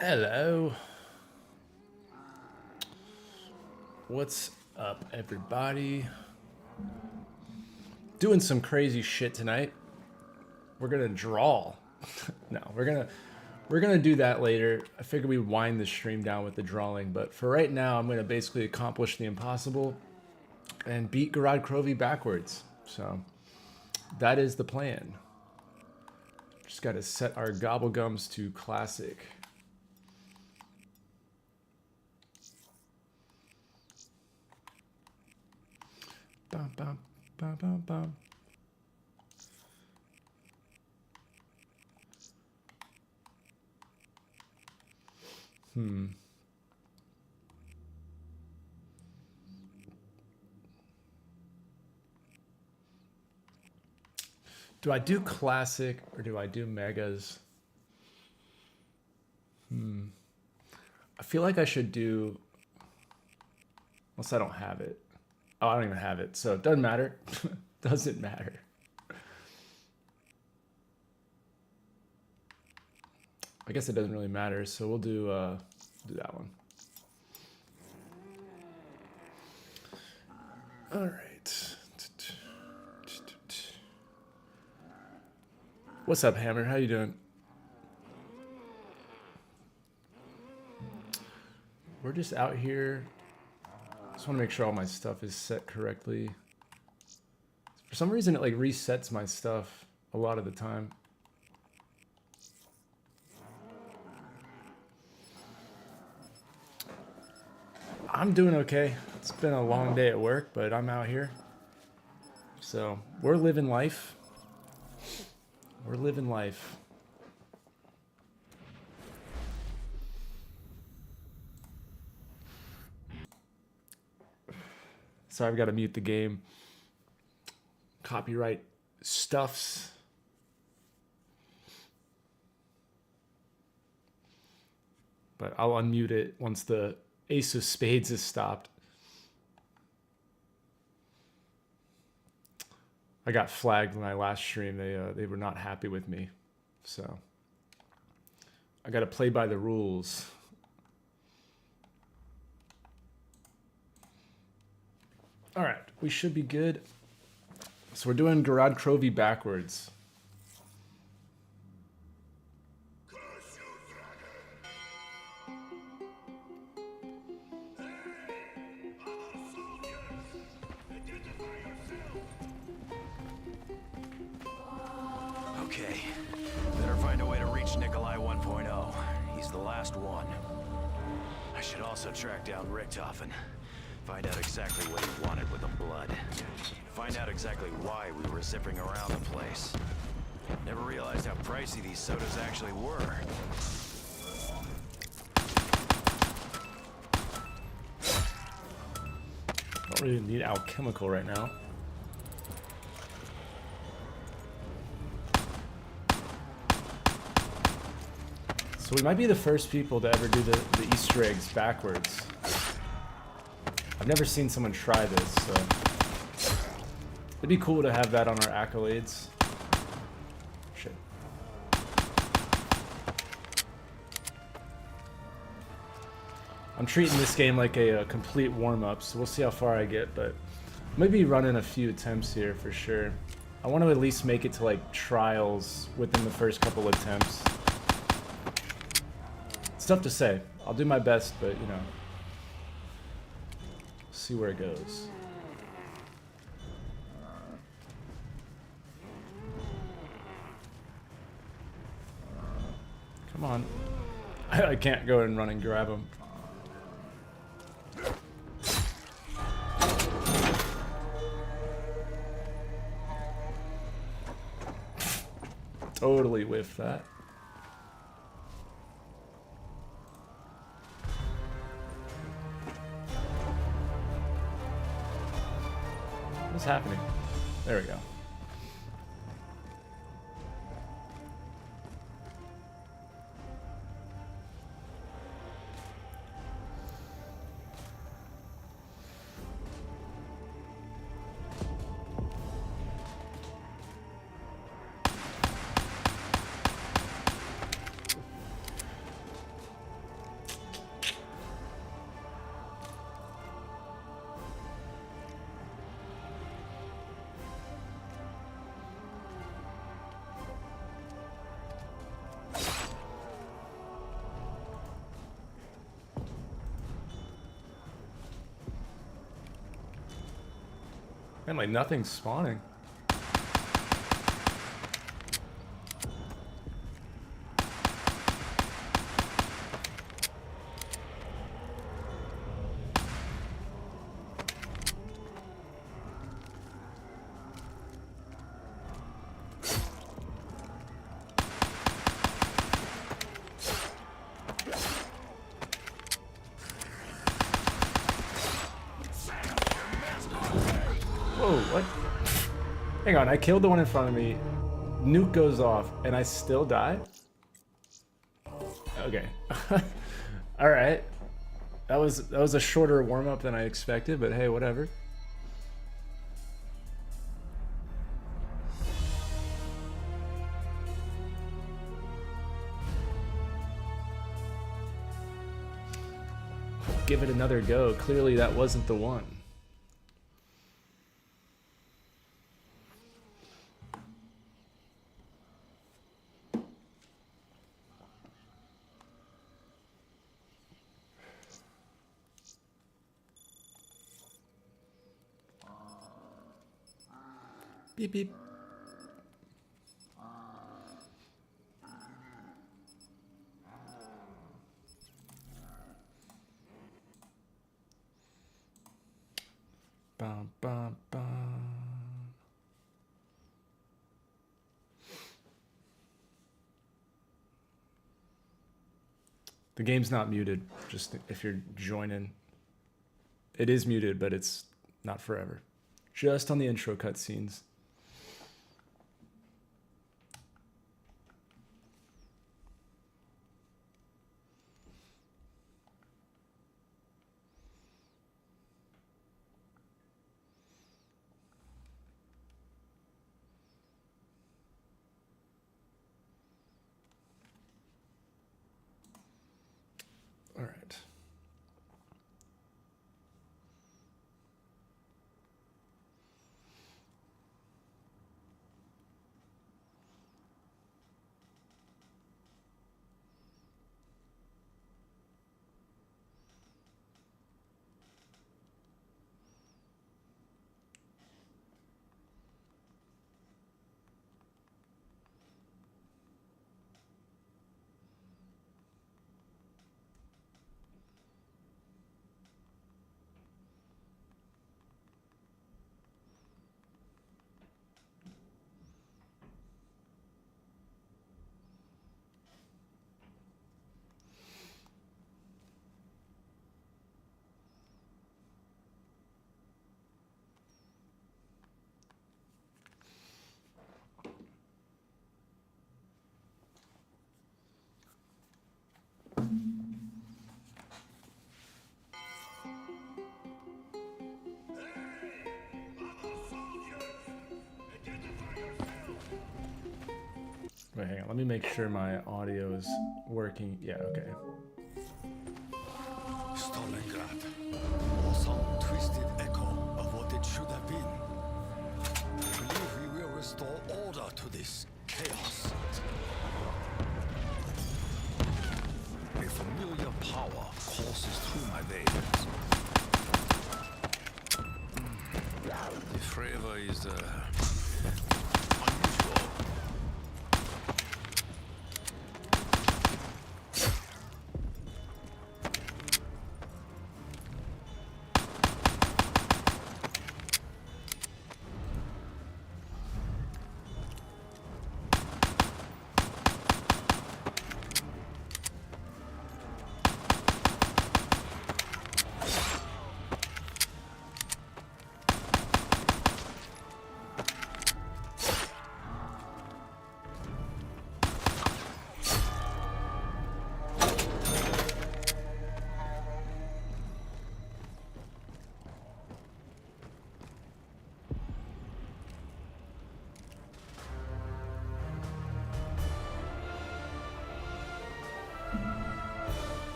Hello. What's up, everybody? Doing some crazy shit tonight. We're gonna draw. No, we're gonna do that later. I figured we'd wind the stream down with the drawing, but for right now, I'm gonna basically accomplish the impossible and beat Gorod Krovi backwards. So that is the plan. Just gotta set our gobblegums to classic. Bum, bum, bum, bum, bum. Do I do classic or do I do megas? I feel like I should do, unless I don't have it. Oh, I don't even have it, so it doesn't matter. Doesn't matter. I guess it doesn't really matter, so we'll do that one. All right. What's up, Hammer? How you doing? We're just out here. Just want to make sure all my stuff is set correctly. For some reason, it like resets my stuff a lot of the time. I'm doing okay. It's been a long day at work, but I'm out here. So we're living life. We're living life. So I've got to mute the game. Copyright stuffs. But I'll unmute it once the Ace of Spades is stopped. I got flagged in my last stream. They were not happy with me. So I got to play by the rules. All right, we should be good. So we're doing Gorod Krovi backwards. Okay, better find a way to reach Nikolai 1.0. He's the last one. I should also track down Richtofen. Find out exactly what he wanted with the blood. Find out exactly why we were zipping around the place. Never realized how pricey these sodas actually were. Don't really need alchemical right now. So we might be the first people to ever do the Easter eggs backwards. I've never seen someone try this, so it'd be cool to have that on our accolades. Shit. I'm treating this game like a complete warm-up, so we'll see how far I get, but I might be running a few attempts here for sure. I want to at least make it to like trials within the first couple attempts. It's tough to say. I'll do my best, but you know, see where it goes. Come on. I can't go and run and grab him. Totally whiffed that. What's happening? There we go. Man, like nothing's spawning. Whoa, what? Hang on, I killed the one in front of me. Nuke goes off, and I still die? Okay. Alright. That was a shorter warm-up than I expected, but hey, whatever. Give it another go. Clearly that wasn't the one. Beep beep. Bum, bum, bum. The game's not muted, just if you're joining. It is muted, but it's not forever. Just on the intro cutscenes. All right. Wait, hang on. Let me make sure my audio is working. Yeah, okay. Stalingrad, or some twisted echo of what it should have been. I believe we will restore order to this chaos. A familiar power courses through my veins. The flavor is unusual.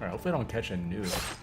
Alright, hopefully I don't catch a nuke.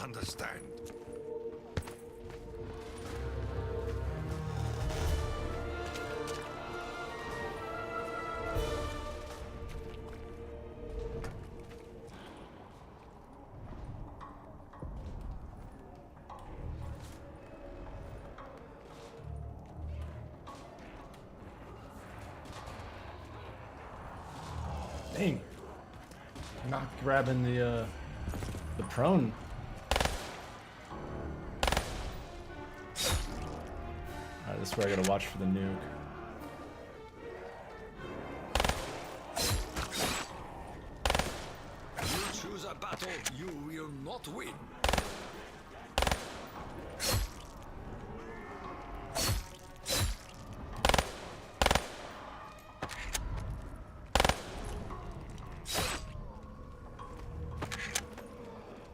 Understand. Dang. Not grabbing the prone. Alright, this is where I gotta watch for the nuke. You choose a battle you will not win.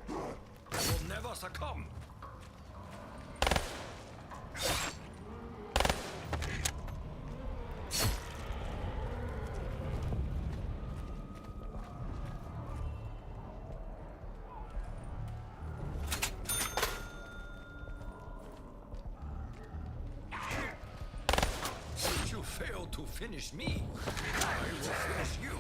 You will never succumb. If you fail to finish me, I will finish you.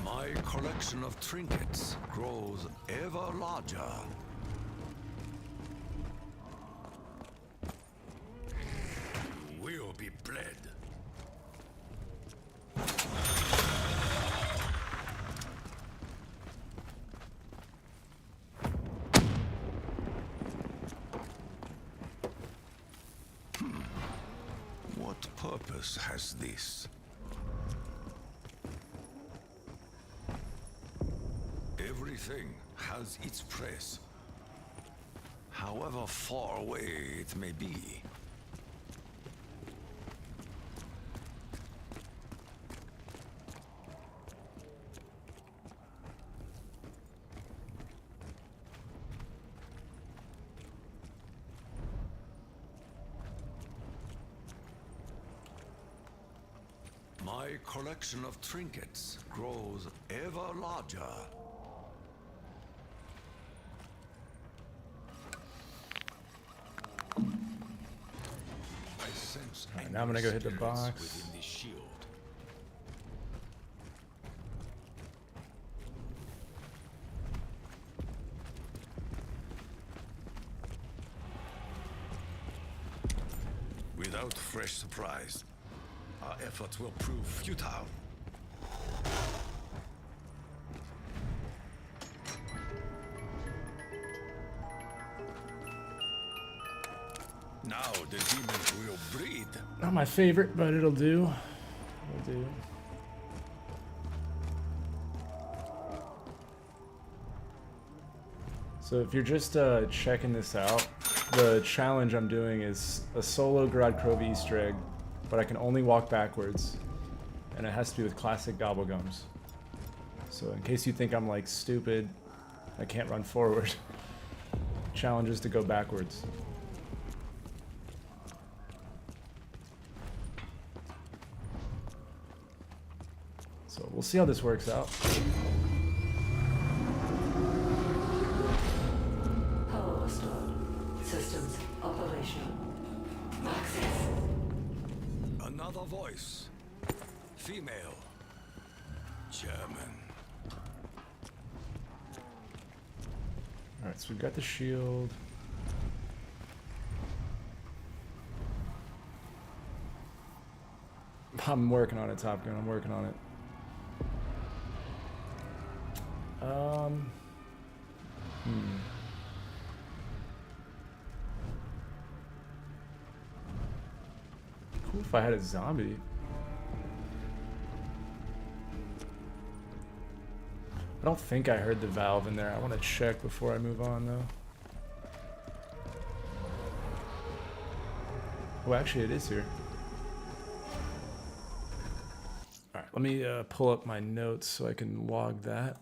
My collection of trinkets grows ever larger. You will be bled. What purpose has this? Everything has its place, however far away it may be. My collection of trinkets grows ever larger. I sense Alright, now I'm gonna go hit the spirits box. within this shield. Without fresh supplies, our efforts will prove futile. Now the demons will breed. Not my favorite, but it'll do. It'll do. So if you're just checking this out, the challenge I'm doing is a solo Gorod Krovi Easter egg, but I can only walk backwards, and it has to be with classic gobblegums. So in case you think I'm like stupid, I can't run forward. Challenge is to go backwards. So we'll see how this works out. Power restored. Systems operational. Access. Another a voice. Female. German. Alright, so we've got the shield. I'm working on it, Top Gun. I'm working on it. Cool if I had a zombie. I don't think I heard the valve in there. I want to check before I move on, though. Oh, actually, it is here. Alright, let me pull up my notes so I can log that.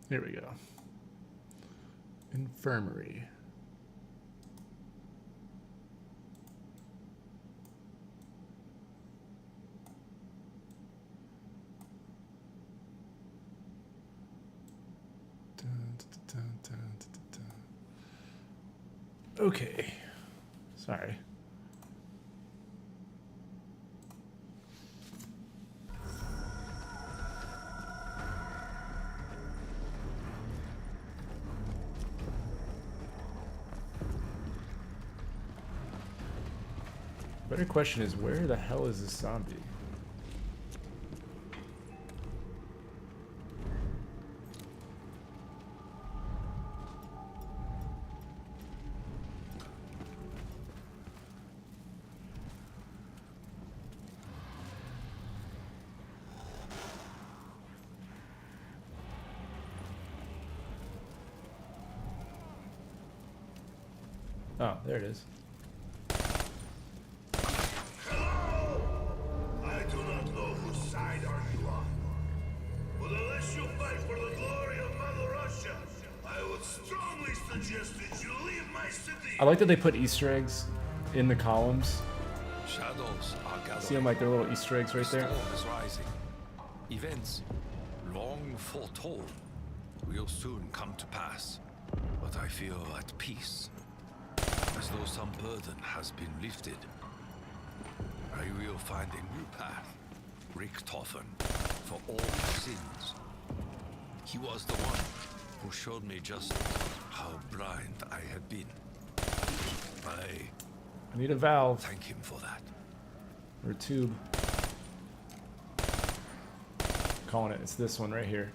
Here we go. Infirmary. Okay. Sorry. Better question is, where the hell is this zombie? Oh, there it is. I like that they put Easter eggs in the columns. Shadows are gathering. See them like they're little Easter eggs right there. The storm is rising. Events long foretold will soon come to pass. But I feel at peace, as though some burden has been lifted. I will find a new path, Richtofen, for all sins. He was the one who showed me just how blind I had been. I need a valve. Thank him for that. Or a tube. Calling it. It's this one right here.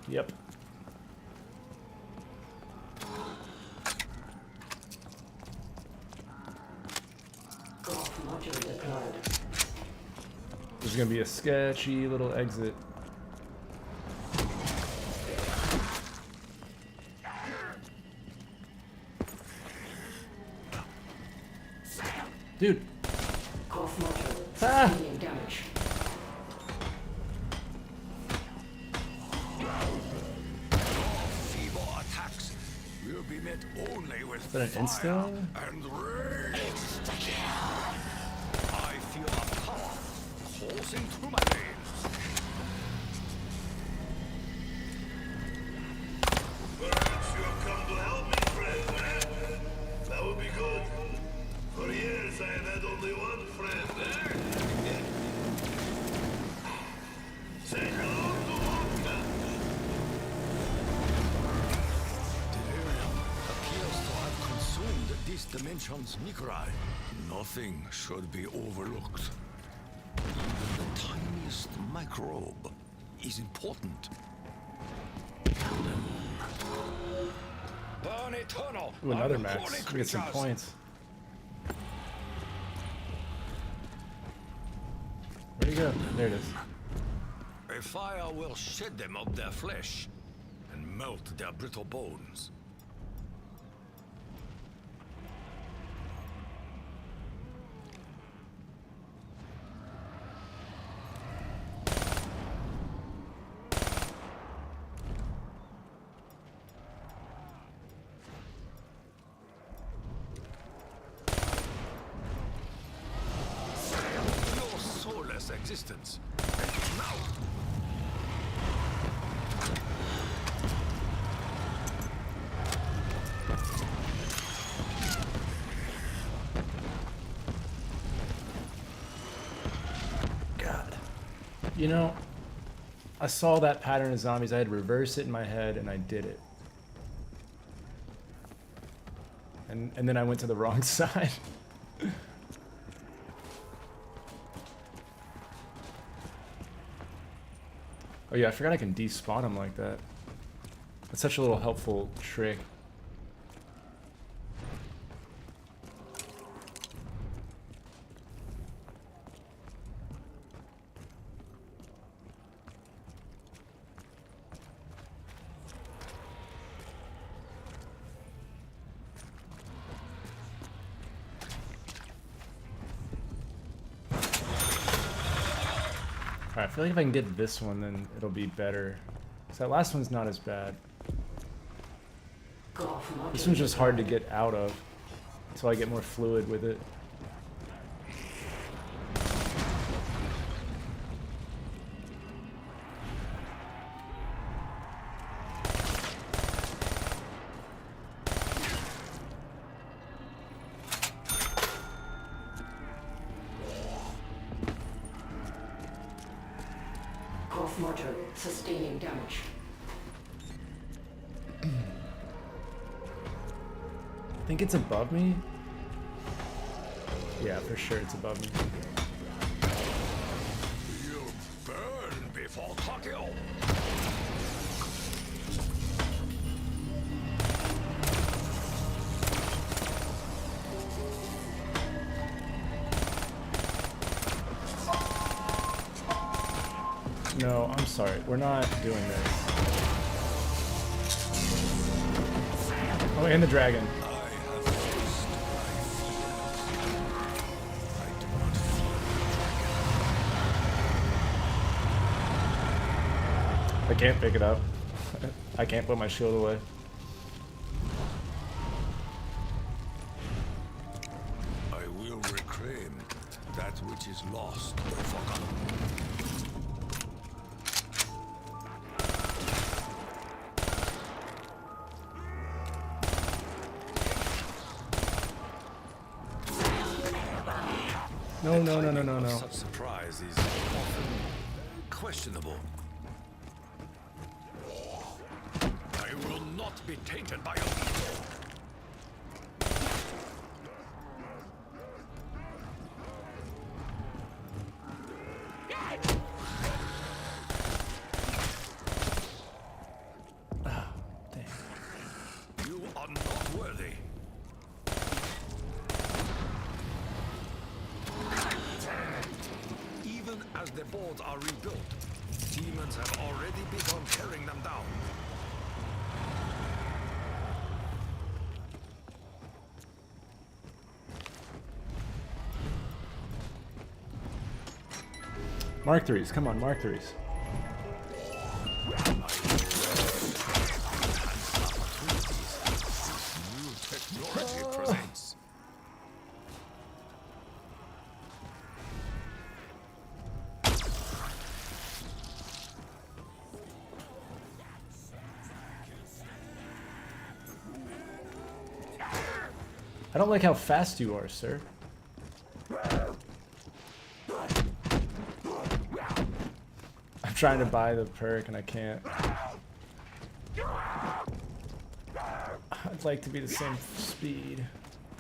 Yep. There's gonna be a sketchy little exit. Dude. Ah. Damage. Feeble attacks will be met only with Is that an fire insta? and rage. I feel a power coursing through my veins. Perhaps you have come to help me, friend, eh? That would be good. For years I have had only one friend, eh? Say hello to Vodka. Delirium appears to have consumed this dimension's Mikrai. Nothing should be overlooked. Even the tiny smallest microbe is important. Burn eternal. Ooh, another unholy max. We get some creatures. points. Where'd he go? There it is. A fire will shed them of their flesh and melt their brittle bones. Your soulless existence. Now. God. You know, I saw that pattern of zombies. I had to reverse it in my head, and I did it. And then I went to the wrong side. Oh yeah, I forgot I can despawn them like that. That's such a little helpful trick. Alright, I feel like if I can get this one, then it'll be better. So that last one's not as bad. This one's just hard to get out of, so I get more fluid with it. Mortar sustaining damage. I think it's above me. Yeah, for sure it's above me. You burn before Tokyo. No, I'm sorry. We're not doing this. Oh, and the dragon. I have faced my fears. I do not fear the dragon. I can't pick it up. I can't put my shield away. I will reclaim that which is lost or forgotten. No, no, no, no, no, no. Such surprise is often questionable. I will not be tainted by your evil. Ah, dang. You are not worthy. Even as the boards are rebuilt, demons have already begun tearing them down. Mark 3s, come on, Mark 3s. New technology presents. I don't like how fast you are, sir. I'm trying to buy the perk and I can't. I'd like to be the same speed.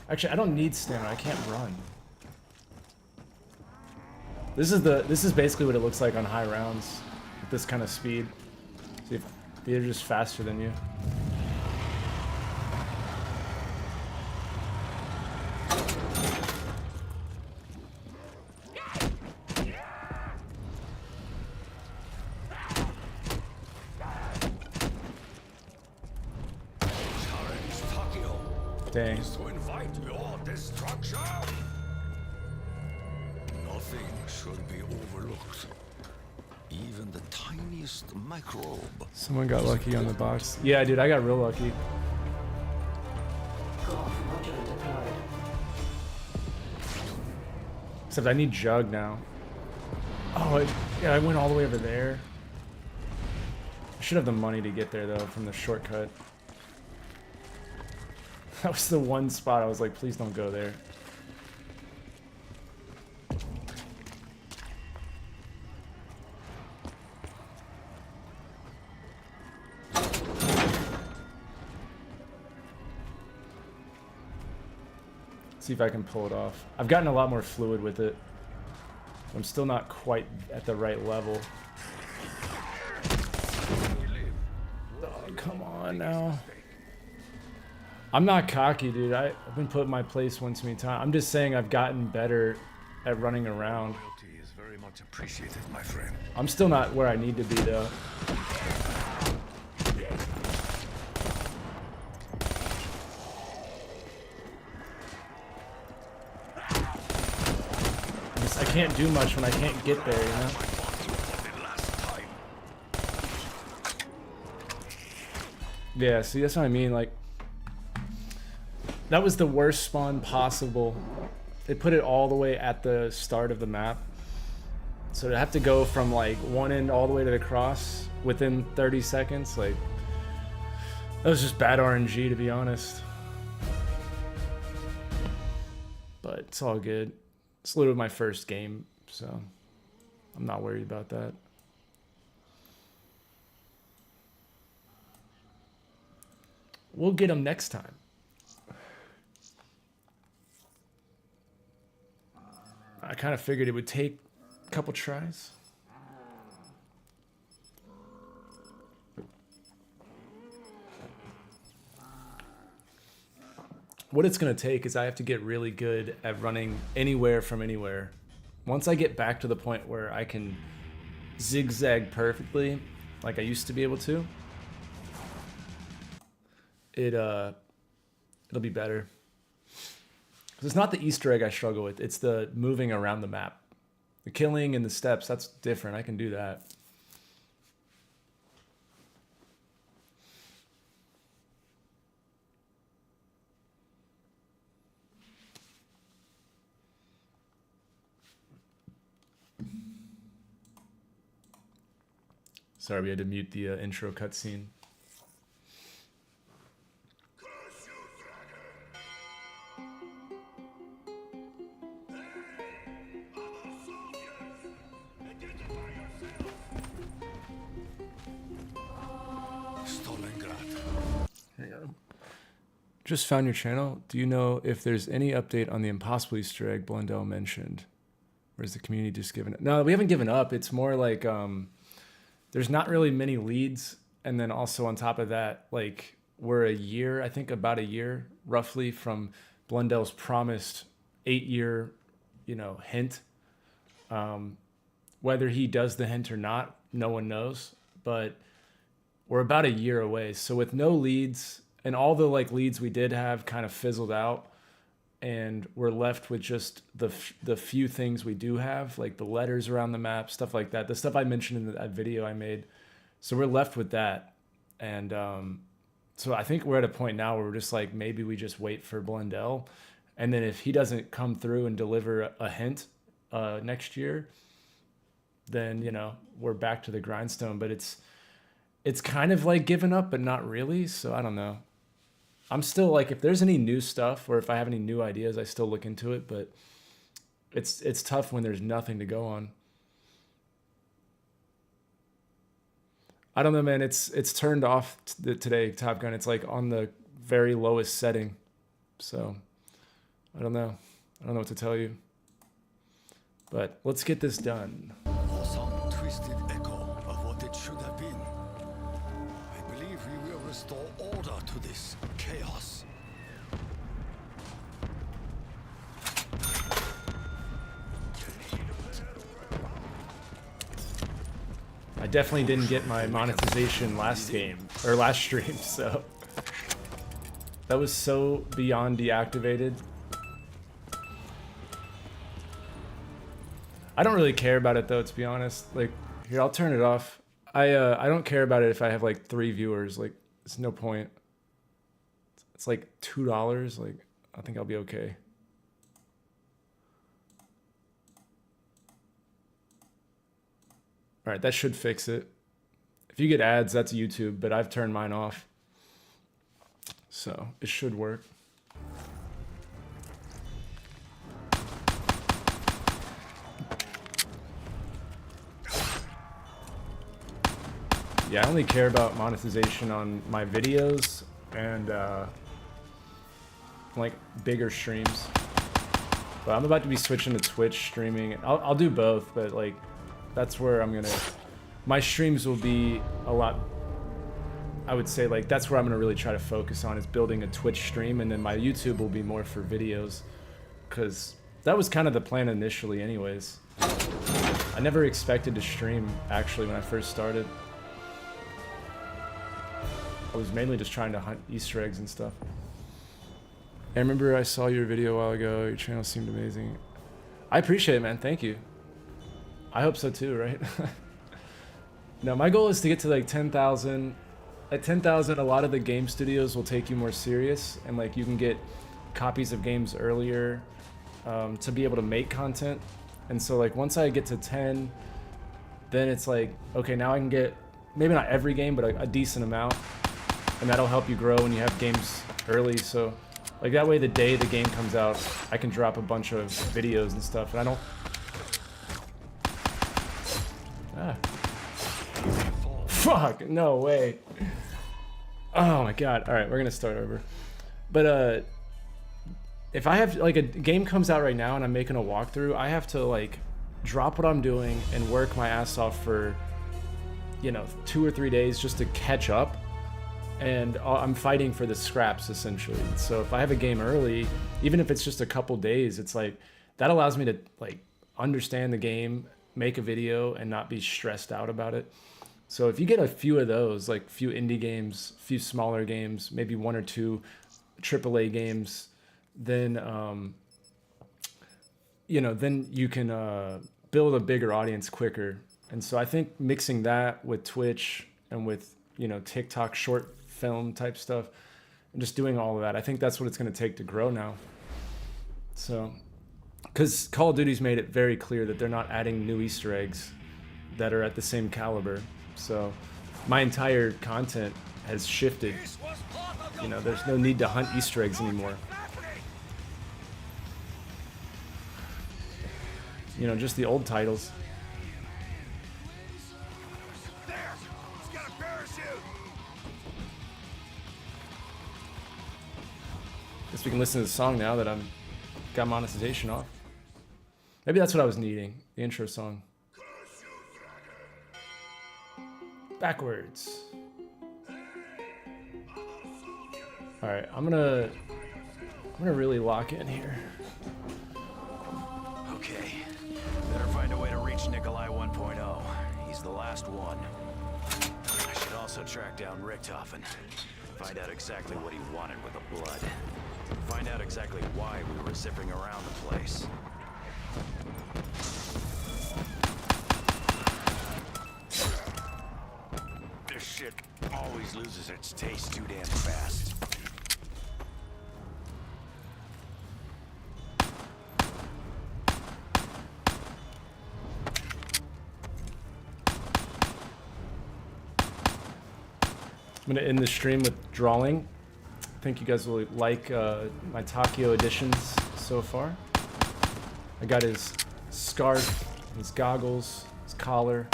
Actually, I don't need stamina. I can't run. This is basically what it looks like on high rounds with this kind of speed. See if they're just faster than you. Dang. To invite your destruction. Nothing should be overlooked. Even the tiniest microbe. Someone got lucky on the box. Yeah, dude, I got real lucky. Golf module deployed. Except I need Jug now. Oh, yeah, I went all the way over there. I should have the money to get there, though, from the shortcut. That was the one spot I was like, please don't go there. See if I can pull it off. I've gotten a lot more fluid with it. I'm still not quite at the right level. Oh, come on now. I'm not cocky, dude. I've been put in my place one too many times. I'm just saying I've gotten better at running around. Loyalty is very much appreciated, my friend. I'm still not where I need to be, though. I can't do much when I can't get there, you know? Yeah, see, that's what I mean. Like, that was the worst spawn possible. They put it all the way at the start of the map. So to have to go from like one end all the way to the cross within 30 seconds, like, that was just bad RNG, to be honest. But it's all good. It's literally my first game, so I'm not worried about that. We'll get them next time. I kind of figured it would take a couple tries. What it's going to take is I have to get really good at running anywhere from anywhere. Once I get back to the point where I can zigzag perfectly, like I used to be able to, it'll be better. 'Cause it's not the Easter egg I struggle with, it's the moving around the map. The killing and the steps, that's different. I can do that. Sorry, we had to mute the intro cutscene. Curse you, dragon! Hey, other soldiers! Identify yourself! Stalingrad. Hang on. Just found your channel. Do you know if there's any update on the impossible Easter egg Blundell mentioned? Or is the community just giving up? No, we haven't given up. It's more like there's not really many leads, and then also on top of that, like, we're a year, I think about a year roughly from Blundell's promised 8-year, hint. Whether he does the hint or not, no one knows, but we're about a year away. So with no leads, and all the leads we did have kind of fizzled out, and we're left with just the few things we do have, like the letters around the map, stuff like that. The stuff I mentioned in that video I made. So we're left with that. And so I think we're at a point now where we're just like, maybe we just wait for Blundell. And then if he doesn't come through and deliver a hint next year, then, we're back to the grindstone. But it's kind of like giving up, but not really. So I don't know. I'm still like, if there's any new stuff or if I have any new ideas, I still look into it, but it's tough when there's nothing to go on. I don't know, man. It's turned off today, Top Gun. It's like on the very lowest setting. So I don't know. I don't know what to tell you. But let's get this done. For some twisted echo of what it should have been, I believe we will restore order to this chaos. I definitely didn't get my monetization last game, or last stream, so that was so beyond deactivated. I don't really care about it though, to be honest. Like, here, I'll turn it off. I don't care about it if I have like 3 viewers. Like, it's no point. It's like $2. Like, I think I'll be okay. All right, that should fix it. If you get ads, that's YouTube, but I've turned mine off. So it should work. Yeah, I only care about monetization on my videos and like bigger streams. But I'm about to be switching to Twitch streaming. I'll do both, but like that's where I'm gonna. My streams will be a lot. I would say like that's where I'm gonna really try to focus on is building a Twitch stream, and then my YouTube will be more for videos, because that was kind of the plan initially, anyways. I never expected to stream actually when I first started. I was mainly just trying to hunt Easter eggs and stuff. I remember I saw your video a while ago. Your channel seemed amazing. I appreciate it, man. Thank you. I hope so too, right? No, my goal is to get to like 10,000. At 10,000, a lot of the game studios will take you more serious, and like you can get copies of games earlier to be able to make content. And so like once I get to 10, then it's like, okay, now I can get maybe not every game, but a decent amount. And that'll help you grow when you have games early. So like that way the day the game comes out, I can drop a bunch of videos and stuff. And I don't... Ah. Fuck, no way. Oh my god. All right, we're gonna start over. But if I have like a game comes out right now and I'm making a walkthrough, I have to like drop what I'm doing and work my ass off for, you know, 2 or 3 days just to catch up. And I'm fighting for the scraps essentially. So if I have a game early, even if it's just a couple days, it's like that allows me to like understand the game, make a video, and not be stressed out about it. So if you get a few of those, like few indie games, few smaller games, maybe 1 or 2 AAA games, then you know, then you can build a bigger audience quicker. And so I think mixing that with Twitch and with, you know, TikTok short film type stuff and just doing all of that, I think that's what it's going to take to grow now. So because Call of Duty's made it very clear that they're not adding new Easter eggs that are at the same caliber. So my entire content has shifted. You know, there's no need to hunt Easter eggs anymore. You know, just the old titles. Guess we can listen to the song now that I'm got monetization off. Maybe that's what I was needing, the intro song. Backwards. All right, I'm gonna really lock in here. Okay, better find a way to reach Nikolai 1.0. He's the last one. I should also track down Richthofen and find out exactly what he wanted with the blood. Find out exactly why we were zipping around the place. This shit always loses its taste too damn fast. I'm gonna end the stream with drawing. I think you guys will like my Takio additions so far. I got his scarf, his goggles, his collar.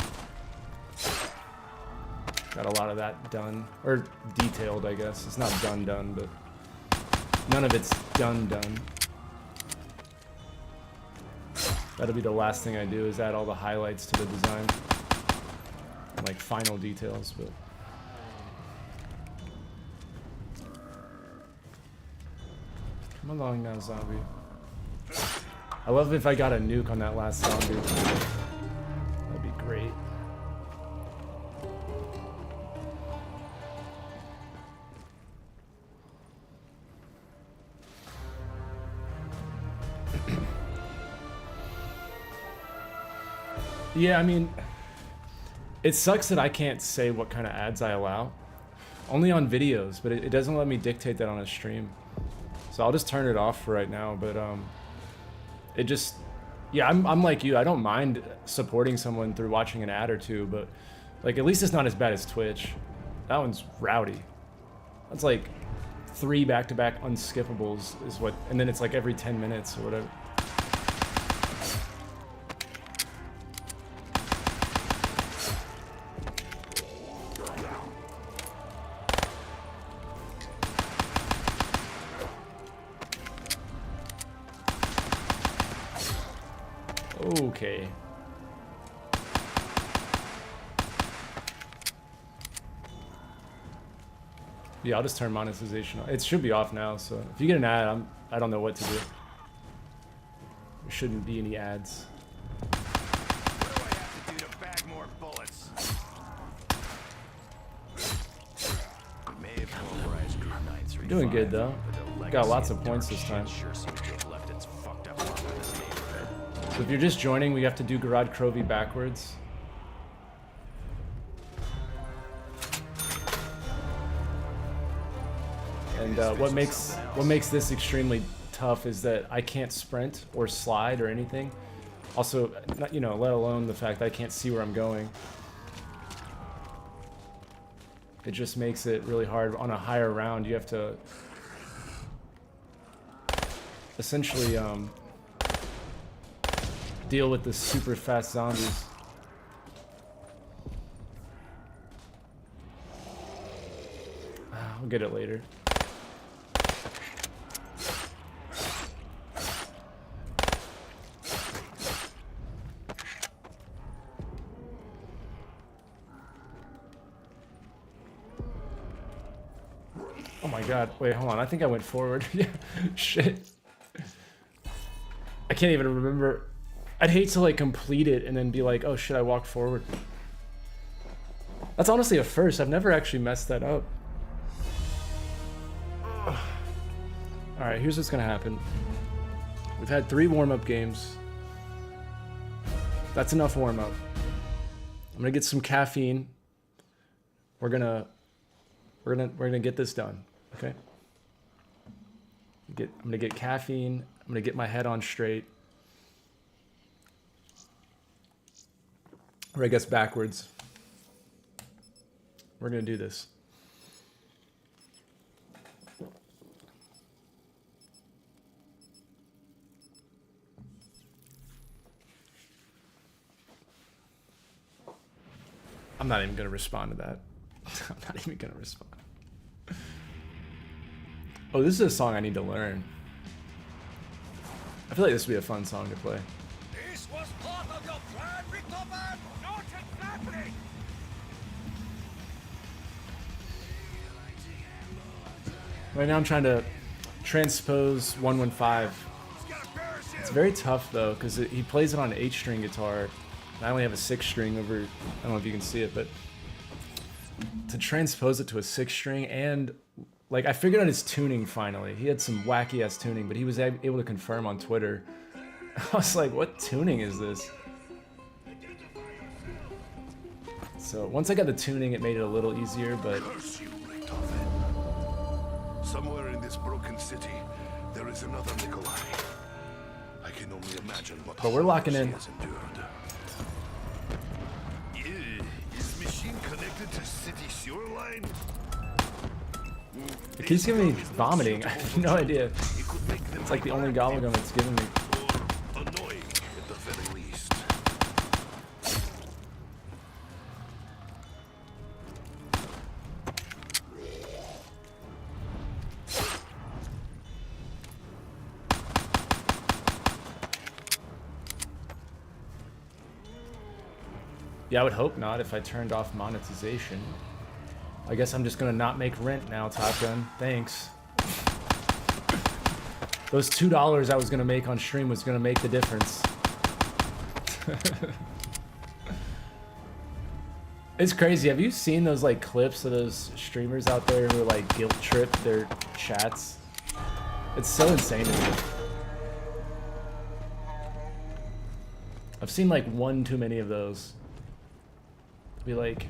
Got a lot of that done, or detailed, I guess. It's not done, but none of it's done. That'll be the last thing I do is add all the highlights to the design. And like final details, but... Come along now, zombie. I love if I got a nuke on that last zombie. That'd be great. Yeah, I mean, it sucks that I can't say what kind of ads I allow. Only on videos, but it doesn't let me dictate that on a stream. So I'll just turn it off for right now, but it just, yeah, I'm like you, I don't mind supporting someone through watching an ad or two, but like at least it's not as bad as Twitch. That one's rowdy. That's like 3 back-to-back unskippables is what, and then it's like every 10 minutes or whatever. Okay. Yeah, I'll just turn monetization on. It should be off now, so if you get an ad, I don't know what to do. There shouldn't be any ads. What do I have to do to bag more bullets? May have pulverized Group 935, Doing good though. but the Got legacy lots of of points dark this time. shit Sure seems to have left its fucked up mark on this neighborhood. So if you're just joining, we have to do Gorod Krovi backwards. And what makes this extremely tough is that I can't sprint or slide or anything. Also, not, you know, let alone the fact that I can't see where I'm going. It just makes it really hard. On a higher round, you have to essentially deal with the super fast zombies. I'll get it later. Oh my god, wait, hold on, I think I went forward. Yeah, shit. I can't even remember. I'd hate to like complete it and then be like, oh shit, I walked forward. That's honestly a first. I've never actually messed that up. Alright, here's what's gonna happen. We've had 3 warm-up games. That's enough warm-up. I'm gonna get some caffeine. We're gonna get this done, okay? I'm gonna get caffeine. I'm gonna get my head on straight. Or I guess backwards. We're gonna do this. I'm not even gonna respond to that. I'm not even gonna respond. Oh, this is a song I need to learn. I feel like this would be a fun song to play. This was part of your plan, Richtofen! Not exactly! Right now I'm trying to transpose 115. It's very tough though, because he plays it on an 8-string guitar. And I only have a 6-string over, I don't know if you can see it, but to transpose it to a 6-string, and like I figured out his tuning finally. He had some wacky ass tuning, but he was able to confirm on Twitter. I was like, what tuning is this? So once I got the tuning, it made it a little easier, but Curse you, Richtofen. Somewhere in this broken city, there is another Nikolai. I can only imagine what But we're locking in. he has endured. Is machine connected to city sewer line? it keeps giving me vomiting. I have no idea. It could make them It's like the only gobblegum it's giving me. or annoying at the very least. Yeah, I would hope not if I turned off monetization. I guess I'm just gonna not make rent now, Top Gun. Thanks. Those $2 I was gonna make on stream was gonna make the difference. It's crazy. Have you seen those like clips of those streamers out there who like guilt trip their chats? It's so insane to me. I've seen like one too many of those. Be like,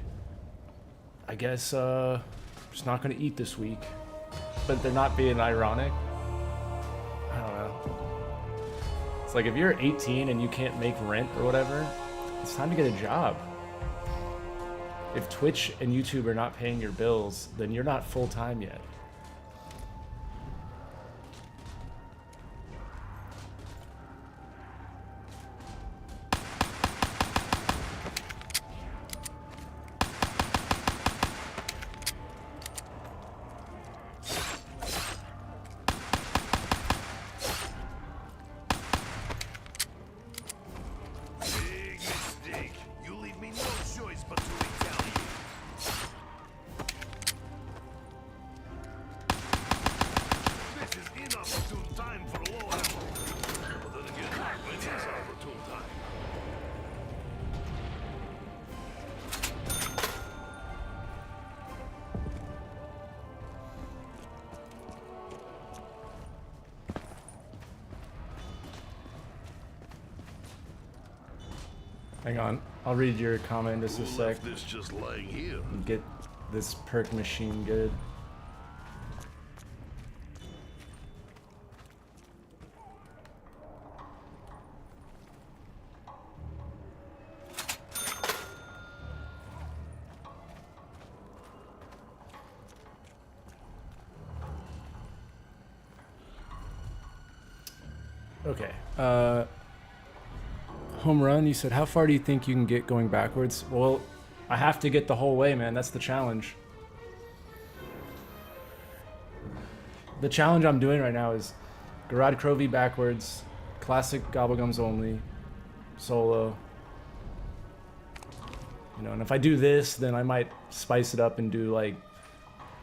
I guess just not gonna eat this week, but they're not being ironic. I don't know. It's like if you're 18 and you can't make rent or whatever, it's time to get a job. If Twitch and YouTube are not paying your bills, then you're not full-time yet. Big mistake. You leave me no choice but to retaliate. This is inopportune time for a low ammo. But then again, when is opportune time? Hang on, I'll read your comment in just a Who sec. left this just lying here? Get this perk machine good. Okay. Home run, you said, how far do you think you can get going backwards? Well, I have to get the whole way, man. That's the challenge. The challenge I'm doing right now is Gorod Krovi backwards, classic Gobblegums only, solo. You know, and if I do this, then I might spice it up and do like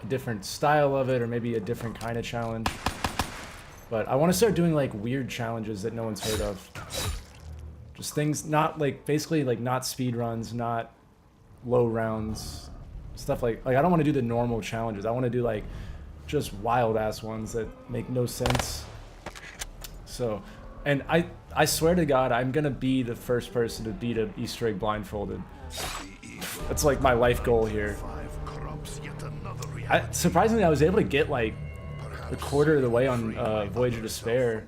a different style of it or maybe a different kind of challenge. But I want to start doing like weird challenges that no one's heard of. Just things not like, basically like not speed runs, not low rounds, stuff like I don't want to do the normal challenges. I want to do like just wild ass ones that make no sense. So, and I swear to God, I'm gonna be the first person to beat an Easter egg blindfolded. That's like my life goal here. Surprisingly, I was able to get like a quarter of the way on Voyage of Despair,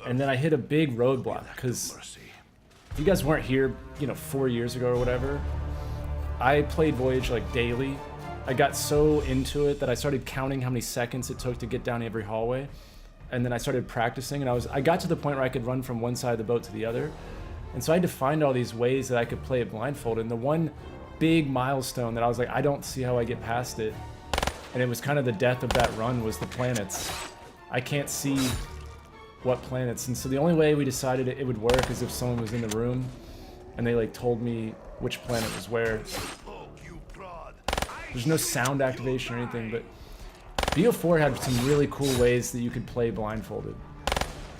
and then I hit a big roadblock because if you guys weren't here, you know, 4 years ago or whatever, I played Voyage like daily. I got so into it that I started counting how many seconds it took to get down every hallway, and then I started practicing, and I got to the point where I could run from one side of the boat to the other, and so I had to find all these ways that I could play it blindfolded. And the one big milestone that I was like, I don't see how I get past it, and it was kind of the death of that run, was the planets. I can't see what planets, and so the only way we decided it would work is if someone was in the room and they like told me which planet was where. There's no sound activation or anything, but BO4 had some really cool ways that you could play blindfolded.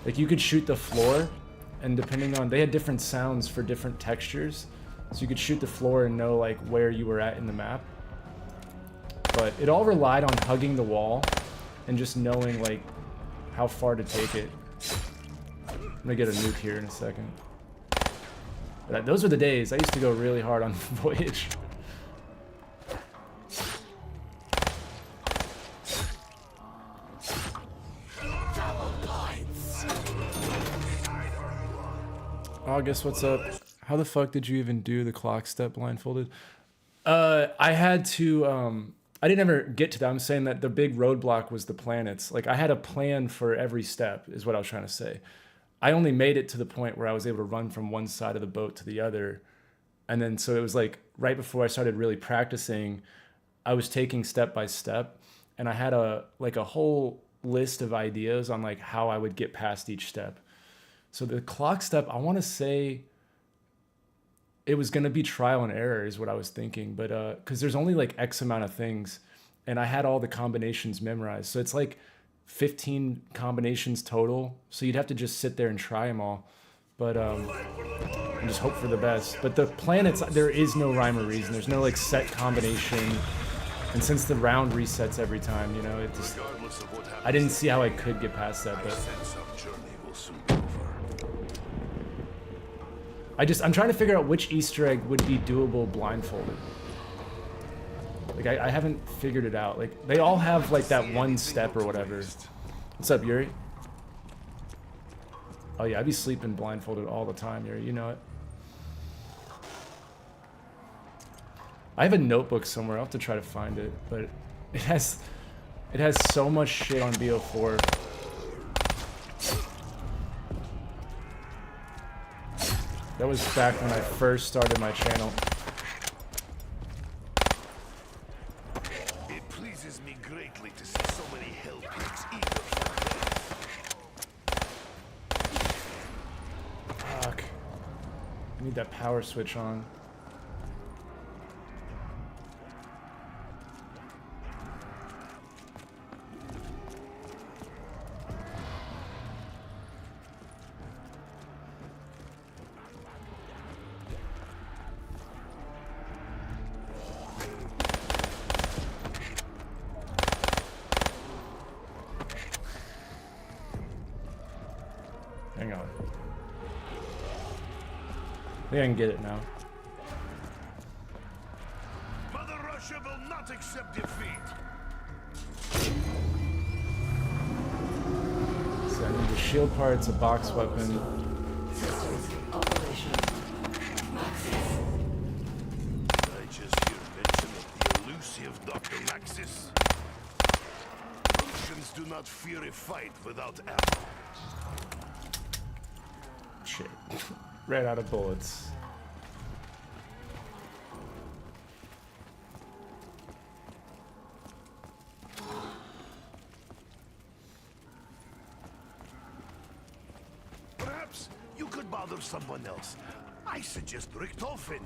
Like you could shoot the floor, and depending on, they had different sounds for different textures, so you could shoot the floor and know like where you were at in the map. But it all relied on hugging the wall and just knowing like how far to take it. I'm gonna get a nuke here in a second. But those were the days. I used to go really hard on Voyage. August, what's up? How the fuck did you even do the clock step blindfolded? I had to, I didn't ever get to that. I'm saying that the big roadblock was the planets. Like I had a plan for every step is what I was trying to say. I only made it to the point where I was able to run from one side of the boat to the other. And then, so it was like right before I started really practicing, I was taking step by step, and I had a whole list of ideas on like how I would get past each step. So the clock step, I want to say it was gonna be trial and error is what I was thinking, but because there's only like X amount of things, and I had all the combinations memorized, so it's like 15 combinations total. So you'd have to just sit there and try them all, but and just hope for the best. But the planets, there is no rhyme or reason. There's no like set combination, and since the round resets every time, you know, it just I didn't see how I could get past that, but. I'm trying to figure out which Easter egg would be doable blindfolded. Like, I haven't figured it out. Like, they all have, like, that one step or whatever. What's up, Yuri? Oh, yeah, I'd be sleeping blindfolded all the time, Yuri. You know it. I have a notebook somewhere. I'll have to try to find it. But it has so much shit on BO4. That was back when I first started my channel. It pleases me greatly to see so many hell pigs eager for Fuck. I need that power switch on. Hang on. I think I can get it now. Mother Russia will not accept defeat. So I need the shield parts, a box weapon. Systems operational. Access. I just hear mention of the elusive Dr. Maxis. Russians do not fear a fight without ammo. Shit. Ran out of bullets. Perhaps you could bother someone else. I suggest Richtofen.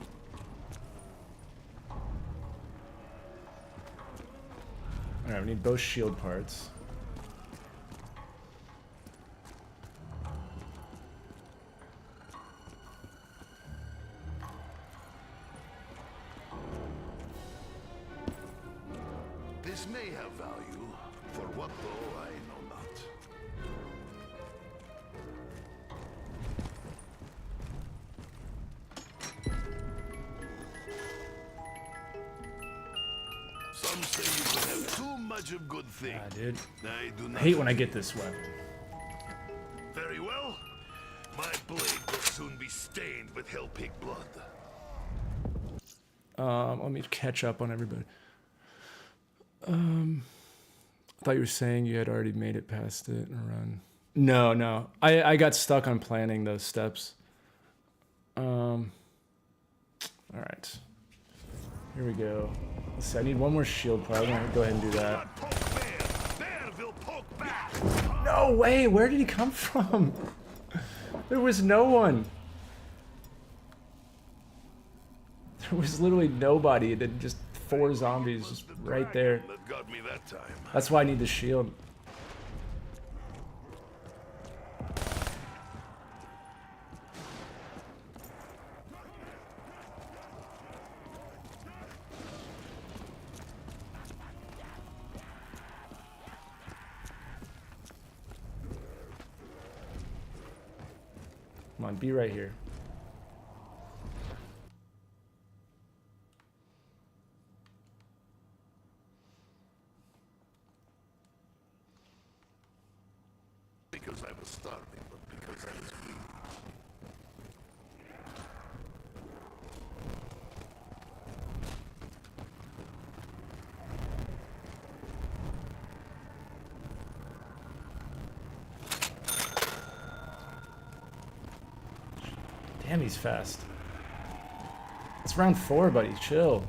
Alright, we need both shield parts. This may have value. For what though, I know not. Some say you can have too much of good things. Ah, dude. I do I not hate when I agree. get this weapon. Very well. My blade will soon be stained with hell pig blood. Let me catch up on everybody. I thought you were saying you had already made it past it in a run. No. I got stuck on planning those steps. All right. Here we go. Let's see, I need one more shield part. I'm gonna go ahead and do that. Not poke bear. Bear will poke back. No way! Where did he come from? There was no one. There was literally nobody. And then just 4 zombies just right there. That got me that time. That's why I need the shield. Come on, be right here. Because I was starving, but because I was weak. Damn, he's fast. It's round 4, buddy. Chill.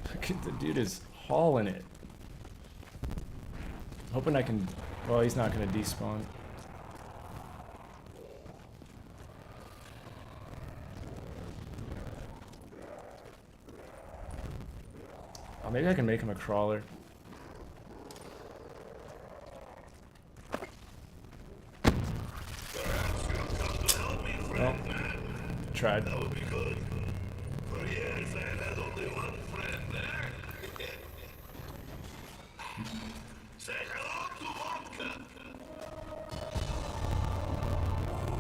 Look at the dude is hauling it. Hoping I can... Well, he's not going to despawn. Oh, maybe I can make him a crawler. Well, tried. That would be good. For years I have had only one friend there. Say hello to vodka.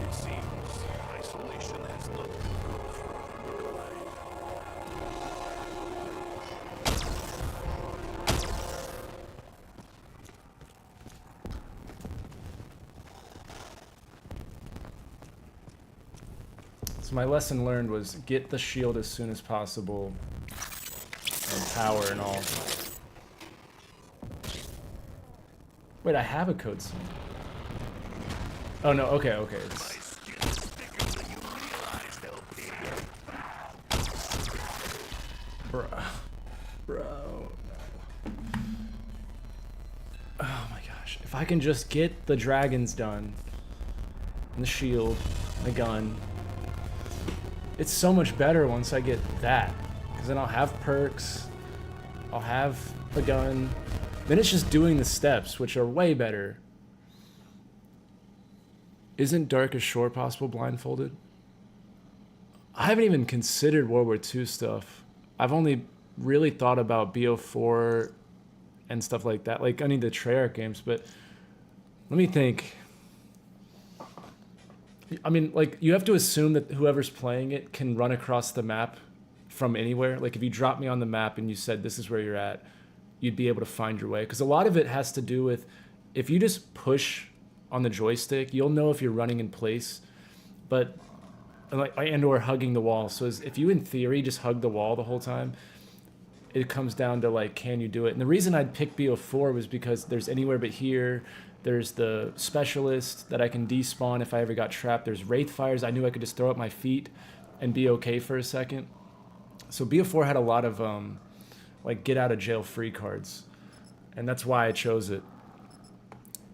It seems isolation has not been good for Nikolai. So my lesson learned was get the shield as soon as possible. And power and all. Wait, I have a code sign. Oh no, okay, okay. It's... Bro. Bro. Oh my gosh. If I can just get the dragons done. And the shield. And the gun. It's so much better once I get that. Because then I'll have perks. I'll have the gun. Then it's just doing the steps, which are way better. Isn't Darkest Shore possible blindfolded? I haven't even considered World War II stuff. I've only really thought about BO4 and stuff like that. Like, I need the Treyarch games, but let me think. I mean, like, you have to assume that whoever's playing it can run across the map from anywhere. Like, if you drop me on the map and you said this is where you're at, you'd be able to find your way. Because a lot of it has to do with, if you just push on the joystick, you'll know if you're running in place, but like, and or hugging the wall. So if you, in theory, just hug the wall the whole time, it comes down to, like, can you do it? And the reason I'd pick BO4 was because there's anywhere but here. There's the specialist that I can despawn if I ever got trapped. There's wraith fires. I knew I could just throw up my feet and be okay for a second. So BO4 had a lot of like get out of jail free cards, and that's why I chose it.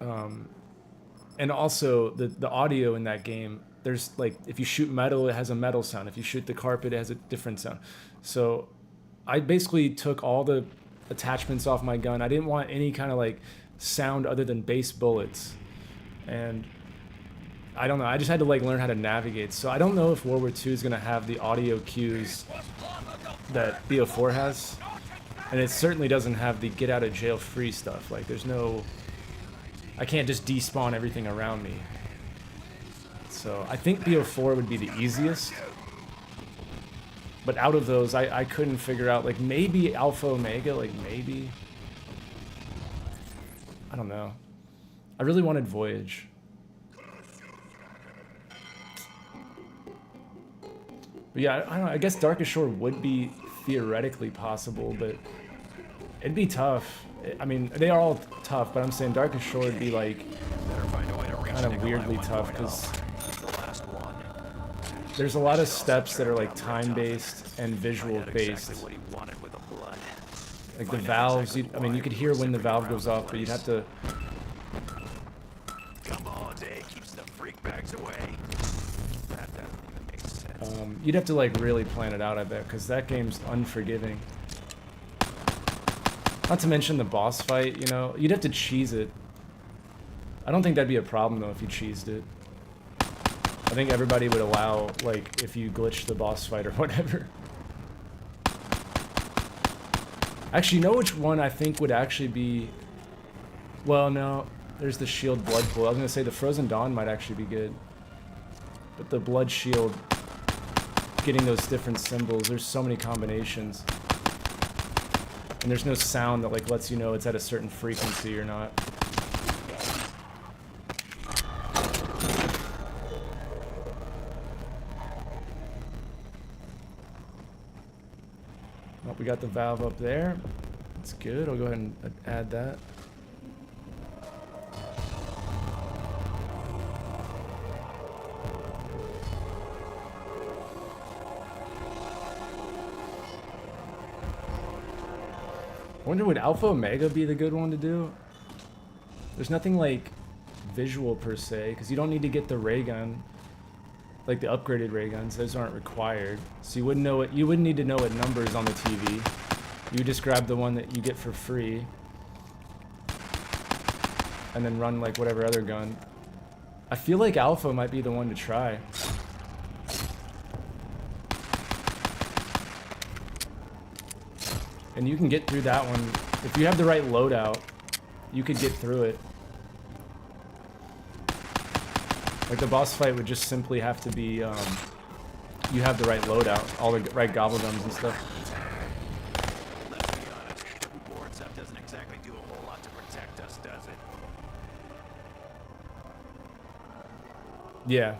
And also the audio in that game. There's, like, if you shoot metal, it has a metal sound. If you shoot the carpet, it has a different sound. So I basically took all the attachments off my gun. I didn't want any kind of, like, sound other than base bullets. And I don't know, I just had to, like, learn how to navigate. So I don't know if World War II is going to have the audio cues that BO4 has. And it certainly doesn't have the get out of jail free stuff. Like, there's no... I can't just despawn everything around me. So I think BO4 would be the easiest. But out of those, I couldn't figure out, like, maybe Alpha Omega, like, maybe. I don't know. I really wanted Voyage. But yeah, I don't know, I guess Darkest Shore would be theoretically possible, but it'd be tough. I mean, they are all tough, but I'm saying Darkest Shore would be, like, kind of weirdly tough, because there's a lot of steps that are, like, time-based and visual-based. Like the valves, I mean, you could hear when the valve goes off, but you'd have to... You'd have to, like, really plan it out, I bet, because that game's unforgiving. Not to mention the boss fight, you know? You'd have to cheese it. I don't think that'd be a problem, though, if you cheesed it. I think everybody would allow, like, if you glitch the boss fight or whatever. Actually, you know which one I think would actually be... Well, no. There's the shield blood pool. I was going to say the Frozen Dawn might actually be good. But the blood shield, getting those different symbols, there's so many combinations. And there's no sound that, like, lets you know it's at a certain frequency or not. Oh, we got the valve up there. That's good. I'll go ahead and add that. I wonder, would Alpha Omega be the good one to do? There's nothing like visual per se, because you don't need to get the ray gun, like the upgraded ray guns. Those aren't required, so you wouldn't know it. You wouldn't need to know what number is on the TV. You just grab the one that you get for free, and then run like whatever other gun. I feel like Alpha might be the one to try. And you can get through that one. If you have the right loadout, you could get through it. Like the boss fight would just simply have to be, you have the right loadout, all the right gobble guns and stuff. Let's be honest, the board stuff doesn't exactly do a whole lot to protect us, does it? Yeah.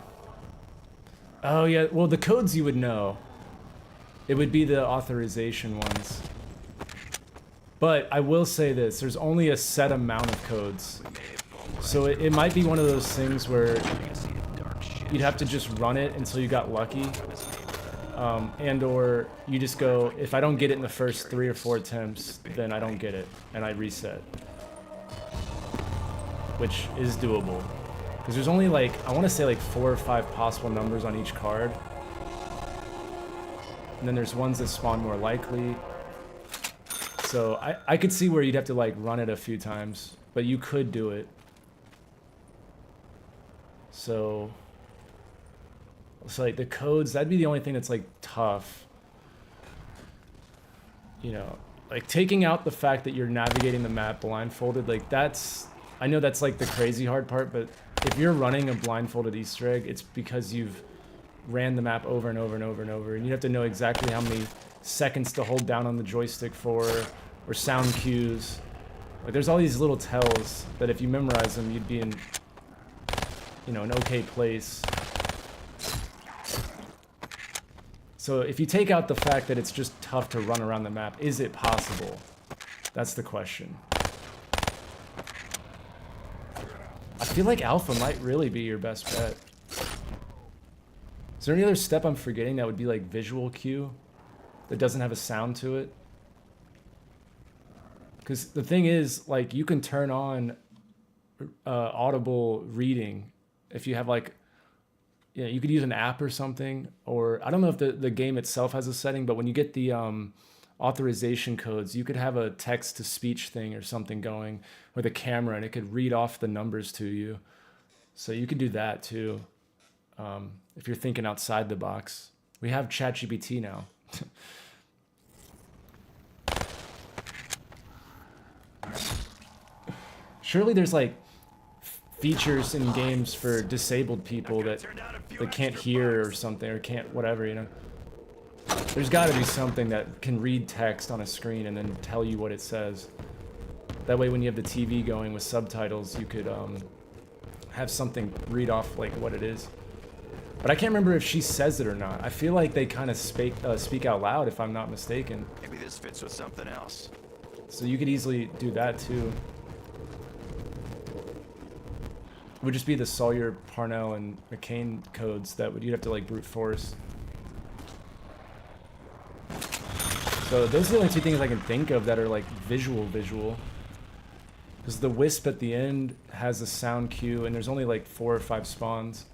Oh yeah, well the codes you would know. It would be the authorization ones. But I will say this, there's only a set amount of codes. So it might be one of those things where you'd have to just run it until you got lucky. And or you just go, if I don't get it in the first 3 or 4 attempts, then I don't get it, and I reset. Which is doable. Because there's only like, I want to say like 4 or 5 possible numbers on each card. And then there's ones that spawn more likely. So I could see where you'd have to like run it a few times, but you could do it. So like the codes, that'd be the only thing that's like tough. You know, like taking out the fact that you're navigating the map blindfolded, like that's, I know that's like the crazy hard part, but if you're running a blindfolded Easter egg, it's because you've ran the map over and over and over and over, and you have to know exactly how many seconds to hold down on the joystick for, or sound cues. Like there's all these little tells that if you memorize them, you'd be in, you know, an okay place. So if you take out the fact that it's just tough to run around the map, is it possible? That's the question. I feel like Alpha might really be your best bet. Is there any other step I'm forgetting that would be like visual cue that doesn't have a sound to it? Because the thing is, like, you can turn on audible reading if you have like, you know, you could use an app or something, or I don't know if the game itself has a setting, but when you get the authorization codes, you could have a text-to-speech thing or something going with a camera, and it could read off the numbers to you. So you could do that too, if you're thinking outside the box. We have ChatGPT now. Surely there's like features in games for disabled people that can't hear or something, or can't whatever, you know. There's got to be something that can read text on a screen and then tell you what it says. That way when you have the TV going with subtitles, you could have something read off like what it is. But I can't remember if she says it or not. I feel like they kind of speak out loud, if I'm not mistaken. Maybe this fits with something else. So you could easily do that too. It would just be the Sawyer, Parnell, and McCain codes that you'd have to like brute force. So those are the only 2 things I can think of that are like visual. Because the Wisp at the end has a sound cue, and there's only like 4 or 5 spawns.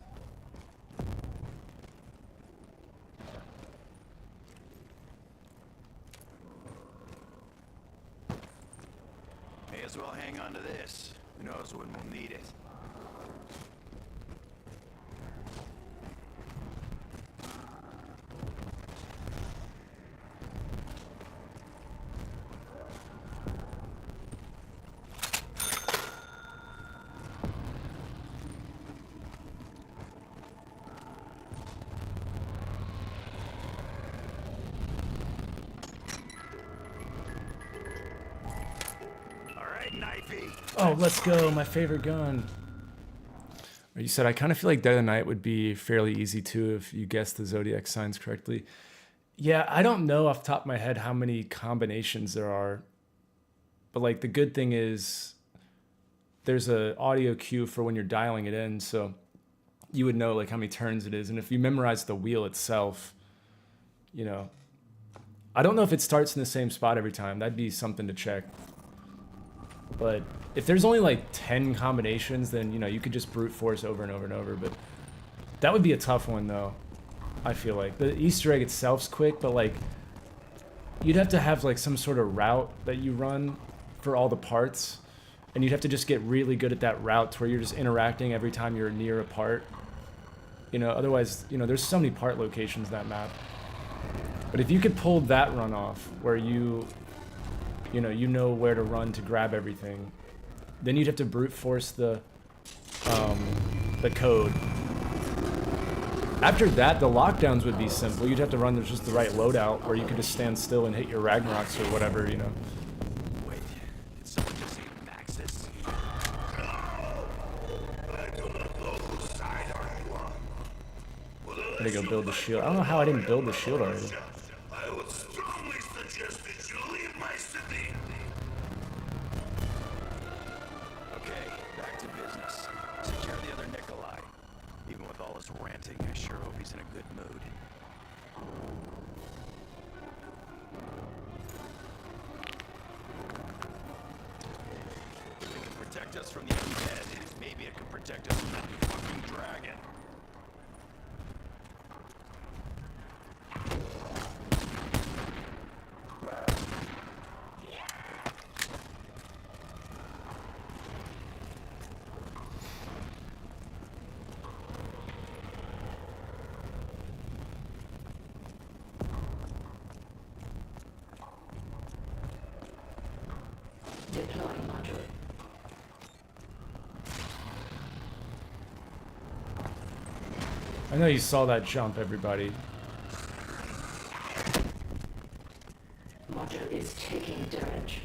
May as well hang on to this. Who knows when we'll need it. Oh, let's go, my favorite gun. You said, I kind of feel like Dead of the Night would be fairly easy too if you guessed the zodiac signs correctly. Yeah, I don't know off the top of my head how many combinations there are. But like the good thing is there's a audio cue for when you're dialing it in, so you would know like how many turns it is. And if you memorize the wheel itself, you know, I don't know if it starts in the same spot every time. That'd be something to check. But if there's only like 10 combinations, then, you know, you could just brute force over and over and over. But that would be a tough one, though, I feel like. The Easter egg itself's quick, but, like, you'd have to have, like, some sort of route that you run for all the parts. And you'd have to just get really good at that route to where you're just interacting every time you're near a part. You know, otherwise, you know, there's so many part locations in that map. But if you could pull that run off, where you know where to run to grab everything, then you'd have to brute force the code. After that, the lockdowns would be simple. You'd have to run just the right loadout, where you could just stand still and hit your Ragnaroks or whatever, you know. Wait, did someone just say Maxis? I do not know whose side are you on. I'm gonna go build the shield. I don't know how I didn't build the shield already. I would strongly suggest that you leave my city. Okay, back to business. Secure the other Nikolai. Even with all his ranting, I sure hope he's in a good mood. If it can protect us from the undead, maybe it can protect us from that fucking dragon. Deploying module. I know you saw that jump, everybody. Module is taking damage.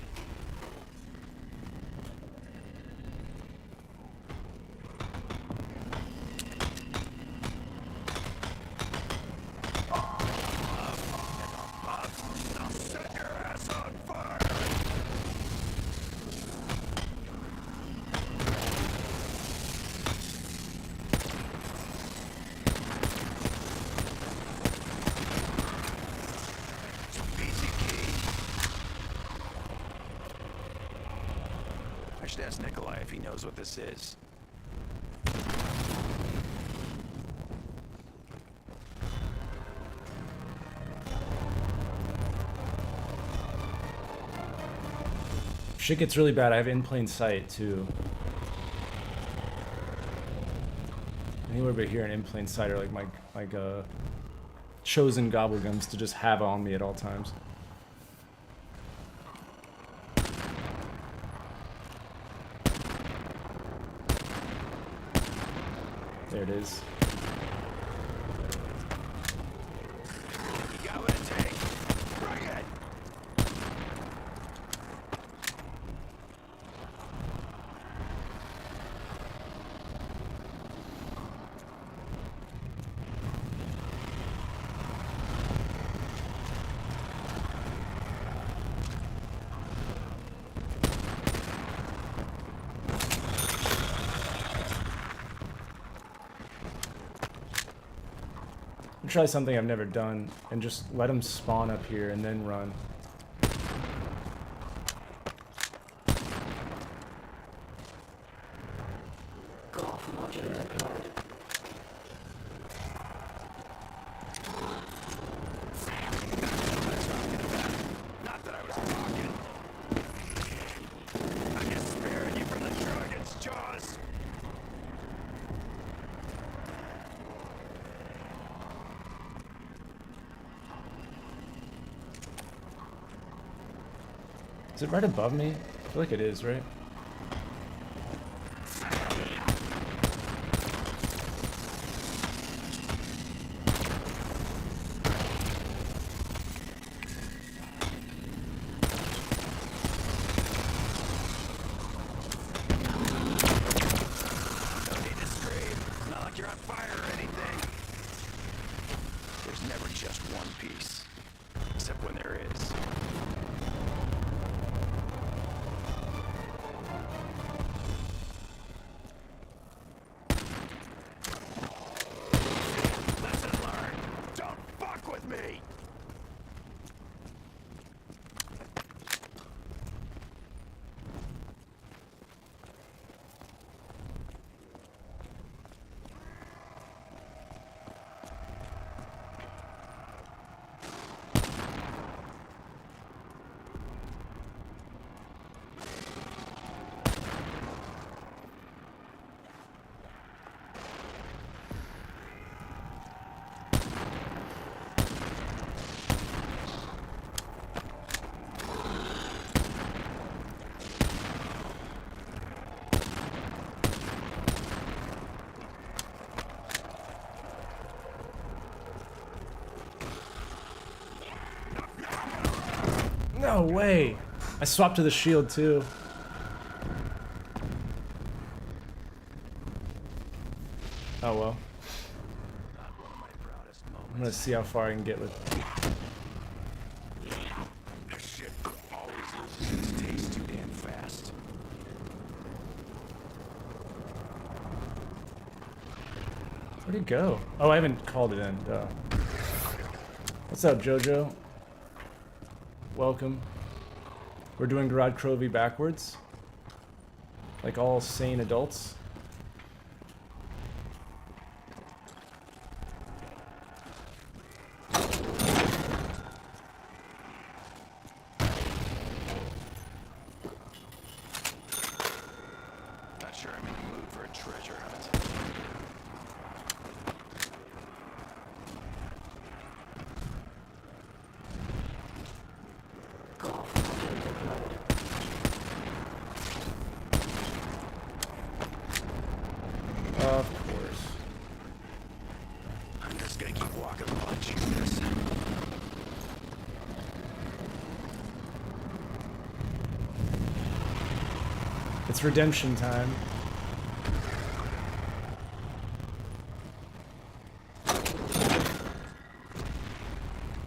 I should ask Nikolai if he knows what this is. Shit gets really bad. I have in plain sight too. Anywhere but here and in plain sight are like my chosen gobblegums to just have on me at all times. There it is. You got what it takes. Bring it! Try something I've never done and just let them spawn up here and then run. Golf module deployed. Not that I was talking. I'm just sparing you from the dragon's jaws. Is it right above me? I feel like it is, right? No need to scream. Not like you're on fire or anything. There's never just one piece. Except when there is. No way. I swapped to the shield too. Oh well. Not one of my proudest moments. I'm gonna see how far I can get with. This shit always loses its taste too damn fast. Where'd it go? Oh, I haven't called it in. Duh. What's up, Jojo? Welcome. We're doing Gorod Krovi backwards. Like all sane adults. Not sure I'm in the mood for a treasure hunt. Golf module deployed. Of course. I'm just gonna keep walking while I chew this. It's redemption time.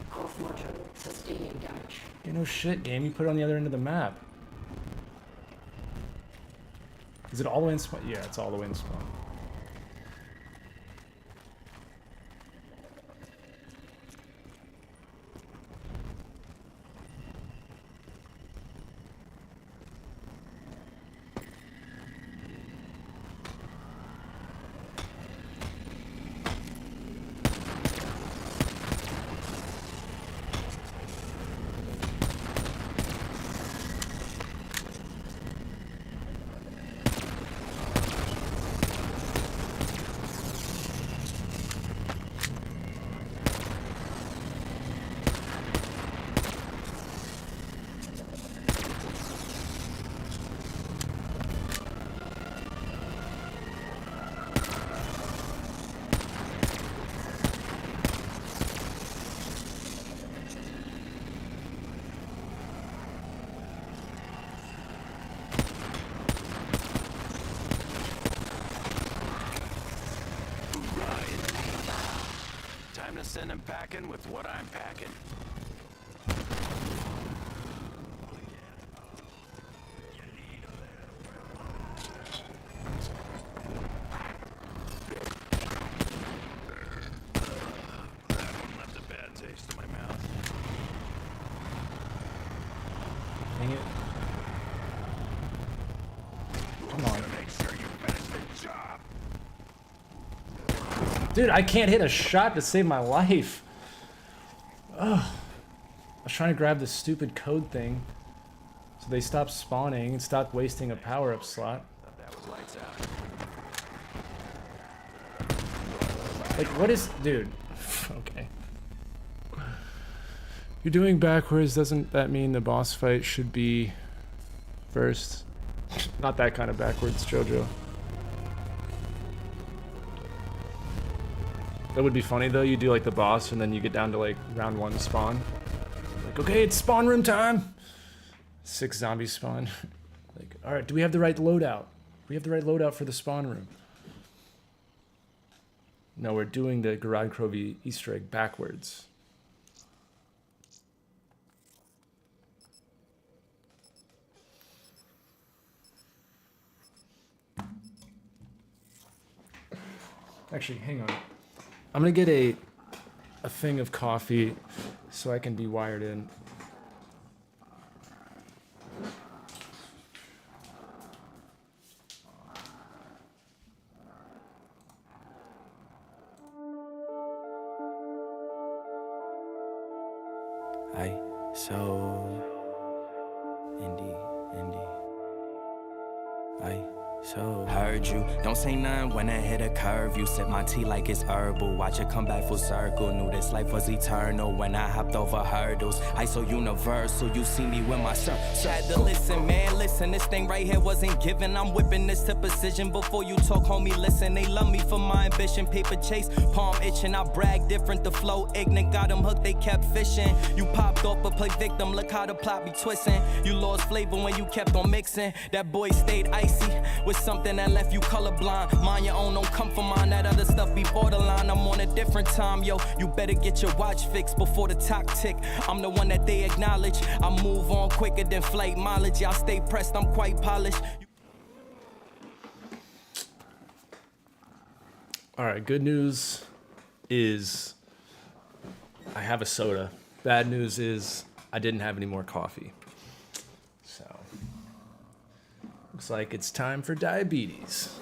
Golf module sustaining damage. Yeah, no shit, game. You put it on the other end of the map. Is it all the way in spawn? Yeah, it's all the way in spawn. Time to send him packing with what I'm packing. That one left a bad taste in my mouth. Dang it. Come on. Make sure you finish the job. Dude, I can't hit a shot to save my life. Ugh. I was trying to grab this stupid code thing. So they stopped spawning and stopped wasting a power-up slot. Thought that was lights out. Like, what is... Dude. Okay. You're doing backwards, doesn't that mean the boss fight should be first? Not that kind of backwards, Jojo. That would be funny though, you do like the boss and then you get down to like round 1 spawn. Like, okay, it's spawn room time! 6 zombies spawn. Like, alright, do we have the right loadout? We have the right loadout for the spawn room. No, we're doing the Gorod Krovi Easter egg backwards. Actually, hang on. I'm gonna get a thing of coffee so I can be wired in. Aye, so Indy. Aye, So heard you, don't say nothing when I hit a curve. You sip my tea like it's herbal. Watch it come back full circle. Knew this life was eternal when I hopped over hurdles. I so universal, you see me with my shirt. Had to listen, man, listen. This thing right here wasn't given. I'm whipping this to precision. Before you talk, homie, listen. They love me for my ambition. Paper chase, palm itching. I brag different, the flow ignorant. Got them hooked, they kept fishing. You popped off but play victim. Look how the plot be twisting. You lost flavor when you kept on mixing. That boy stayed icy with something that left you colorblind. Mind your own, don't come for mine. That other stuff be borderline. I'm on a different time, yo. You better get your watch fixed before the clock tick. I'm the one that they acknowledge. I move on quicker than flight mileage. Y'all stay pressed, I'm quite polished. All right, good news is I have a soda. Bad news is I didn't have any more coffee. So looks like it's time for diabetes.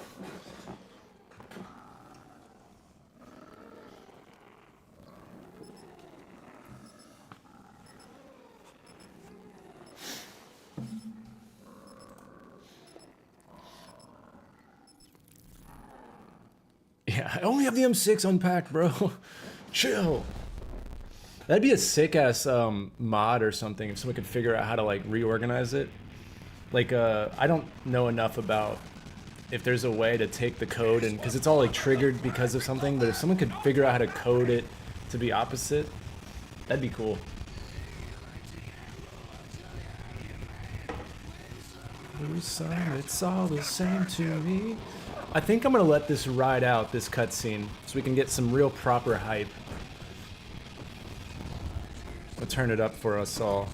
Yeah, I only have the M6 unpacked, bro. Chill. That'd be a sick ass mod or something if someone could figure out how to like reorganize it. Like I don't know enough about if there's a way to take the code and because it's all like triggered because of something, but if someone could figure out how to code it to be opposite, that'd be cool. It's all the same to me. I think I'm gonna let this ride out, this cutscene, so we can get some real proper hype. I'll turn it up for us all.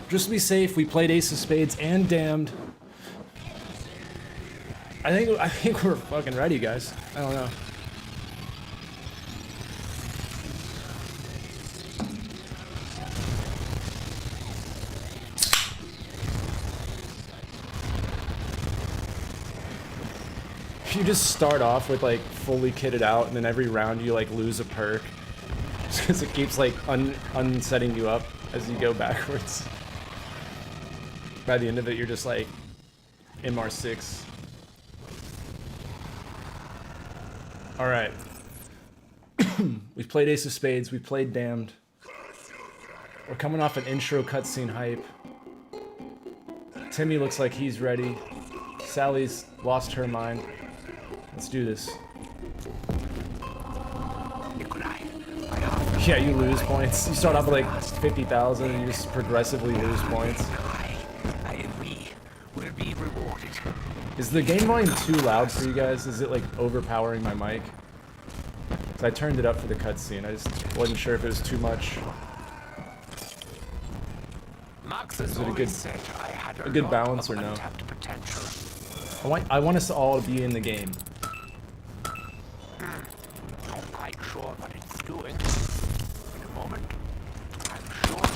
Just to be safe, we played Ace of Spades and Damned. I think we're fucking ready, guys. I don't know. If you just start off with like fully kitted out, and then every round you like lose a perk, just because it keeps like unsetting you up as you go backwards. By the end of it, you're just like MR6. All right. We've played Ace of Spades. We played Damned. We're coming off an intro cutscene hype. Timmy looks like he's ready. Sally's lost her mind. Let's do this. Yeah, you lose points. You start off with like 50,000 and you just progressively lose points. Is the game volume too loud for you guys? Is it like overpowering my mic? So I turned it up for the cutscene. I just wasn't sure if it was too much. Is it a good balance or no? I want us all to be in the game. I'm quite sure what it's doing. In a moment, I'm sure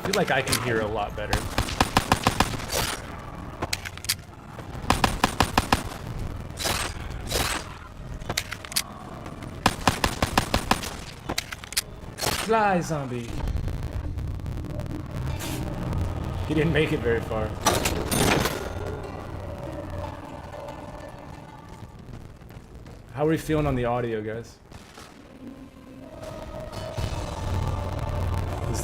feel like I can hear a lot better. Fly, zombie. He didn't make it very far. How are we feeling on the audio, guys?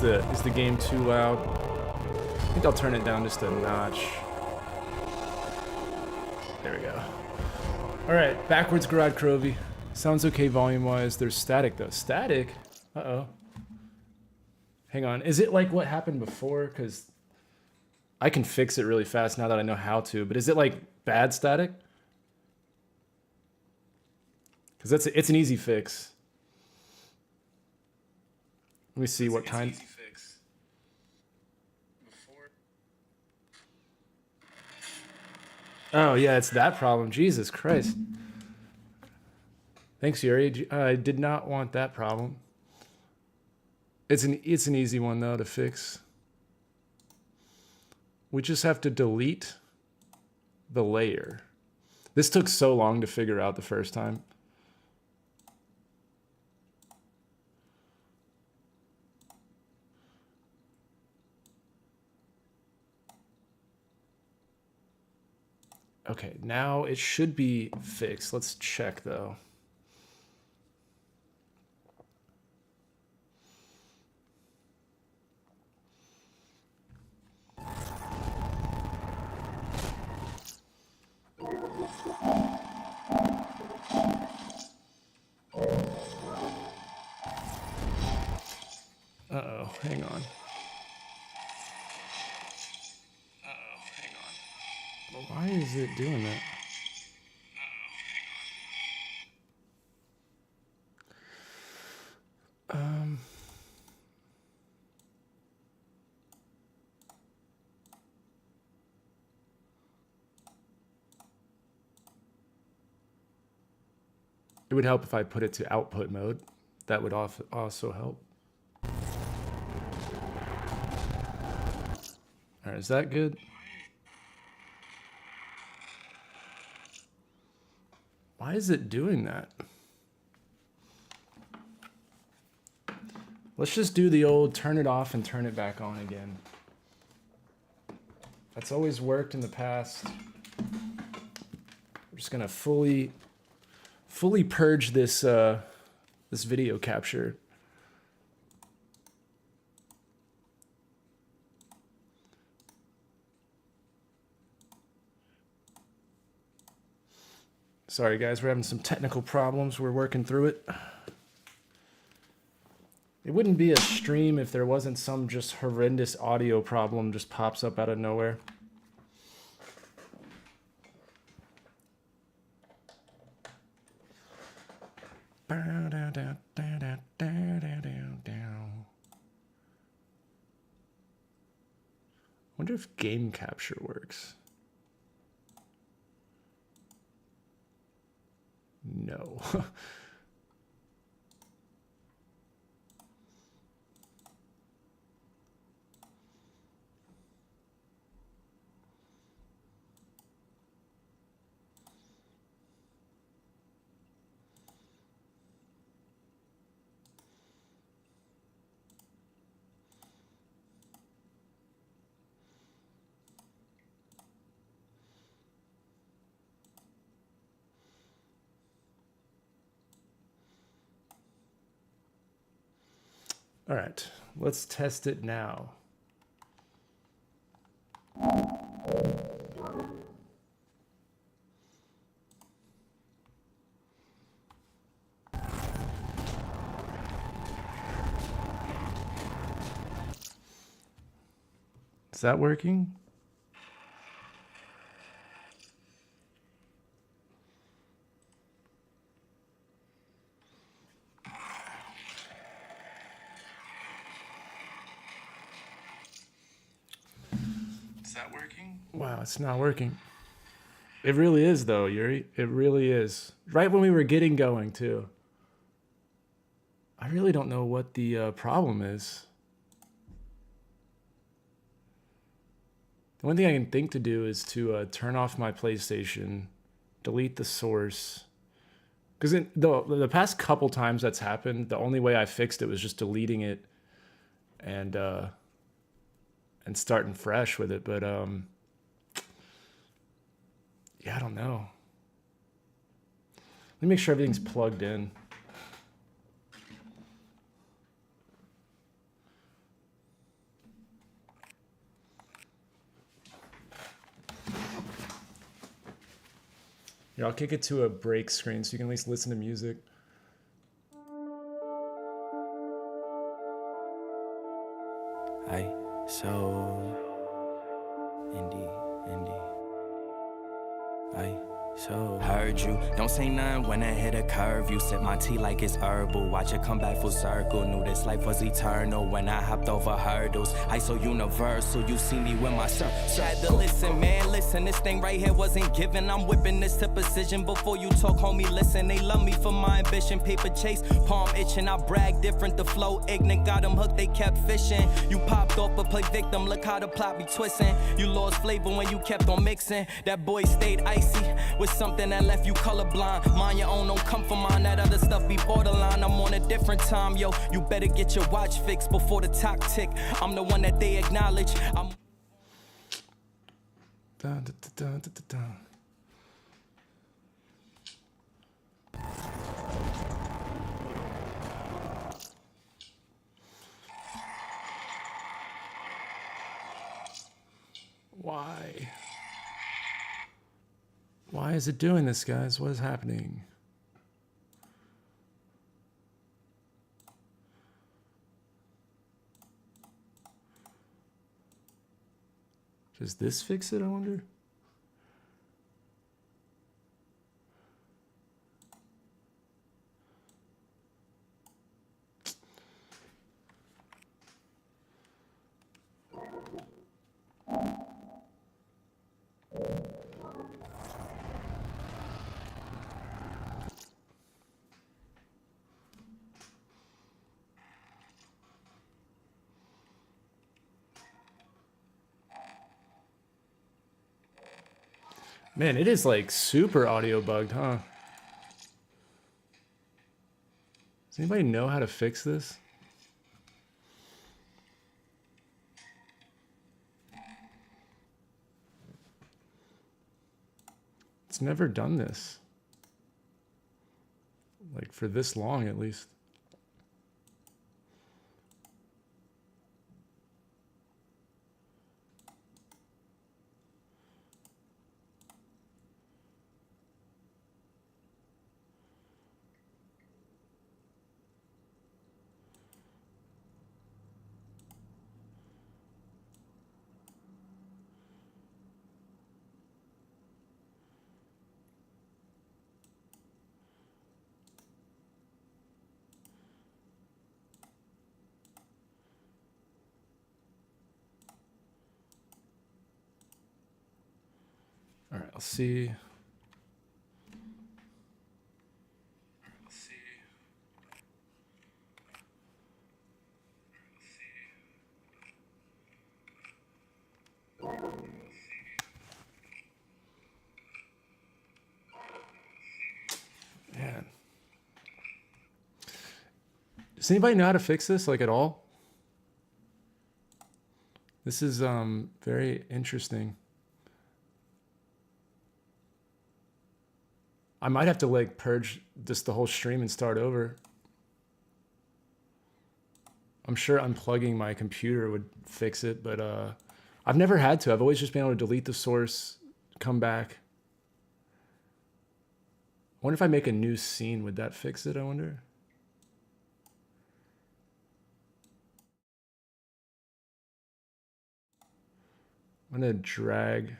Is the game too loud? I think I'll turn it down just a notch. There we go. All right, backwards Gorod Krovi. Sounds okay volume-wise. There's static though. Static? Uh-oh. Hang on. Is it like what happened before? Because I can fix it really fast now that I know how to. But is it like bad static? Because it's an easy fix. Let me see what kind. Oh yeah, it's that problem. Jesus Christ. Thanks, Yuri. I did not want that problem. It's an easy one though to fix. We just have to delete the layer. This took so long to figure out the first time. Okay, now it should be fixed. Let's check though. Uh-oh, hang on. Why is it doing that? It would help if I put it to output mode. That would also help. All right, is that good? Why is it doing that? Let's just do the old turn it off and turn it back on again. That's always worked in the past. We're just gonna fully purge this this video capture. Sorry guys, we're having some technical problems. We're working through it. It wouldn't be a stream if there wasn't some just horrendous audio problem just pops up out of nowhere. Wonder if game capture works. No. All right, let's test it now. Is that working? Wow, it's not working. It really is, though, Yuri. It really is. Right when we were getting going, too. I really don't know what the problem is. The one thing I can think to do is to turn off my PlayStation, delete the source. Because the past couple times that's happened, the only way I fixed it was just deleting it and starting fresh with it. But yeah, I don't know. Let me make sure everything's plugged in. Yeah, I'll kick it to a break screen so you can at least listen to music. Heard you, don't say none when I hit a curve. You sip my tea like it's herbal. Watch it come back full circle. Knew this life was eternal when I hopped over hurdles. I so universal, you see me with my had to listen, man, listen. This thing right here wasn't given. I'm whipping this to precision. Before you talk, homie, listen. They love me for my ambition. Paper chase, palm itching. I brag different, the flow ignorant. Got them hooked, they kept fishing. You popped off but play victim. Look how the plot be twisting. You lost flavor when you kept on mixing. That boy stayed icy with something that left you colorblind. Mind your own, don't come for mine. That other stuff be borderline. I'm on a different time, yo. You better get your watch fixed before the clock tick. I'm the one that they acknowledge. Why? Why is it doing this, guys? What is happening? Does this fix it, I wonder? Man, it is like super audio bugged, huh? Does anybody know how to fix this? It's never done this. Like for this long, at least. All right, I'll see. Man. Does anybody know how to fix this, like at all? This is very interesting. I might have to like purge just the whole stream and start over. I'm sure unplugging my computer would fix it, but I've never had to. I've always just been able to delete the source, come back. I wonder if I make a new scene, would that fix it, I wonder? I'm gonna drag.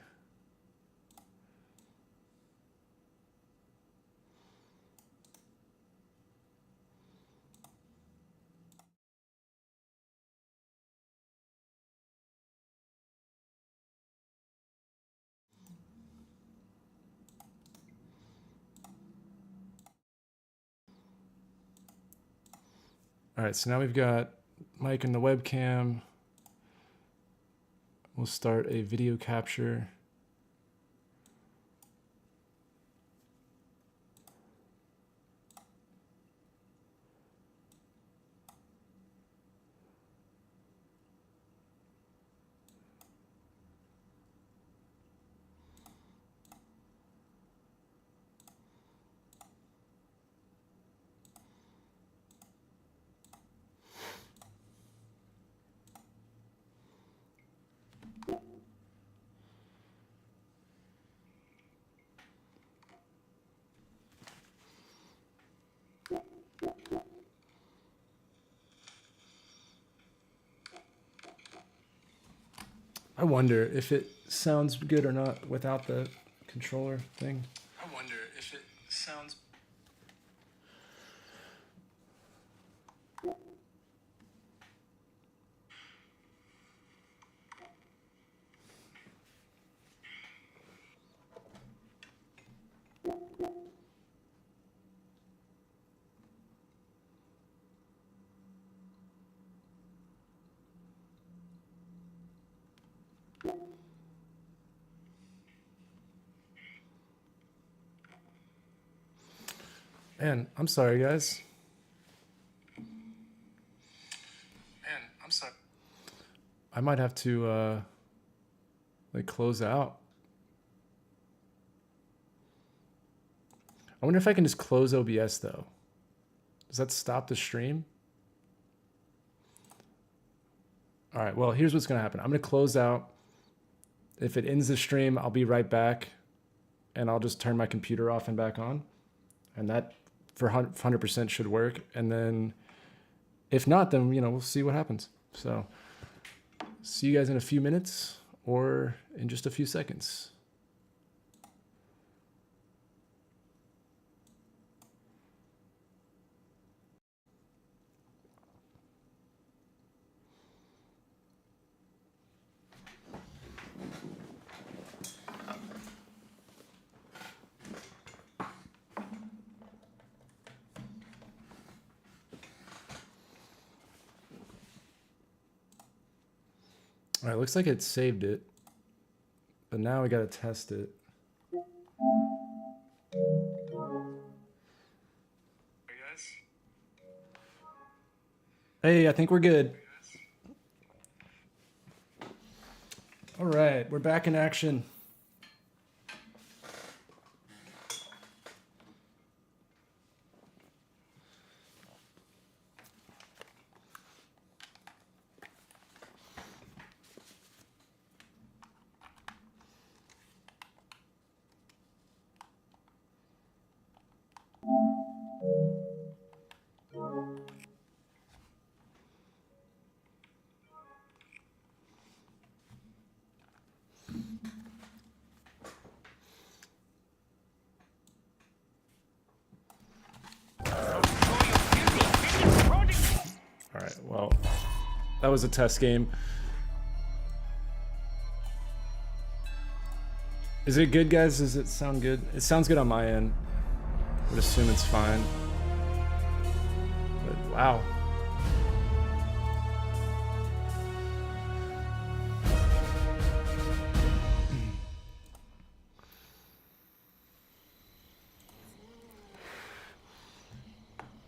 All right, so now we've got mic and the webcam. We'll start a video capture. I wonder if it sounds good or not without the controller thing. I wonder if it sounds... Man, I'm sorry, guys. I'm sorry. I might have to, like, close out. I wonder if I can just close OBS, though. Does that stop the stream? All right, well, here's what's going to happen. I'm going to close out. If it ends the stream, I'll be right back, and I'll just turn my computer off and back on. And that, for 100% should work. And then if not, then, you know, we'll see what happens. So see you guys in a few minutes or in just a few seconds. All right, looks like it saved it, but now we got to test it. Hey guys. Hey, I think we're good. All right, we're back in action. That was a test game. Is it good, guys? Does it sound good? It sounds good on my end. I would assume it's fine. But wow.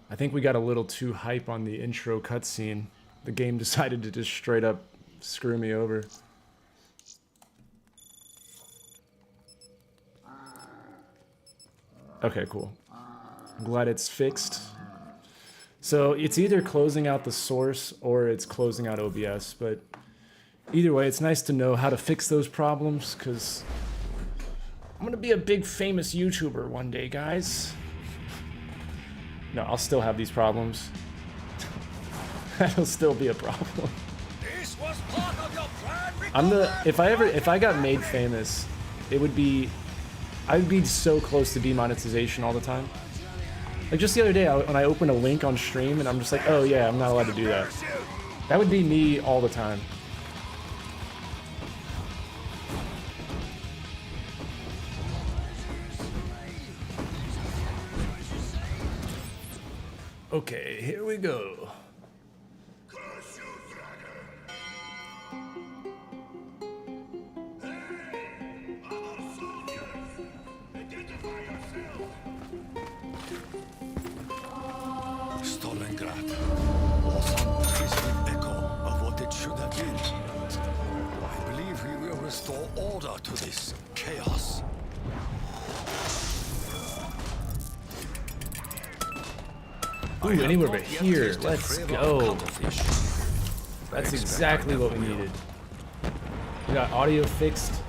I think we got a little too hype on the intro cutscene. The game decided to just straight up screw me over. Okay, cool. I'm glad it's fixed. So it's either closing out the source or it's closing out OBS, but either way, it's nice to know how to fix those problems, because I'm gonna be a big famous YouTuber one day, guys. No, I'll still have these problems. That'll still be a problem. This was part of your plan, if I got made famous, it would be, I'd be so close to demonetization all the time. Like just the other day, when I opened a link on stream and I'm just like, oh yeah, I'm not allowed to do that. That would be me all the time. Okay, here we go. Stalingrad, or some twisted echo of what it should have been. I believe we will restore order to this chaos. Ooh, anywhere but here. Let's go. That's exactly what we needed. We got audio fixed.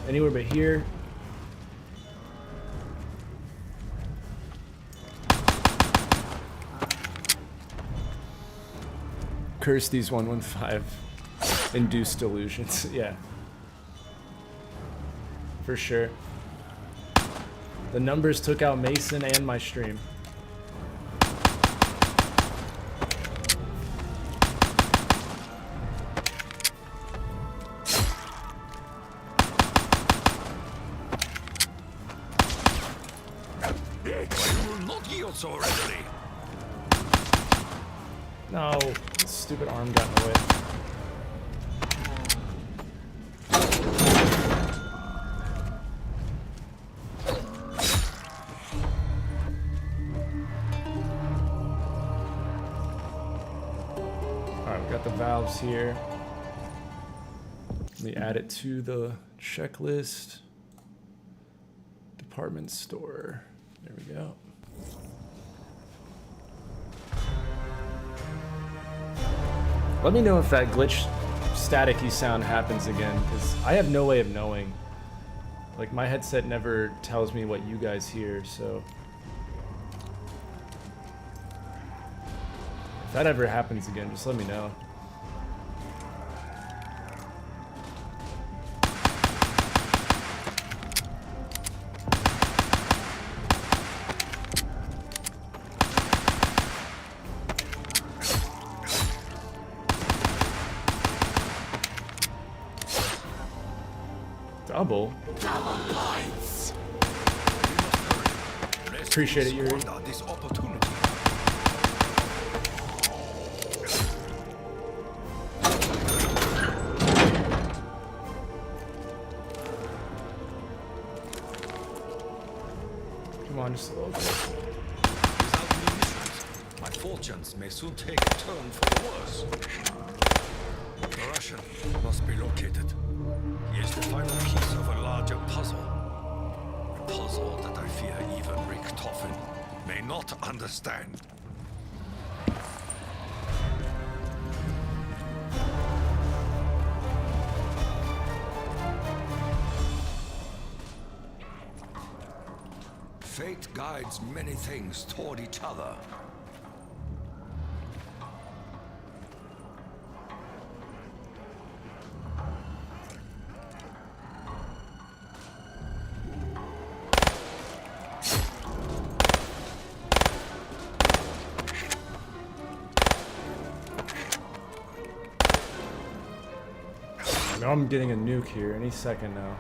Anywhere but here. Curse these 115 induced delusions. Yeah. For sure. The numbers took out Mason and my stream. So readily. No, this stupid arm got in the way. Alright, we got the valves here. Let me add it to the checklist. Department store. There we go. Let me know if that glitch staticky sound happens again, because I have no way of knowing. Like, my headset never tells me what you guys hear, so... If that ever happens again, just let me know. Double points. Appreciate it, Yuri. This opportunity. Come on, just a little bit. Without munitions, my fortunes may soon take a turn for the worse. The Russian must be located. He is the final piece of a larger puzzle. A puzzle that I fear even Richtofen may not understand. Fate guides many things toward each other. I'm getting a nuke here any second now.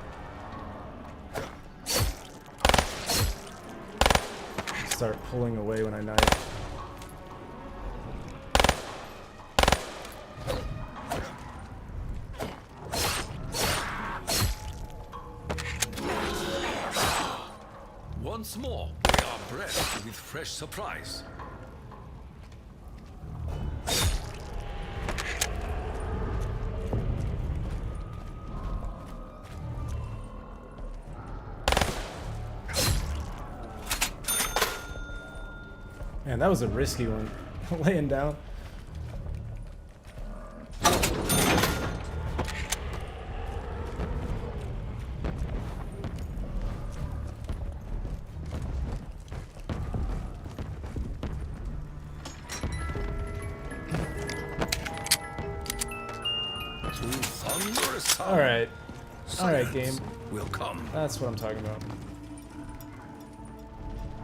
Start pulling away when I knife. Once more, we are blessed with fresh supplies. Man, that was a risky one. Laying down. Alright. Alright, game. Will come. That's what I'm talking about.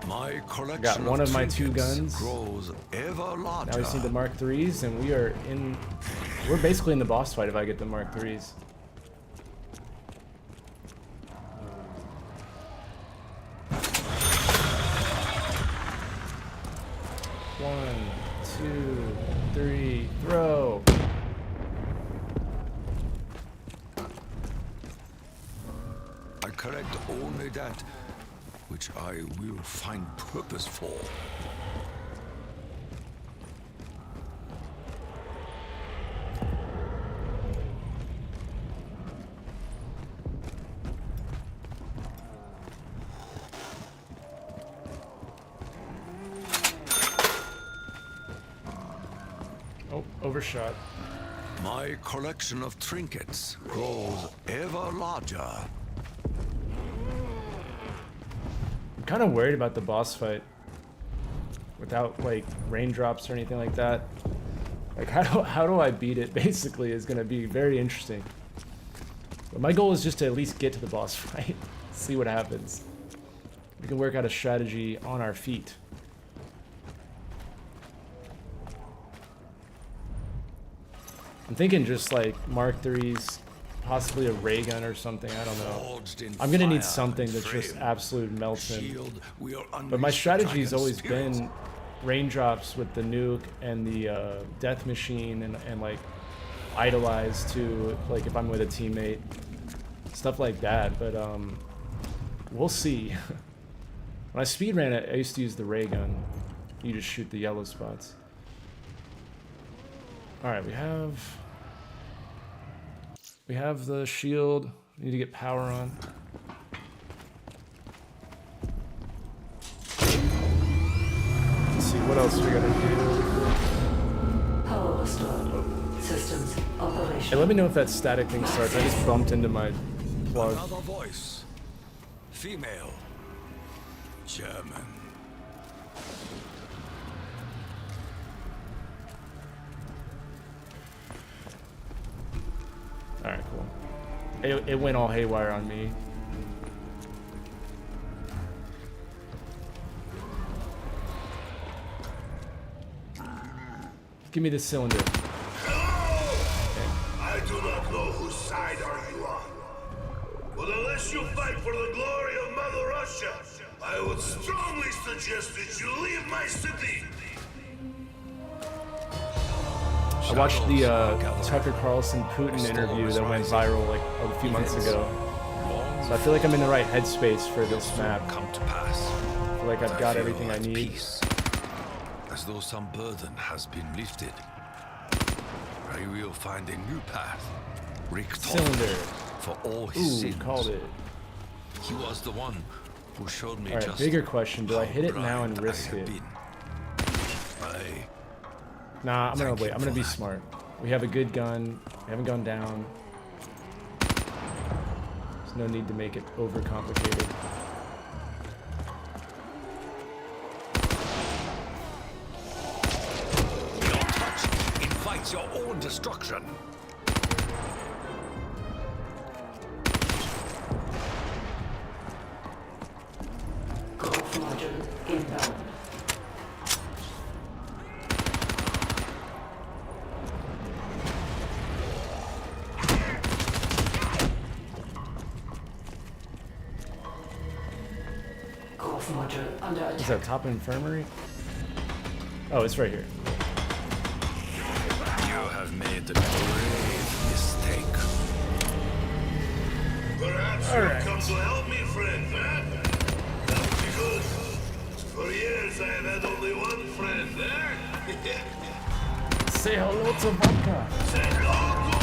My collection Got one of my two trinkets guns. grows ever larger. Now we just need the Mark IIIs, and we are in... We're basically in the boss fight if I get the Mark IIIs. One, two, three, throw! I collect only that which I will find purpose for. overshot. My collection of trinkets grows ever larger. I'm kind of worried about the boss fight. Without like raindrops or anything like that. Like how do I beat it basically is going to be very interesting. But my goal is just to at least get to the boss fight. See what happens. We can work out a strategy on our feet. I'm thinking just like Mark III's, possibly a ray gun or something, I don't know. I'm gonna need something that just absolute melts him. But my strategy has always been raindrops with the nuke and the death machine and like idolize too, like if I'm with a teammate. Stuff like that, but we'll see. When I speedran it, I used to use the ray gun. You just shoot the yellow spots. Alright, we have the shield. We need to get power on. Let's see, what else we gotta do? Power restored. Systems operational. Hey, let me know if that static thing starts. I just bumped into my plug. Another voice. Female. German. Alright, cool. It went all haywire on me. Give me the cylinder. I do not know whose side are you on. But unless you fight for the glory of Mother Russia, I would strongly suggest that you leave my city. I watched the Tucker Carlson Putin interview that went viral like a few months ago. So I feel like I'm in the right headspace for this map. Come to pass. I feel like I've got everything I need. Peace, as though some burden has been lifted. I will find a new path. Cylinder. For all his Ooh, sins. called it. He was the one who showed me Alright, just bigger question. Do I hit it now and blind I risk have it? been. Nah, I'm gonna Thank wait. you I'm gonna for be that. smart. We have a good gun. We haven't gone down. There's no need to make it overcomplicated. Your touch invites your own destruction. Growth module inbound. Growth module under Is attack. that top infirmary? Oh, it's right here. You have made a grave mistake. Perhaps All you'll right. come to help me, friend, eh? That would be good. For years I have had only one friend, eh? Say hello to vodka. Say hello to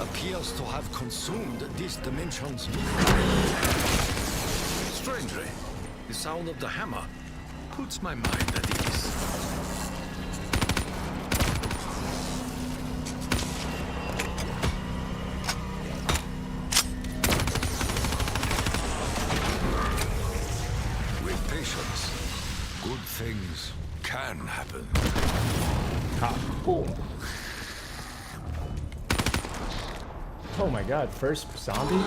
Appears to have consumed this dimension's strangely, the sound of the hammer puts my mind at ease. With patience, good things can happen. Cool. Oh my god, first zombie?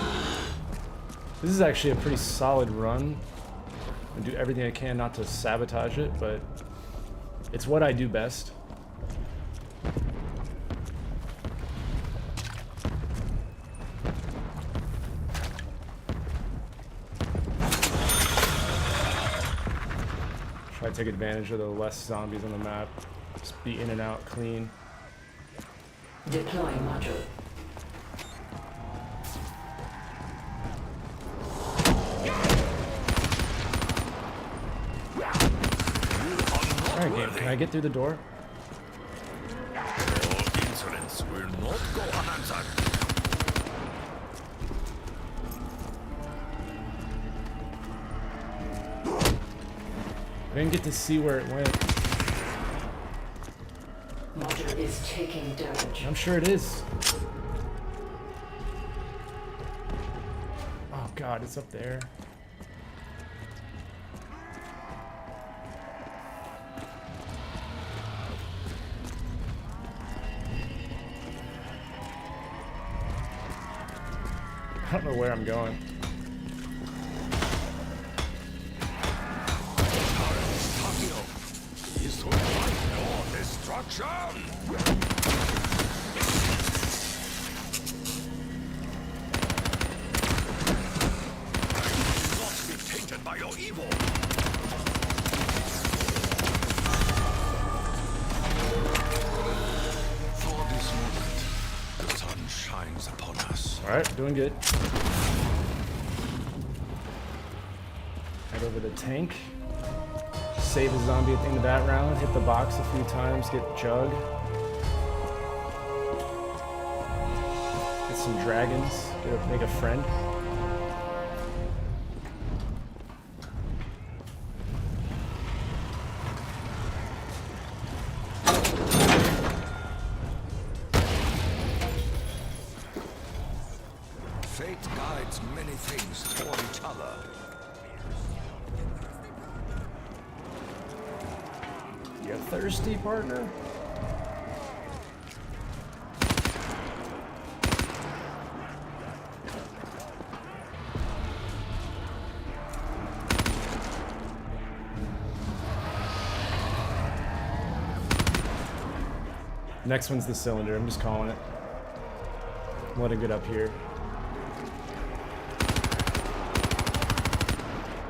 This is actually a pretty solid run. I do everything I can not to sabotage it, but it's what I do best. Try to take advantage of the less zombies on the map. Just be in and out clean. Deploying module. Alright, game, can I get through the door? Your insolence will not go unanswered. didn't get to see where it went. Module is taking damage. I'm sure it is. Oh god, it's up there. I don't know where I'm going. Destruction! Not be tainted by your evil. For this moment, the sun shines upon us. Alright, doing good. Head over the tank. Save a zombie at the end of that round. Hit the box a few times. Get Jug. Get some dragons. Make a friend. Fate guides many things toward each other. You thirsty, partner? Next one's the cylinder. I'm just calling it. Let it get up here.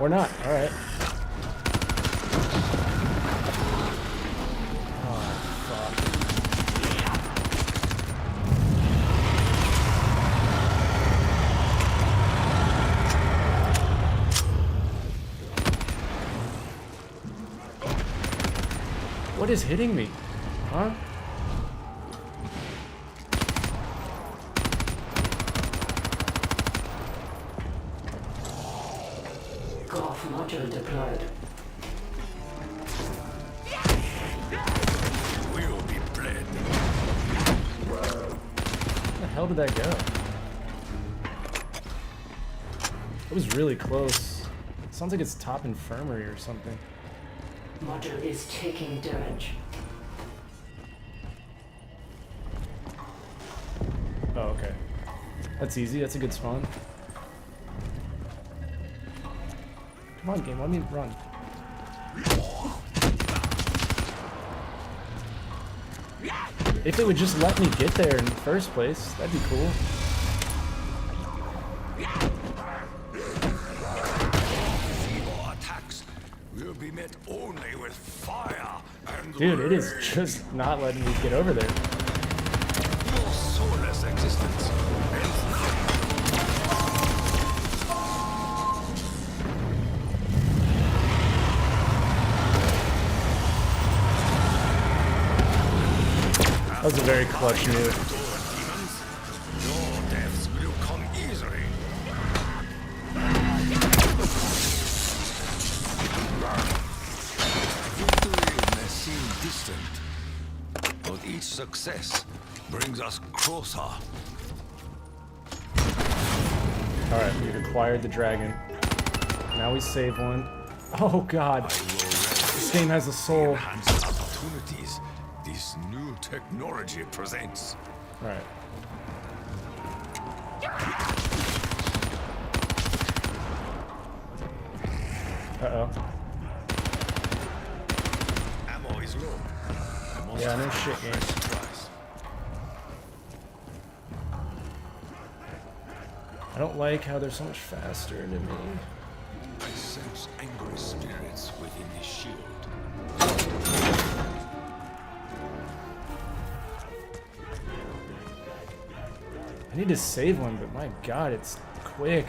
Or not. All right. What is hitting me? Huh? Golf module deployed. We'll be bled. Where the hell did that go? It was really close. Sounds like it's top infirmary or something. Module is taking damage. Oh, okay. That's easy. That's a good spawn. Come on, game. Let me run. If it would just let me get there in the first place, that'd be cool. Feeble attacks will be met only with fire and Dude, it is rage. just not letting me get over there. Your soulless existence ends now. That was a very clutch move. Demons, your deaths will come easily. Victory may seem distant, but each success brings us closer. Alright, we've acquired the dragon. Now we save one. Oh god, I will this game has a soul. enhance opportunities this new technology presents. Alright. Uh-oh. Ammo is low. Yeah, no shit, game. Surprise. I don't like how they're so much faster than me. I sense angry spirits within this shield. I need to save one, but my god, it's quick.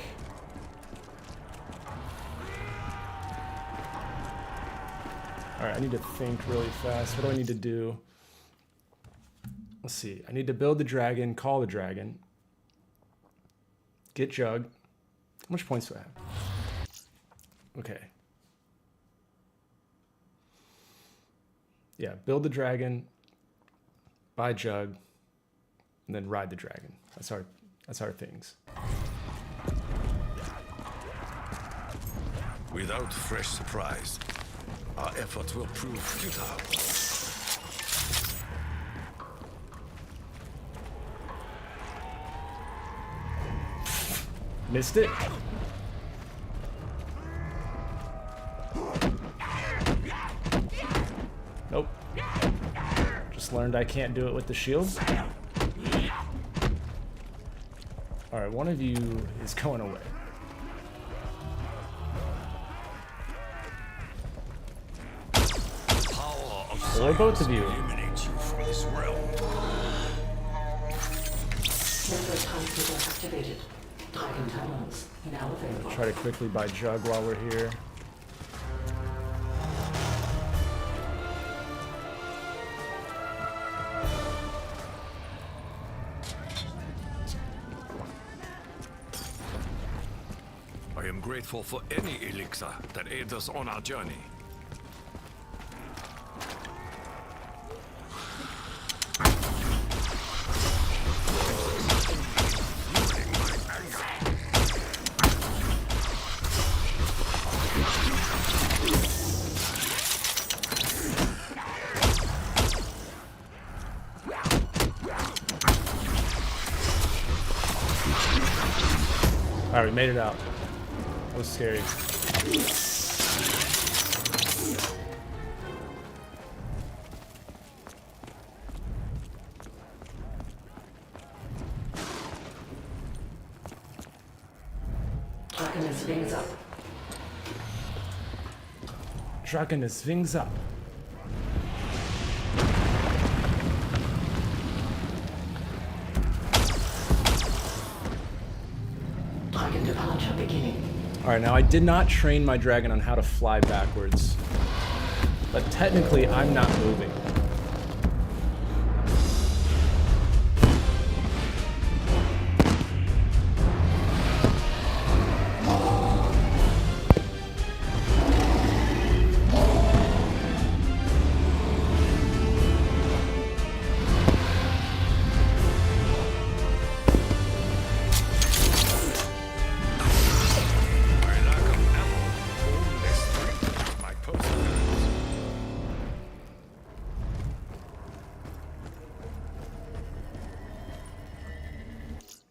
Alright, I need to think really fast. What do I need to do? Let's see. I need to build the dragon, call the dragon, get Jug. How much points do I have? Okay. Yeah, build the dragon, buy Jug, and then ride the dragon. That's our things. Without fresh supplies, our effort will prove futile. Missed it? Nope. Just learned I can't do it with the shield. Alright, one of you is going away. Or both of you. Eliminate you from this realm. Network transmitter activated. Dragon tunnels now available. Try to quickly buy Jug while we're here. I am grateful for any elixir that aids us on our journey. Alright, we made it out. That was scary. Dragon is wings up. Dragon is wings up. Dragon departure beginning. Alright, now I did not train my dragon on how to fly backwards. But technically, I'm not moving.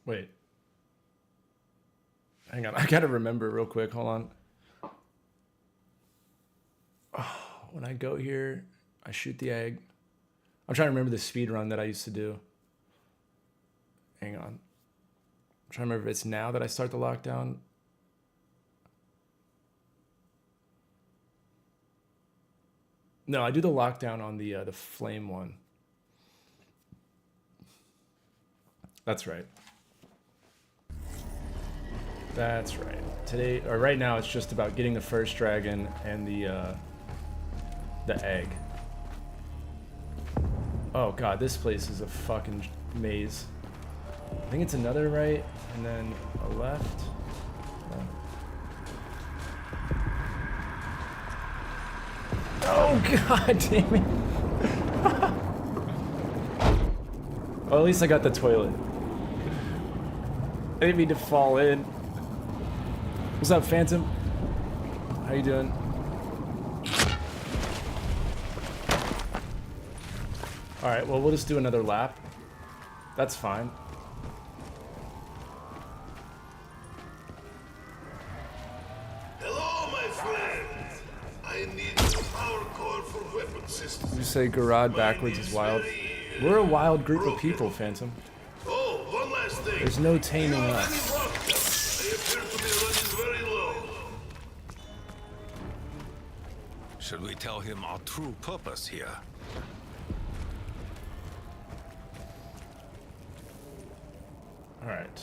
Wait. Hang on, I gotta remember real quick, hold on. Oh, when I go here, I shoot the egg. I'm trying to remember the speed run that I used to do. Hang on. I'm trying to remember if it's now that I start the lockdown. No, I do the lockdown on the flame one. That's right. That's right. Today, or right now, it's just about getting the first dragon and the egg. Oh god, this place is a fucking maze. I think it's another right, and then a left. Oh god damn it. Well, at least I got the toilet. I didn't mean to fall in. What's up, Phantom? How you doing? Alright, well, we'll just do another lap. That's fine. Hello, my friend. I need a power core for weapon systems. You say Gorod backwards is wild. We're a wild group of people, Phantom. Oh, one last thing. There's no taming us. I appear to be running very low. Should we tell him our true purpose here? Alright.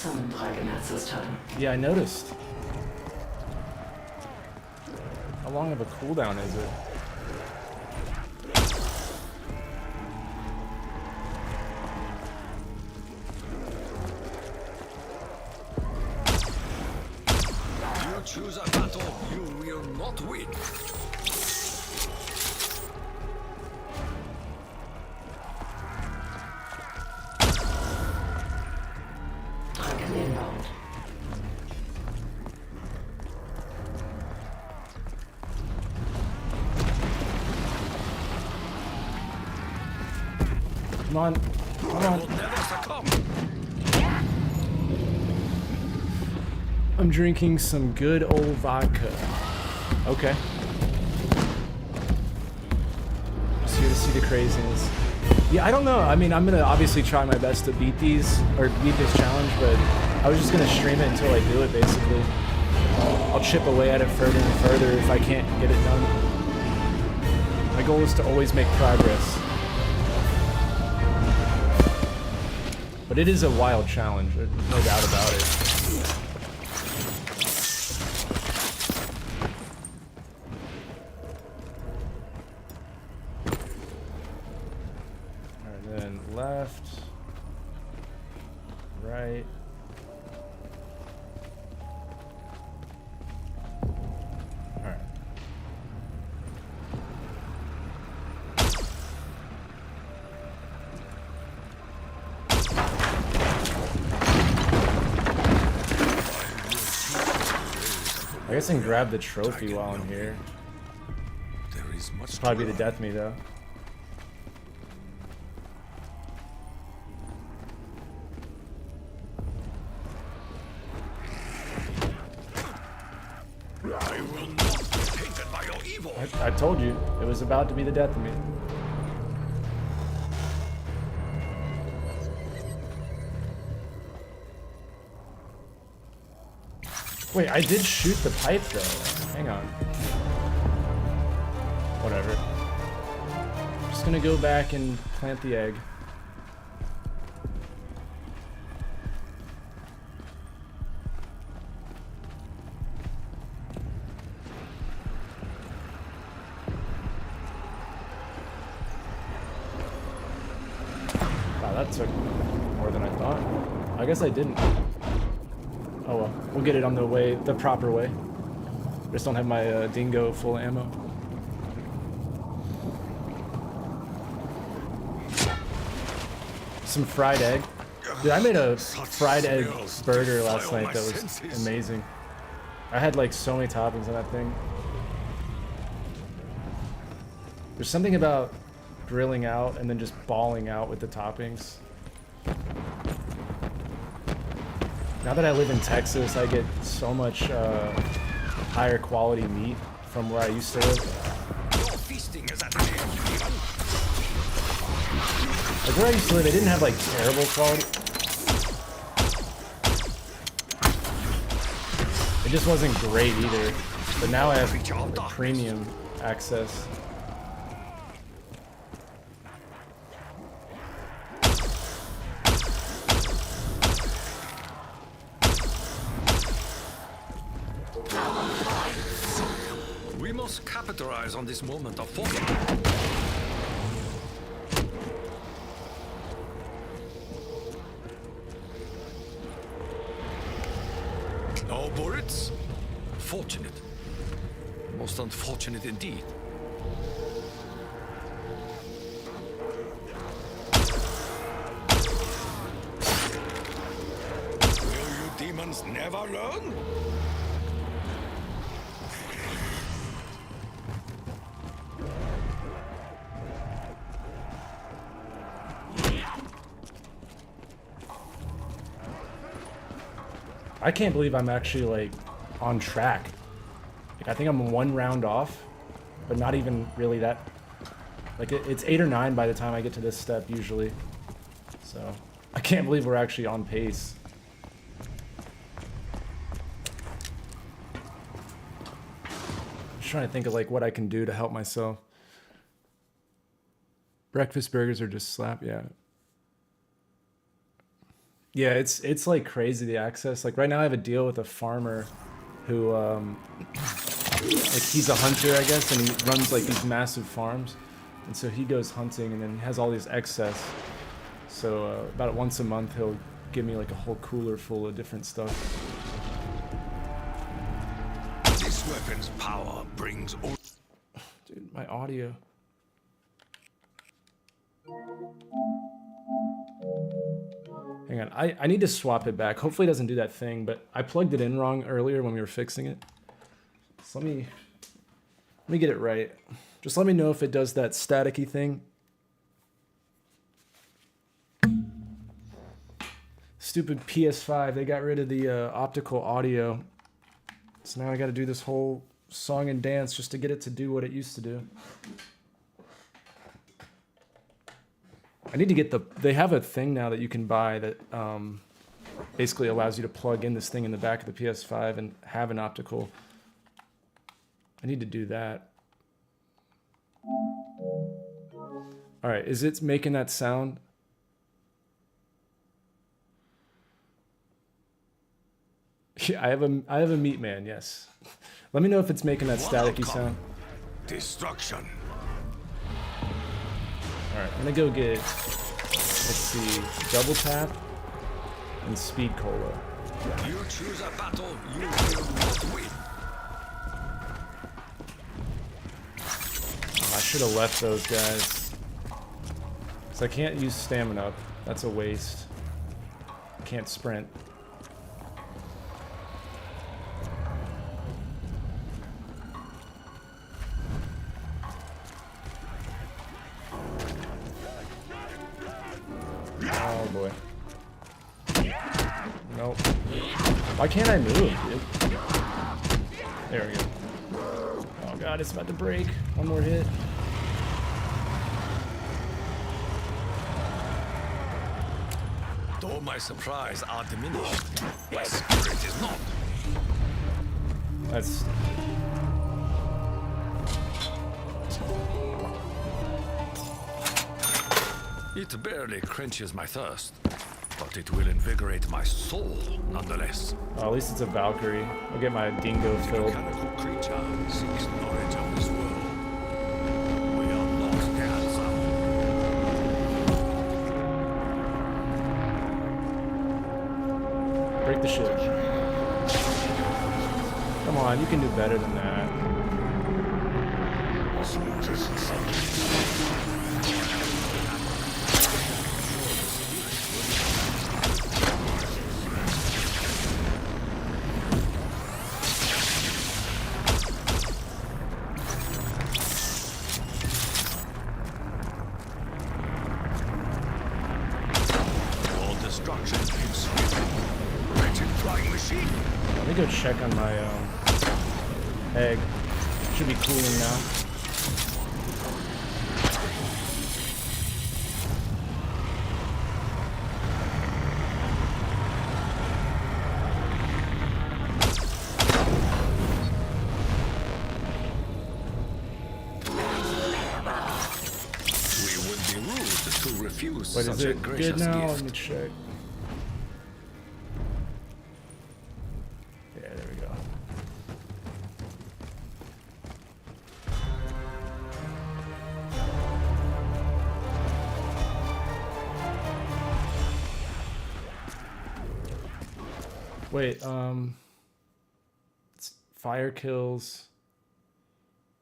Summon Dragonats this time. Yeah, I noticed. How long of a cooldown is it? You choose a battle you will not win. Dragon inbound. Come on. Come on. Will never succumb. I'm drinking some good old vodka. Okay. Just here to see the craziness. Yeah, I don't know. I mean, I'm gonna obviously try my best to beat these, or beat this challenge, but I was just gonna stream it until I do it, basically. I'll chip away at it further and further if I can't get it done. My goal is to always make progress. But it is a wild challenge, there's no doubt about it. Alright, then left, right. Alright. I guess I can grab the trophy while I'm here. There is much Probably to be the death me though. I will not be tainted by your evil. I told you, it was about to be the death of me. Wait, I did shoot the pipe though. Hang on. Whatever. Just gonna go back and plant the egg. Wow, that took more than I thought. I guess I didn't. Oh well, we'll get it on the way, the proper way. Just don't have my dingo full ammo. Some fried egg. Dude, I made a fried egg burger last night that was amazing. I had like so many toppings on that thing. There's something about grilling out and then just balling out with the toppings. Now that I live in Texas, I get so much higher quality meat from where I used to live. Your feasting is at hand, demon. Like where I used to live, they didn't have like terrible quality. It just wasn't great either. But now I have premium access. We must capitalize on this moment of fortune. No bullets? Fortunate. Most unfortunate indeed. Will you demons never learn? I can't believe I'm actually like on track. Like, I think I'm 1 round off, but not even really that. Like it's 8 or 9 by the time I get to this step usually. So I can't believe we're actually on pace. Just trying to think of like what I can do to help myself. Breakfast burgers are just slap, yeah. Yeah, it's like crazy, the access. Like right now I have a deal with a farmer who like he's a hunter, I guess, and he runs like these massive farms. And so he goes hunting and then he has all these excess. So about once a month he'll give me like a whole cooler full of different stuff. This weapon's power brings all. Dude, my audio. Hang on, I need to swap it back. Hopefully it doesn't do that thing, but I plugged it in wrong earlier when we were fixing it. So let me get it right. Just let me know if it does that staticky thing. Stupid PS5, they got rid of the optical audio. So now I gotta do this whole song and dance just to get it to do what it used to do. I need to get they have a thing now that you can buy that basically allows you to plug in this thing in the back of the PS5 and have an optical. I need to do that. All right, is it making that sound? Yeah, I have a meat man, yes. Let me know if it's making that staticky sound. Destruction. Alright, I'm gonna go get, let's see, double tap and speed cola. You choose a battle, you will not win. I should have left those guys. So I can't use stamina up. That's a waste. Can't sprint. Oh boy. Nope. Why can't I move, dude? There we go. Oh god, it's about to break. One more hit. Though my surprise are diminished, my spirit is not. That's... It barely quenches my thirst, but it will invigorate my soul nonetheless. Oh, at least it's a Valkyrie. I'll get my dingo filled. Mechanical creature seeks knowledge of this world. We are not the answer. Break the ship. Come on, you can do better than that. Let me go check on my egg. Should be cooling now. We would be rude to refuse Wait, such is a it gracious good now? gift. Let me check. Yeah, there we go. Wait, it's fire kills,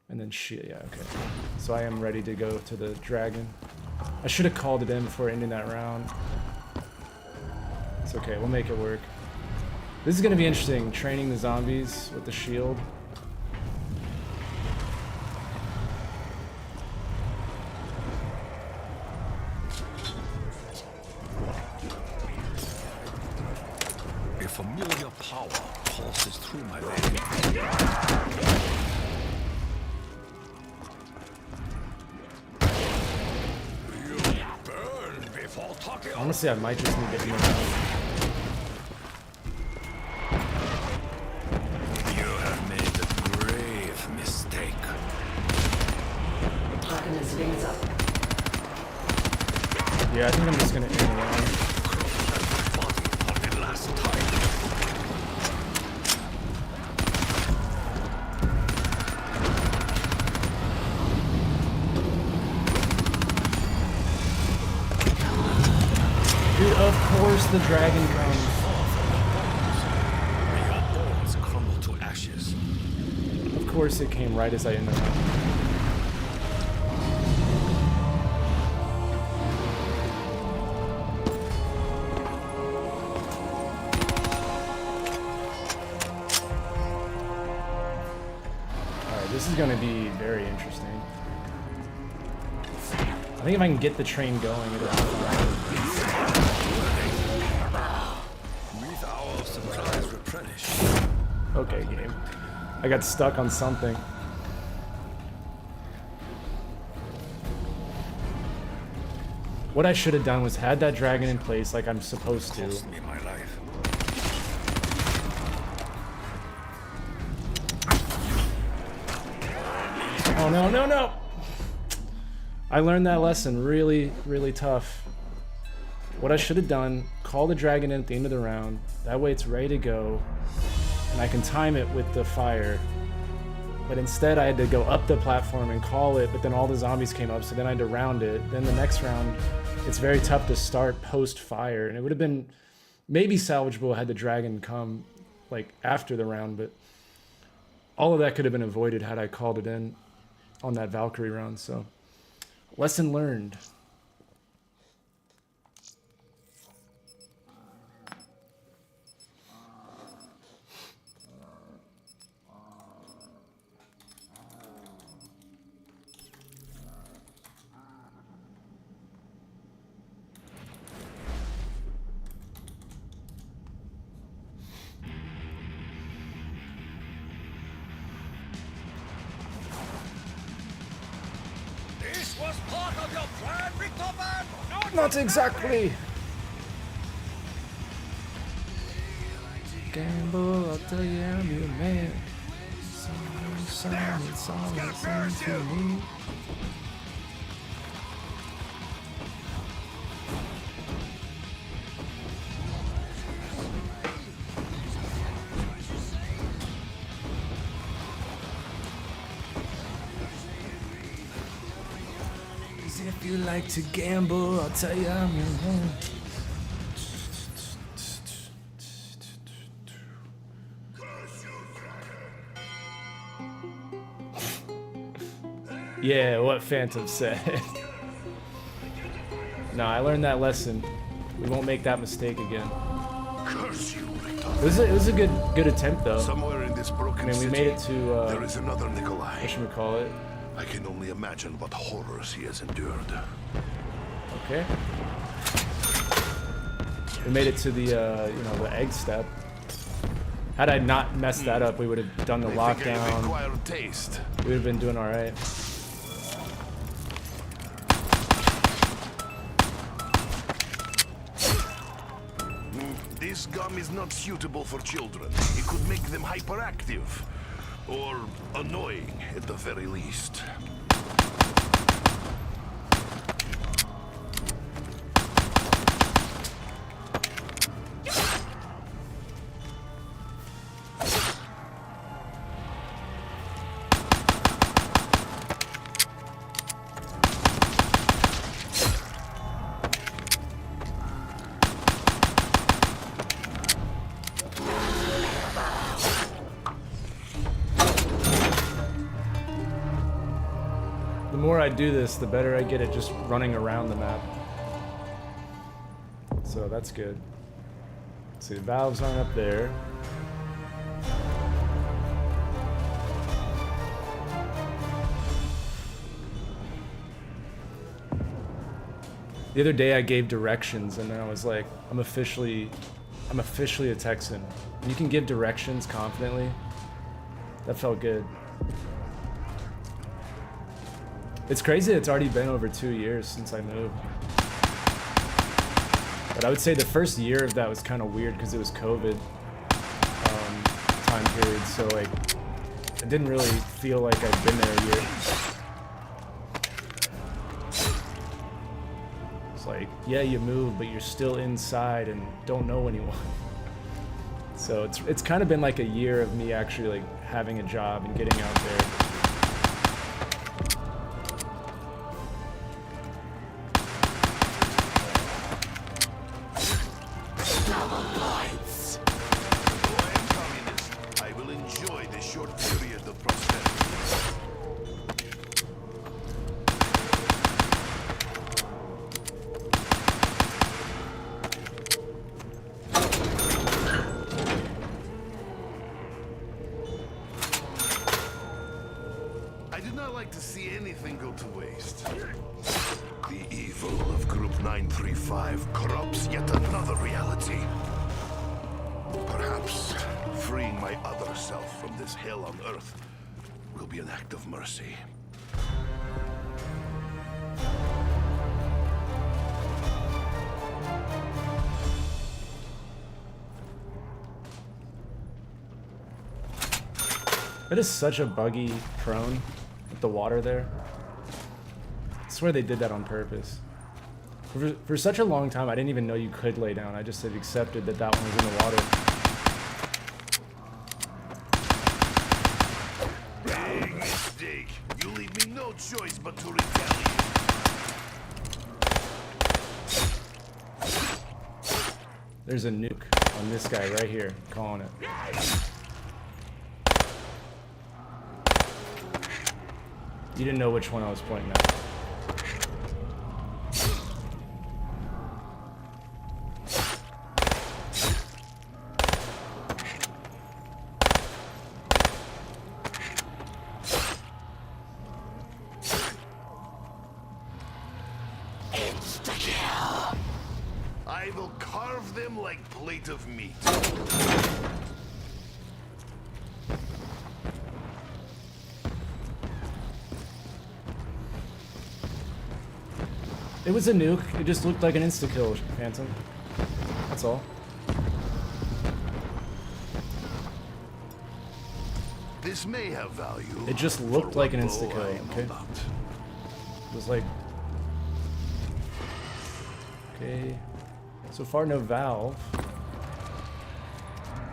and then shit. Yeah, okay. So I am ready to go to the dragon. I should have called it in before ending that round. It's okay, we'll make it work. This is gonna be interesting, training the zombies with the shield. A familiar power pulses through my veins. You burn before talking. Honestly, I might just need to be around. You have made a grave mistake. Darkness wings up. Yeah, I think I'm just gonna end around. Body course the dragon comes. May your bones crumble to ashes. Of course it came right as I ended up. Alright, this is going to be very interesting. I think if I can get the train going, it'll be fine. With our supplies replenished. Okay, game. I got stuck on something. What I should have done was had that dragon in place like I'm supposed to. Cost me my life. Oh no, no, no! I learned that lesson really, really tough. What I should have done, call the dragon in at the end of the round. That way it's ready to go. And I can time it with the fire. But instead I had to go up the platform and call it, but then all the zombies came up, so then I had to round it. Then the next round, it's very tough to start post-fire. And it would have been maybe salvageable had the dragon come like after the round, but all of that could have been avoided had I called it in on that Valkyrie round, so lesson learned. This was part of your plan, Richtofen! Not exactly. Gamble, I'll tell you I'm your man. It's all the same to me. If you like to gamble, I'll tell you I'm your man. Yeah, what Phantom said. No, I learned that lesson. We won't make that mistake again. Curse you, It was a good attempt though. Somewhere in this broken I mean, we city, made it to there is another Nikolai. whatchamacallit. I can only imagine what horrors he has endured. Okay. We made it to the you know, the egg step. Had I not messed that up, we would have done the I think I have lockdown. acquired taste. We would have been doing all right. This gum is not suitable for children. It could make them hyperactive. Or annoying, at the very least. The more I do this, the better I get at just running around the map. So that's good. See, the valves aren't up there. The other day I gave directions and I was like, I'm officially a Texan. You can give directions confidently. That felt good. It's crazy it's already been over 2 years since I moved. But I would say the first year of that was kind of weird because it was COVID time period, so like I didn't really feel like I'd been there a year. It's like, yeah, you move, but you're still inside and don't know anyone. So it's kind of been like a year of me actually like having a job and getting out there. I do not like to see anything go to waste. The evil of Group 935 corrupts yet another reality. Perhaps freeing my other self from this hell on Earth will be an act of mercy. That is such a buggy prone with the water there. I swear they did that on purpose. For such a long time, I didn't even know you could lay down. I just had accepted that that one was in the water. Big mistake. You leave me no choice but to retaliate. There's a nuke on this guy right here. Calling it. You didn't know which one I was pointing at. I will carve them like plate of meat. It was a nuke. It just looked like an insta-kill, Phantom. That's all. This may have value. It just looked for like an what insta-kill, bow I am okay? about. It was like... Okay. So far, no valve.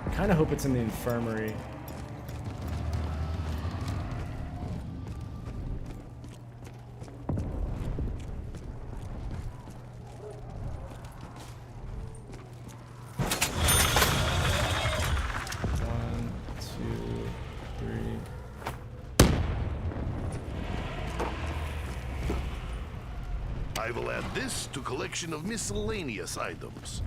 I kind of hope it's in the infirmary. I will add this to collection of miscellaneous items.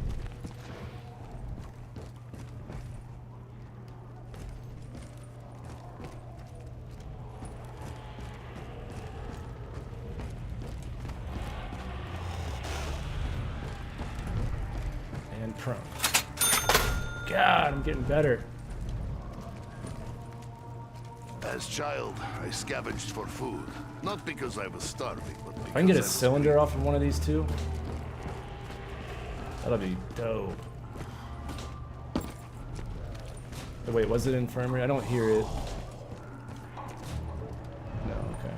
And prone. God, I'm getting better. As child, I scavenged for food. Not because I was starving, but because If I can get a I was cylinder off of one of these two, that'll be dope. Oh, wait, was it infirmary? I don't hear it. No, okay.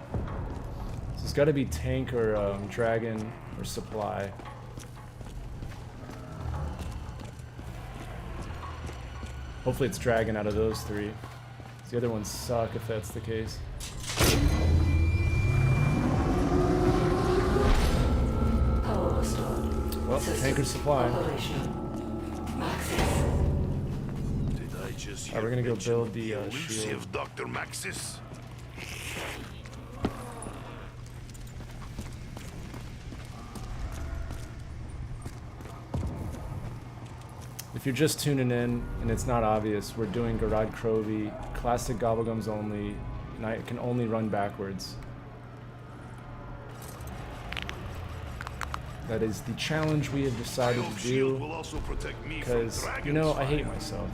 So it's got to be tank or dragon or supply. Hopefully it's dragon out of those three. The other ones suck if that's the case. Power restored. Well, tanker supply. Operational. Maxis. Did I just hear Alright, we're gonna go mention build the elusive shield. Dr. Maxis? If you're just tuning in and it's not obvious, we're doing Gorod Krovi, classic gobblegums only, and I can only run backwards. That is the challenge we have decided to Shield do, will also protect me because, from you know, I dragon's hate fire. myself.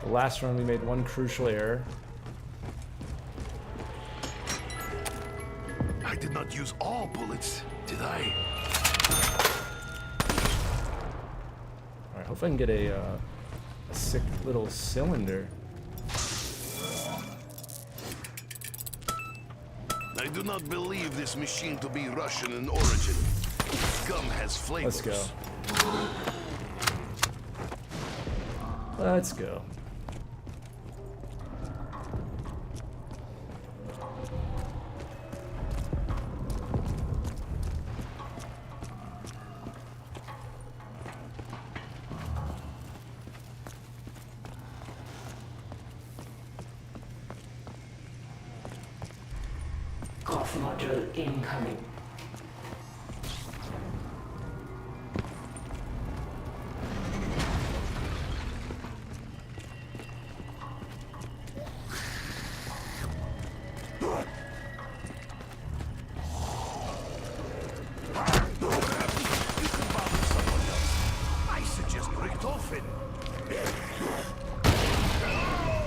The last run we made one crucial error. I did not use all bullets, did I? Alright, hopefully I can get a sick little cylinder. I do not believe this machine to be Russian in origin. Gum has flavors. Let's go. Let's go. Cough module incoming.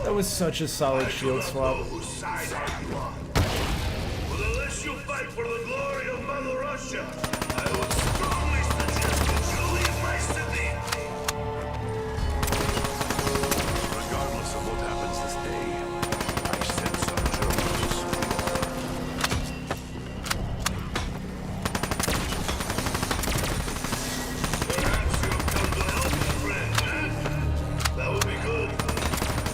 That was such a solid shield swap. Whose side are you on? Well, unless you fight for the glory of Mother Russia, I would strongly suggest that you leave my city. Regardless of what happens this day, I sent some Germans. Perhaps you'll come to help, my friend, huh? That would be good.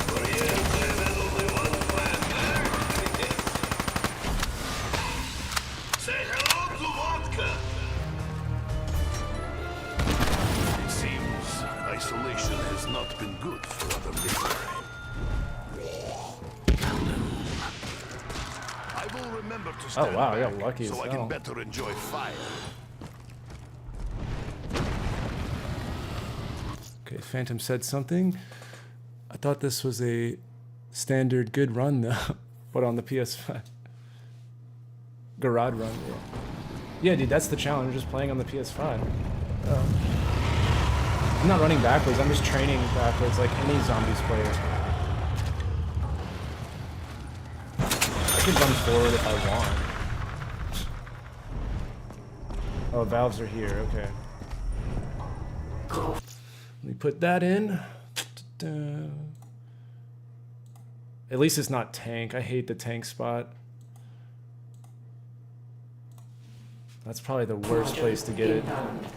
For yes, I had only one plan, huh? Say hello to vodka. It seems isolation has not been good for other people. I will remember to stand Oh, wow, I got back lucky so as I hell. can better enjoy fire. Okay, Phantom said something. I thought this was a standard good run though, but on the PS5. Gorod run, yeah. Yeah, dude, that's the challenge, just playing on the PS5. I'm not running backwards, I'm just training backwards like any zombies player. I could run forward if I want. Oh, valves are here, okay. Let me put that in. At least it's not tank. I hate the tank spot. That's probably the worst place to get it. Inbound.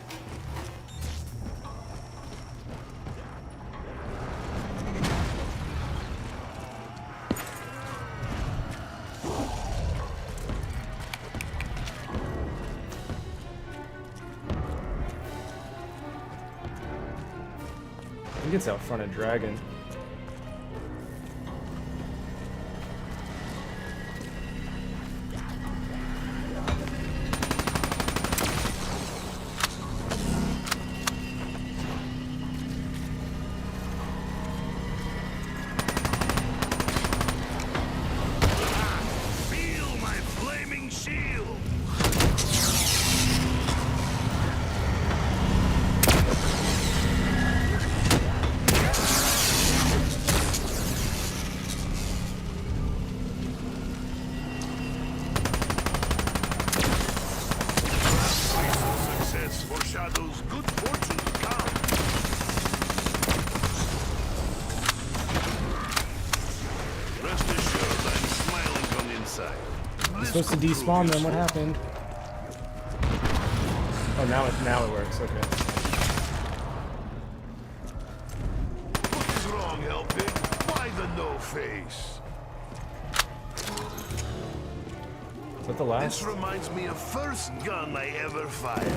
I think it's out front of Dragon. Feel my flaming shield. Success foreshadows good fortune to come. Rest assured, I'm smiling from inside. I'm supposed to despawn them. What happened? Oh, now it works. Okay. What is wrong, Helping? Why the no face? Is that the This last? reminds me of first gun I ever fired.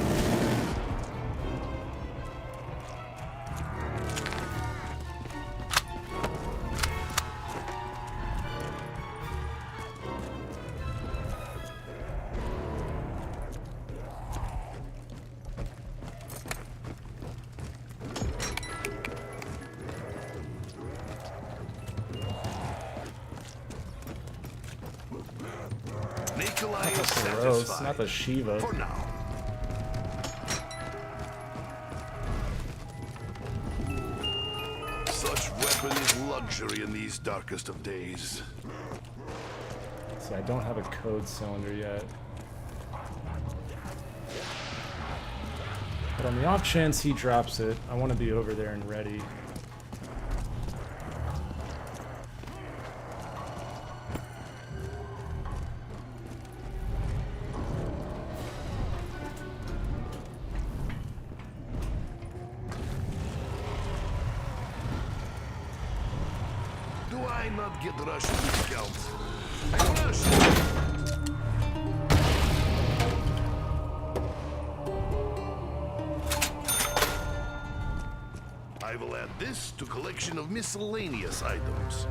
Nikolai is Gross. satisfied. Not the Shiva. For now. Such weapon is luxury in these darkest of days. See, I don't have a code cylinder yet. But on the off chance he drops it, I want to be over there and ready. Do I not get Russian discounts? Russian! I will add this to collection of miscellaneous items.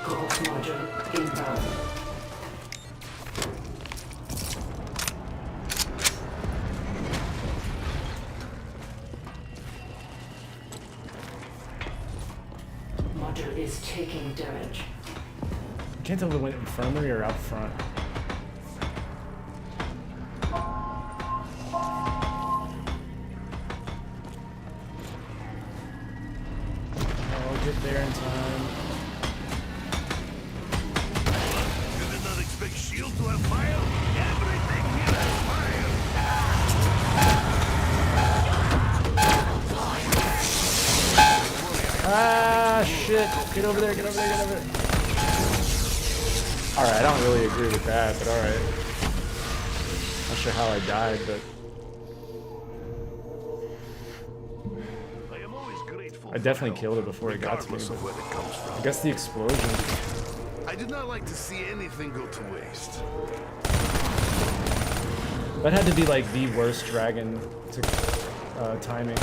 Growth module inbound. Module is taking damage. Can't tell if it went infirmary or out front. get there in time. You did not expect shield to have fire? Everything here has fire! Ah, shit. Get over there, get over there, get over there. Alright, I don't really agree with that, but alright. Not sure how I died, but... I am always grateful. I definitely killed it before it got to me, Regardless of but where it comes from. I guess the explosion. I did not like to see anything go to waste. That had to be like the worst dragon to timing.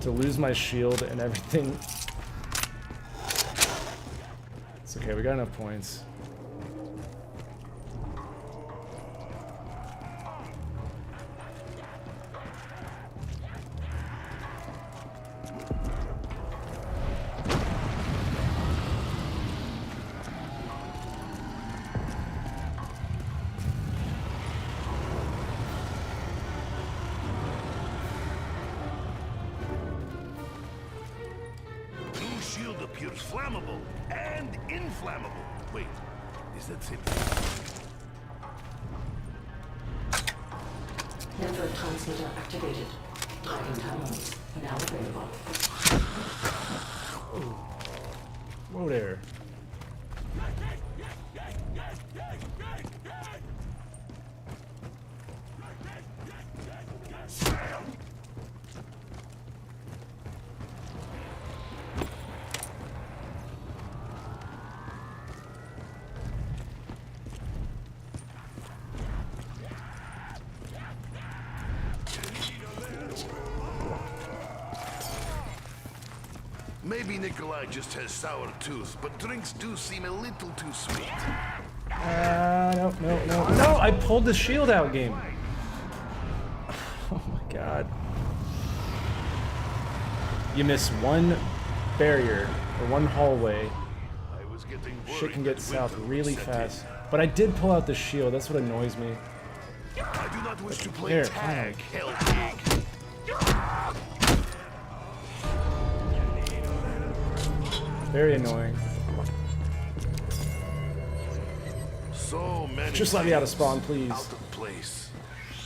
To lose my shield and everything. It's okay, we got enough points. Blue shield appears flammable and inflammable. Wait, is that it? Network transmitter activated. Dragon terminals now available. Whoa there. Maybe Nikolai just has sour tooth, but drinks do seem a little too sweet. No, no, no, no! I pulled the shield out, game. Oh my god. You miss one barrier or one hallway. I was getting Shit can worried get that south winter really would set fast. in. But I did pull out the shield. That's what annoys me. I do not wish to play Here, tag, fine. Hell King. Very annoying. So many. Just let me out of things spawn, please. Out of place.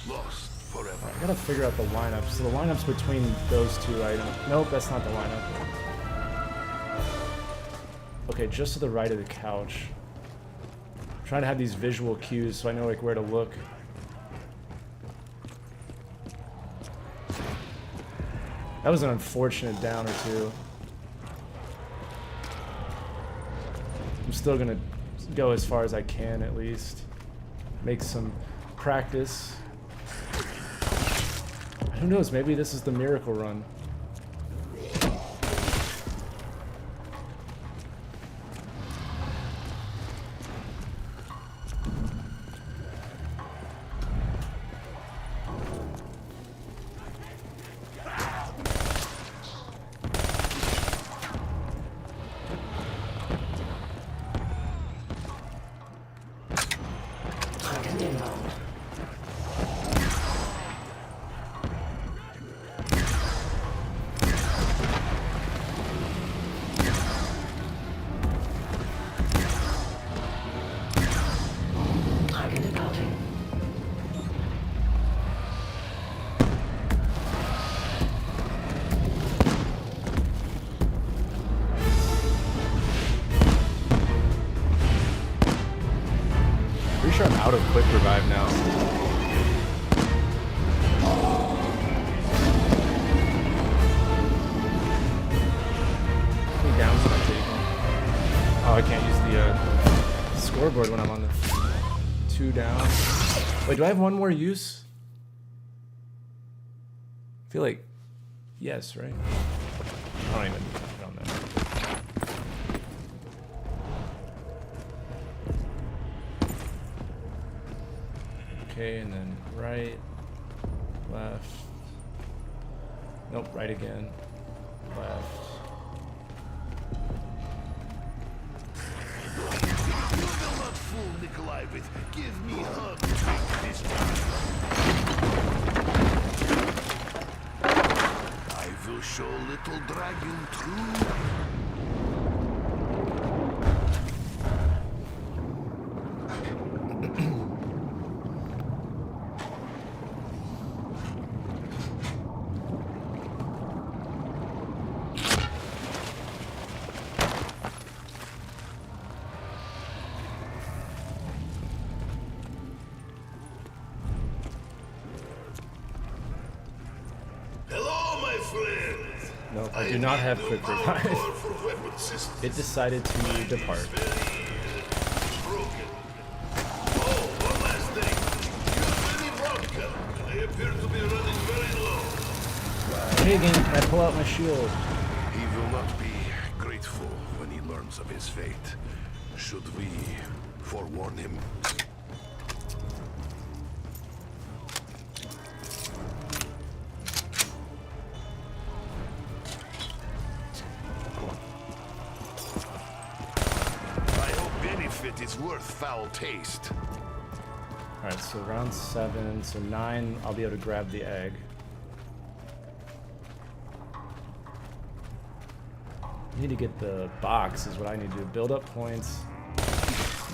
Lost forever. I gotta figure out the lineup. So the lineup's between those two items. Nope, that's not the lineup. Okay, just to the right of the couch. I'm trying to have these visual cues so I know like where to look. That was an unfortunate down or two. I'm still gonna go as far as I can at least. Make some practice. Who knows, maybe this is the miracle run. Dragon inbound. Dragon departing. Pretty sure I'm out of quick revive now. How many downs am I taking? Oh, I can't use the scoreboard when I'm on the 2 down. Wait, do I have one more use? I feel like yes, right? I don't know. Okay, and then right, left. Nope, right again. Left. You will not fool Nikolai with give me hug trick this time. show little dragon true. Hello, my friend. No, I do not have quick revive. For weapon systems. It decided to depart. Broken. Oh, one last thing. You have any vodka? They appear to be running very low. Hey again, can I pull out my shield? He will not be grateful when he learns of his fate. Should we forewarn him? I hope benefit is worth foul taste. Alright, so round 7, so 9, I'll be able to grab the egg. I need to get the box is what I need to do. Build up points,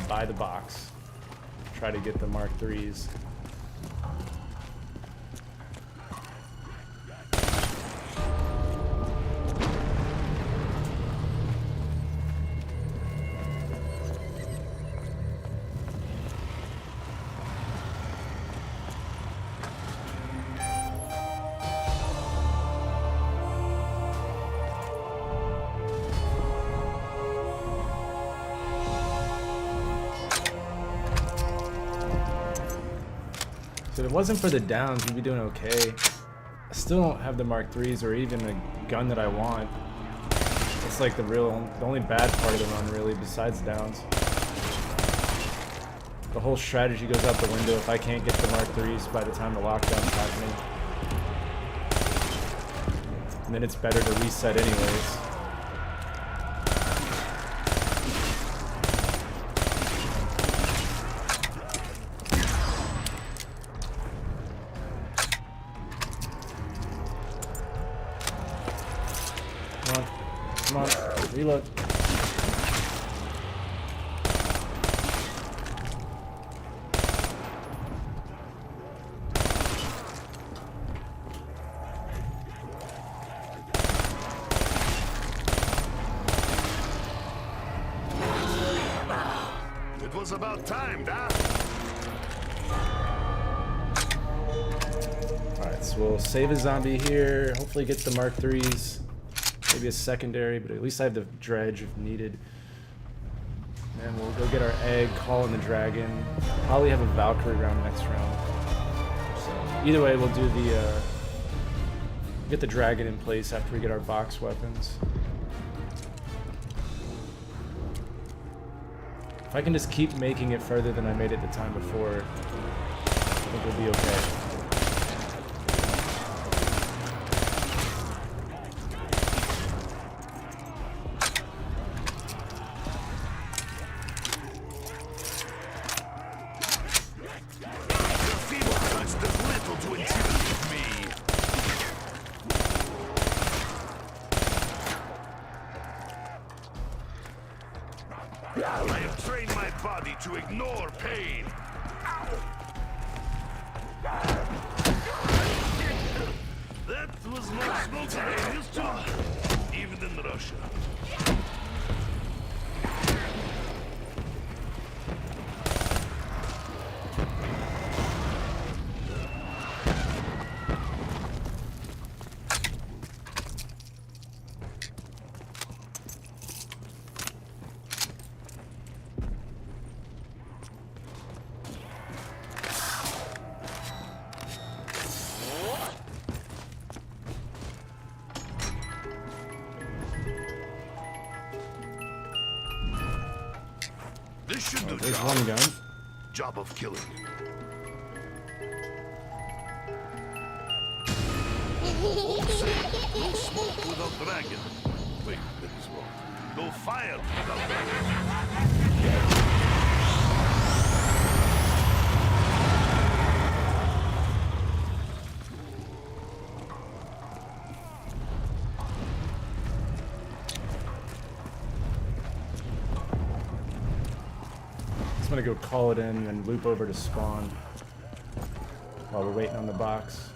buy the box. Try to get the Mark IIIs. So if it wasn't for the downs, we'd be doing okay. I still don't have the Mark IIIs or even the gun that I want. It's like the only bad part of the run really, besides downs. The whole strategy goes out the window if I can't get the Mark IIIs by the time the lockdown's happening. And then it's better to reset anyways. Come on, reload. It was about time, Dad. Alright, so we'll save a zombie here, hopefully get the Mark IIIs. Maybe a secondary, but at least I have the dredge if needed. And we'll go get our egg, call in the dragon. Probably have a Valkyrie round next round. So either way, we'll do the get the dragon in place after we get our box weapons. If I can just keep making it further than I made it the time before, I think we'll be okay. I have trained my body to ignore pain. That was more spontaneous too, even in Russia. This should do There's job. one gun. Job of killing. No smoke without dragon. Wait, that is wrong. No fire without dragon. gonna go call it in and loop over to spawn while we're waiting on the box.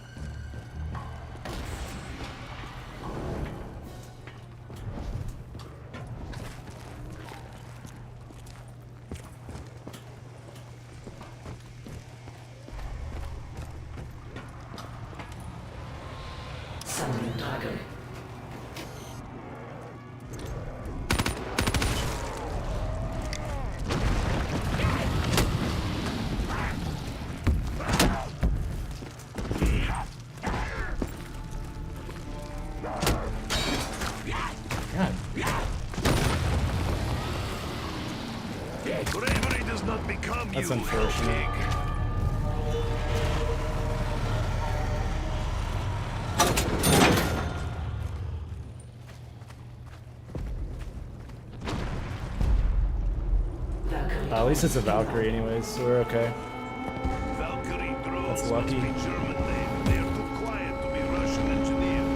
Summoning dragon. God, Bravery does not become that's you, unfortunate. Valkyrie. At least it's a Valkyrie anyways, so we're okay. Valkyrie drones That's lucky. must be German made. They are too quiet to be Russian engineered.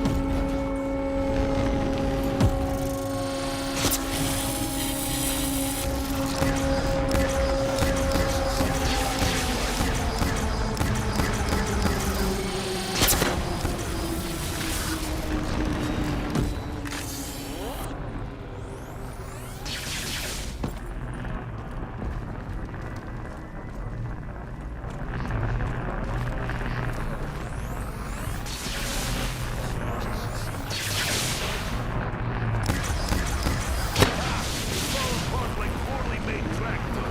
Fall apart like poorly made tractor.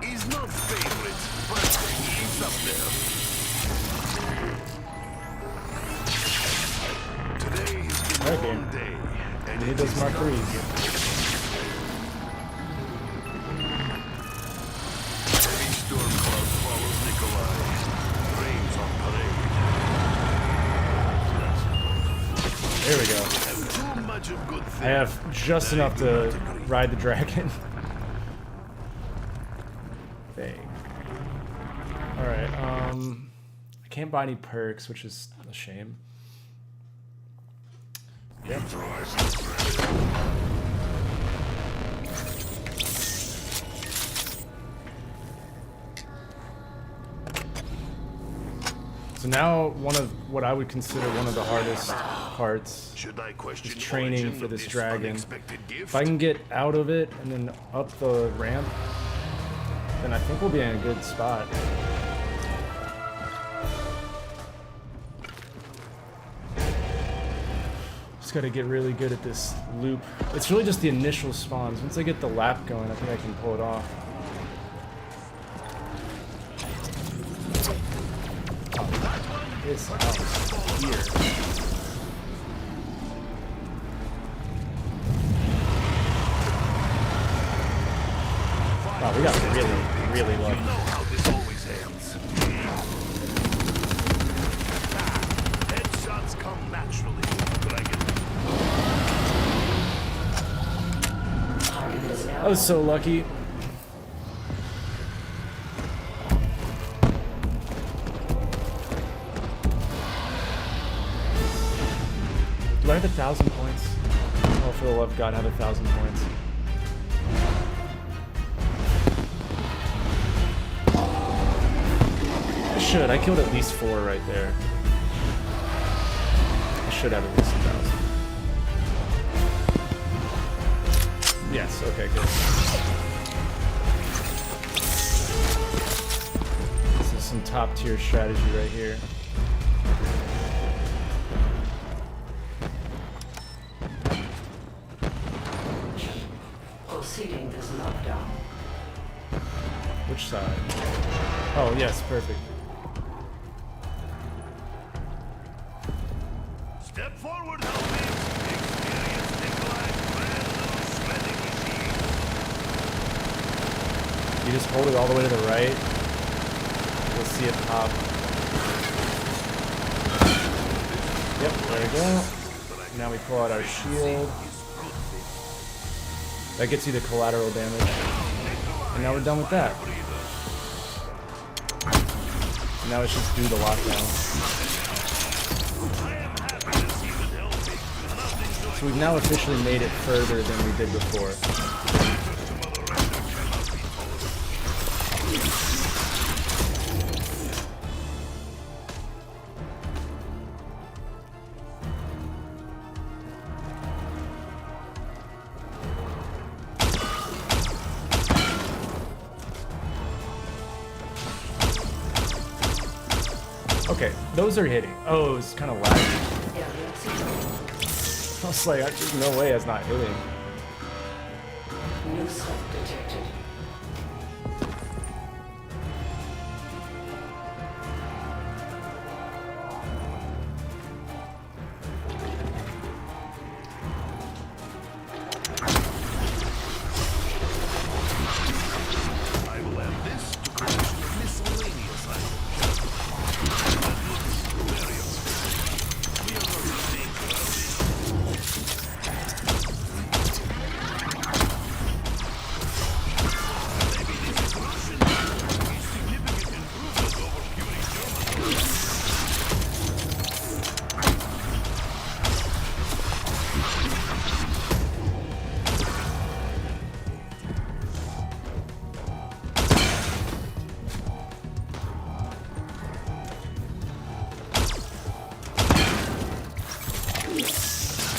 He's not favorite, but he's up there. Today has been a Alright, long game. day, and We need it those is Mark not IIIs. yet. Heavy storm cloud follows Nikolai. Rains on parade. There we go. Have too much of good things. I have just enough to ride the dragon. Dang. Alright, I can't buy any perks, which is a shame. Yep. So now one of what I would consider one of the hardest parts Should I question is training origin for of this dragon. unexpected gift? If I can get out of it and then up the ramp, then I think we'll be in a good spot. Just gotta get really good at this loop. It's really just the initial spawns. Once I get the lap going, I think I can pull it off. Oh, it's out here. Wow, we got really, really You lucky. know how this always ends. Headshots come naturally, dragon. Target is now I was so lucky. Do I have 1,000 points? Oh, for the love of God, I have 1,000 points. I should. I killed at least 4 right there. I should have at least 1,000. Yes, okay, good. This is some top tier strategy right here. Proceeding is lockdown. Which side? Oh, yes, perfect. Step forward, helpmates. Experience Nikolai's brand new shredding machine. You just hold it all the way to the right. You'll see it pop. Yep, there we go. Now we pull out our shield. That gets you the collateral damage. And now we're done with that. Now it's just do the lockdown. So we've now officially made it further than we did before. Okay, those are hitting. Oh, it's kind of laggy. I was like, there's no way it's not hitting. New threat detected. I will add this to collection of miscellaneous items.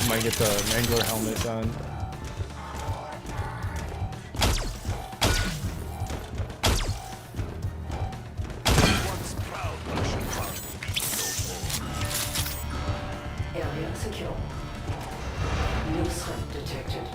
Might get the Mangler helmet done. Once proud Russian property, Area secure. New threat detected.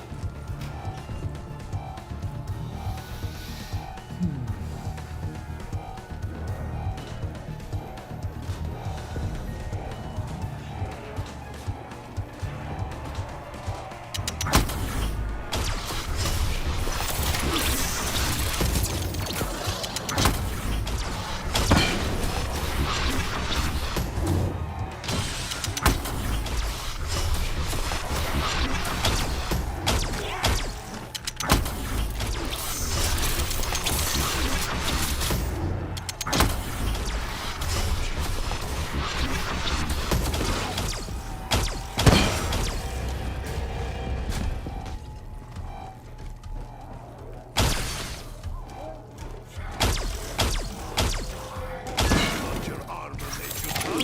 your armor made you tough.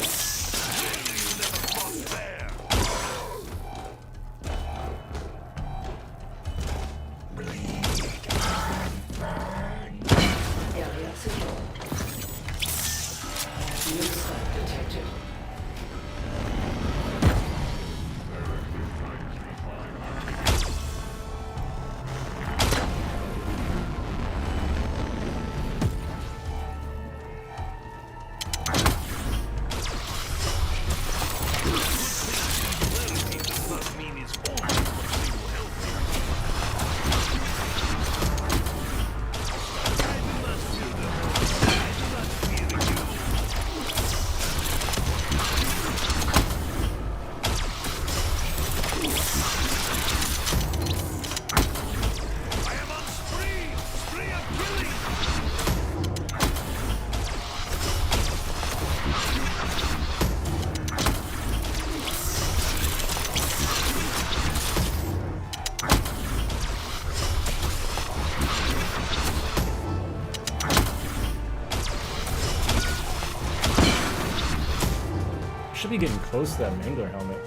Clearly you never fought fair. Area secure. New threat detected. Does not mean it's only what will help you. I do not fear the hurt. I do not fear you. I am on spree of killing. Should be getting close to that Mangler helmet.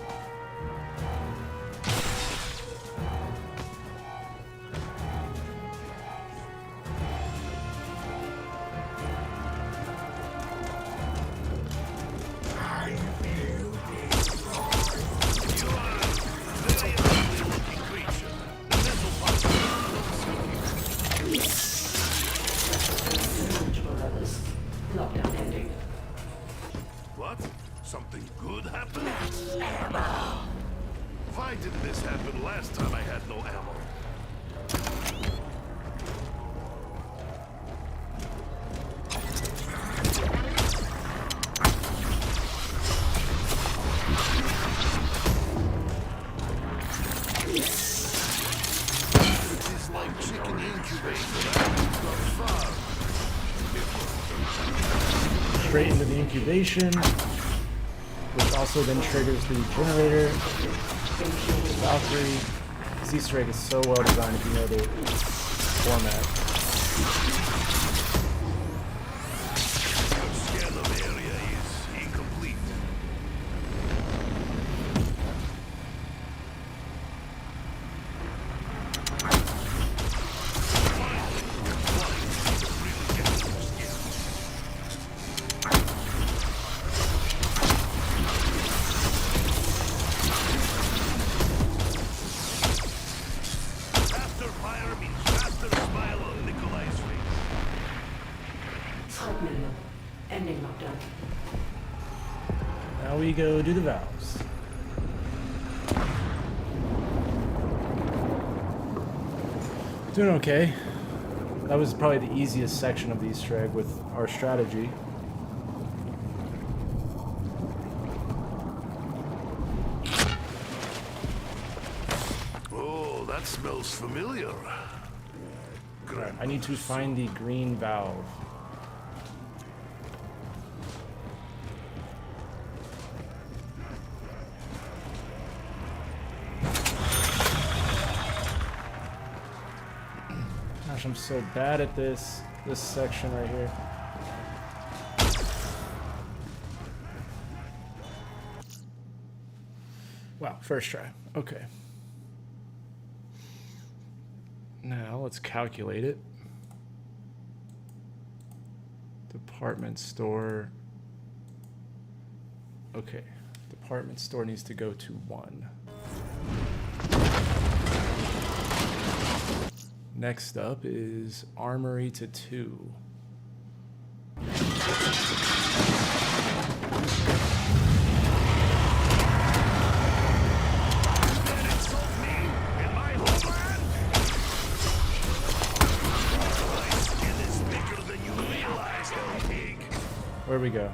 fucking incubator. Straight into the incubation, which also then triggers the generator. Valkyrie. This Easter egg is so well designed if you know the format. Scale of area is incomplete. Faster fire means faster smile on Nikolai's face. Scope minimum. Ending lockdown. Now we go do the valves. Doing okay. That was probably the easiest section of the Easter egg with our strategy. Oh, that smells familiar. I need to find the green valve. Gosh, I'm so bad at this section right here. Wow, first try. Okay. Now let's calculate it. Department store. Okay. Department store needs to go to 1. Next up is armory to 2. Where we go?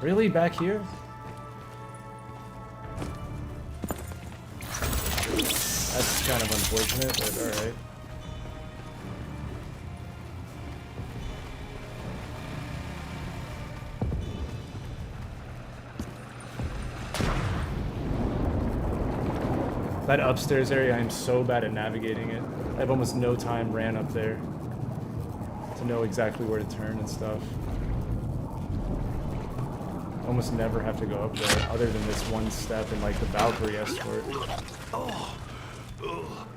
Really? Back here? That's kind of unfortunate, but alright. That upstairs area, I'm so bad at navigating it. I have almost no time ran up there to know exactly where to turn and stuff. Almost never have to go up there, other than this one step in like the Valkyrie escort. Oh,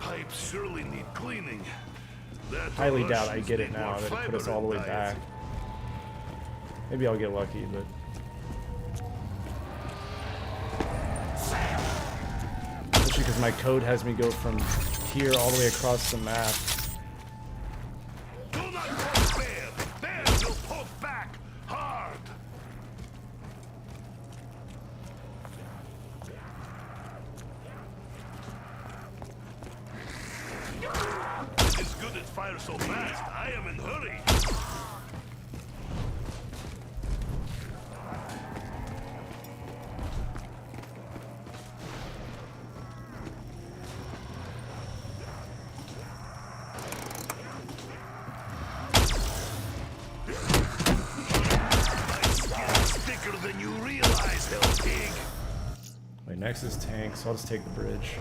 pipes surely need cleaning. That Highly doubt I Russians get it need now more that it put fiber us all the way in back. diet. Maybe I'll get lucky, but especially because my code has me go from here all the way across the map. Do not poke bear. Bears will poke back hard. It is good it fires so fast. I am in hurry. Thicker than you realize, hell pig. Wait, next is tank, so I'll just take the bridge.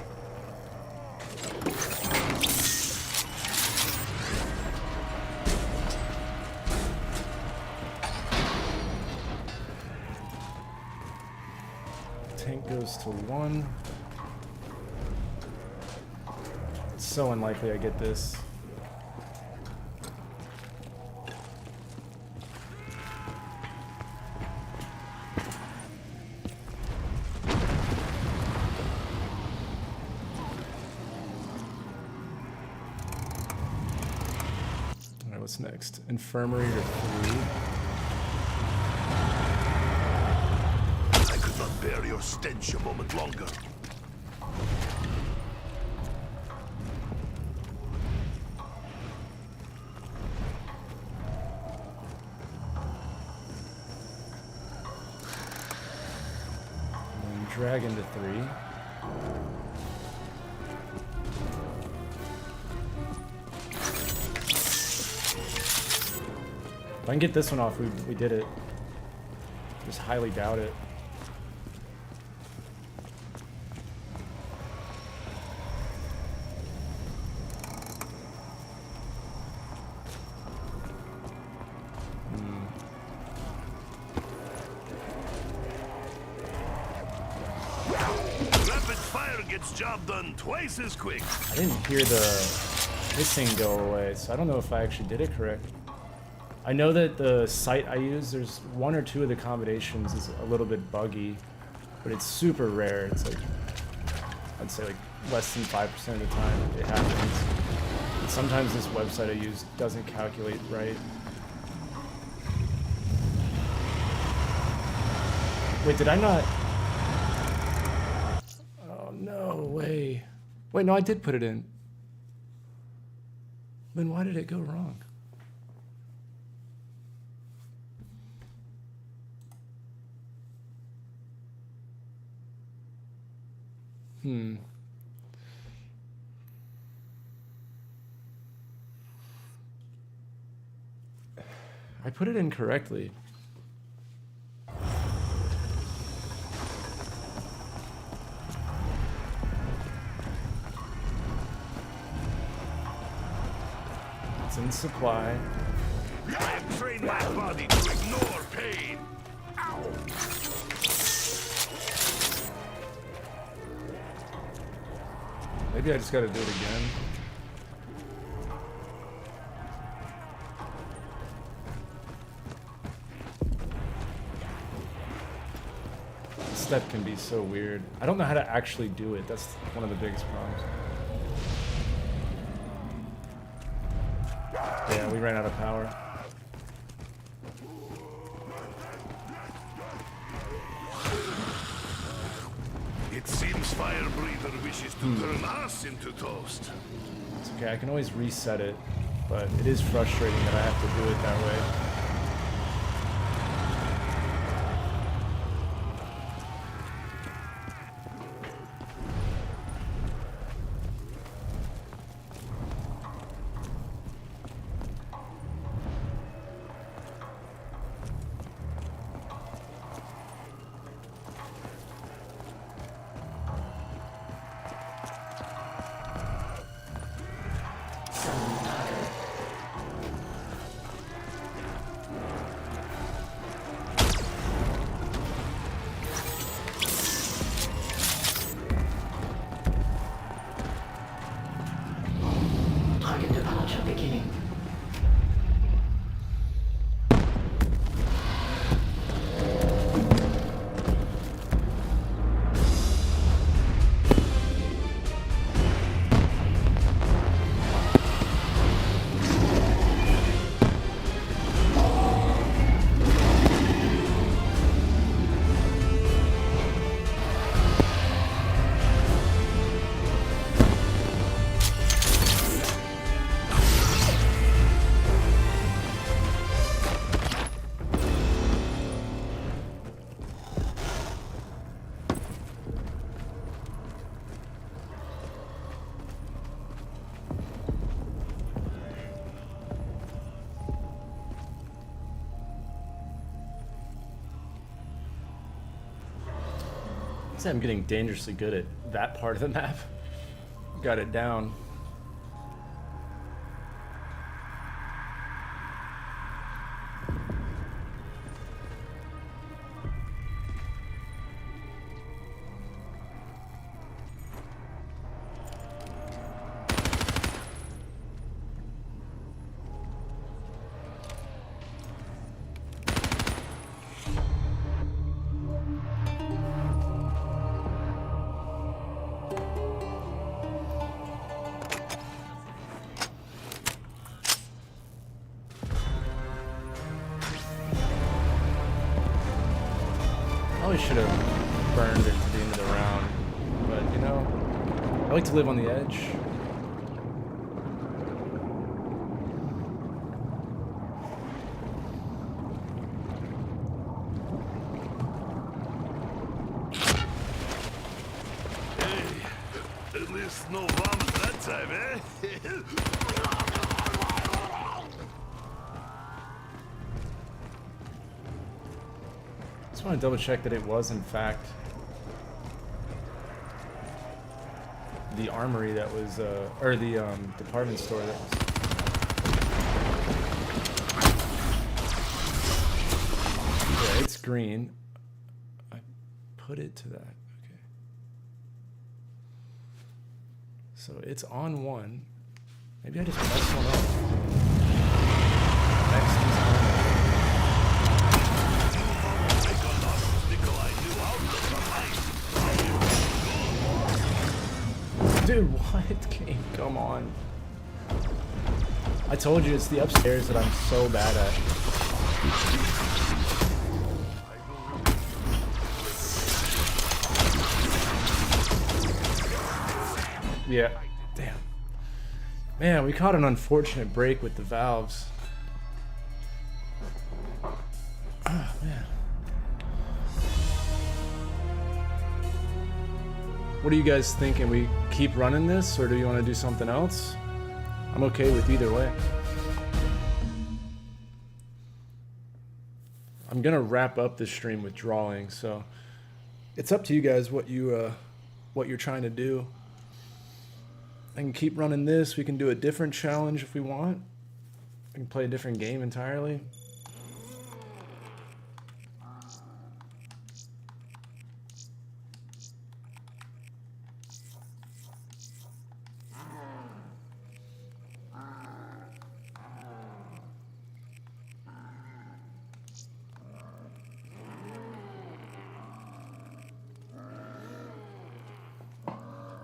Tank goes to 1. It's so unlikely I get this. Alright, what's next? Infirmary to 3. I could not bear your stench a moment longer. And dragon to 3. If I can get this one off, we did it. Just highly doubt it. Rapid fire gets job done twice as quick. I didn't hear the hissing go away, so I don't know if I actually did it correct. I know that the site I use, there's one or two of the combinations is a little bit buggy, but it's super rare. It's like, I'd say like less than 5% of the time it happens. And sometimes this website I use doesn't calculate right. Wait, did I not? Oh, no way. Wait, no, I did put it in. Then why did it go wrong? I put it in correctly. It's in supply. I have trained my body to ignore pain. Ow! Maybe I just gotta do it again. This step can be so weird. I don't know how to actually do it. That's one of the biggest problems. Yeah, we ran out of power. It seems Fire Breather wishes to turn us into toast. It's okay, I can always reset it, but it is frustrating that I have to do it that way. Target departure beginning. I'm getting dangerously good at that part of the map. Got it down. Probably should have burned it to the end of the round, but you know, I like to live on the edge. Hey, at least no vomit that time, eh? just want to double check that it was in fact the armory that was, or the department store that was. Yeah, it's green. I put it to that. Okay. So it's on one. Maybe I just messed one up. Next is on. Dude, what game? Come on. I told you it's the upstairs that I'm so bad at. Yeah. Damn. Man, we caught an unfortunate break with the valves. Oh, man. What are you guys thinking? We keep running this, or do you want to do something else? I'm okay with either way. I'm gonna wrap up this stream with drawing, so it's up to you guys what you're trying to do. I can keep running this. We can do a different challenge if we want. We can play a different game entirely.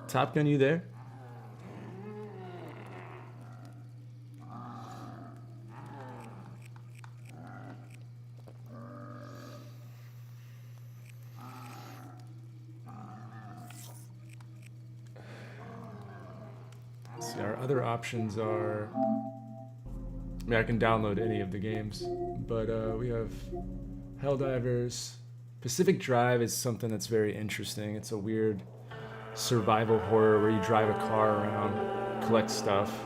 Top Gun, you there? See, our other options are, I mean, I can download any of the games, but we have Helldivers. Pacific Drive is something that's very interesting. It's a weird survival horror where you drive a car around, collect stuff.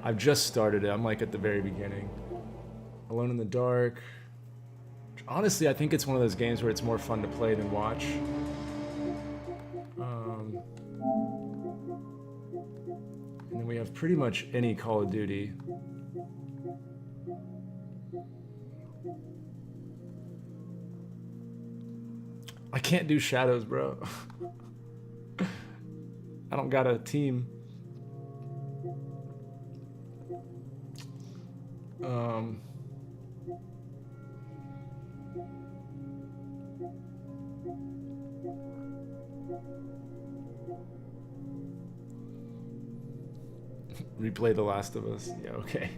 I've just started it. I'm like at the very beginning. Alone in the Dark. Honestly, I think it's one of those games where it's more fun to play than watch. And then we have pretty much any Call of Duty. I can't do Shadows, bro. I don't got a team. Replay The Last of Us. Yeah, okay.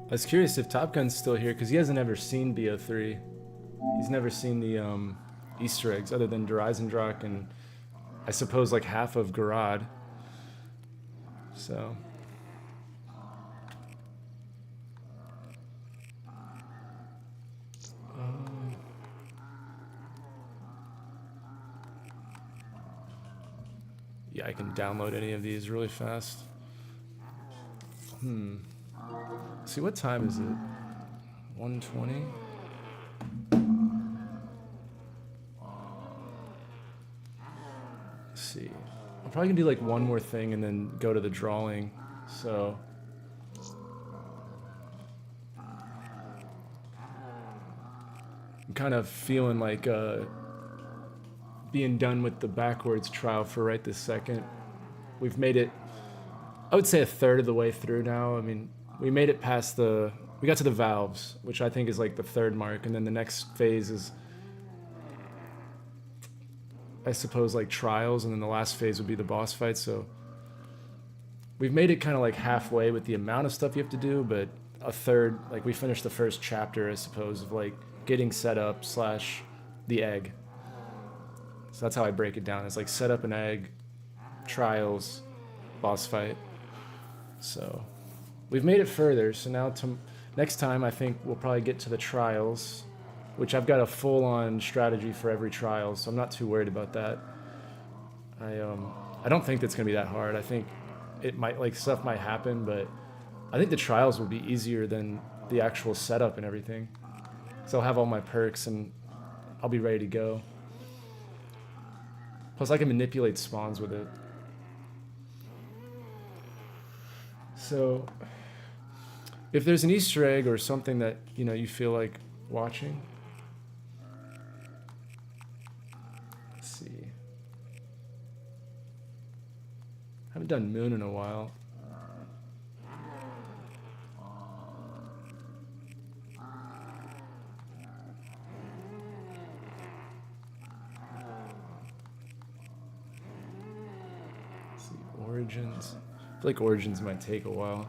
I was curious if Top Gun's still here because he hasn't ever seen BO3. He's never seen the Easter eggs other than Dreisendrach and I suppose like half of Gorod. So. Yeah, I can download any of these really fast. See, what time is it? 1:20? Let's see. I'm probably gonna do like one more thing and then go to the drawing. So. I'm kind of feeling like being done with the backwards trial for right this second. We've made it, I would say, a third of the way through now. I mean, we made it past we got to the valves, which I think is like the third mark, and then the next phase is, I suppose, like trials, and then the last phase would be the boss fight. So we've made it kind of like halfway with the amount of stuff you have to do, but a third, like we finished the first chapter, I suppose, of like getting set up / the egg. So that's how I break it down. It's like set up an egg, trials, boss fight. So we've made it further. So now next time I think we'll probably get to the trials. which I've got a full-on strategy for every trial, so I'm not too worried about that. I don't think that's gonna be that hard. I think it might, like, stuff might happen, but I think the trials will be easier than the actual setup and everything. So I'll have all my perks and I'll be ready to go. Plus I can manipulate spawns with it. So if there's an Easter egg or something that, you know, you feel like watching. Let's see. Haven't done Moon in a while. Let's see, Origins. I feel like Origins might take a while.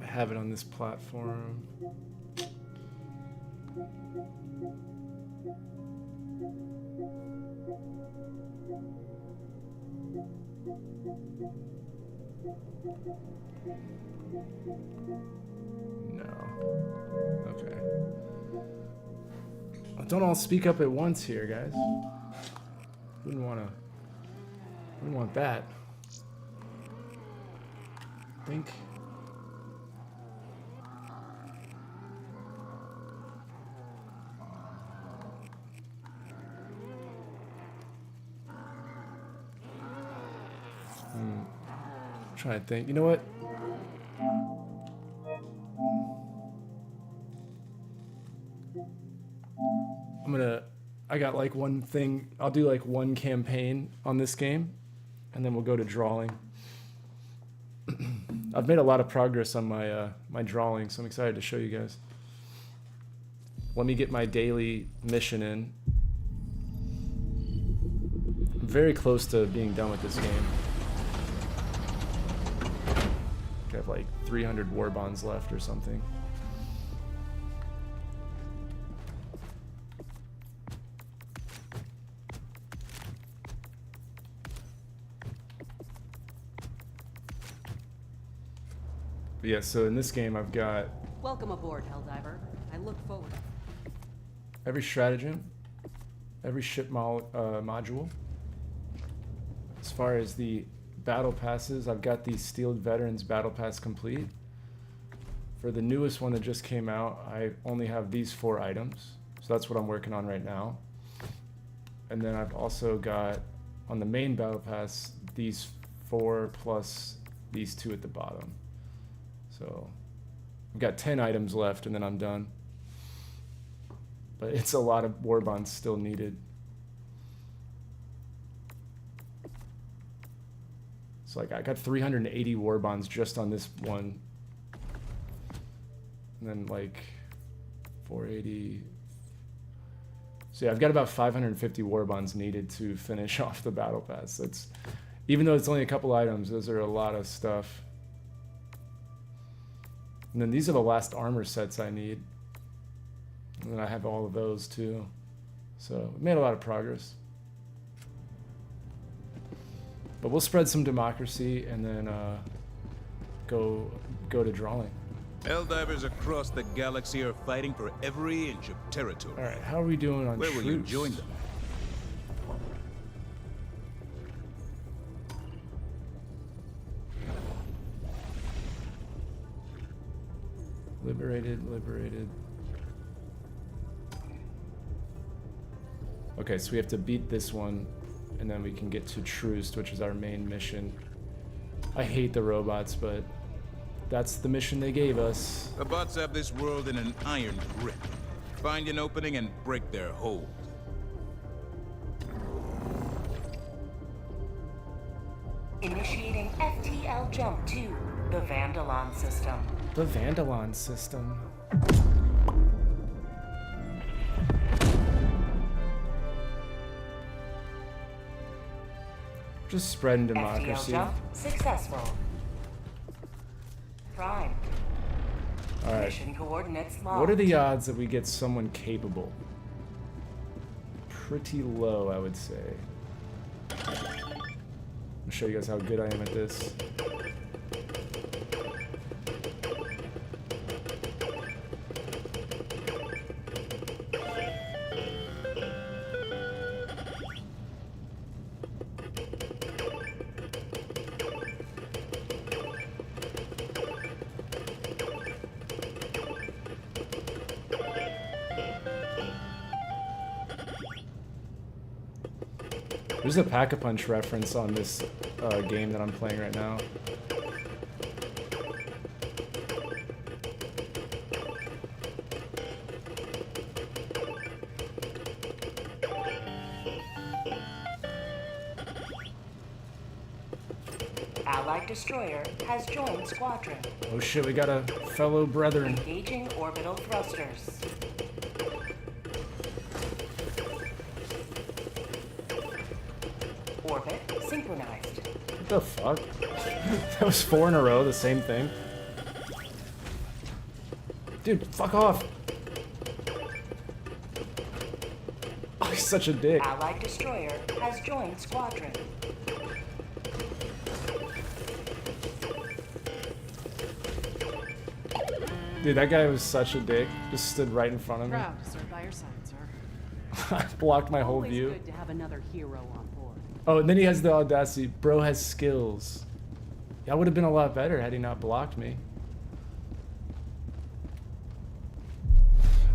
I have it on this platform. No. Okay. Well, don't all speak up at once here, guys. Wouldn't want that. I think. Trying to think. You know what? I got like one thing. I'll do like one campaign on this game, and then we'll go to drawing. I've made a lot of progress on my my drawing, so I'm excited to show you guys. Let me get my daily mission in. I'm very close to being done with this game. I have like 300 war bonds left or something. But yeah, so in this game I've got Welcome aboard, Helldiver. I look forward. every stratagem, every ship module. As far as the battle passes, I've got the Steeled Veterans Battle Pass complete. For the newest one that just came out, I only have these 4 items. So that's what I'm working on right now. And then I've also got, on the main Battle Pass, these 4 plus these 2 at the bottom. So I've got 10 items left and then I'm done. But it's a lot of war bonds still needed. So like I got 380 war bonds just on this one. And then like 480. So yeah, I've got about 550 war bonds needed to finish off the battle pass. That's, even though it's only a couple items, those are a lot of stuff. And then these are the last armor sets I need. And then I have all of those too. So we made a lot of progress. But we'll spread some democracy and then go to drawing. Helldivers across the galaxy are fighting for every inch of territory. All right, how are we doing on Where troops? will you join them? Liberated. Okay, so we have to beat this one, and then we can get to Truce, which is our main mission. I hate the robots, but that's the mission they gave us. The bots have this world in an iron grip. Find an opening and break their hold. Initiating FTL jump to the Vandalon system. The Vandalon system. Just spreading democracy. FTL jump successful. Prime. All right. Mission coordinates locked. What are the odds that we get someone capable? pretty low, I would say. I'll show you guys how good I am at this. There's a Pack-a-Punch reference on this game that I'm playing right now. Allied destroyer has joined squadron. Oh shit, we got a fellow brethren. Engaging orbital thrusters. Orbit synchronized. What the fuck? That was 4 in a row, the same thing. Dude, fuck off. Oh, he's such a dick. Allied destroyer has joined squadron. Dude, that guy was such a dick. Just stood right in front of me. Proud to serve by your side, sir. I blocked my whole Always view. good to have another hero on board. Oh, and then he has the audacity. Bro has skills. Yeah, I would have been a lot better had he not blocked me.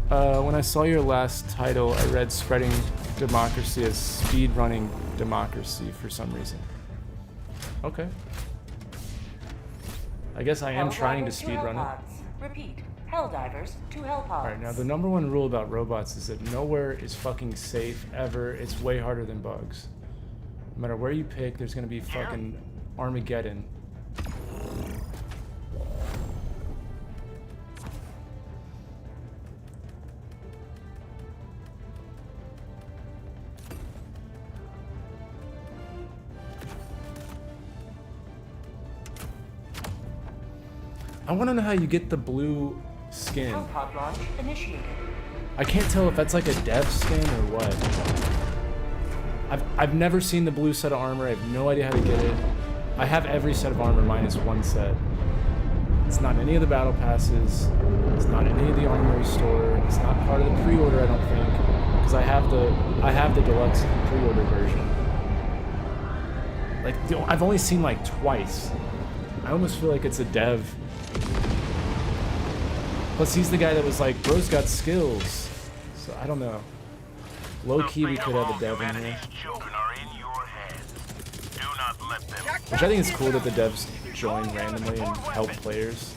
When I saw your last title, I read spreading democracy as speed-running democracy for some reason. Okay. I guess I am trying to speed-run it. Repeat. Helldivers to Hellpods. Alright, now the #1 rule about robots is that nowhere is fucking safe, ever. It's way harder than bugs. No matter where you pick, there's gonna be fucking Armageddon. I want to know how you get the blue skin. Hellpod launch initiated. I can't tell if that's like a dev skin or what. I've never seen the blue set of armor. I have no idea how to get it. I have every set of armor minus one set. It's not in any of the battle passes. It's not in any of the armory store. It's not part of the pre-order, I don't think, because I have the deluxe pre-order version. Like I've only seen like twice. I almost feel like it's a dev. Plus, he's the guy that was like, bro's got skills. So, I don't know. Low-key, we could have a dev in here. Which I think is cool that the devs join randomly and help players.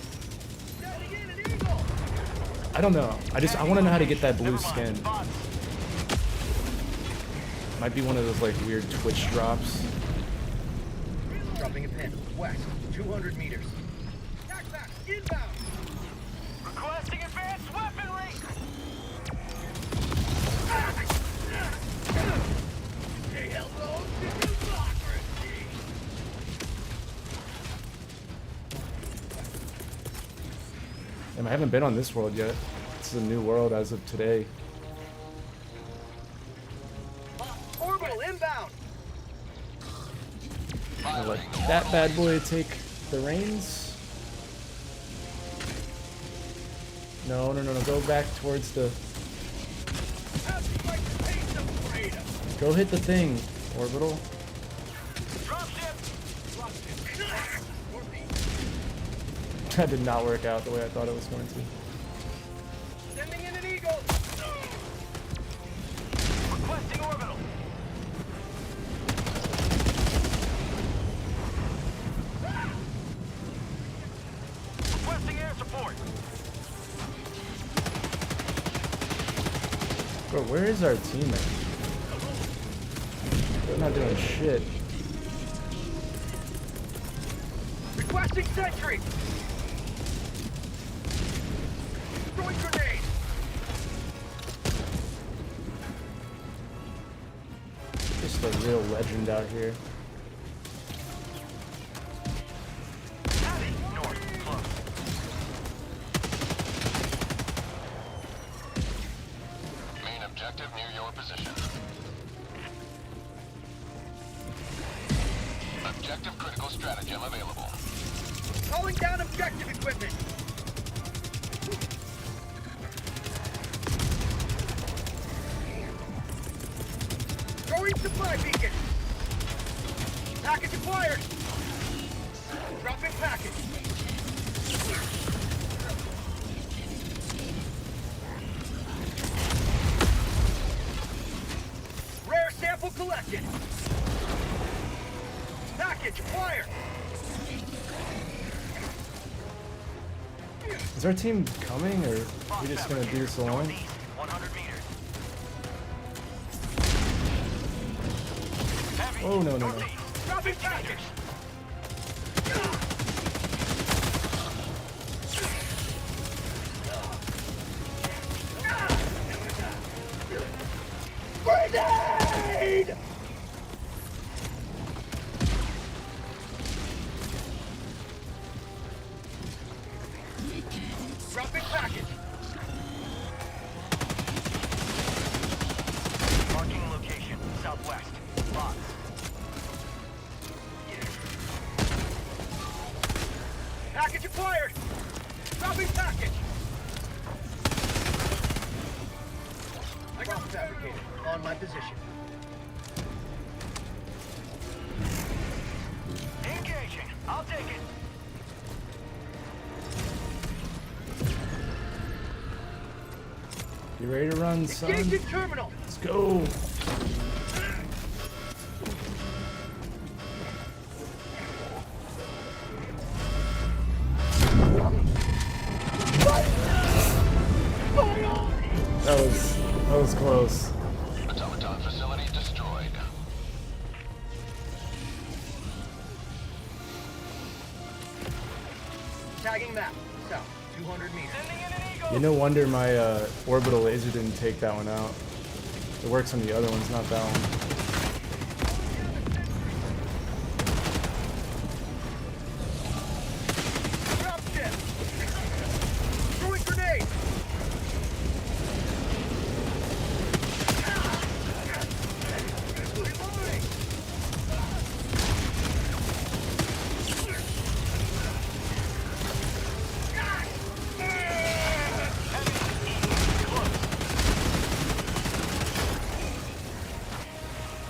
I don't know. I want to know how to get that blue skin. Might be one of those, like, weird Twitch drops. Dropping a pin. West. 200 meters. Inbound. Requesting advanced weaponry. Say hello to democracy. I haven't been on this world yet. This is a new world as of today. Orbital inbound. I'll let that bad boy take the reins. No, go back towards the... Go hit the thing, Orbital. That did not work out the way I thought it was going to. Sending in an eagle. Requesting orbital. Requesting air support. Bro, where is our teammate? They're not doing shit. Requesting sentry. Throwing grenade. Just a real legend out here. Main objective near your position. Objective critical stratagem available. Calling down objective equipment. Throwing supply beacon. Package acquired. Dropping package. Rare sample collected. Package acquired. Is our team coming, or are we just gonna do this alone? Northeast, 100 meters. Heavy. Oh, no, no, no. Northeast, dropping package. Grenade! Dropping package. Marking location, southwest. Box. Package acquired. Dropping package. I got fabricator on my position. Engaging. I'll take it. You ready to run, son? Engaging terminal. Let's go. That was close. Automaton facility destroyed. Tagging map. South. 200 meters. Sending in an eagle. Yeah, no wonder my orbital laser didn't take that one out. It works on the other ones, not that one. Dropship. Throwing grenade. Reloading.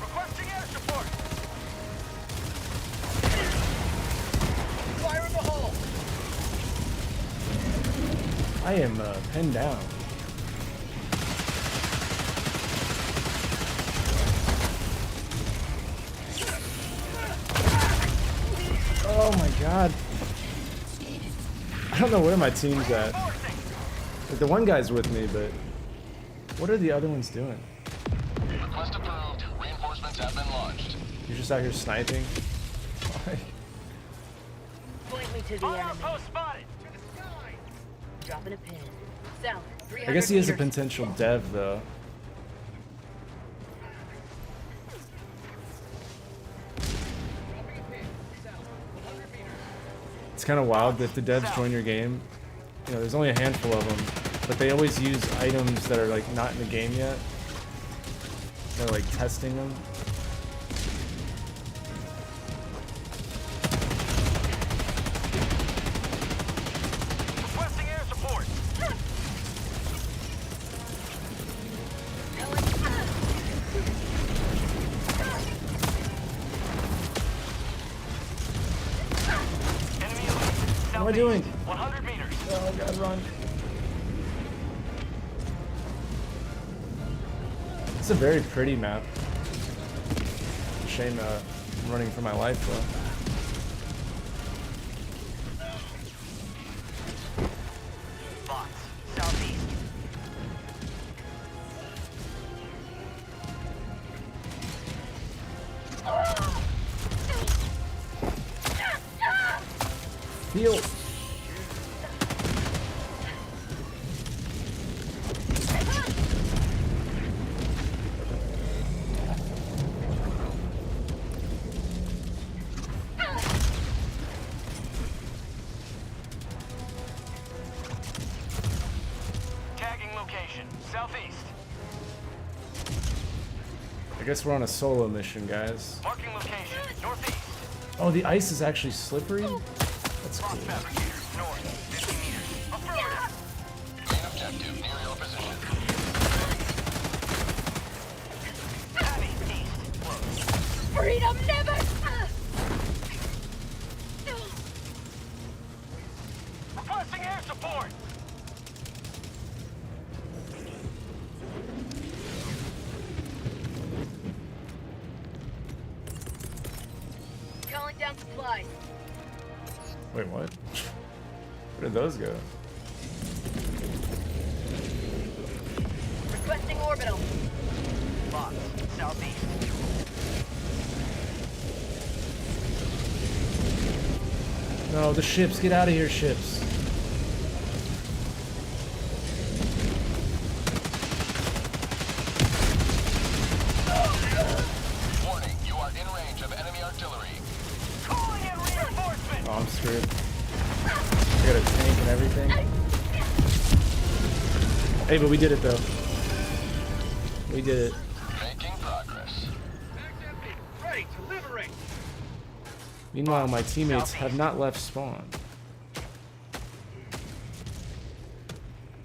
Requesting air support. Fire in the hole. I am pinned down. Oh my god. I don't know where my team's at. Like, the one guy's with me, but what are the other ones doing? Request approved. Reinforcements have been launched. You're just out here sniping? Like, Point me to the Fire enemy. outpost spotted. Dropping a pin. South. 300 I guess he is a meters. potential dev, though. It's kind of wild that the devs join your game. You know, there's only a handful of them, but they always use items that are like not in the game yet. They're like testing them. Requesting air support. Enemy elite. What am I doing? 100 meters. Oh god, run. It's a very pretty map. Shame I'm running for my life though. Box. Southeast. Heal. Tagging location. Southeast. I guess we're on a solo mission, guys. Marking location. Northeast. Oh, the ice is actually slippery? That's cool. Objective near your position. Freedom never! Requesting air support! Calling down supplies. Wait, what? Where did those go? Requesting orbital. Box, southeast. No, the ships. Get out of here, ships. Warning, you are in range of enemy artillery. Calling in reinforcement! Oh, I'm screwed. I got a tank and everything. Hey, but we did it, though. We did it. Making progress. Ready to liberate. Meanwhile, my teammates have not left spawn.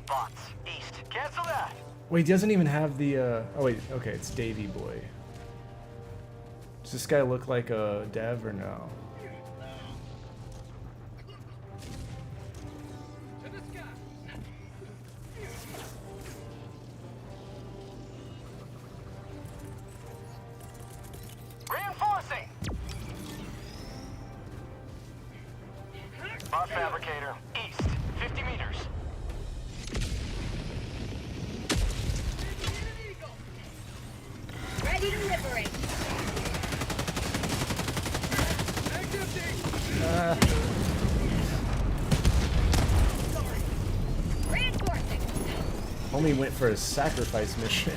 Bots, east. Cancel that! Wait, he doesn't even have the, oh wait, okay, it's Davy Boy. Does this guy look like a dev or no? Reinforcing! Bot fabricator, east. 50 meters. Ready to liberate. Reinforcing. Only went for a sacrifice mission.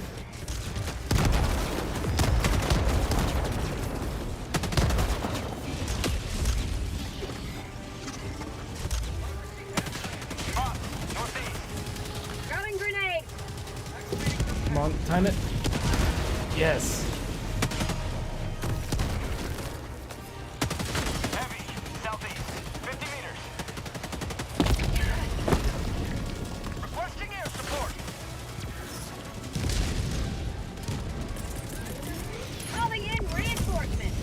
Throwing grenade. Come on, time it. Yes. Heavy, southeast. 50 meters. Requesting air support. Calling in reinforcement.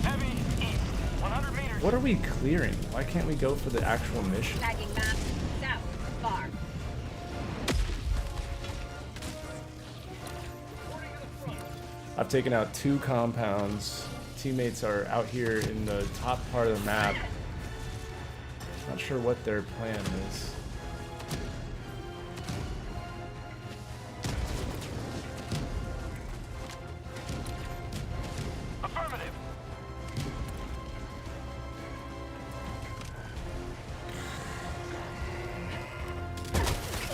Heavy, east. 100 meters. What are we clearing? Why can't we go for the actual mission? Tagging map. South. Far. I've taken out 2 compounds. Teammates are out here in the top part of the map. Not sure what their plan is. Affirmative.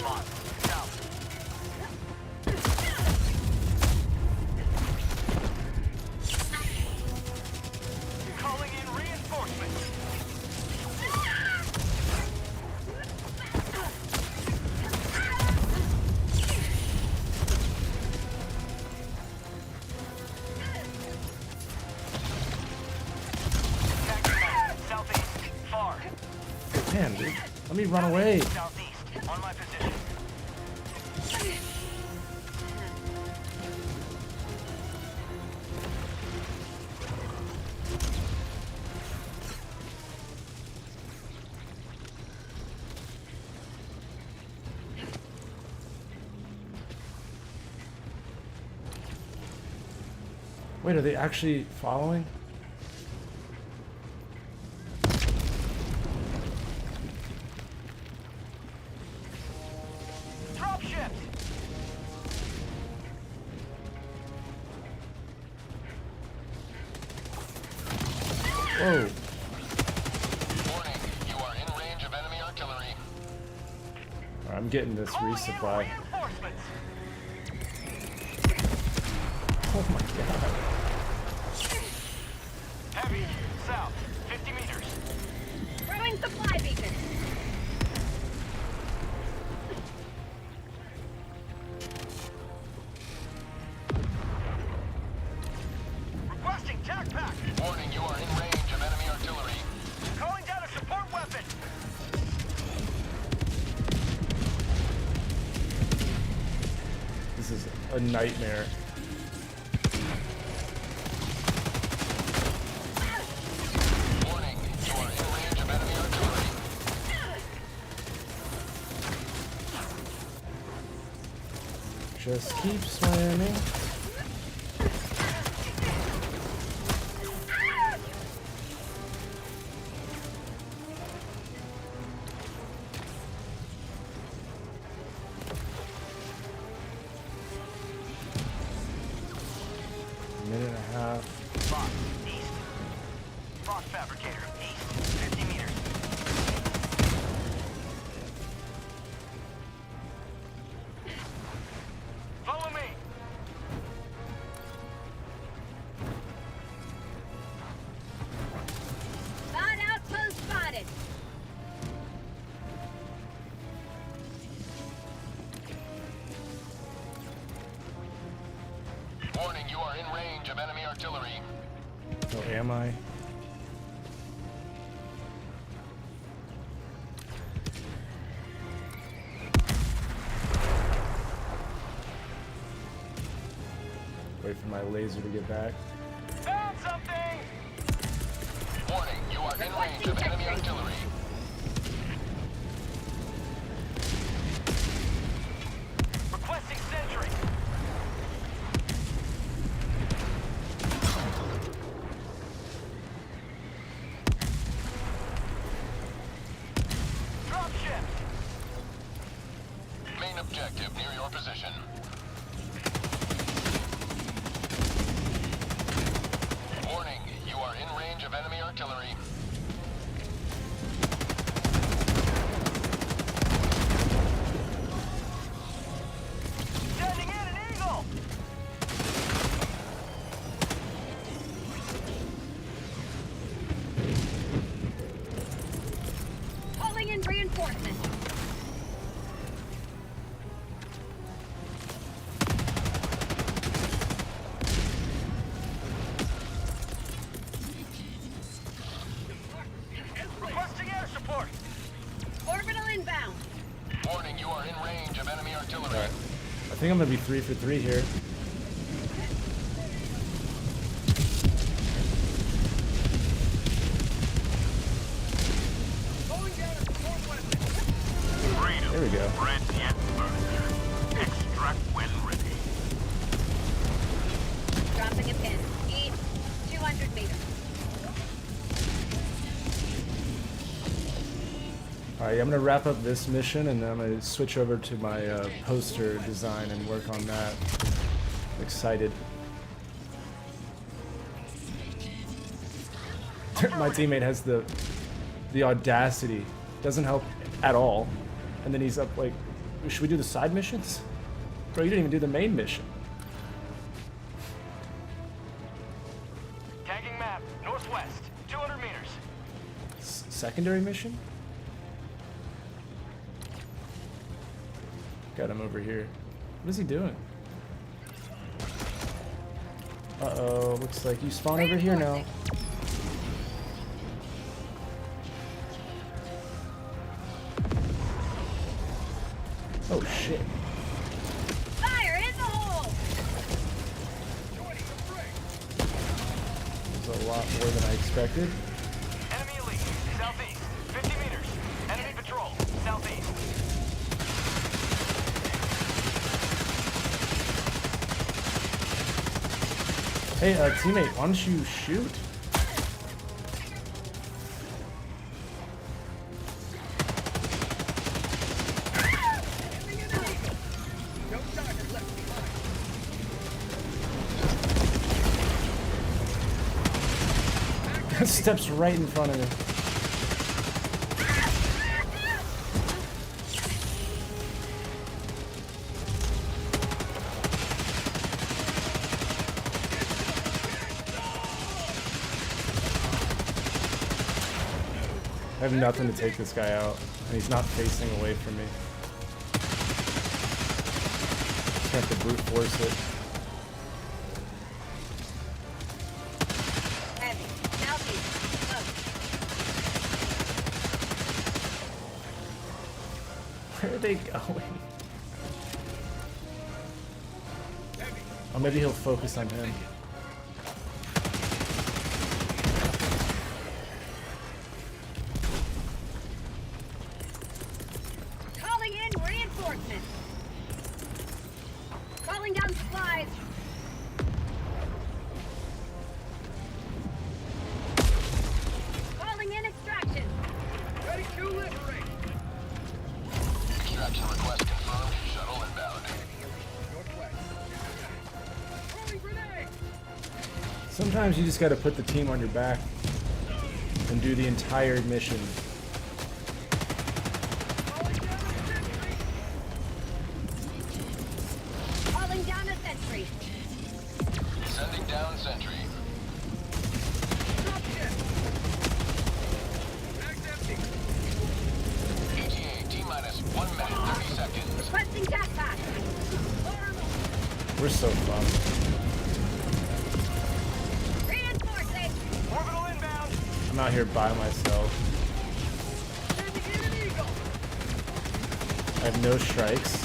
Bot, south. Calling in reinforcements. Southeast, far. Man, dude, let me run away. Southeast, on my position. Wait, are they actually following? Drop ship. Whoa. Warning, you are in range of enemy artillery. Alright, I'm getting this resupply. Reinforcements. Oh my god. Heavy, south, 50 meters. Throwing supply beacon. Requesting tac pack. Warning, you are in range of enemy This is a nightmare. Warning, you are in range of enemy artillery. Just keep swimming. Minute and a half. Boss, east. Frost fabricator, east. 50 meters. Follow me. Spot outpost spotted. Warning, you are in range of enemy artillery. Oh, am I? Wait for my laser to get back. Found something! Warning, you are in range of enemy artillery. Requesting sentry. Drop ship. Main objective near your position. Warning, you are in range of enemy artillery. Sending in an eagle! Calling in reinforcements. Requesting air support. Orbital inbound. Warning, you are in range of enemy artillery. Alright. I think I'm gonna be 3 for 3 here. There we go. Extract when ready. Dropping a pin. East. 200 meters. Alright, I'm gonna wrap up this mission and then I'm gonna switch over to my poster design and work on that. I'm excited. My teammate has the audacity. Doesn't help at all. And then he's up like, should we do the side missions? Bro, you didn't even do the main mission. Tagging map, northwest, 200 meters. Secondary mission? Got him over here. What is he doing? Uh-oh, looks like you spawn over here now. Oh shit. Fire in the hole. There's a lot more than I expected. Enemy elite, southeast, 50 meters. Enemy patrol, southeast. Hey, teammate, why don't you shoot? Steps right in front of me. I have nothing to take this guy out, and he's not facing away from me. Just have to brute force it. Heavy. Southeast. Close. Where are they going? Oh, maybe he'll focus on him. Calling in reinforcements. Calling down supplies. Calling in extraction. Ready to liberate. Extraction request confirmed. Shuttle inbound. Northwest. Throwing grenade. Sometimes you just gotta put the team on your back and do the entire mission. Calling down a sentry. Sending down sentry. ETA T-minus 1 minute 30 seconds. Requesting jackpot. We're so fucked. Reinforcing. Orbital inbound. I'm out here by myself. Sending in an eagle. I have no strikes.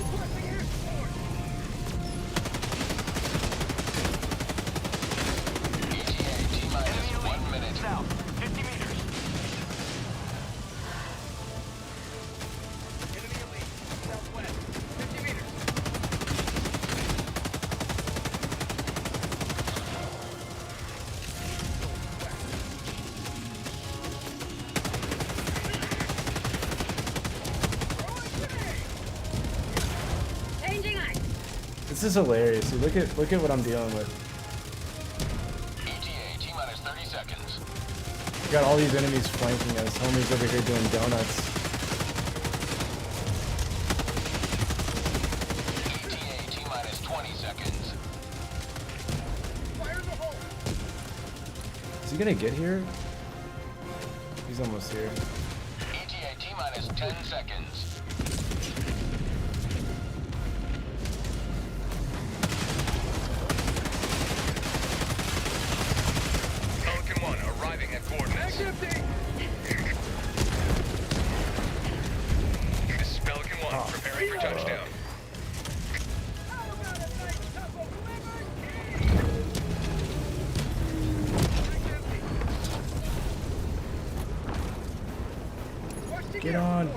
Requesting air support. ETA T-minus 1 minute. South, 50 meters. Enemy elite. Southwest, 50 meters. Throwing grenade. Changing eyes. This is hilarious. Dude. Look at what I'm dealing with. ETA T-minus 30 seconds. We got all these enemies flanking us. Homie's over here doing donuts. ETA T-minus 20 seconds. Fire the hole. Is he gonna get here? He's almost here. ETA T-minus 10 seconds. Pelican 1 arriving at coordinates. Empty. This is Pelican 1 preparing for touchdown. Get on.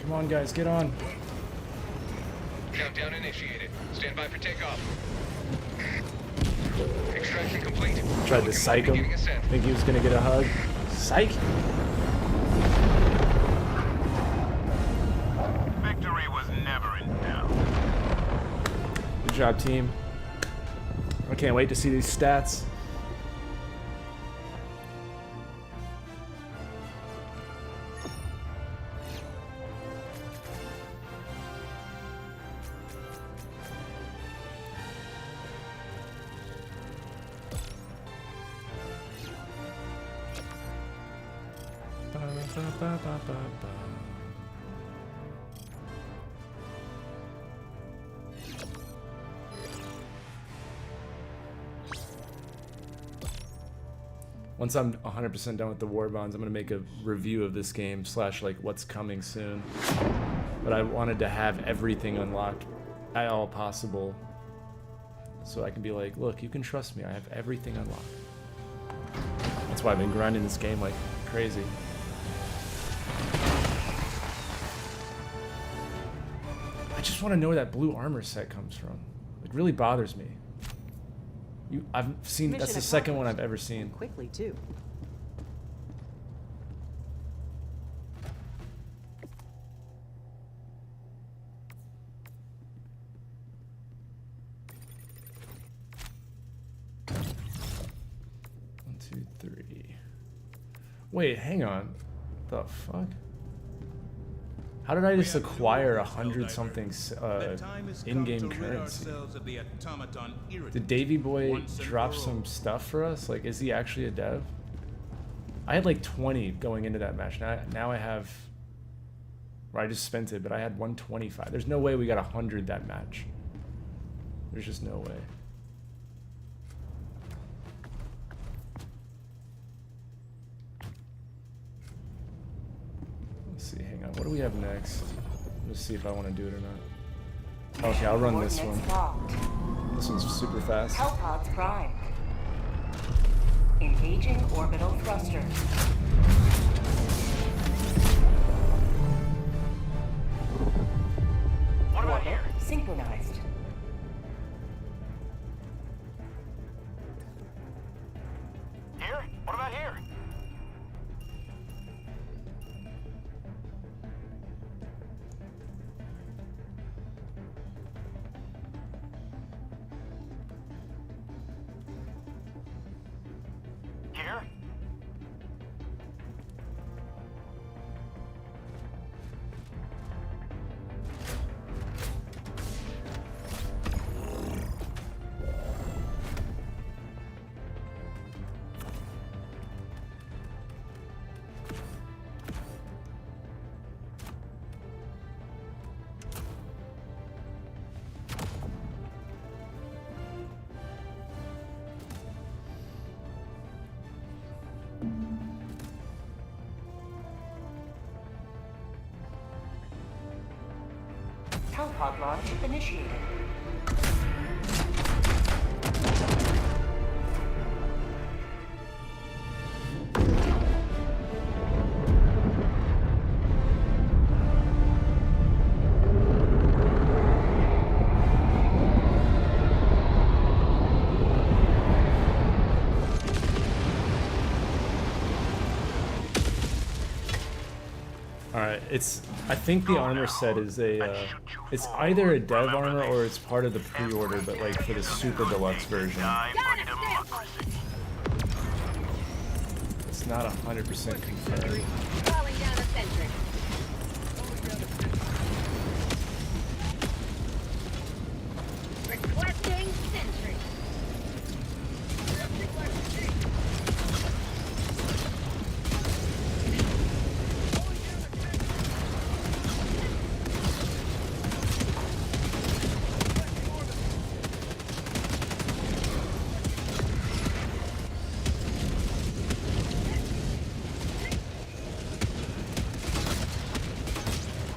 Come on, guys, get on. Countdown initiated. Stand by for takeoff. Extraction complete. Tried to psych him. Beginning ascent. Think he was gonna get a hug. Psych. Victory was never in doubt. Good job, team. I can't wait to see these stats. Once I'm 100% done with the war bonds, I'm gonna make a review of this game / like what's coming soon. But I wanted to have everything unlocked at all possible, so I can be like, look, you can trust me. I have everything unlocked. That's why I've been grinding this game like crazy. I just want to know where that blue armor set comes from. It really bothers me. I've seen, that's the second one I've ever seen. Quickly, too. One, two, three. Wait, hang on. The fuck? How did I just acquire 100-something in-game currency? Did Davy Boy drop some stuff for us? Like, is he actually a dev? I had like 20 going into that match. Now I have... Well, I just spent it, but I had 125. There's no way we got 100 that match. There's just no way. see. Hang on. What do we have next? Let's see if I want to do it or not. Okay, I'll run this one. This one's super fast. Hellpods primed. Engaging orbital thrusters. What about here? Synchronized. Here? What about here? Here? Hellpod launch initiated. Alright, I think the armor set is it's either a dev armor or it's part of the pre-order, but like for the super deluxe version. It's not 100% confirmed. Calling down a sentry. Requesting sentry.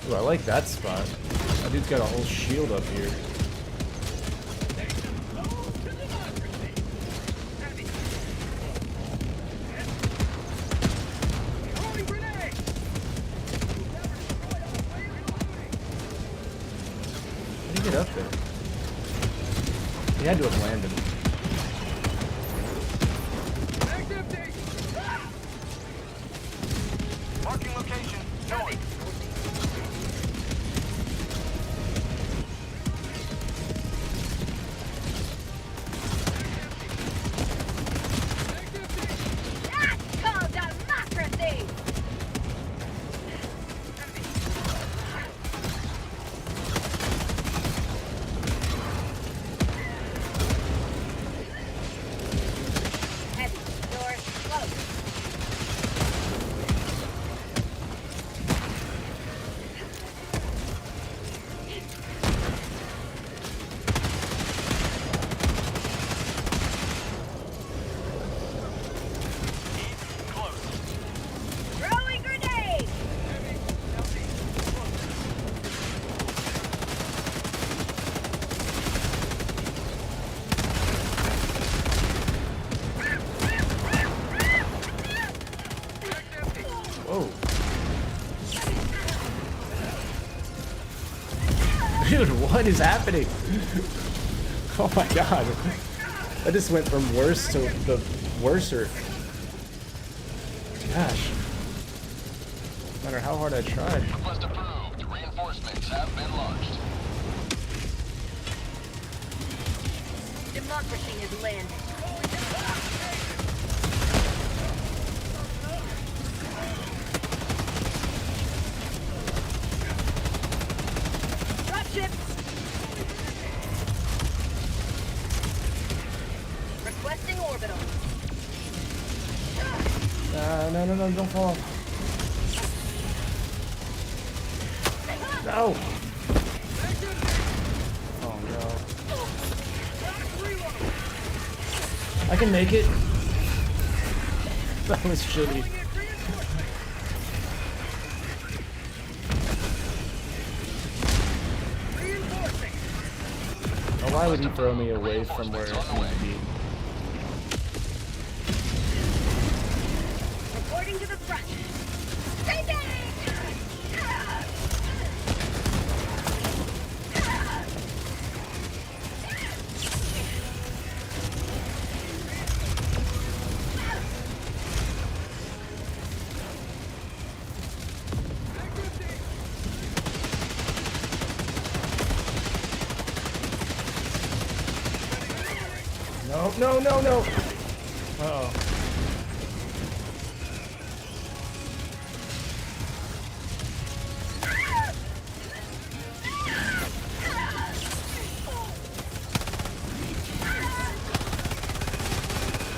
Ooh, I like that spot. That dude's got a whole shield up here. How did he get up there? He had to have landed. Marking location. North. That's called democracy! Heavy. Door closed. Throwing grenade! Whoa. Dude, what is happening? Oh my god. I just went from worse to the worser. Gosh. No matter how hard I tried. Request approved. Reinforcements have been launched. Democracy is landing. Dropship! Requesting orbital. No, don't fall off. No! Oh no. I can make it. That was shitty. Why would he throw me away from where it needs to be? Reporting to the front. Stay back! No, no, no, no! Uh-oh.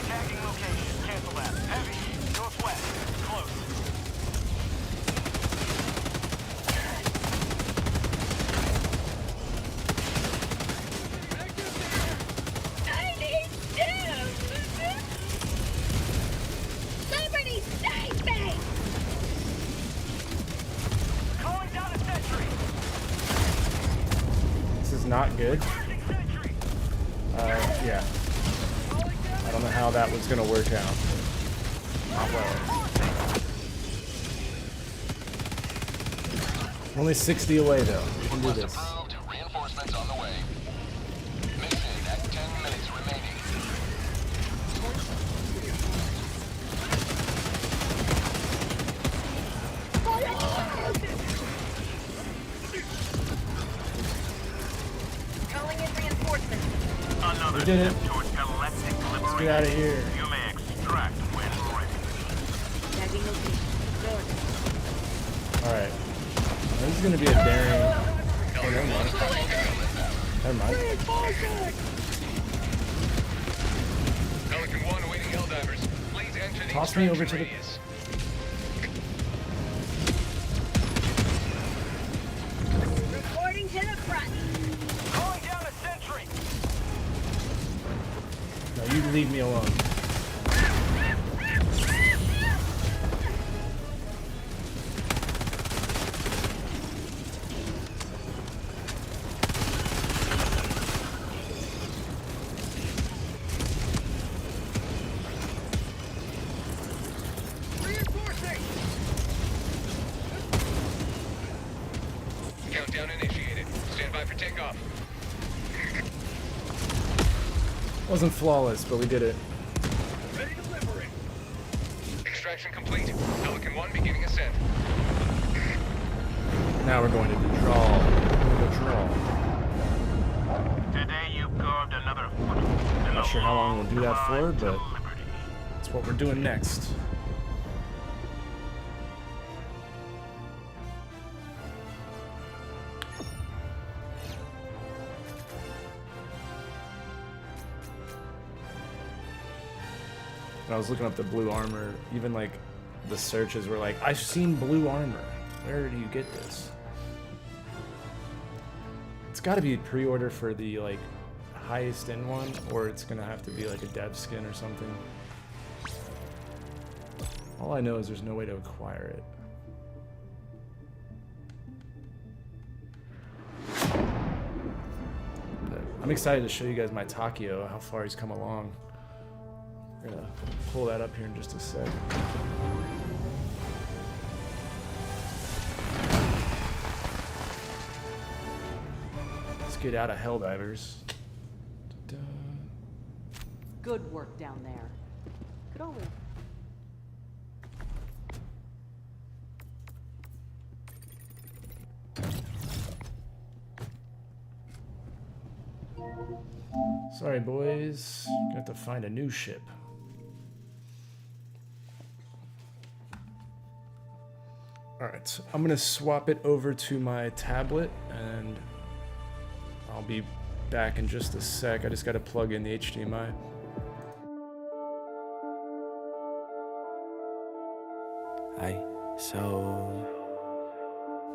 Tagging location. Cancel that. Heavy. Northwest. Close. I need them! Somebody save me! Calling down a sentry. This is not good. Yeah. I don't know how that was gonna work out. Not well. Only 60 away though. We can do this. Reinforcements on the way. Mission at 10 minutes remaining. Calling in reinforcements. Another We did it. step toward galactic liberation. Let's get out of here. You may extract when ready. Tagging location. North. Alright. This is gonna be a daring. Oh, never mind. Never mind. Pelican 1 awaiting Helldivers. Please enter the Toss me over to the. radius. Reporting to the front. Calling down a sentry. No, you leave me alone. Countdown initiated. Stand by for takeoff. Wasn't flawless, but we did it. Ready delivering. Extraction complete. Pelican 1 beginning ascent. Now we're going to draw. Today you carved another foot. Not sure how long we'll do that for, but that's what we're doing next. When I was looking up the blue armor, even like the searches were like, I've seen blue armor. Where do you get this? It's got to be pre-order for the like highest end one, or it's gonna have to be like a dev skin or something. All I know is there's no way to acquire it. But I'm excited to show you guys my Takio, how far he's come along. We're gonna pull that up here in just a sec. Let's get out of Helldivers. Good work down there. Could only. Sorry, boys. Gonna have to find a new ship. Alright, I'm gonna swap it over to my tablet and I'll be back in just a sec. I just gotta plug in the HDMI. Aye, so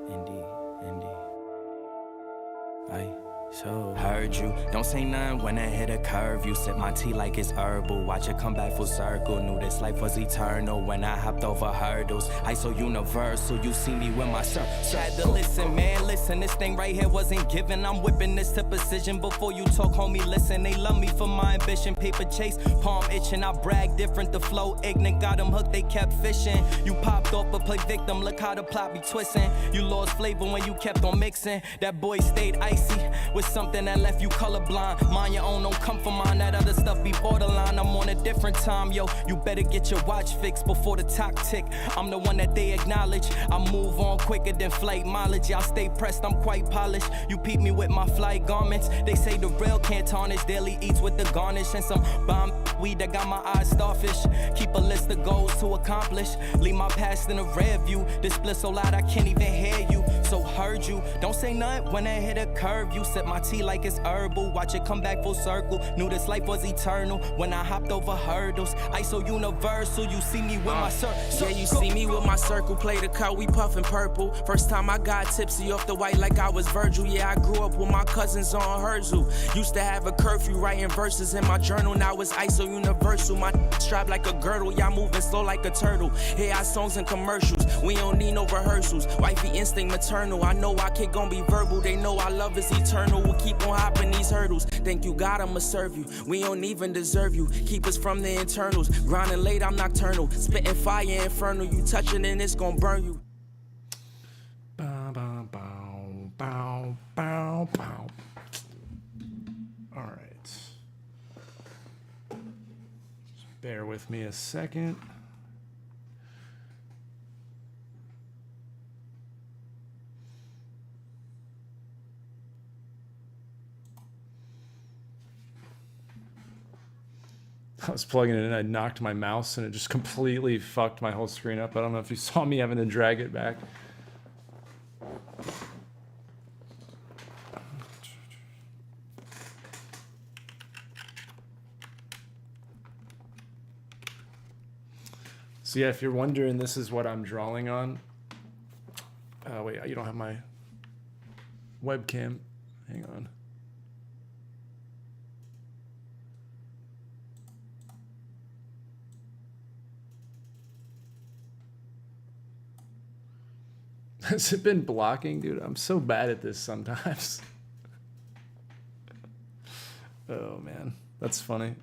Indy. Aye, So heard you, don't say nothing when I hit a curve. You sip my tea like it's herbal. Watch it come back full circle. Knew this life was eternal when I hopped over hurdles. I so universal, you see me with my had to listen, man, listen. This thing right here wasn't given. I'm whipping this to precision. Before you talk, homie, listen. They love me for my ambition. Paper chase, palm itching. I brag different, the flow ignorant. Got them hooked, they kept fishing. You popped off but play victim. Look how the plot be twisting. You lost flavor when you kept on mixing. That boy stayed icy with something that left you colorblind. Mind your own, don't come for mine. That other stuff be borderline. I'm on a different time, yo. You better get your watch fixed before the clock tick. I'm the one that they acknowledge. I move on quicker than flight mileage. Y'all stay pressed, I'm quite polished. You peep me with my flight garments. They say the real can't tarnish. Daily eats with the garnish and some bomb weed that got my eyes starfish. Keep a list of goals to accomplish. Leave my past in a rear view. This bliss so loud I can't even hear you. So heard you, don't say nothing when I hit a curve. You sip my tea like it's herbal. Watch it come back full circle. Knew this life was eternal when I hopped over hurdles. I so universal, you see me with my circle. Yeah, you see me with my circle. Play the cut, we puffin' purple. First time I got tipsy off the white like I was Virgil. Yeah, I grew up with my cousins on Herzl. Used to have a curfew writing verses in my journal. Now it's ISO universal. My strapped like a girdle. Y'all moving slow like a turtle. Hear our songs and commercials. We don't need no rehearsals. Wifey instinct maternal. I know our kid gon' be verbal. They know our love is eternal. We'll keep on hopping these hurdles. Thank you, God, I'ma serve you. We don't even deserve you. Keep us from the internals. Grinding late, I'm nocturnal. Spitting fire infernal. You touch it and it's gon' burn you. Bow, bow, bow, bow, bow, bow. All right. Just bear with me a second. I was plugging it in, I knocked my mouse and it just completely fucked my whole screen up. I don't know if you saw me having to drag it back. So yeah, if you're wondering, this is what I'm drawing on. Wait, you don't have my webcam. Hang on. Has it been blocking, dude? I'm so bad at this sometimes. Oh man, that's funny.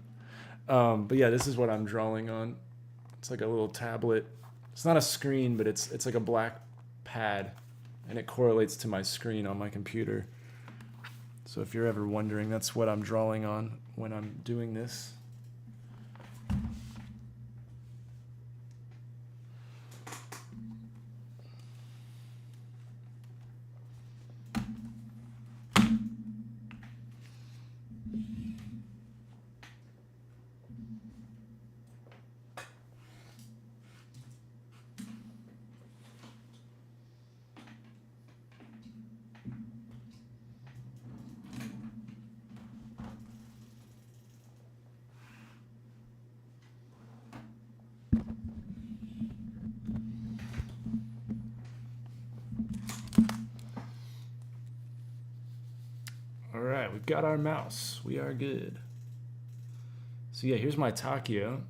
But yeah, this is what I'm drawing on. It's like a little tablet. It's not a screen, but it's like a black pad, and it correlates to my screen on my computer. So if you're ever wondering, that's what I'm drawing on when I'm doing this. All right, we've got our mouse. We are good. So yeah, here's my Takio.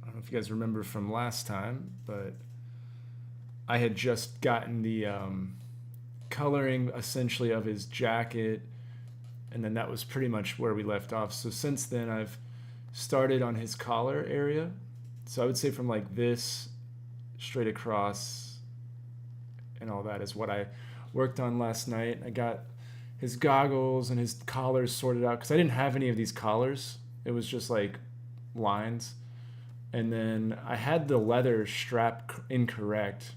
I don't know if you guys remember from last time, but I had just gotten the coloring essentially of his jacket, and then that was pretty much where we left off. So since then, I've started on his collar area. So I would say from like this straight across and all that is what I worked on last night. I got his goggles and his collars sorted out because I didn't have any of these collars. It was just like lines. And then I had the leather strap incorrect.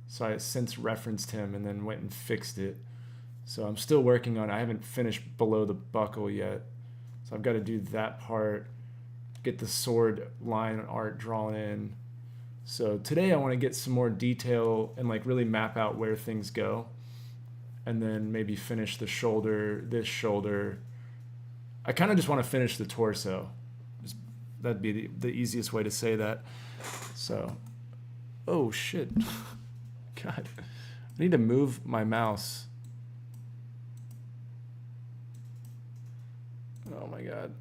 So I since referenced him and then went and fixed it. So I'm still working on it. I haven't finished below the buckle yet. So I've got to do that part, get the sword line art drawn in. So today I want to get some more detail and like really map out where things go. And then maybe finish the shoulder, this shoulder. I kind of just want to finish the torso. That'd be the easiest way to say that. So, oh shit. God, I need to move my mouse Oh my god.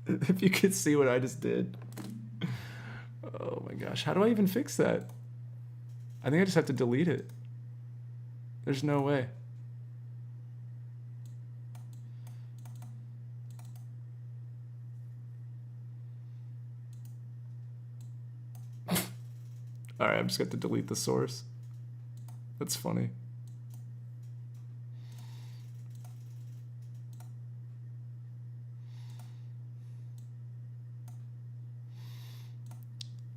If you could see what I just did. Oh my gosh. How do I even fix that? I think I just have to delete it. There's no way. Alright, I'm just going to delete the source. That's funny.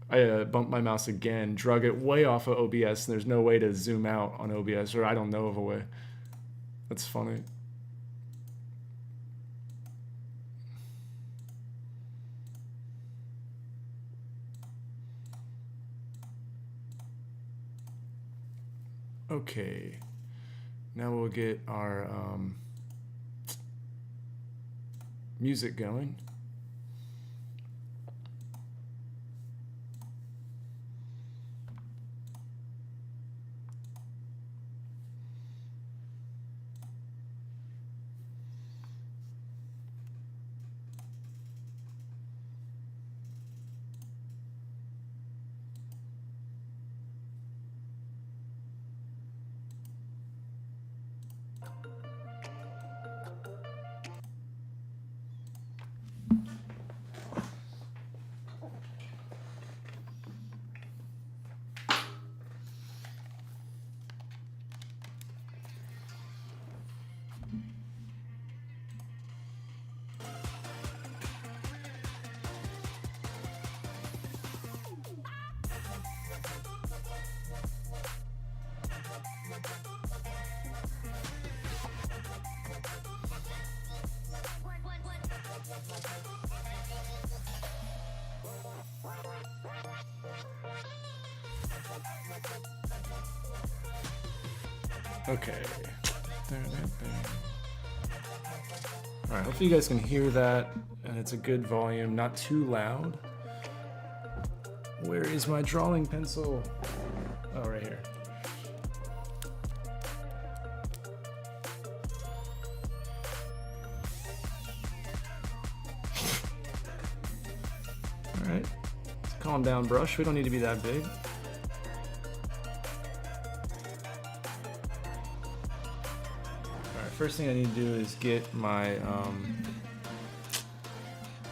I bumped my mouse again, drug it way off of OBS, and there's no way to zoom out on OBS, or I don't know of a way. That's funny. Okay, now we'll get our music going. Okay. Alright, hopefully you guys can hear that, and it's a good volume, not too loud. Where is my drawing pencil? Oh, right here. Alright. Let's calm down, brush. We don't need to be that big. First thing I need to do is get my,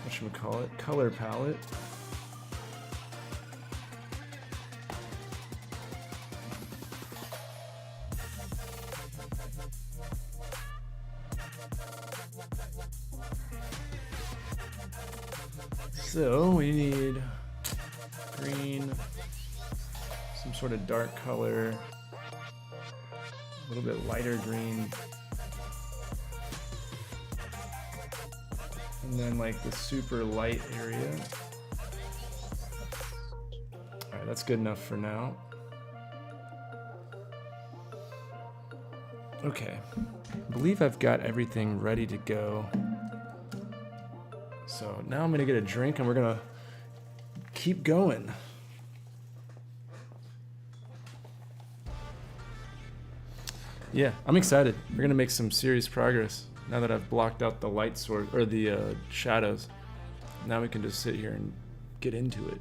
what should we call it? Color palette. So we need green, some sort of dark color, a little bit lighter green. And then like the super light area. Alright, that's good enough for now. Okay, I believe I've got everything ready to go. So now I'm gonna get a drink and we're gonna keep going. Yeah, I'm excited. We're gonna make some serious progress. Now that I've blocked out the light source, or the shadows, now we can just sit here and get into it.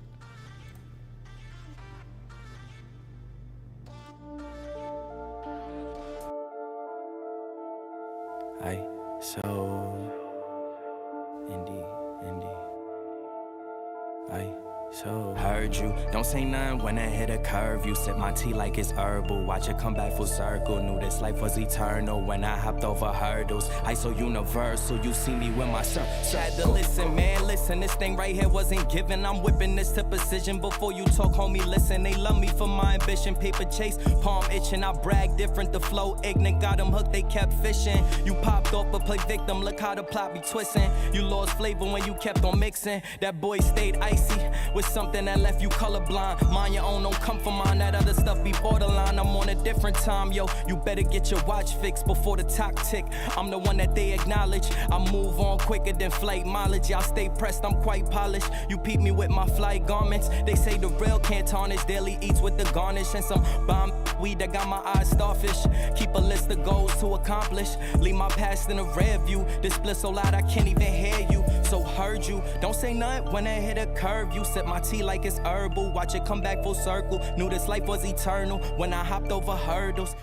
Heard you, don't say none when I hit a curve. You sip my tea like it's herbal. Watch it come back full circle. Knew this life was eternal when I hopped over hurdles. I so universal, you see me with my son. Had to listen, man, listen. This thing right here wasn't given. I'm whipping this to precision. Before you talk, homie, listen. They love me for my ambition. Paper chase, palm itching. I brag different, the flow ignorant. Got them hooked, they kept fishing. You popped off but play victim. Look how the plot be twisting. You lost flavor when you kept on mixing. That boy stayed icy with with something that left you colorblind. Mind your own, don't come for mine. That other stuff be borderline. I'm on a different time, yo. You better get your watch fixed before the clock tick. I'm the one that they acknowledge. I move on quicker than flight mileage. Y'all stay pressed, I'm quite polished. You peep me with my flight garments. They say the real can't tarnish. Daily eats with the garnish and some bomb weed that got my eyes starfish. Keep a list of goals to accomplish. Leave my past in a rear view. This bliss so loud I can't even hear you. So heard you. Don't say nothing when I hit a curve. You sip my tea like it's herbal. Watch it come back full circle. Knew this life was eternal when I hopped over hurdles.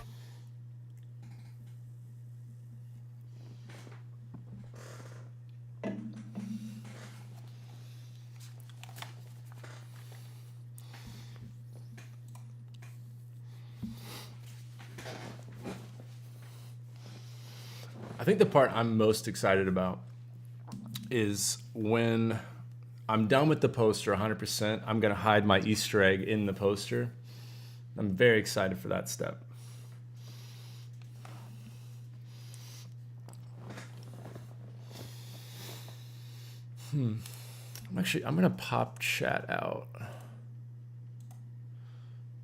I think the part I'm most excited about is when I'm done with the poster 100%, I'm going to hide my Easter egg in the poster. I'm very excited for that step. I'm going to pop chat out,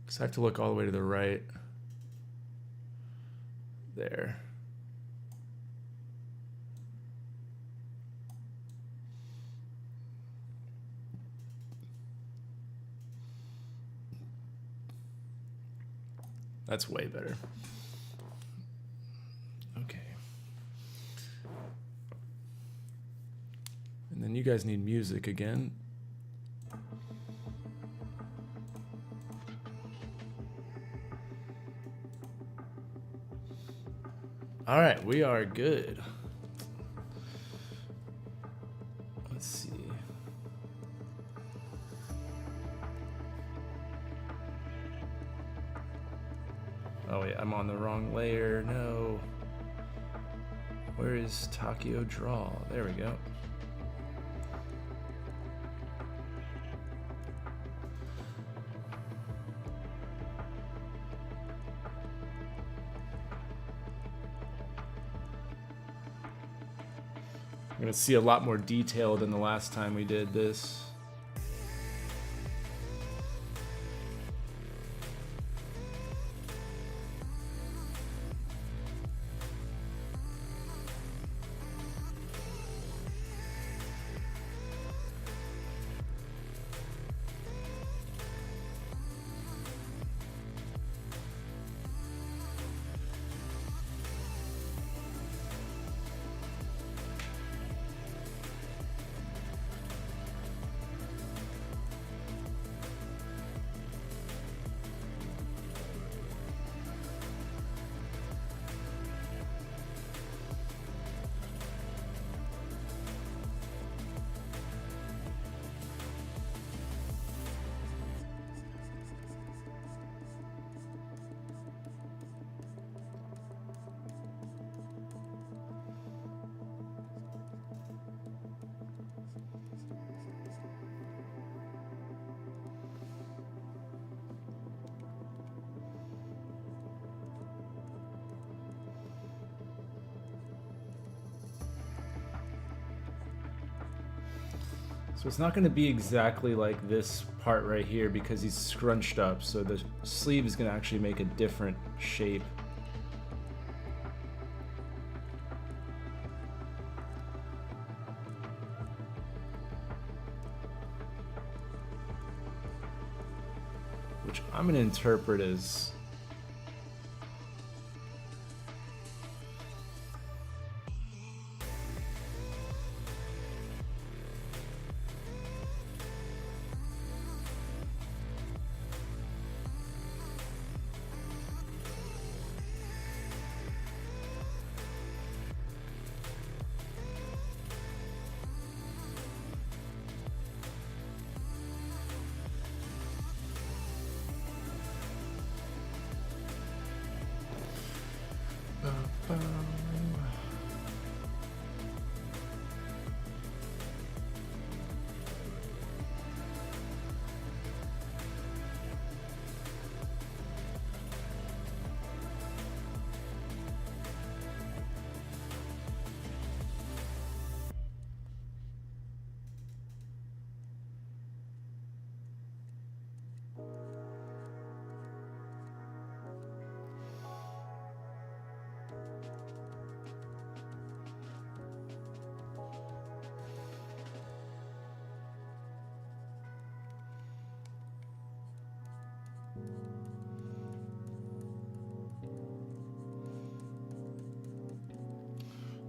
because I have to look all the way to the right. There. That's way better. Okay. And then you guys need music again. All right, we are good. Let's see. Oh wait, I'm on the wrong layer. No. Where is Takio Draw? There we go. I'm gonna see a lot more detail than the last time we did this. So it's not going to be exactly like this part right here because he's scrunched up, so the sleeve is going to actually make a different shape. Which I'm going to interpret as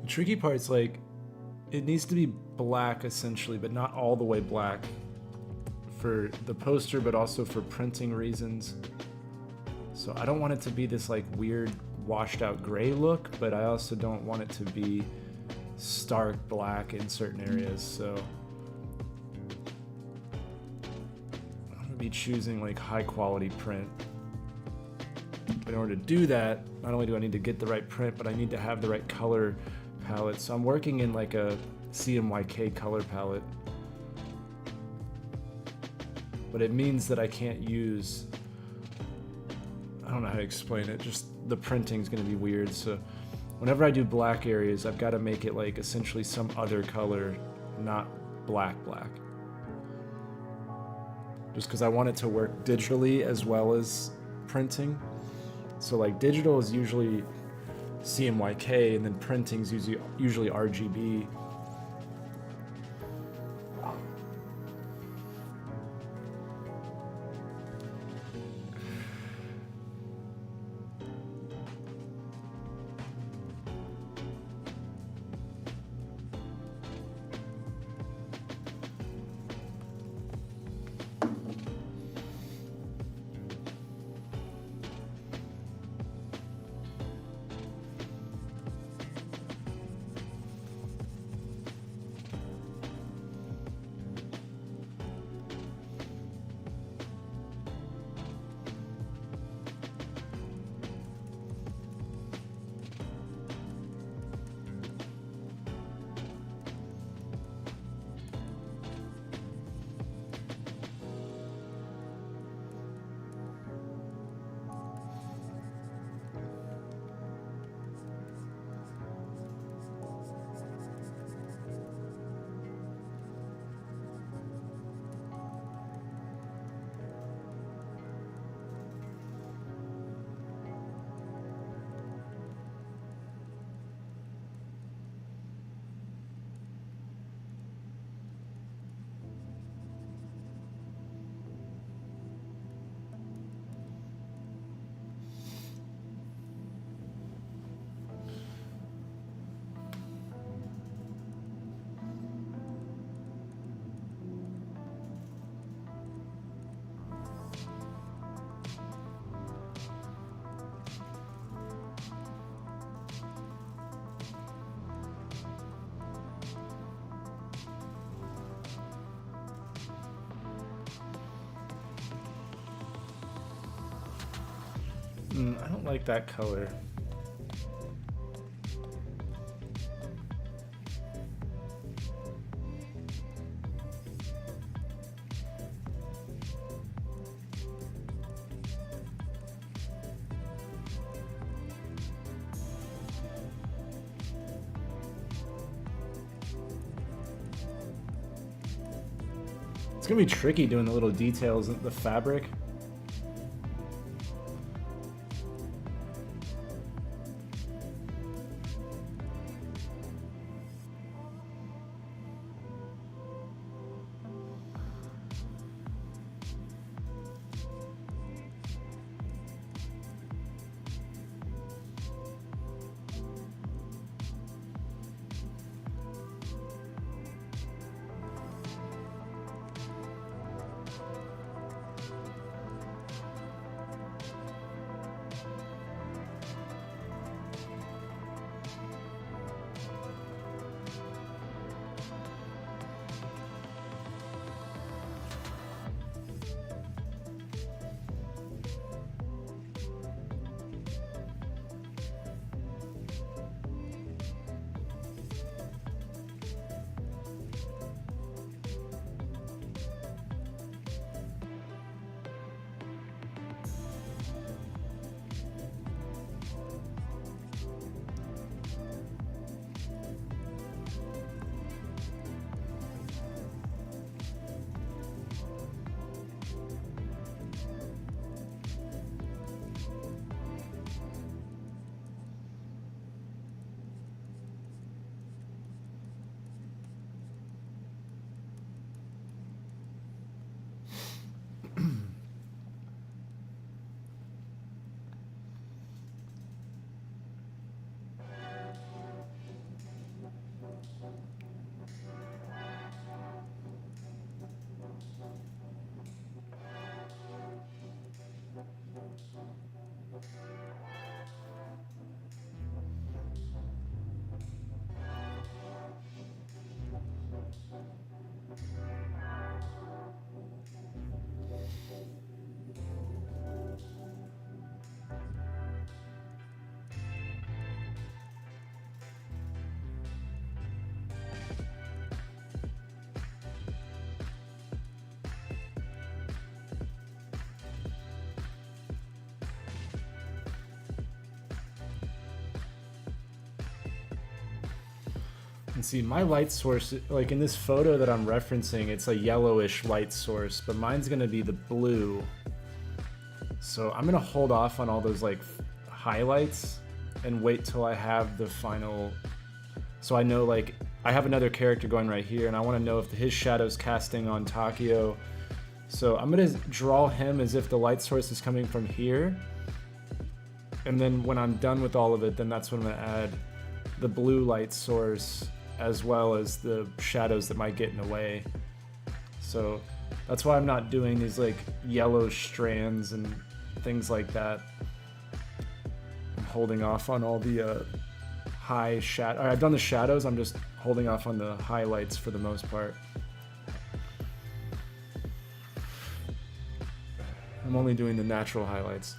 The tricky part's like, it needs to be black essentially, but not all the way black for the poster, but also for printing reasons. So I don't want it to be this like weird washed out gray look, but I also don't want it to be stark black in certain areas. So I'm gonna be choosing like high quality print. But in order to do that, not only do I need to get the right print, but I need to have the right color palette. So I'm working in like a CMYK color palette. But it means that I can't use, I don't know how to explain it, just the printing's gonna be weird. So whenever I do black areas, I've got to make it like essentially some other color, not black. Just because I want it to work digitally as well as printing. So like digital is usually CMYK, and then printing is usually RGB. I don't like that color. It's gonna be tricky doing the little details of the fabric. And see, my light source, like in this photo that I'm referencing, it's a yellowish light source, but mine's gonna be the blue. So I'm gonna hold off on all those like highlights and wait till I have the final. So I know, like, I have another character going right here, and I want to know if his shadow's casting on Takio. So I'm gonna draw him as if the light source is coming from here. And then when I'm done with all of it, then that's when I'm gonna add the blue light source as well as the shadows that might get in the way. So that's why I'm not doing these like yellow strands and things like that. I'm holding off on all the high shadow. I've done the shadows, I'm just holding off on the highlights for the most part. I'm only doing the natural highlights.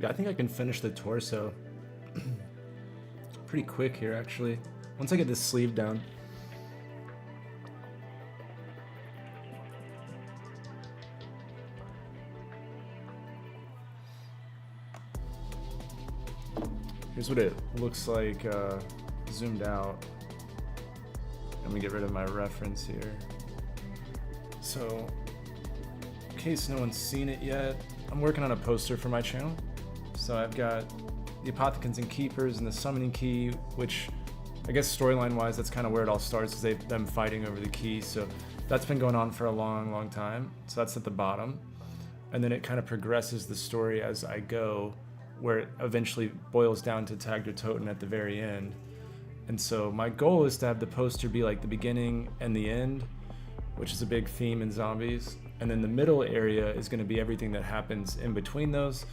Yeah, I think I can finish the torso pretty quick here, actually. Once I get this sleeve down. Here's what it looks like zoomed out. Let me get rid of my reference here. So, in case no one's seen it yet, I'm working on a poster for my channel. So I've got the Apothecans and Keepers and the Summoning Key, which I guess storyline-wise, that's kind of where it all starts, is them fighting over the key. So that's been going on for a long, long time. So that's at the bottom. And then it kind of progresses the story as I go, where it eventually boils down to Tag der Toten at the very end. And so my goal is to have the poster be like the beginning and the end, which is a big theme in zombies. And then the middle area is going to be everything that happens in between those.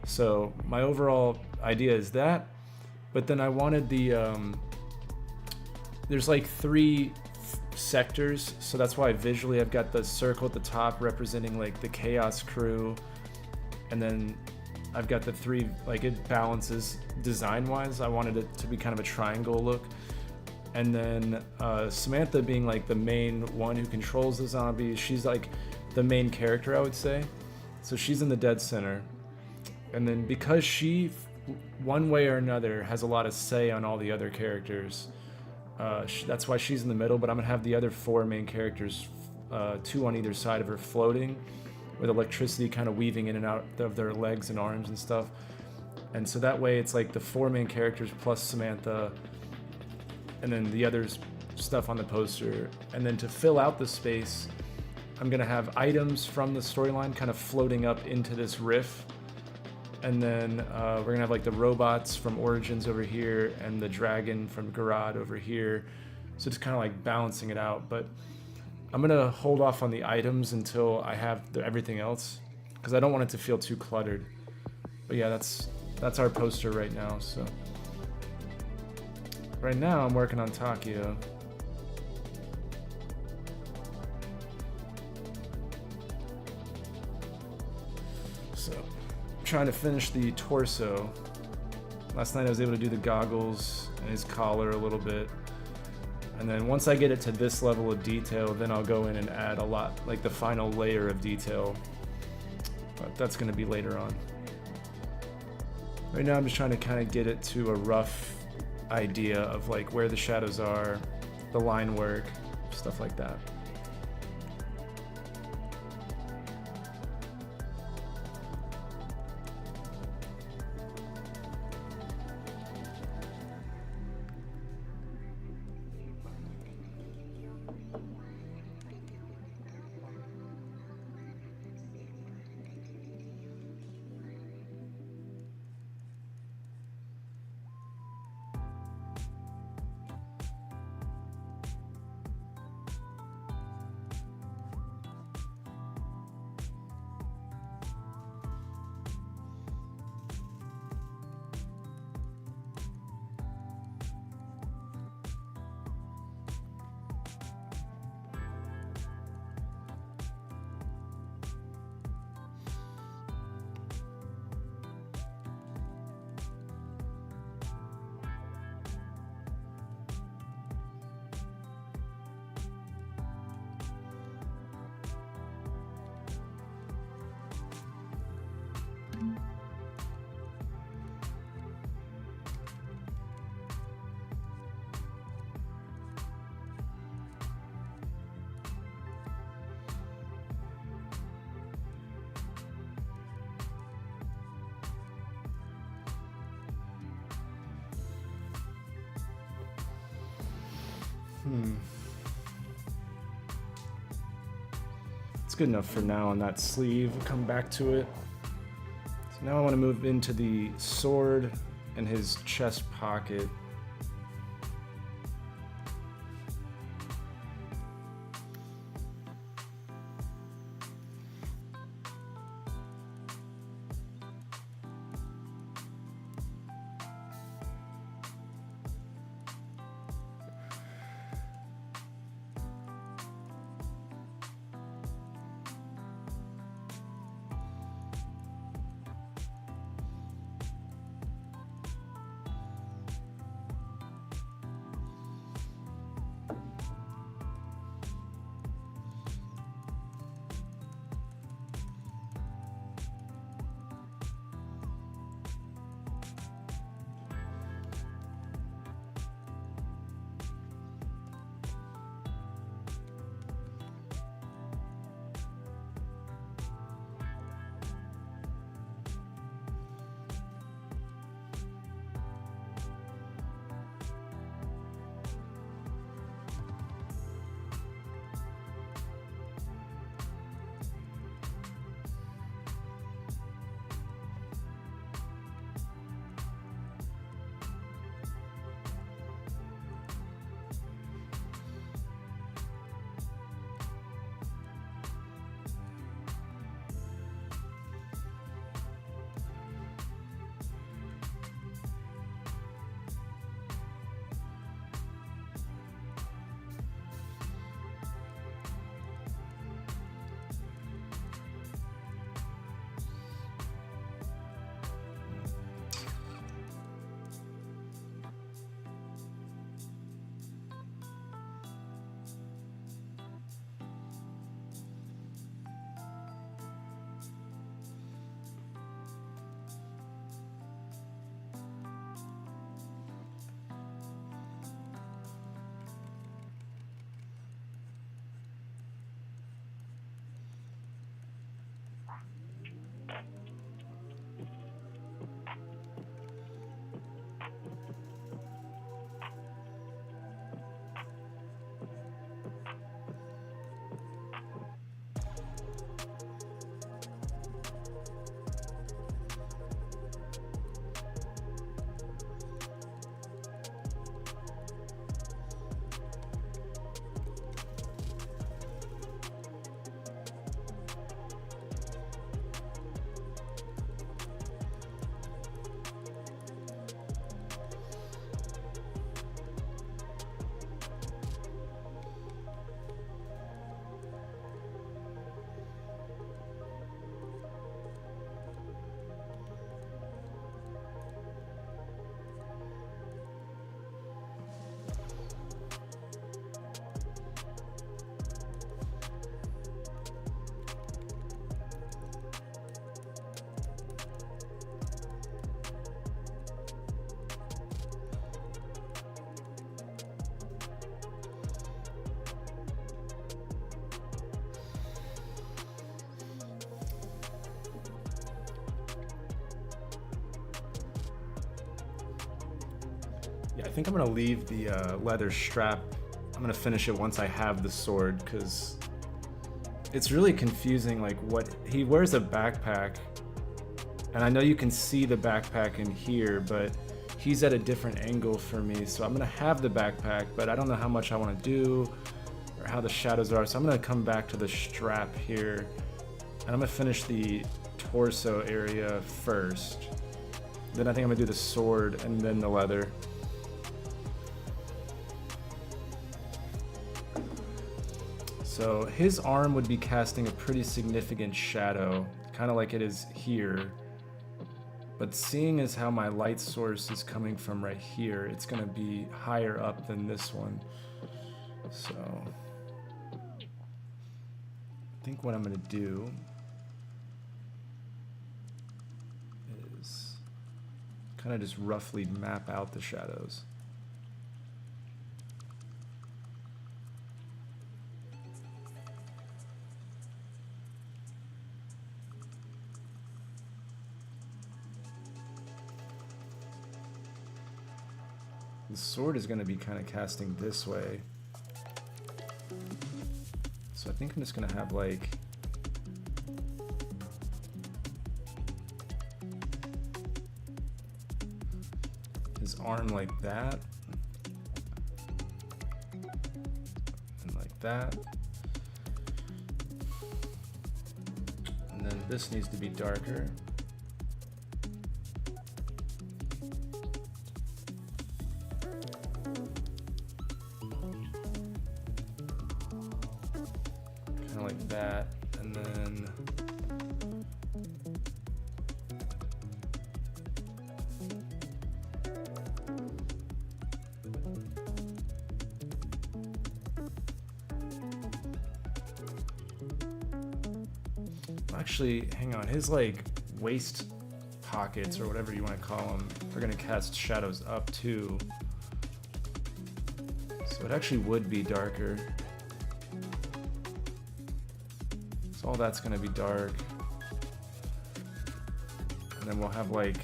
So my overall idea is that, but then I wanted the, there's like 3 sectors. So that's why visually I've got the circle at the top representing like the Chaos crew. And then I've got the 3, like it balances design-wise. I wanted it to be kind of a triangle look. And then Samantha being like the main one who controls the zombies. She's like the main character, I would say. So she's in the dead center. And then because she, one way or another, has a lot of say on all the other characters, that's why she's in the middle. But I'm going to have the other 4 main characters, 2 on either side of her, floating, with electricity kind of weaving in and out of their legs and arms and stuff. And so that way it's like the 4 main characters plus Samantha, and then the other stuff on the poster. And then to fill out the space, I'm gonna have items from the storyline kind of floating up into this riff. And then we're gonna have like the robots from Origins over here and the dragon from Gorod over here. So just kind of like balancing it out. But I'm gonna hold off on the items until I have everything else, because I don't want it to feel too cluttered. But yeah, that's our poster right now. So right now I'm working on Takio. So I'm trying to finish the torso. Last night I was able to do the goggles and his collar a little bit. And then once I get it to this level of detail, then I'll go in and add a lot, like the final layer of detail. But that's going to be later on. Right now I'm just trying to kind of get it to a rough idea of like where the shadows are, the line work, stuff like that. It's good enough for now on that sleeve. We'll come back to it. So now I want to move into the sword and his chest pocket. Yeah, I think I'm gonna leave the leather strap. I'm gonna finish it once I have the sword, because it's really confusing. Like, what he wears a backpack, and I know you can see the backpack in here, but he's at a different angle for me. So I'm gonna have the backpack, but I don't know how much I want to do or how the shadows are. So I'm gonna come back to the strap here, and I'm gonna finish the torso area first. Then I think I'm gonna do the sword and then the leather. So his arm would be casting a pretty significant shadow, kind of like it is here. But seeing as how my light source is coming from right here, it's gonna be higher up than this one. So I think what I'm gonna do is kind of just roughly map out the shadows. The sword is going to be kind of casting this way. So I think I'm just going to have like his arm like that. And like that. And then this needs to be darker. That, and then actually, hang on, his like waist pockets or whatever you want to call them, they're gonna cast shadows up too, so it actually would be darker. All that's gonna be dark, and then we'll have like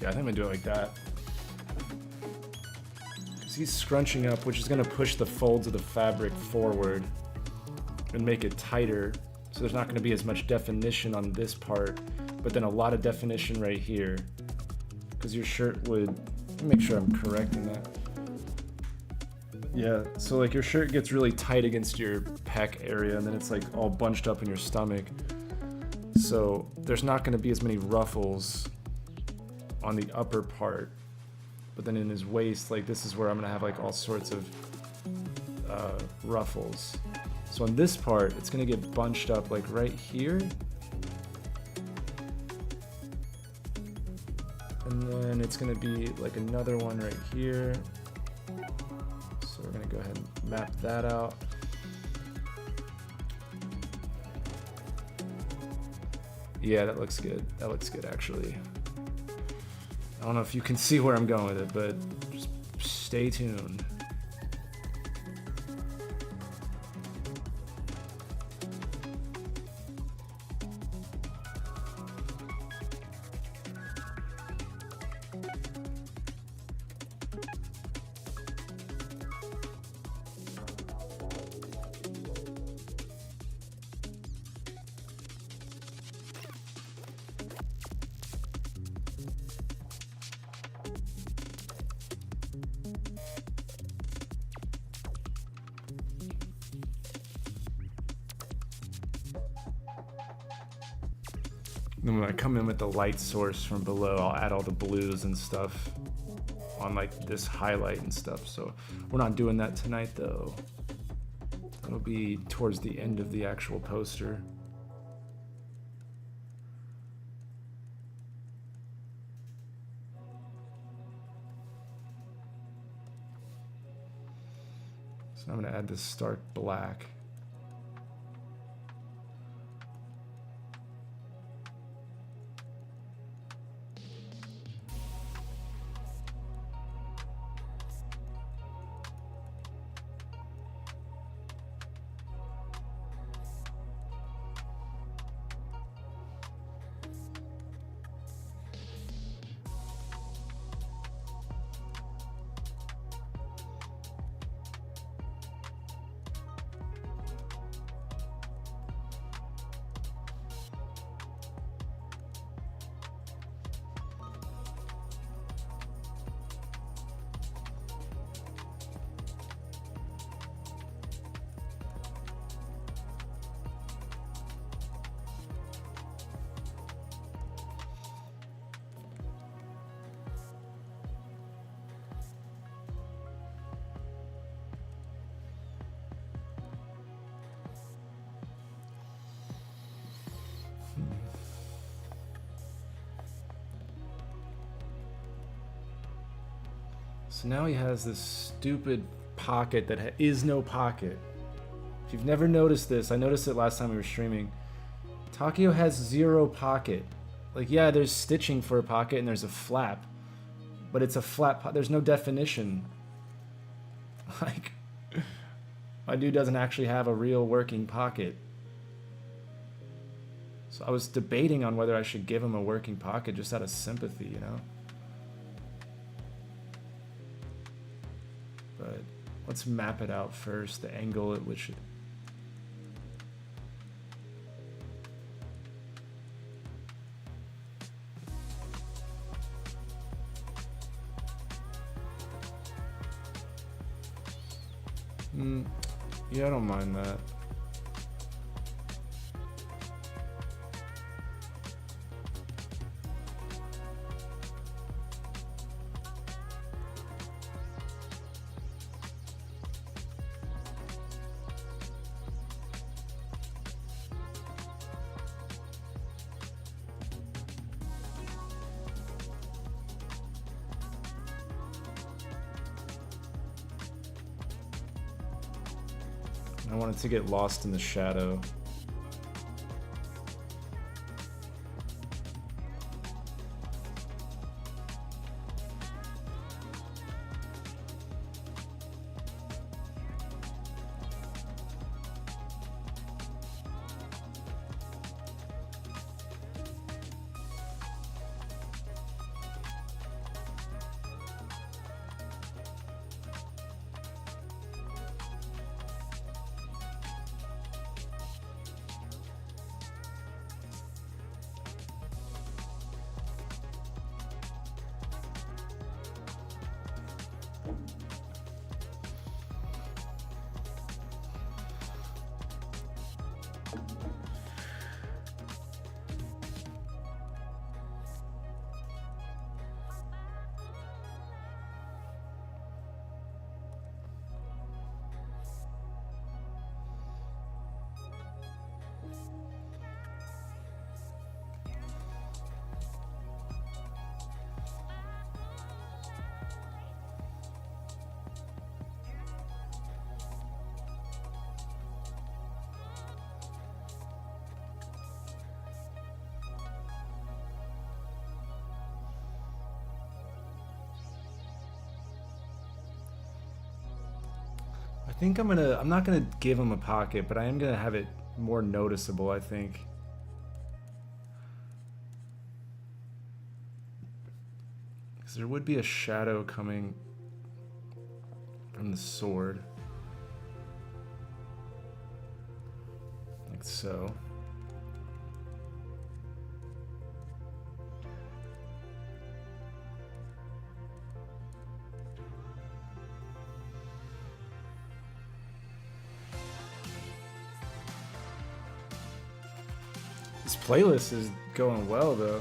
yeah, I think I'm gonna do it like that, because he's scrunching up, which is gonna push the folds of the fabric forward and make it tighter, so there's not gonna be as much definition on this part, but then a lot of definition right here, because your shirt would, let me make sure I'm correcting that. Yeah, so like your shirt gets really tight against your pec area, and then it's like all bunched up in your stomach. So there's not going to be as many ruffles on the upper part. But then in his waist, like this is where I'm going to have like all sorts of ruffles. So on this part, it's going to get bunched up like right here. And then it's going to be like another one right here. So we're going to go ahead and map that out. Yeah, that looks good. That looks good, actually. I don't know if you can see where I'm going with it, but just Stay tuned. Then when I come in with the light source from below, I'll add all the blues and stuff on like this highlight and stuff. So we're not doing that tonight though. That'll be towards the end of the actual poster. So I'm gonna add this stark black. So now he has this stupid pocket that is no pocket. If you've never noticed this, I noticed it last time we were streaming. Takeo has zero pocket. Like, yeah, there's stitching for a pocket and there's a flap, but it's a flat there's no definition. Like, my dude doesn't actually have a real working pocket. So I was debating on whether I should give him a working pocket just out of sympathy, you know? But let's map it out first, the angle at which it... Yeah, I don't mind that. I wanted to get lost in the shadow. think I'm not gonna give him a pocket, but I am gonna have it more noticeable, I think. Because there would be a shadow coming from the sword. Like so. This playlist is going well, though.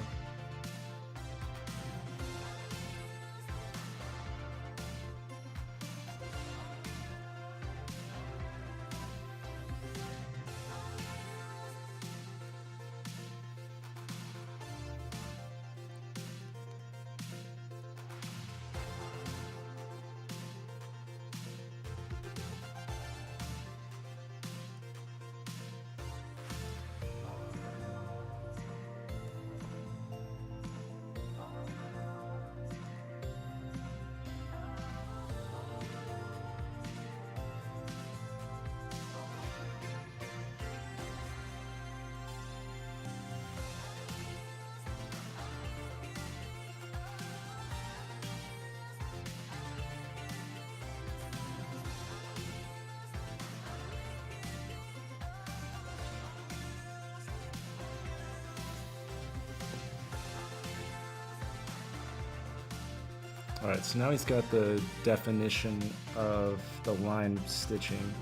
Alright, so now he's got the definition of the line stitching.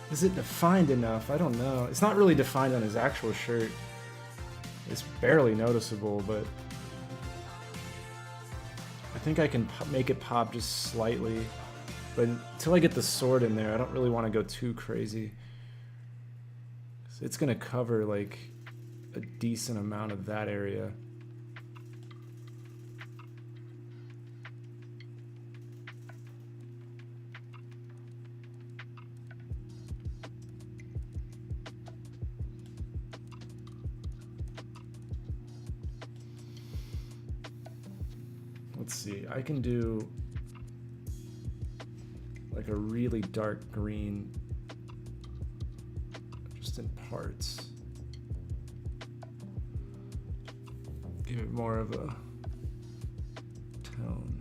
Is it defined enough? I don't know. It's not really defined on his actual shirt. It's barely noticeable, but I think I can make it pop just slightly. But until I get the sword in there, I don't really want to go too crazy. So it's going to cover like a decent amount of that area. Let's see, I can do like a really dark green just in parts. Give it more of a tone.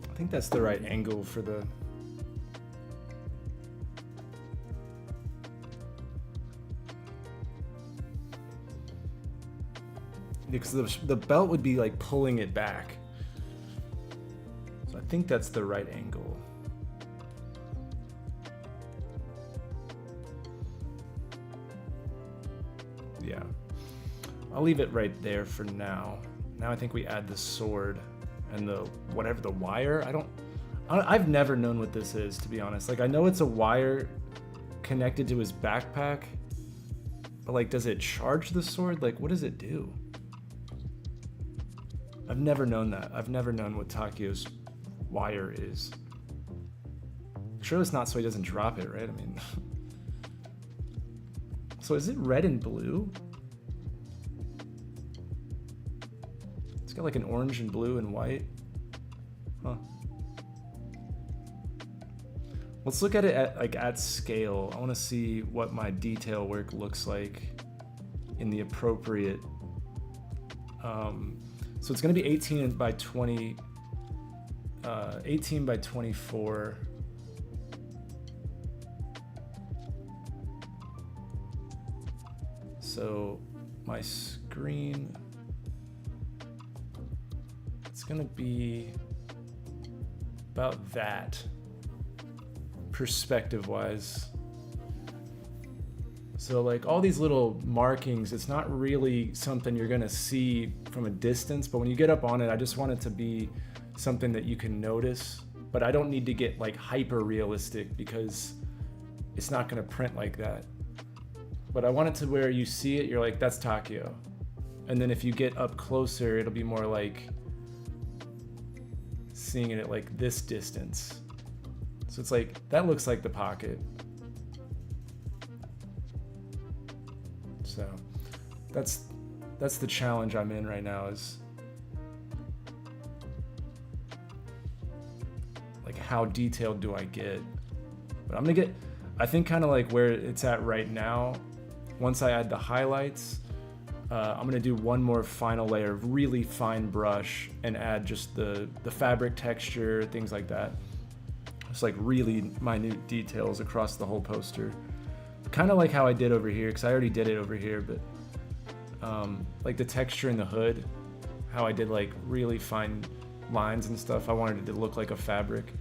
I think that's the right angle for the... Because the belt would be like pulling it back. So I think that's the right angle. Yeah. I'll leave it right there for now. Now I think we add the sword and the whatever the wire. I've never known what this is, to be honest. Like, I know it's a wire connected to his backpack, but like, does it charge the sword? Like, what does it do? I've never known that. I've never known what Takio's wire is. Sure, it's not so he doesn't drop it, right? I mean, so is it red and blue? It's got like an orange and blue and white. Huh. Let's look at it at scale. I want to see what my detail work looks like in the appropriate. So it's going to be 18 by 20, 18 by 24. So my screen, it's going to be about that, perspective wise. So like all these little markings, it's not really something you're gonna see from a distance, but when you get up on it, I just want it to be something that you can notice, but I don't need to get like hyper realistic because it's not gonna print like that. But I want it to where you see it, you're like, that's Takio. And then if you get up closer, it'll be more like seeing it at like this distance. So it's like, that looks like the pocket. So that's the challenge I'm in right now, is like, how detailed do I get? But I'm gonna get, I think kind of like where it's at right now, once I add the highlights, I'm gonna do one more final layer of really fine brush and add just the fabric texture, things like that. Just like really minute details across the whole poster. Kind of like how I did over here, because I already did it over here, but like the texture in the hood, how I did like really fine lines and stuff, I wanted it to look like a fabric.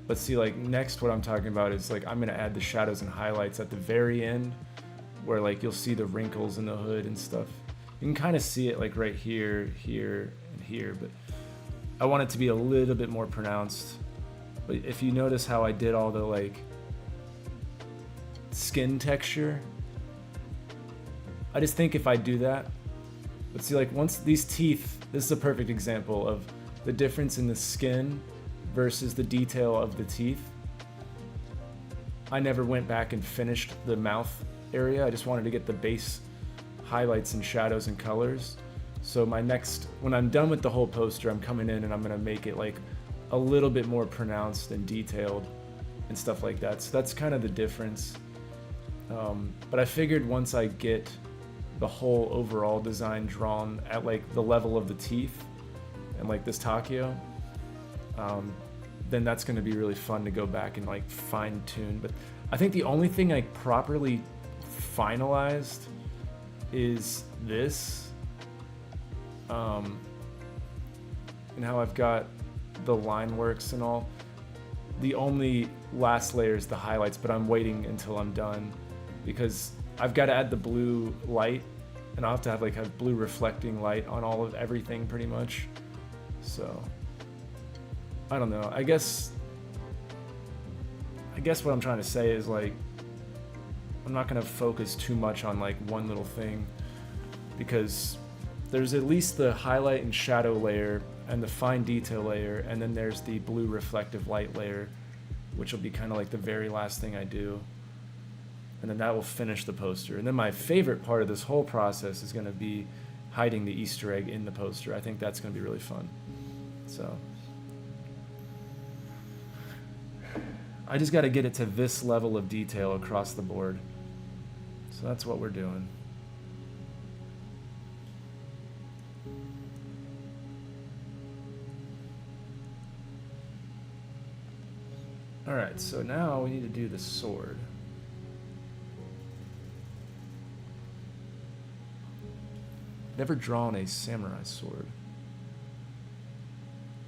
But see, like next what I'm talking about is like, I'm gonna add the shadows and highlights at the very end, where like you'll see the wrinkles in the hood and stuff. You can kind of see it like right here, here, and here, but I want it to be a little bit more pronounced. But if you notice how I did all the like skin texture, I just think if I do that, but see, like once these teeth, this is a perfect example of the difference in the skin versus the detail of the teeth. I never went back and finished the mouth area. I just wanted to get the base highlights and shadows and colors. So my next, when I'm done with the whole poster, I'm coming in and I'm gonna make it like a little bit more pronounced and detailed and stuff like that. So that's kind of the difference. But I figured once I get the whole overall design drawn at like the level of the teeth and like this Takio, then that's going to be really fun to go back and like fine tune. But I think the only thing I properly finalized is this, and how I've got the line works and all. The only last layer is the highlights, but I'm waiting until I'm done because I've got to add the blue light, and I'll have to have like a blue reflecting light on all of everything pretty much. So I don't know. I guess what I'm trying to say is like, I'm not going to focus too much on like one little thing, because there's at least the highlight and shadow layer and the fine detail layer, and then there's the blue reflective light layer, which will be kind of like the very last thing I do. And then that will finish the poster. And then my favorite part of this whole process is going to be hiding the Easter egg in the poster. I think that's going to be really fun. So I just got to get it to this level of detail across the board. So that's what we're doing. All right, so now we need to do the sword. Never drawn a samurai sword.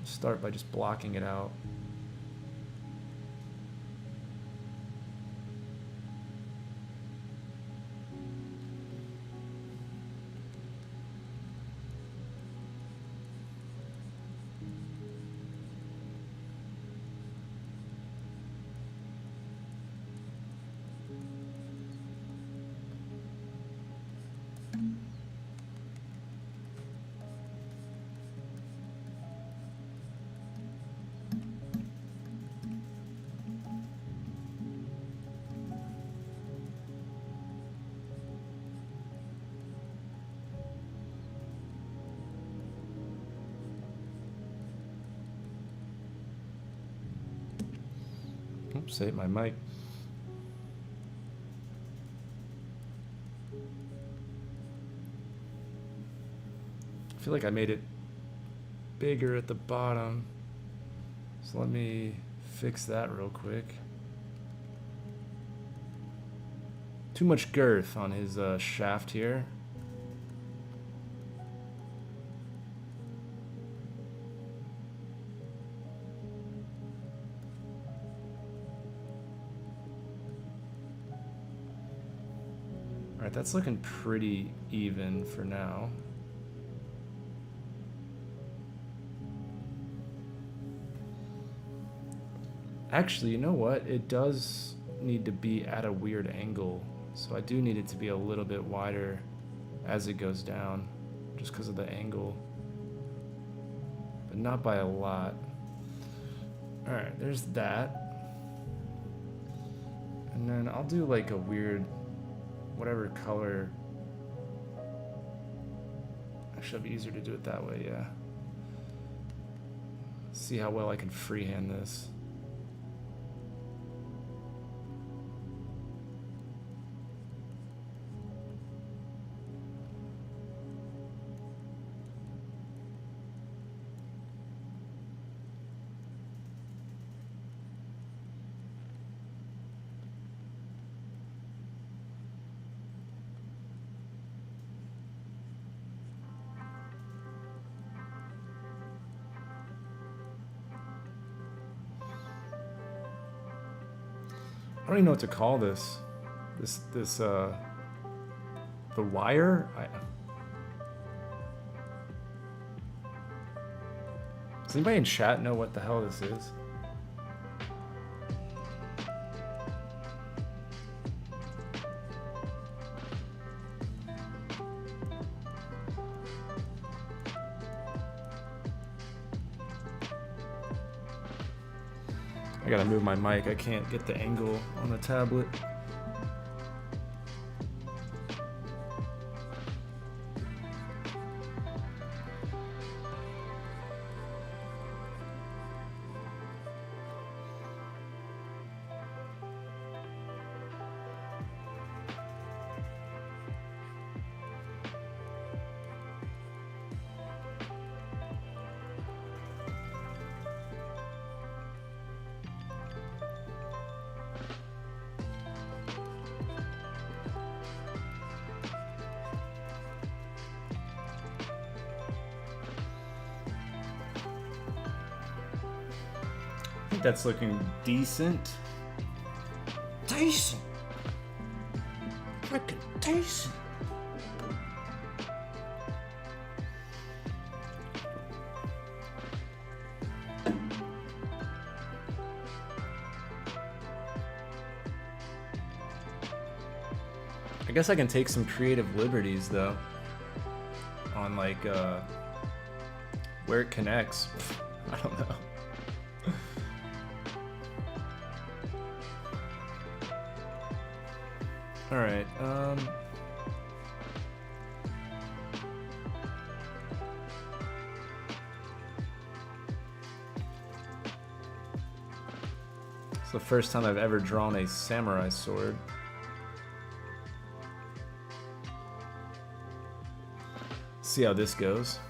start by just blocking it out. Oops, ate my mic. I feel like I made it bigger at the bottom. So let me fix that real quick. Too much girth on his shaft here. Alright, that's looking pretty even for now. Actually, you know what? It does need to be at a weird angle. So I do need it to be a little bit wider as it goes down, just because of the angle. But not by a lot. Alright, there's that. And then I'll do like a weird, whatever color. Actually, it'll be easier to do it that way, yeah. See how well I can freehand this. I don't even know what to call this. The wire? Does anybody in chat know what the hell this is? I gotta move my mic. I can't get the angle on the tablet. I think that's looking decent. Decent. Freaking decent. I guess I can take some creative liberties though on like where it connects. I don't know. All right. It's the first time I've ever drawn a samurai sword. See how this goes.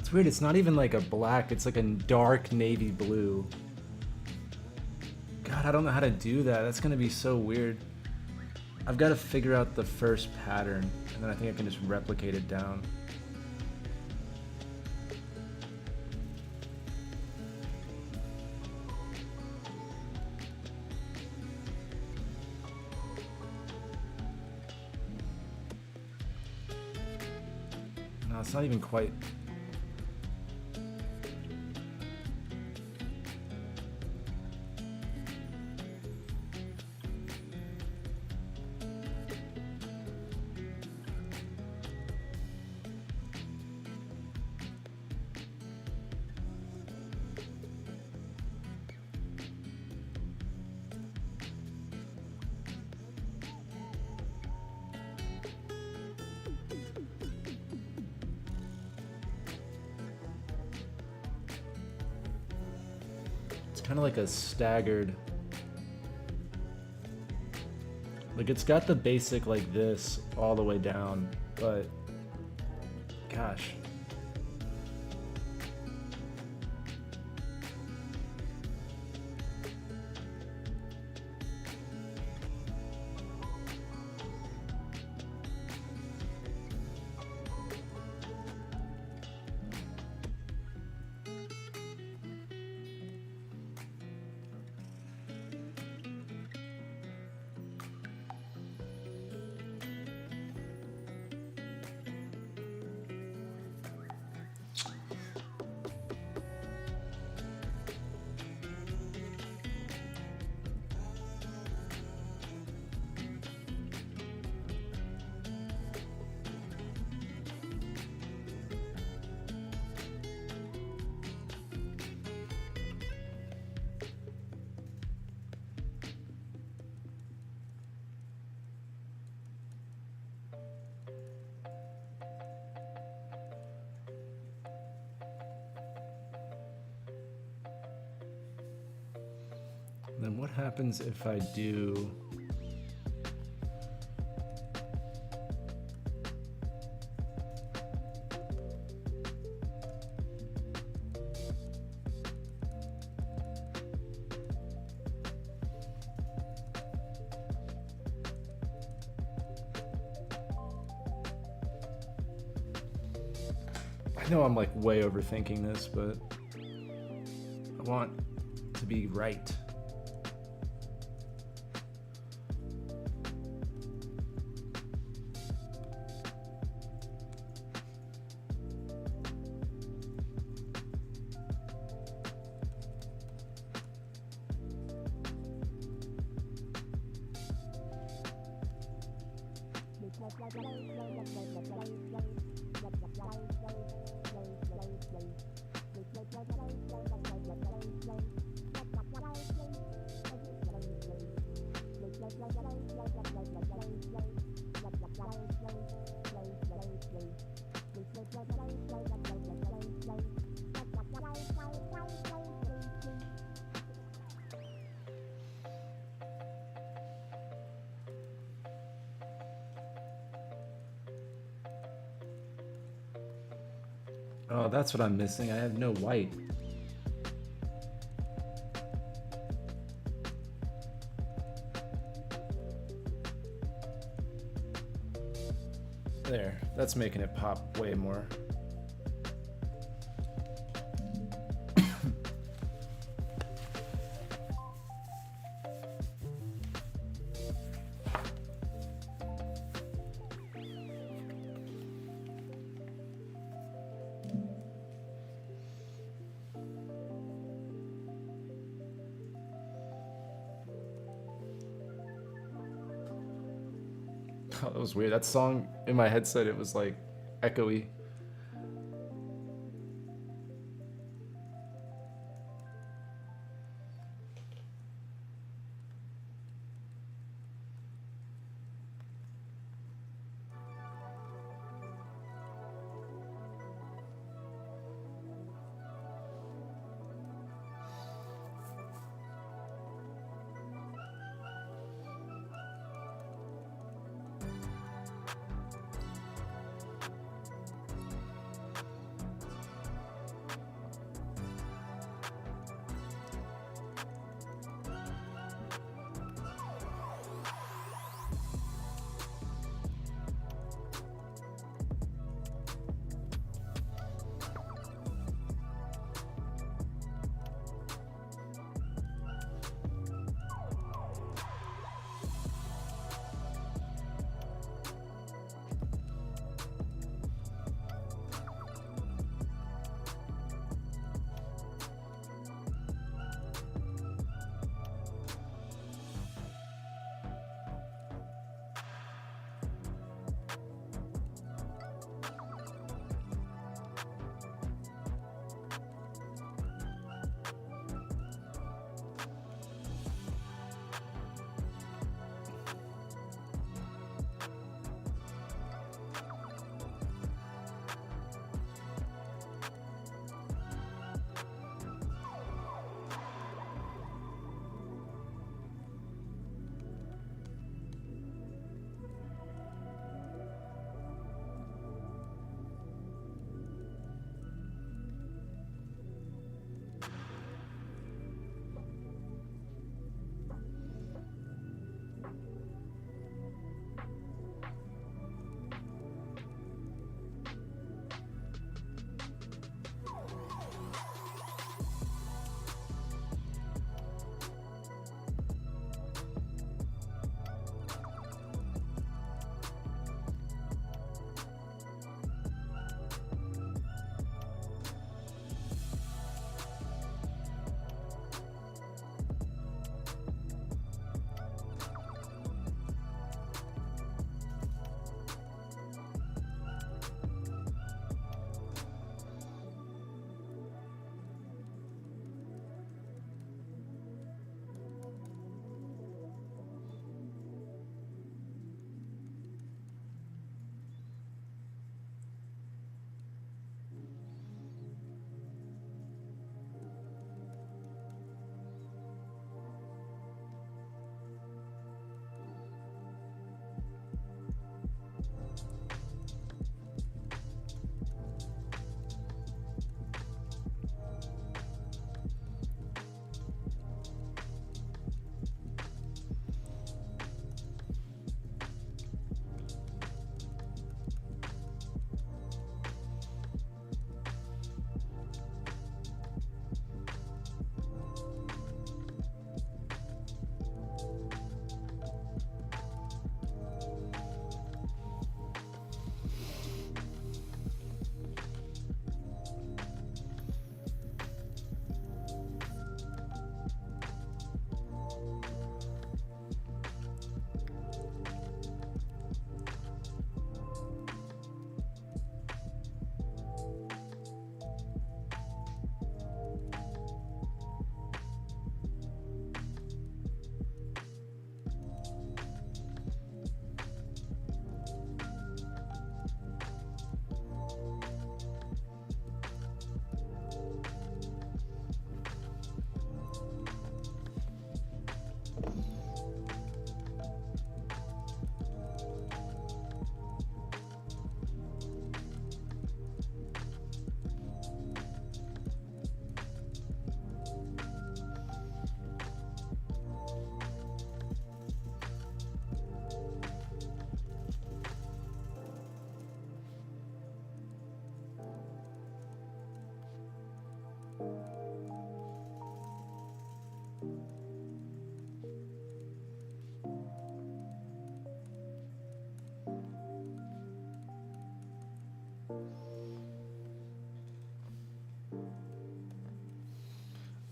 It's weird, it's not even like a black, it's like a dark navy blue. God, I don't know how to do that. That's gonna be so weird. I've got to figure out the first pattern, and then I think I can just replicate it down. No, it's not even quite. Kind of like a staggered, like it's got the basic like this all the way down, but gosh. Then what happens if I do... I know I'm like way overthinking this, but I want to be right. Oh, that's what I'm missing. I have no white. There, that's making it pop way more. Oh, that was weird. That song in my headset, it was like echoey.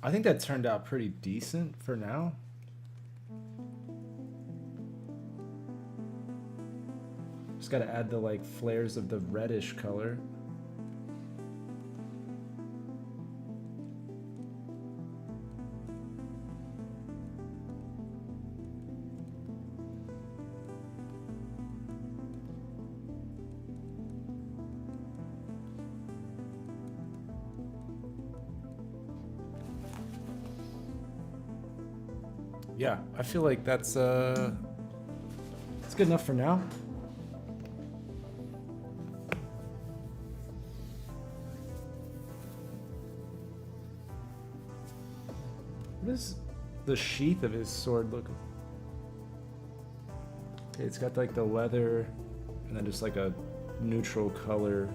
I think that turned out pretty decent for now. Just gotta add the like flares of the reddish color. Yeah, I feel like that's good enough for now. What does the sheath of his sword look? Okay, it's got like the leather and then just like a neutral color.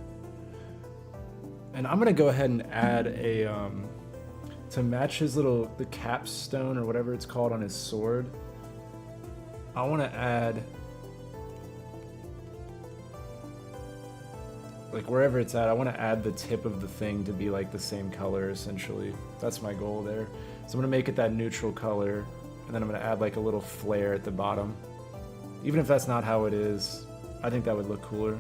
And I'm gonna go ahead and add a to match his the capstone or whatever it's called on his sword. I want to add, like wherever it's at, I want to add the tip of the thing to be like the same color essentially. That's my goal there. So I'm gonna make it that neutral color, and then I'm gonna add like a little flare at the bottom. Even if that's not how it is, I think that would look cooler.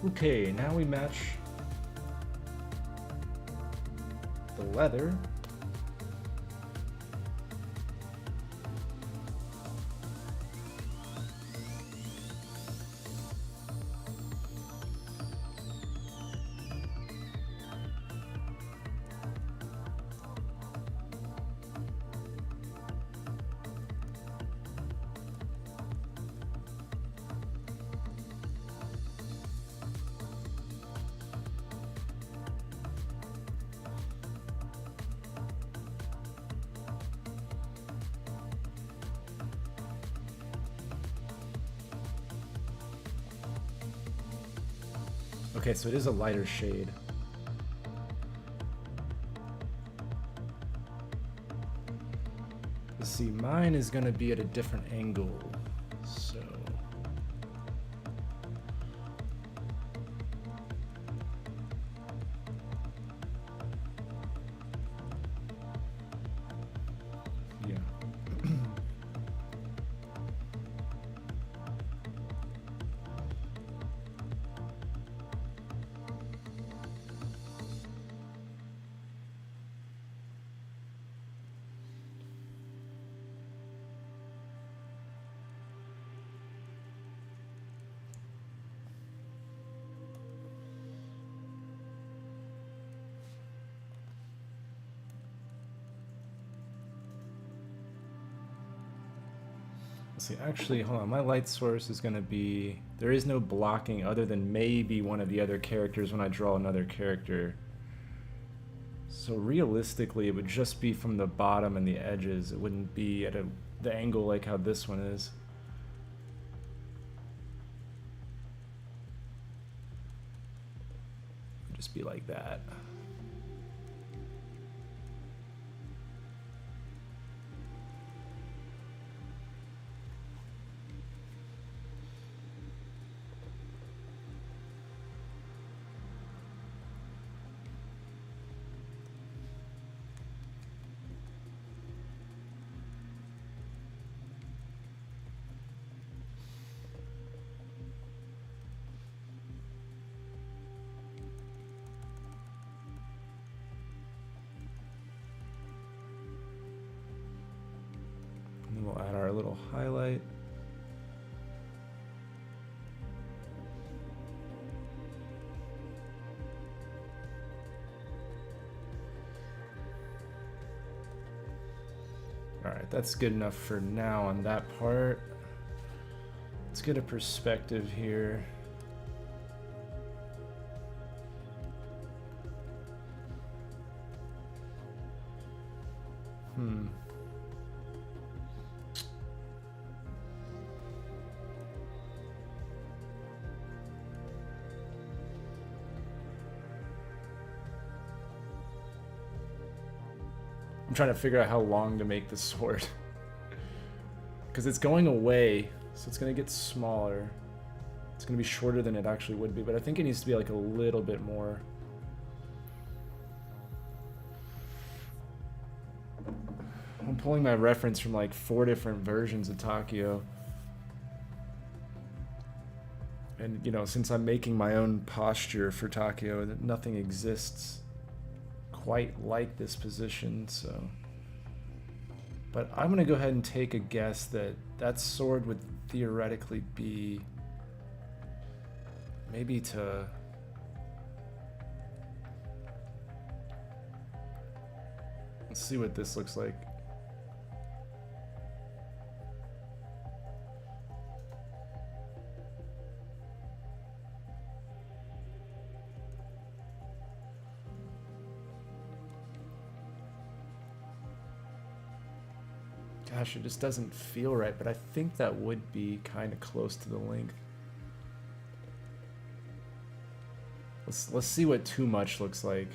Okay, now we match the leather. Okay, so it is a lighter shade. Let's see, mine is gonna be at a different angle, so. Yeah. See, actually, hold on. My light source is going to be... There is no blocking other than maybe one of the other characters when I draw another character. So realistically, it would just be from the bottom and the edges. It wouldn't be at the angle like how this one is. It would just be like that. And then we'll add our little highlight. Alright, that's good enough for now on that part. Let's get a perspective here. I'm trying to figure out how long to make the sword. Because it's going away, so it's going to get smaller. It's going to be shorter than it actually would be, but I think it needs to be like a little bit more. I'm pulling my reference from like 4 different versions of Takio. And, you know, since I'm making my own posture for Takio, nothing exists quite like this position, so. But I'm gonna go ahead and take a guess that that sword would theoretically be maybe to let's see what this looks like. Gosh, it just doesn't feel right, but I think that would be kind of close to the length. Let's see what too much looks like.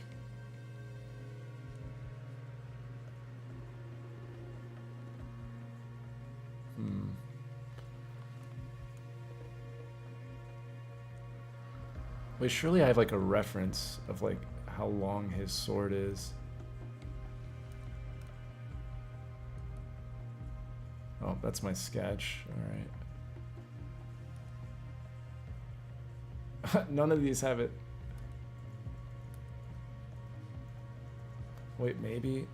Wait, surely I have like a reference of like how long his sword is. Oh, that's my sketch. All right. None of these have it. Wait, maybe.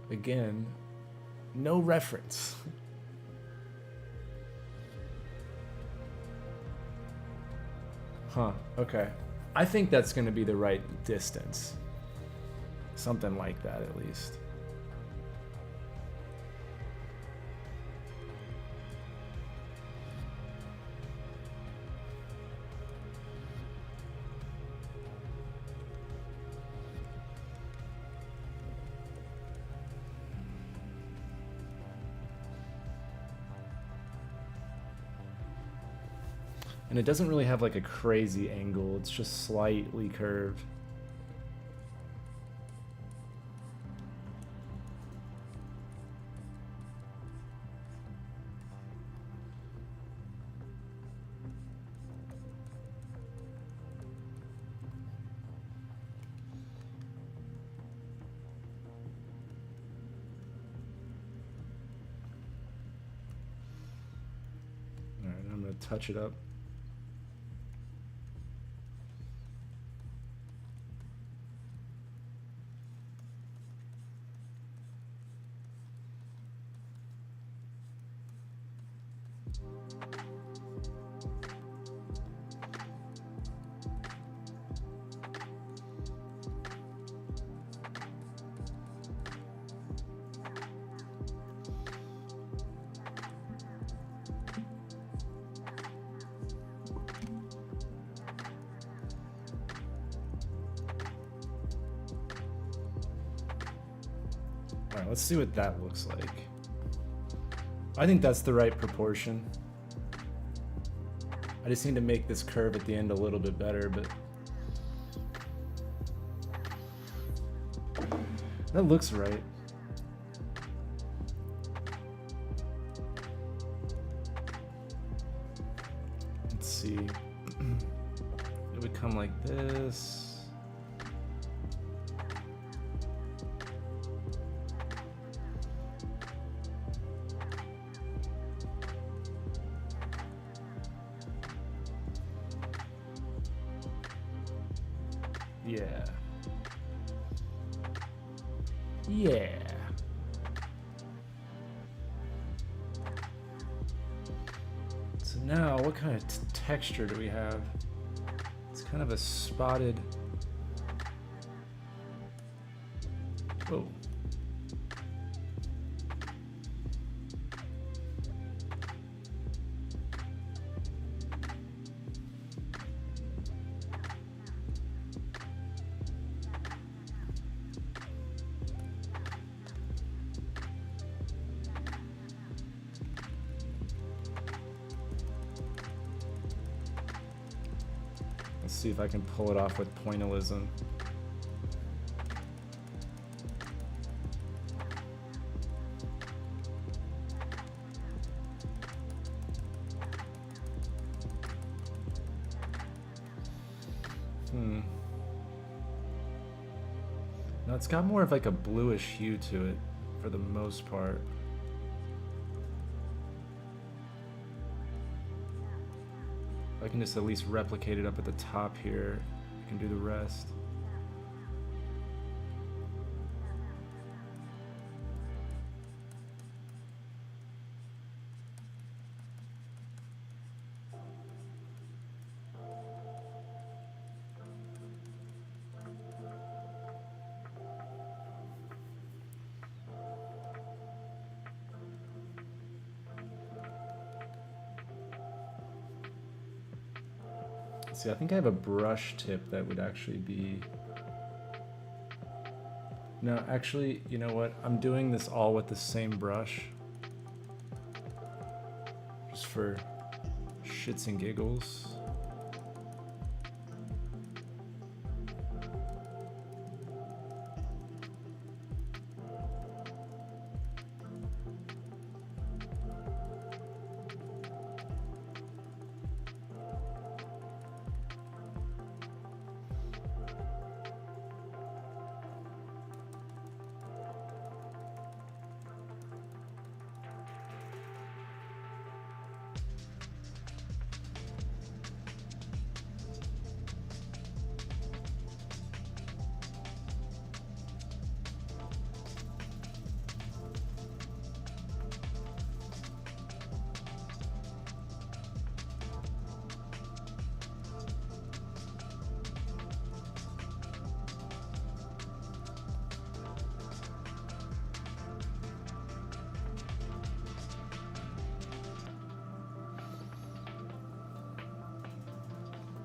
Again, no reference. Huh, okay. I think that's going to be the right distance. Something like that, at least. And it doesn't really have like a crazy angle, it's just slightly curved. All right, I'm gonna touch it up. Alright, let's see what that looks like. I think that's the right proportion. I just need to make this curve at the end a little bit better, but that looks right. Let's see. It would come like this. Yeah. Yeah. So now, what kind of texture do we have? It's kind of a spotted... Whoa. Let's see if I can pull it off with pointillism. No, it's got more of like a bluish hue to it for the most part. I can just at least replicate it up at the top here. I can do the rest. See, I think I have a brush tip that would actually be... No, actually, you know what? I'm doing this all with the same brush. Just for shits and giggles.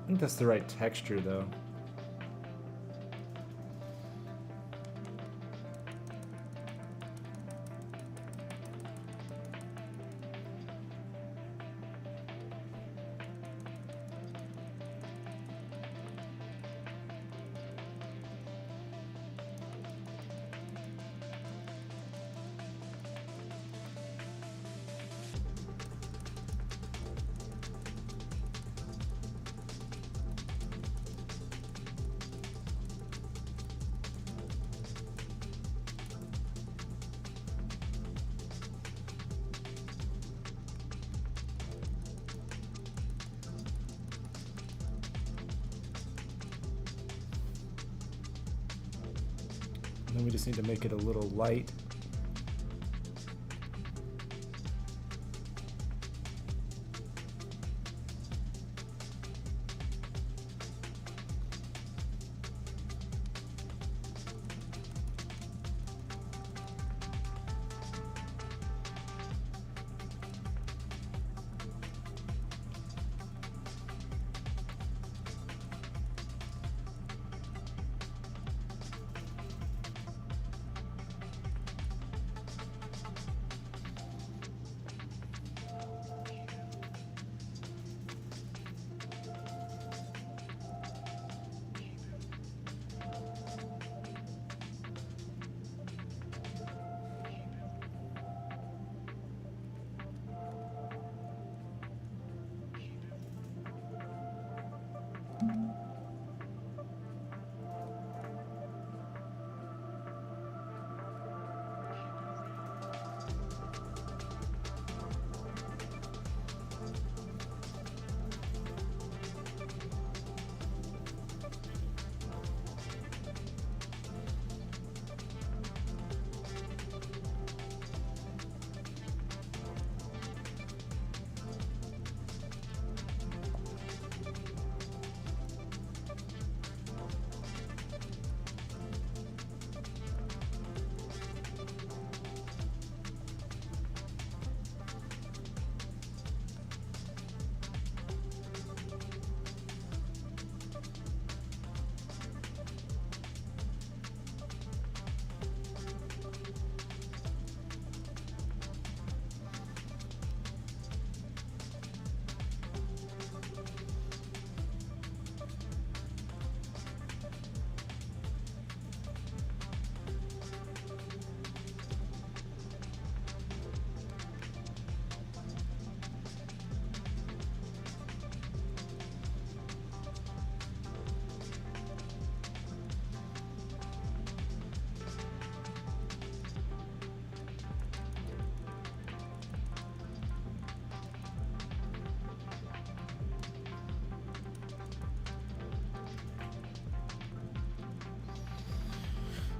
think that's the right texture though. And then we just need to make it a little light.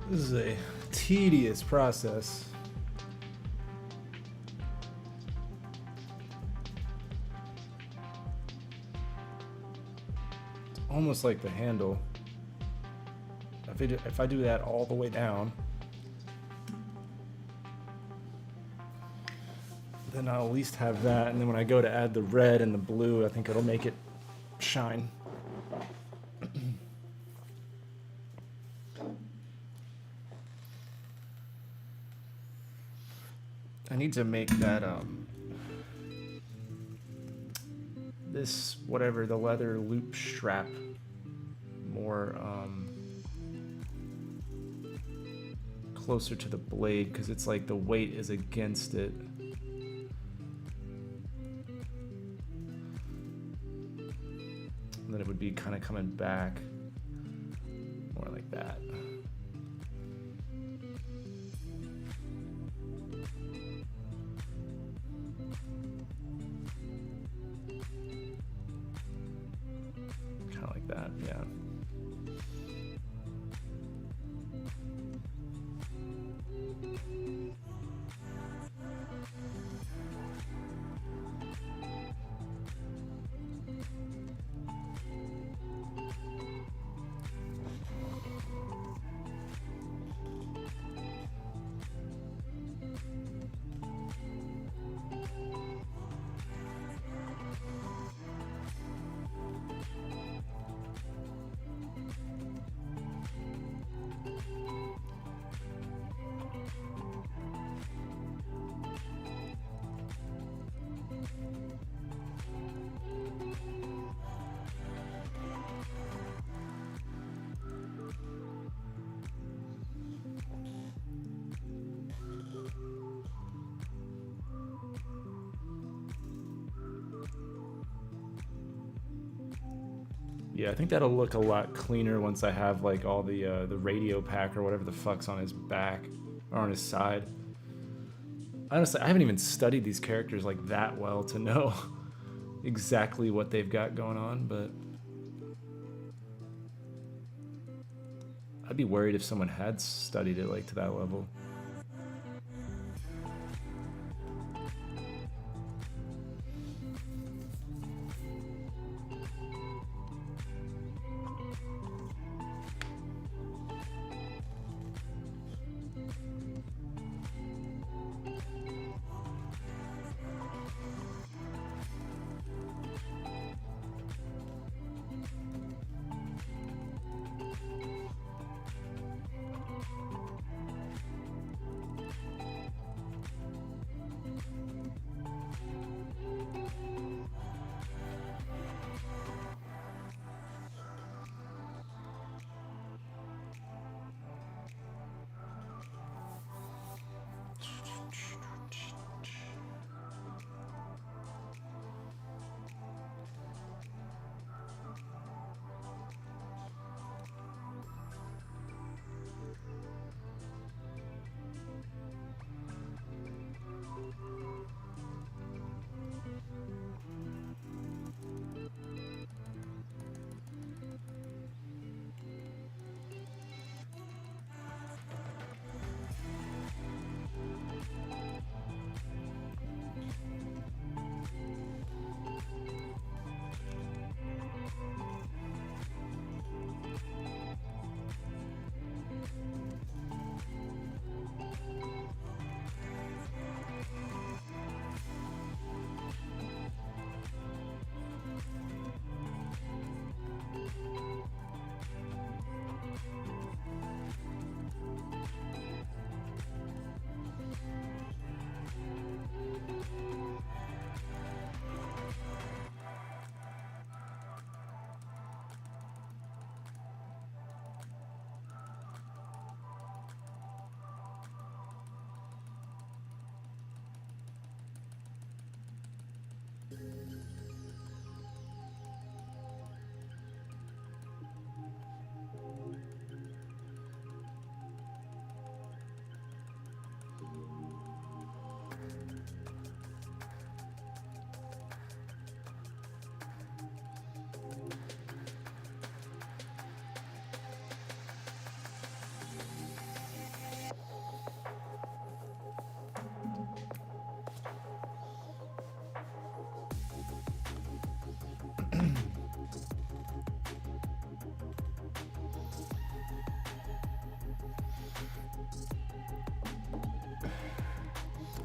This is a tedious process. It's almost like the handle. If I do that all the way down, then I'll at least have that, and then when I go to add the red and the blue, I think it'll make it shine. I need to make that this whatever the leather loop strap more closer to the blade, because it's like the weight is against it. And then it would be kind of coming back more like that. Kind of like that, yeah. Yeah, I think that'll look a lot cleaner once I have like all the radio pack or whatever the fuck's on his back or on his side. Honestly, I haven't even studied these characters like that well to know exactly what they've got going on, but I'd be worried if someone had studied it like to that level.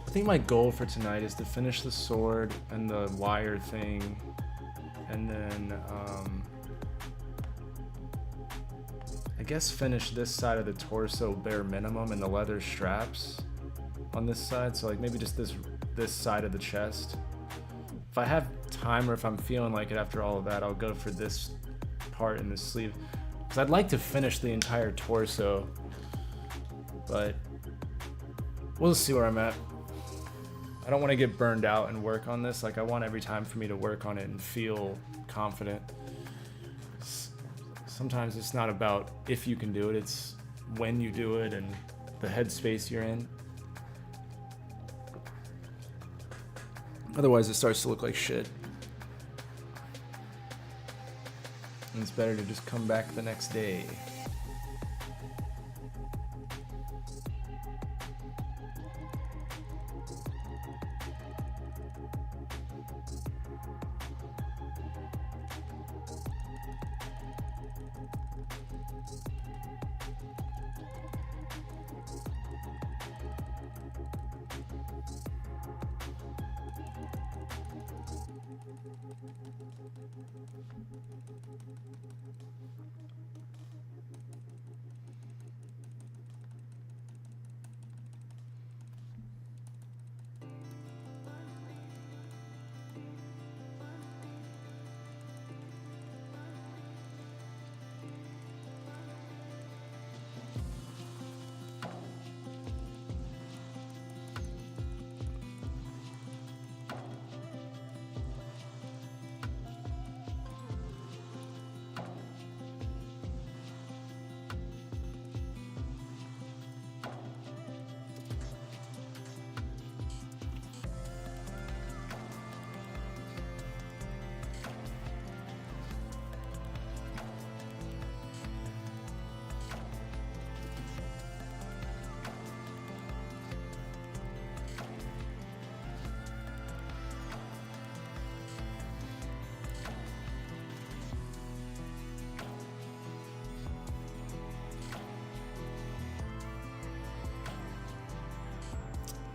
I think my goal for tonight is to finish the sword and the wire thing, and then I guess finish this side of the torso bare minimum and the leather straps on this side. So like maybe just this side of the chest. If I have time or if I'm feeling like it after all of that, I'll go for this part in the sleeve, because I'd like to finish the entire torso, but we'll see where I'm at. I don't want to get burned out and work on this. Like, I want every time for me to work on it and feel confident. Sometimes it's not about if you can do it, it's when you do it and the headspace you're in. Otherwise it starts to look like shit. And it's better to just come back the next day.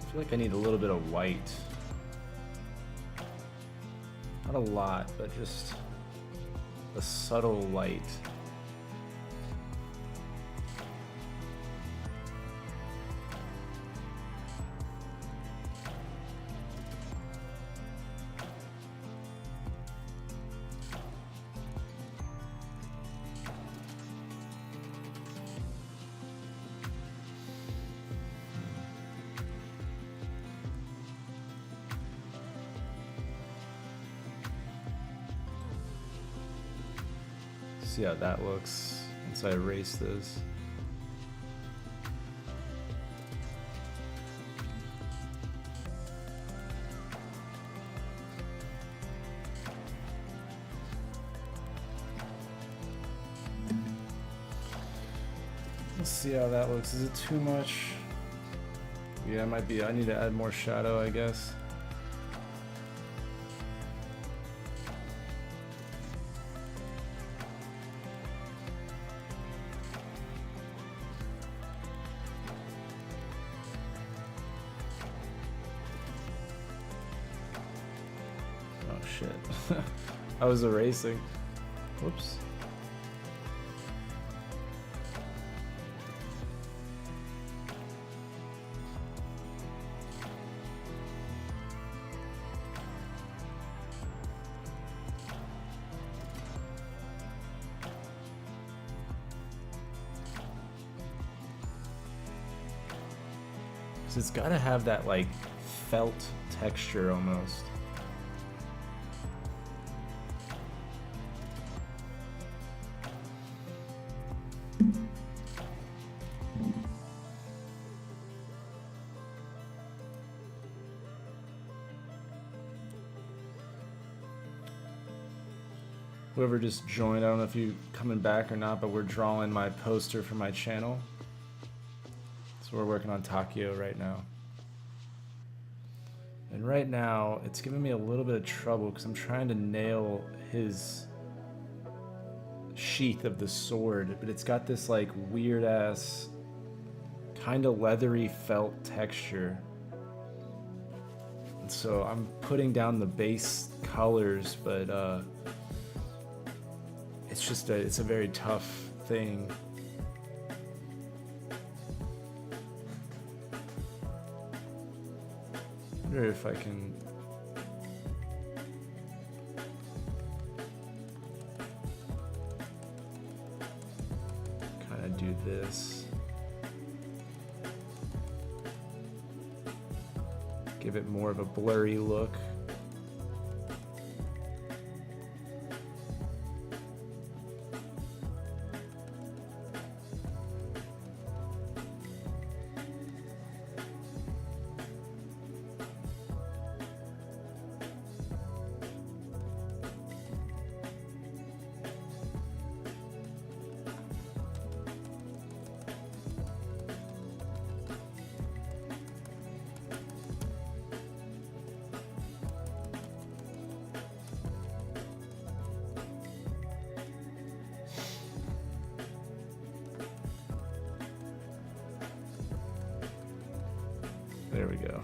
I feel like I need a little bit of white. Not a lot, but just a subtle light. See how that looks once I erase this. Let's see how that looks. Is it too much? Yeah, it might be. I need to add more shadow, I guess. Shit. I was erasing. Whoops. So it's gotta have that like felt texture almost. Whoever just joined, I don't know if you coming back or not, but we're drawing my poster for my channel. So we're working on Takio right now. And right now, it's giving me a little bit of trouble because I'm trying to nail his sheath of the sword, but it's got this like weird ass, kind of leathery felt texture. And so I'm putting down the base colors, but it's just it's a very tough thing. I wonder if I can kind of do this. Give it more of a blurry look. There we go.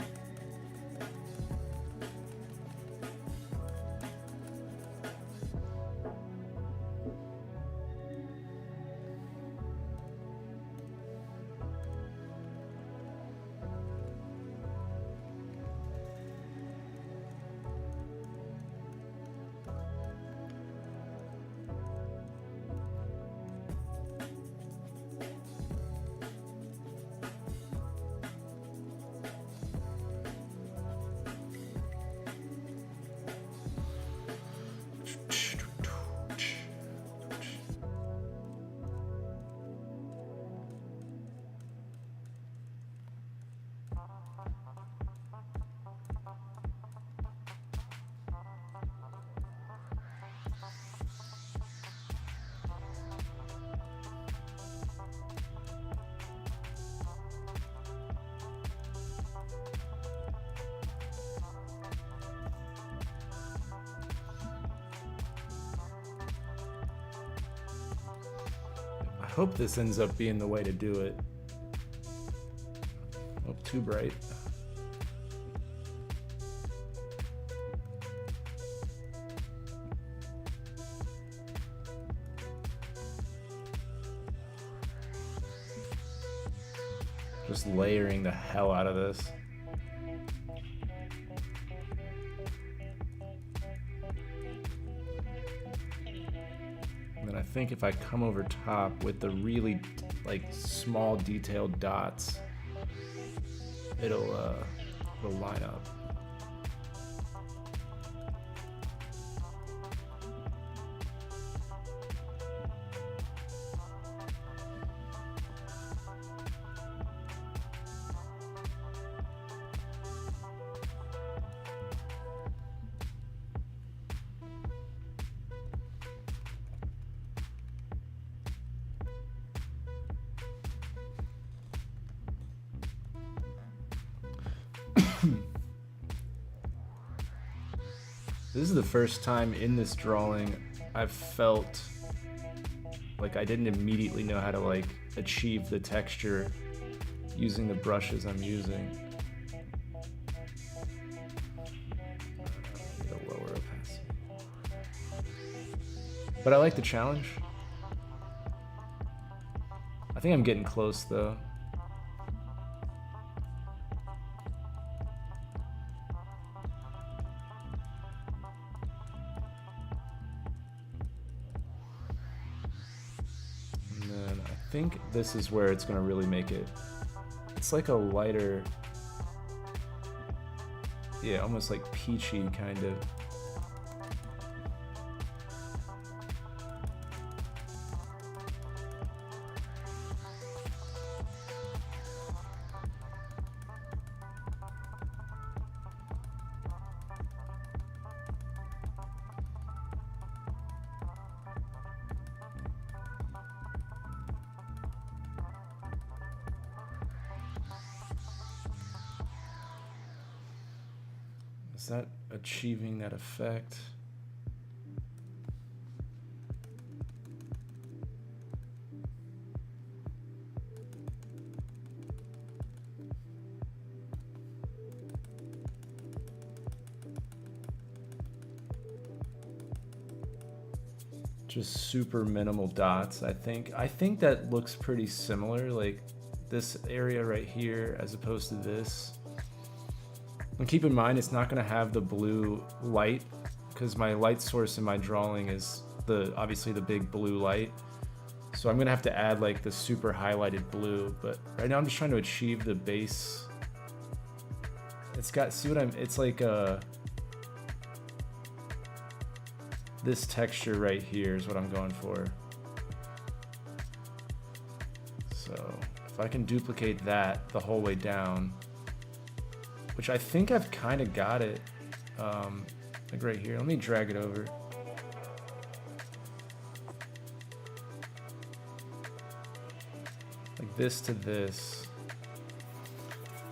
I hope this ends up being the way to do it. Oh, too bright. Just layering the hell out of this. And then I think if I come over top with the really like small detailed dots, it'll line up. This is the first time in this drawing I've felt like I didn't immediately know how to like achieve the texture using the brushes I'm using. Need a lower opacity. But I like the challenge. I think I'm getting close though. I think this is where it's going to really make it. It's like a lighter, yeah, almost like peachy kind of. Is that achieving that effect? Just super minimal dots, I think. I think that looks pretty similar, like this area right here as opposed to this. And keep in mind, it's not going to have the blue light because my light source in my drawing is obviously the big blue light. So I'm going to have to add like the super highlighted blue. But right now I'm just trying to achieve the base. It's got, it's like this texture right here is what I'm going for. So if I can duplicate that the whole way down, which I think I've kind of got it, like right here. Let me drag it over. Like this to this.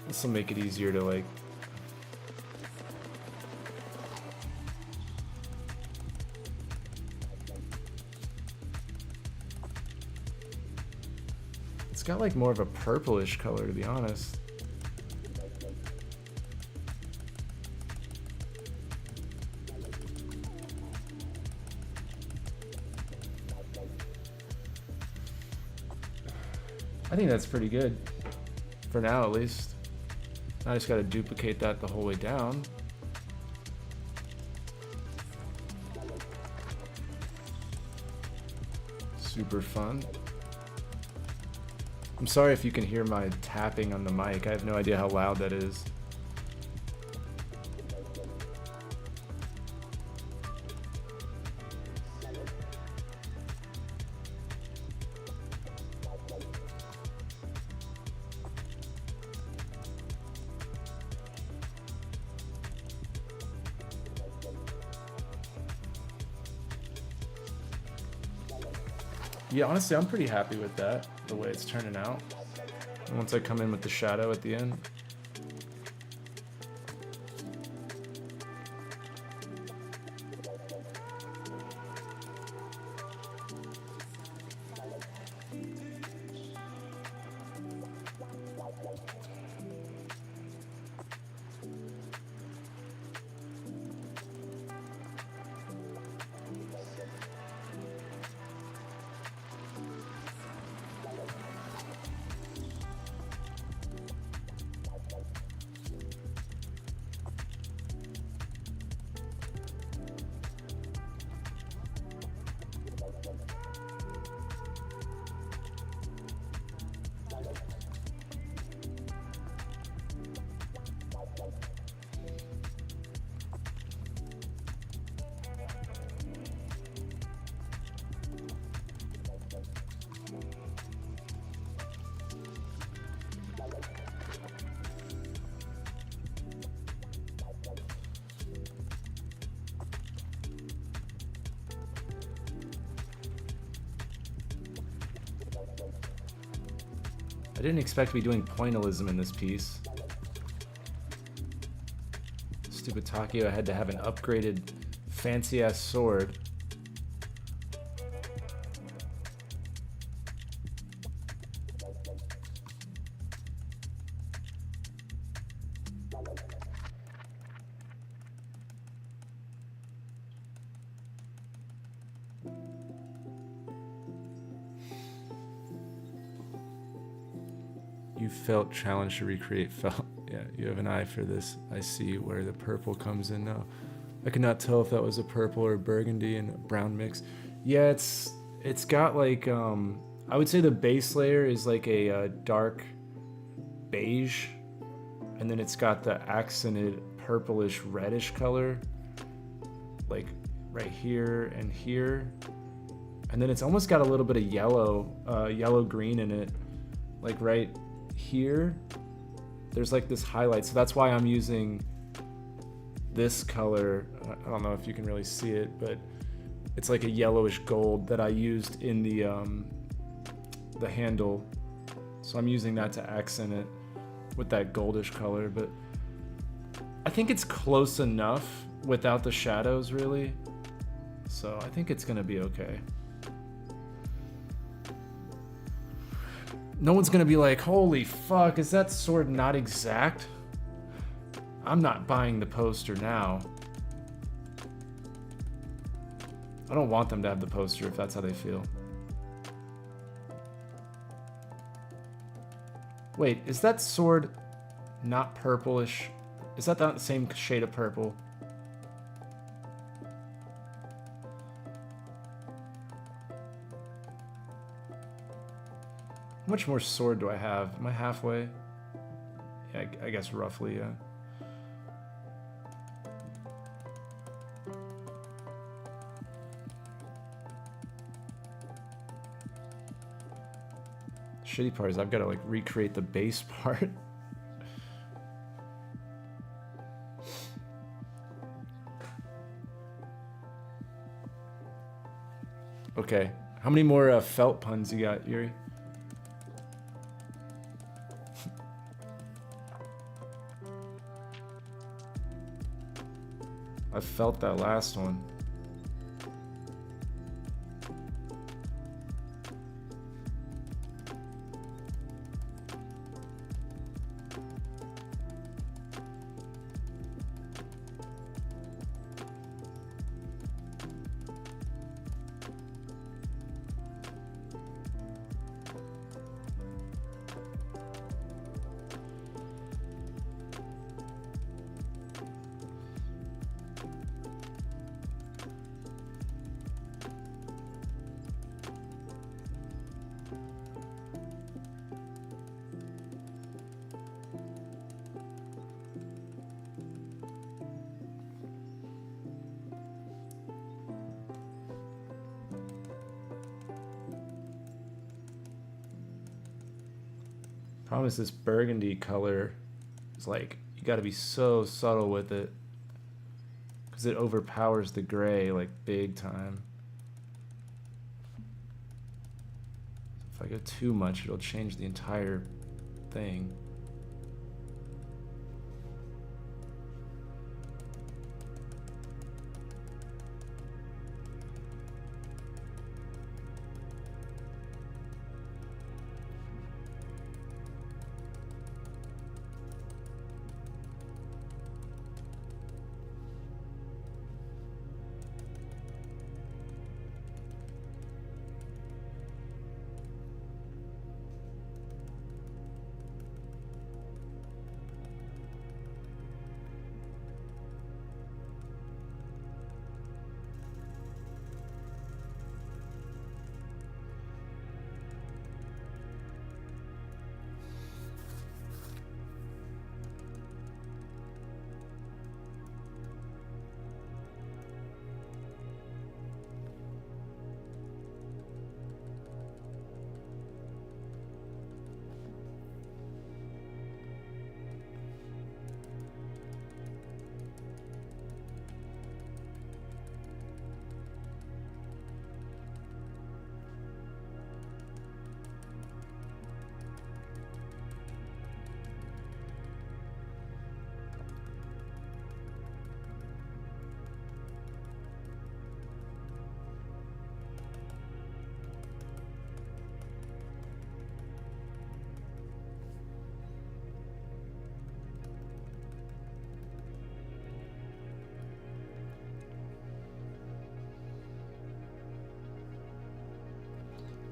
This will make it easier to like... It's got like more of a purplish color, to be honest. I think that's pretty good, for now at least. I just gotta duplicate that the whole way down. Super fun. I'm sorry if you can hear my tapping on the mic. I have no idea how loud that is. Yeah, honestly, I'm pretty happy with that, the way it's turning out. And once I come in with the shadow at the end. I didn't expect to be doing pointillism in this piece. Stupid Takio had to have an upgraded fancy-ass sword. You felt challenged to recreate felt. Yeah, you have an eye for this. I see where the purple comes in now. I could not tell if that was a purple or a burgundy and a brown mix. Yeah, it's got like I would say the base layer is like a dark beige, and then it's got the accented purplish reddish color, like right here and here, and then it's almost got a little bit of yellow green in it, like right here. There's like this highlight, so that's why I'm using this color. I don't know if you can really see it, but it's like a yellowish gold that I used in the handle, so I'm using that to accent it with that goldish color. But I think it's close enough without the shadows, really, so I think it's gonna be okay. No one's gonna be like, holy fuck, is that sword not exact? I'm not buying the poster now. I don't want them to have the poster if that's how they feel. Wait, is that sword not purplish? Is that not the same shade of purple? How much more sword do I have? Am I halfway? Yeah, I guess roughly, yeah. Shitty part is I've got to like recreate the base part. Okay, how many more felt puns you got, Yuri? I felt that last one. Problem is this burgundy color is like, you gotta be so subtle with it because it overpowers the gray like big time. If I go too much, it'll change the entire thing.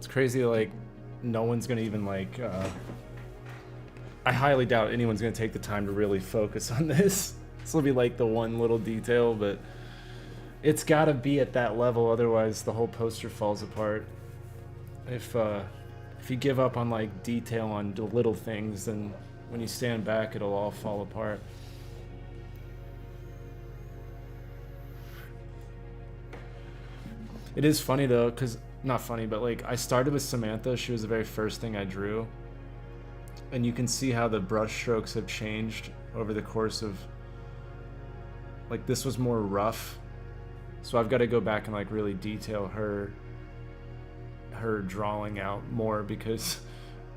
crazy, like, no one's gonna even, like, I highly doubt anyone's gonna take the time to really focus on this. This will be, like, the one little detail, but it's gotta be at that level, otherwise the whole poster falls apart. If you give up on, like, detail on the little things, then when you stand back, it'll all fall apart. It is funny though, because not funny, but like I started with Samantha. She was the very first thing I drew, and you can see how the brush strokes have changed over the course of, like, this was more rough, so I've got to go back and like really detail her drawing out more, because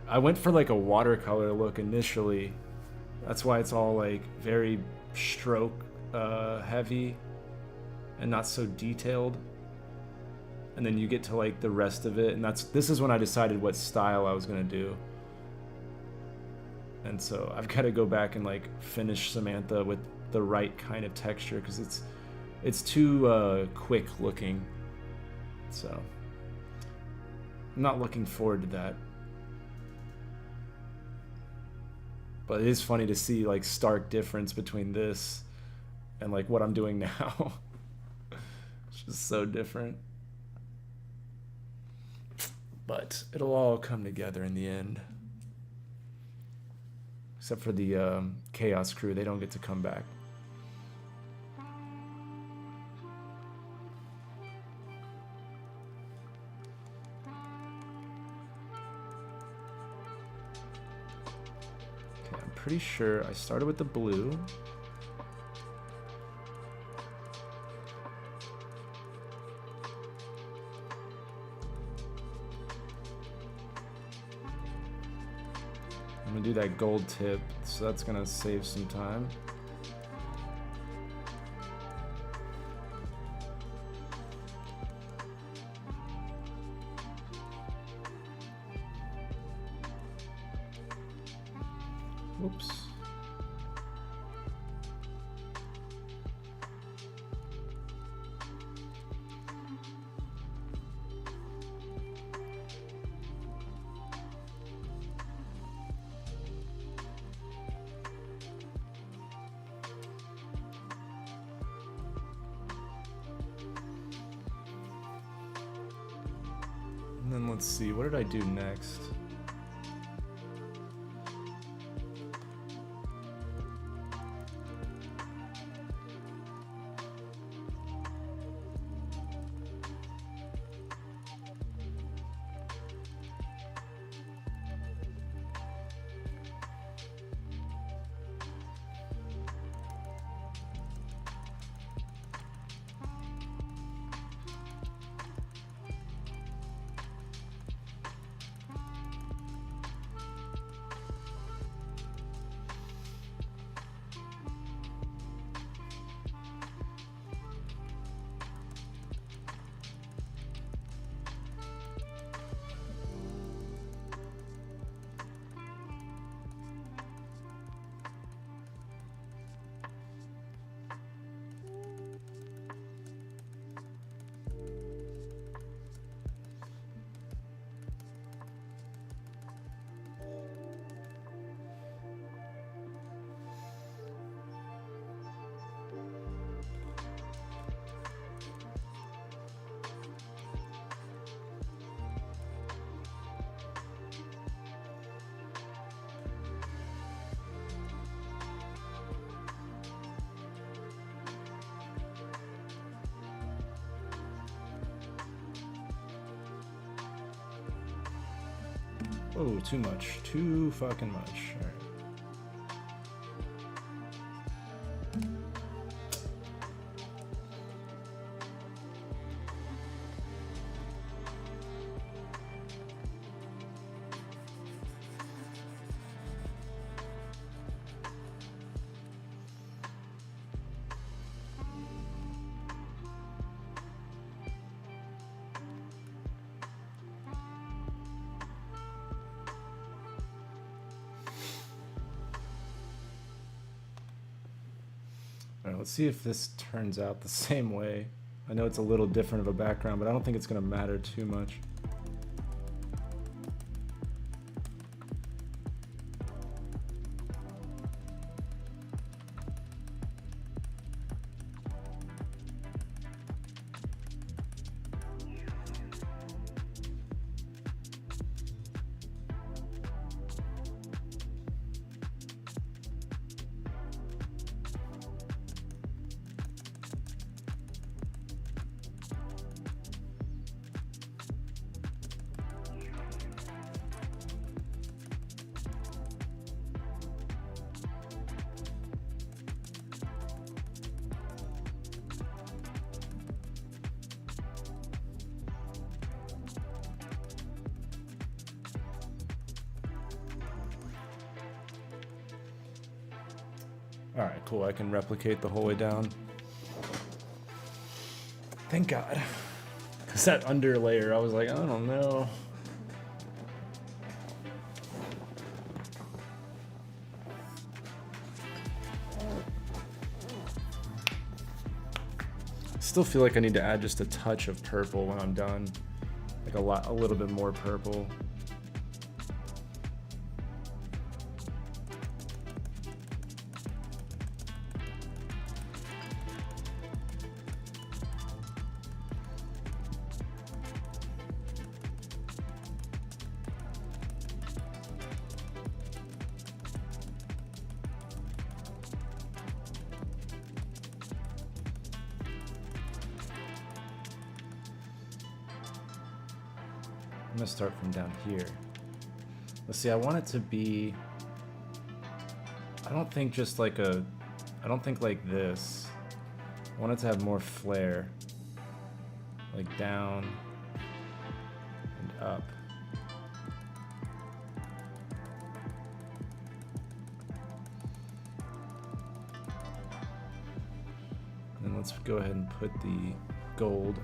I went for like a watercolor look initially. That's why it's all like very stroke heavy and not so detailed. And then you get to like the rest of it, and this is when I decided what style I was gonna do. And so I've got to go back and like finish Samantha with the right kind of texture, because it's too quick looking. So I'm not looking forward to that. But it is funny to see like stark difference between this and like what I'm doing now. It's just so different. But it'll all come together in the end. Except for the Chaos crew, they don't get to come back. Okay, I'm pretty sure I started with the blue. I'm gonna do that gold tip, so that's gonna save some time. Whoops. And then let's see, what did I do next? Oh, too much. Too fucking much. All right. Alright, let's see if this turns out the same way. I know it's a little different of a background, but I don't think it's going to matter too much. Alright, cool. I can replicate the whole way down. Thank God. Because that under layer, I was like, I don't know. Still feel like I need to add just a touch of purple when I'm done. Like a little bit more purple. I'm gonna start from down here. Let's see, I want it to be, I don't think just like a, I don't think like this. I want it to have more flair. Like down and up. And then let's go ahead and put the gold.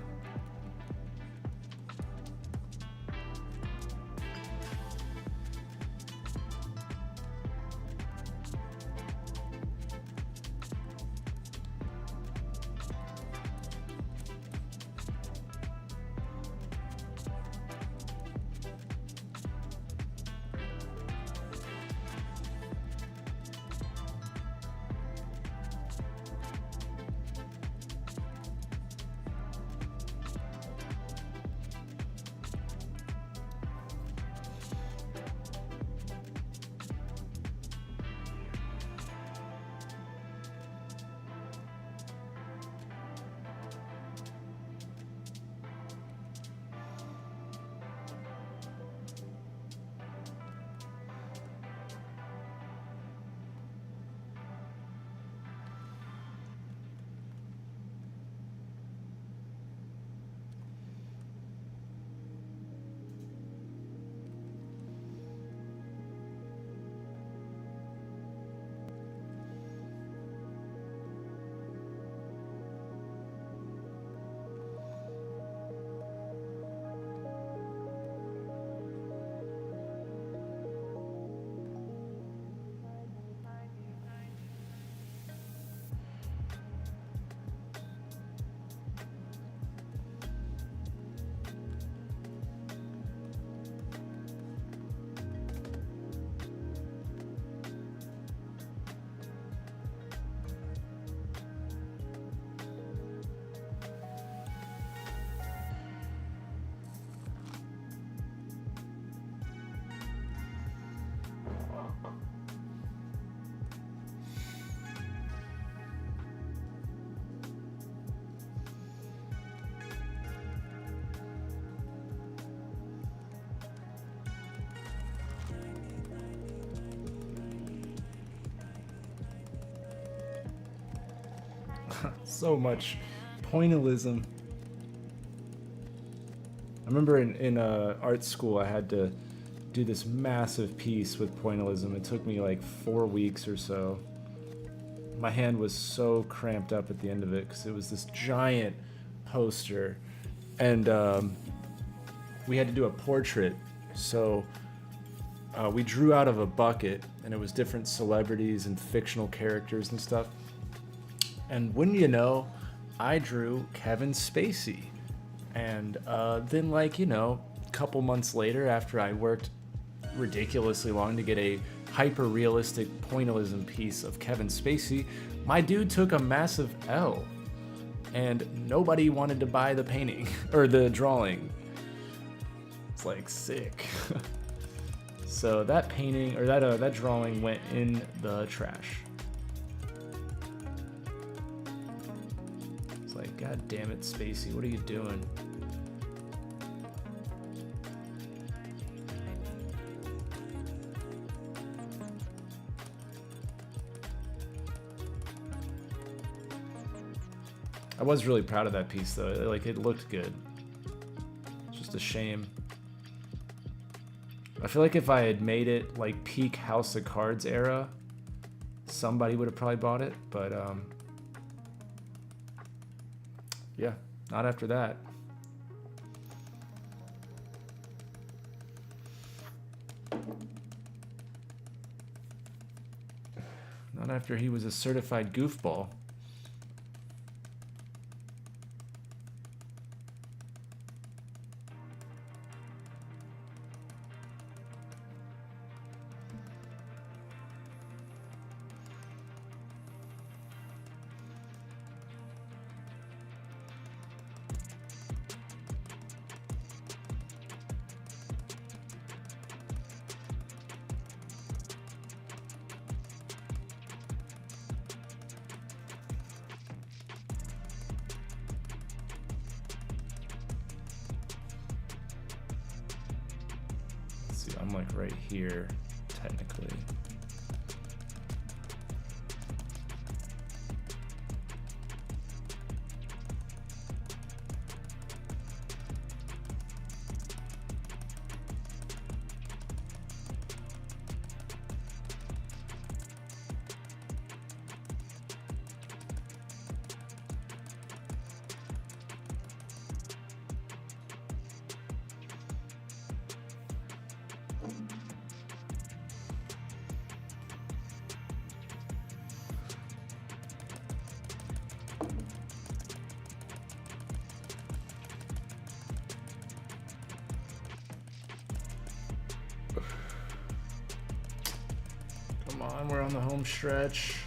So much pointillism. I remember in art school I had to do this massive piece with pointillism. It took me like 4 weeks or so. My hand was so cramped up at the end of it because it was this giant poster, and we had to do a portrait. So we drew out of a bucket, and it was different celebrities and fictional characters and stuff. And wouldn't you know, I drew Kevin Spacey. And then, like, you know, a couple months later, after I worked ridiculously long to get a hyper-realistic pointillism piece of Kevin Spacey, my dude took a massive L. And nobody wanted to buy the painting, or the drawing. It's like sick. So that painting, or that drawing went in the trash. Like, God damn it, Spacey, what are you doing? I was really proud of that piece, though. Like, it looked good. It's just a shame. I feel like if I had made it like peak House of Cards era, somebody would have probably bought it, but yeah, not after that. Not after he was a certified goofball. I'm like right here, technically. Come on, we're on the home stretch.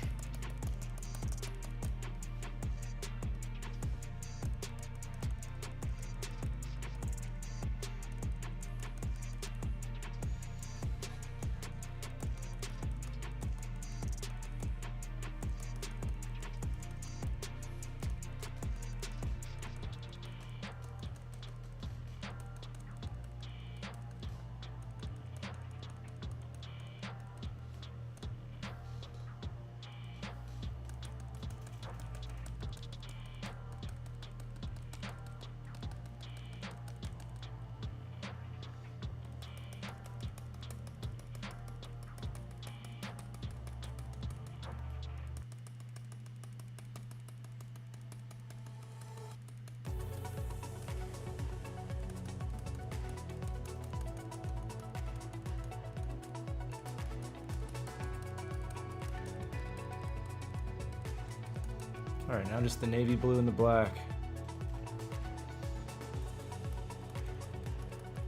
All right, now just the navy blue and the black.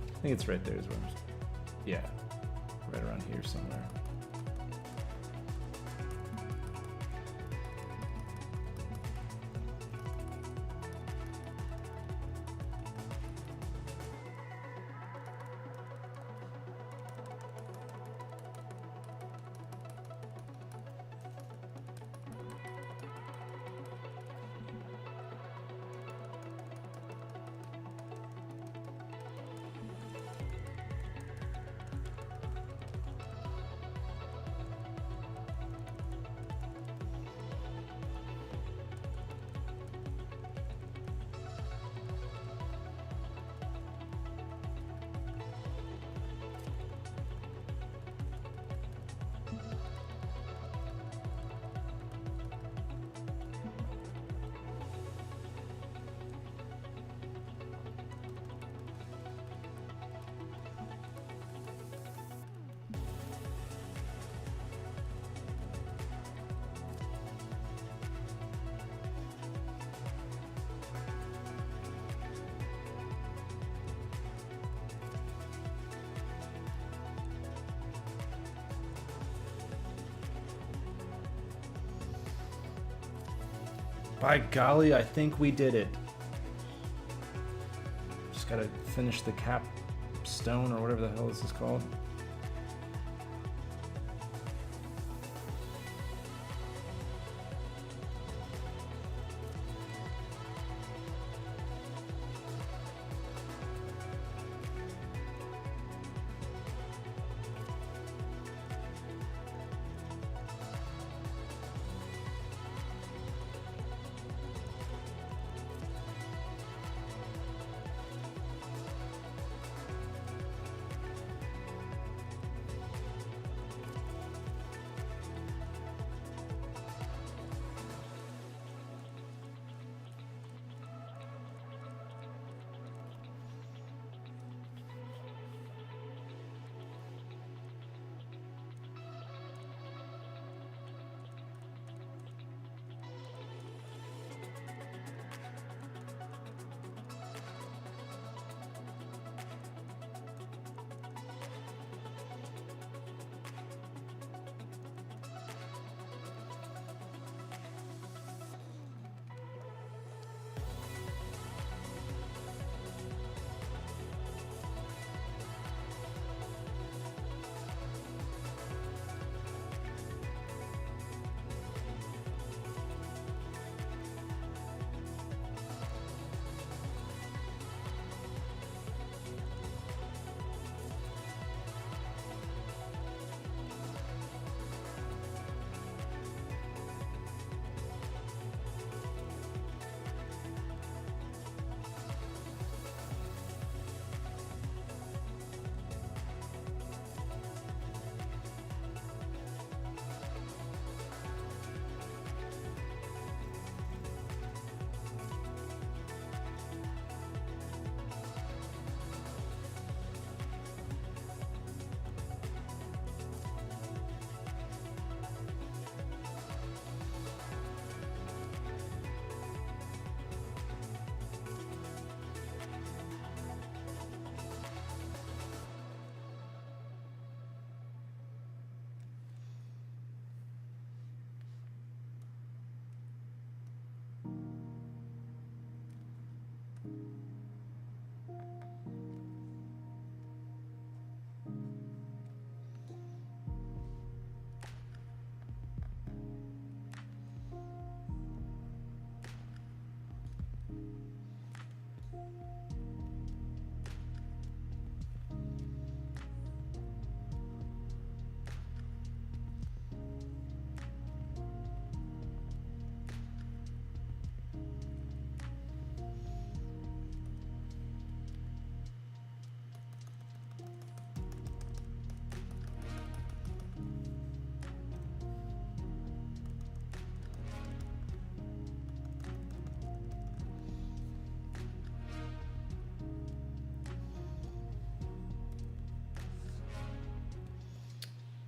I think it's right there as well. Yeah, right around here somewhere. By golly, I think we did it. Just gotta finish the capstone or whatever the hell this is called.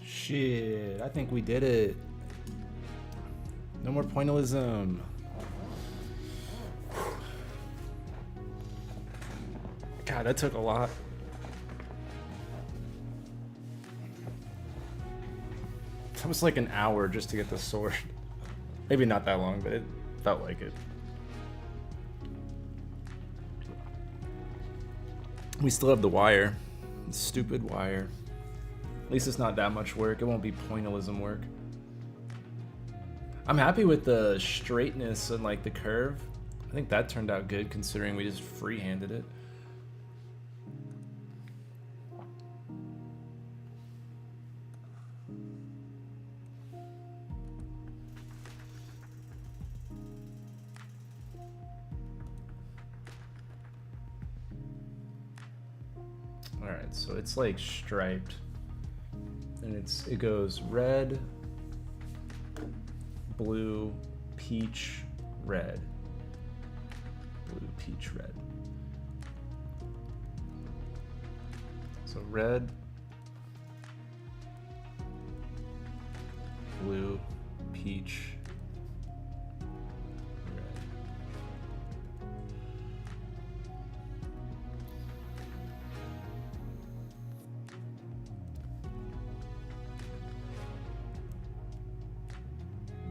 Shit, I think we did it. No more pointillism. God, that took a lot. That was like an hour just to get the sword. Maybe not that long, but it felt like it. We still have the wire. Stupid wire. At least it's not that much work. It won't be pointillism work. I'm happy with the straightness and like the curve. I think that turned out good considering we just free-handed it. Alright, so it's like striped. And it goes red, blue, peach, red. Blue, peach, red. So red, blue, peach, red.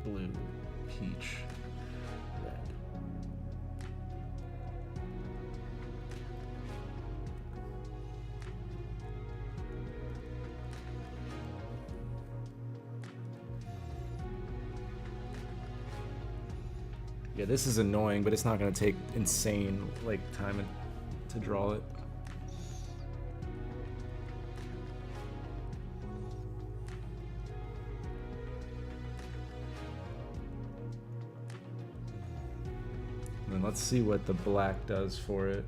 Blue, peach, red. Yeah, this is annoying, but it's not going to take insane like time to draw it. And let's see what the black does for it.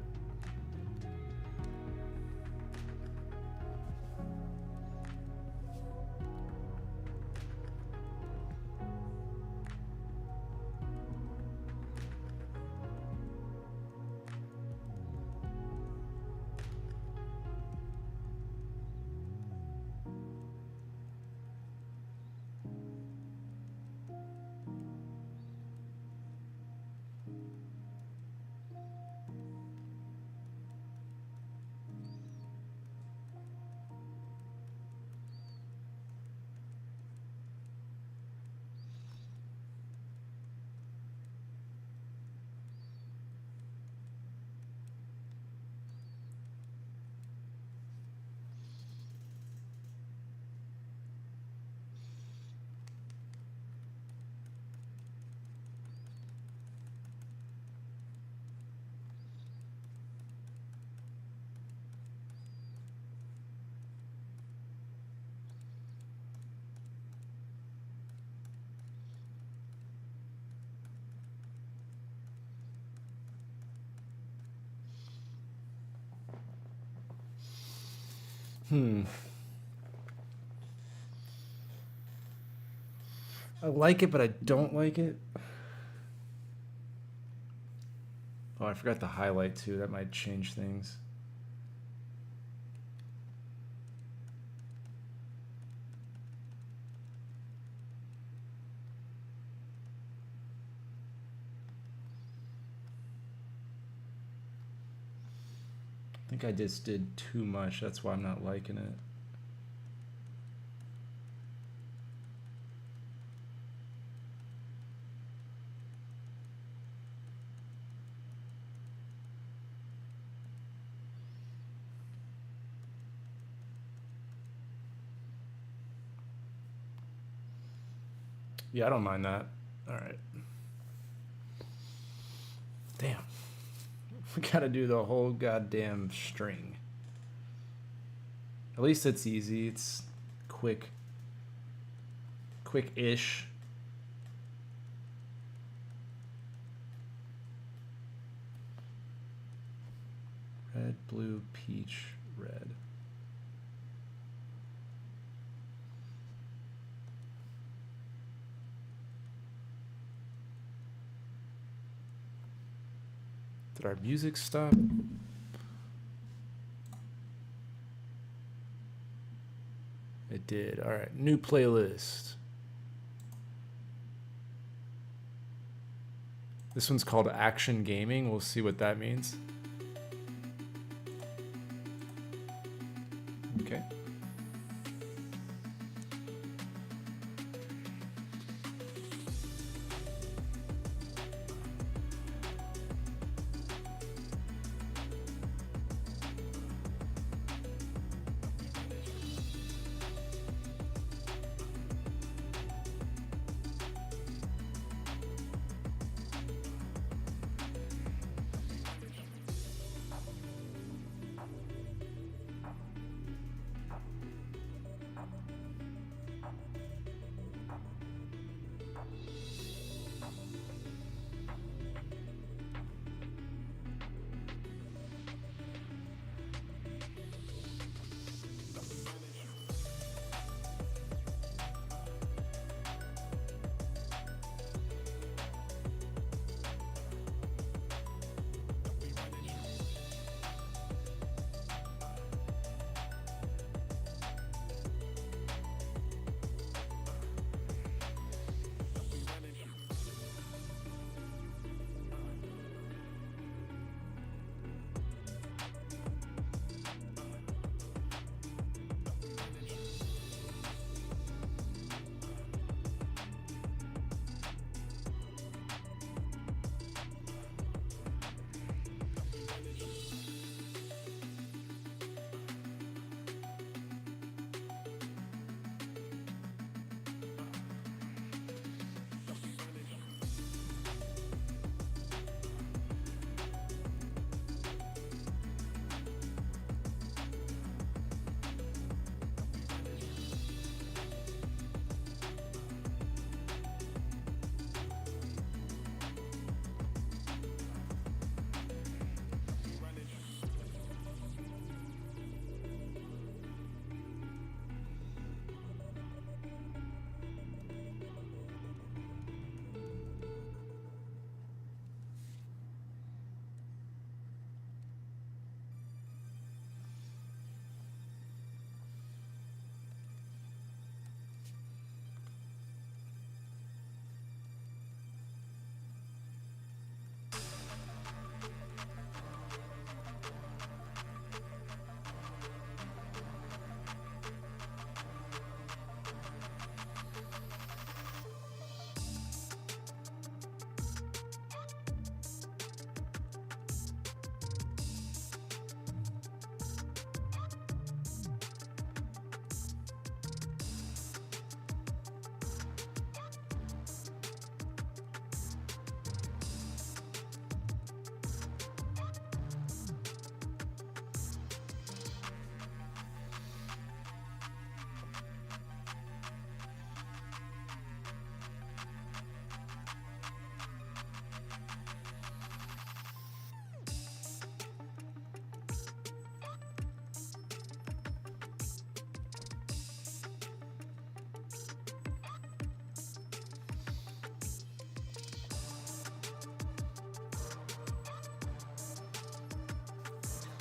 I like it, but I don't like it. Oh, I forgot the highlight too. That might change things. I think I just did too much. That's why I'm not liking it. Yeah, I don't mind that. All right. Damn. We gotta do the whole goddamn string. At least it's easy. It's quick. Quick-ish. Red, blue, peach, red. Did our music stop? It did. All right, new playlist. This one's called Action Gaming. We'll see what that means. Okay.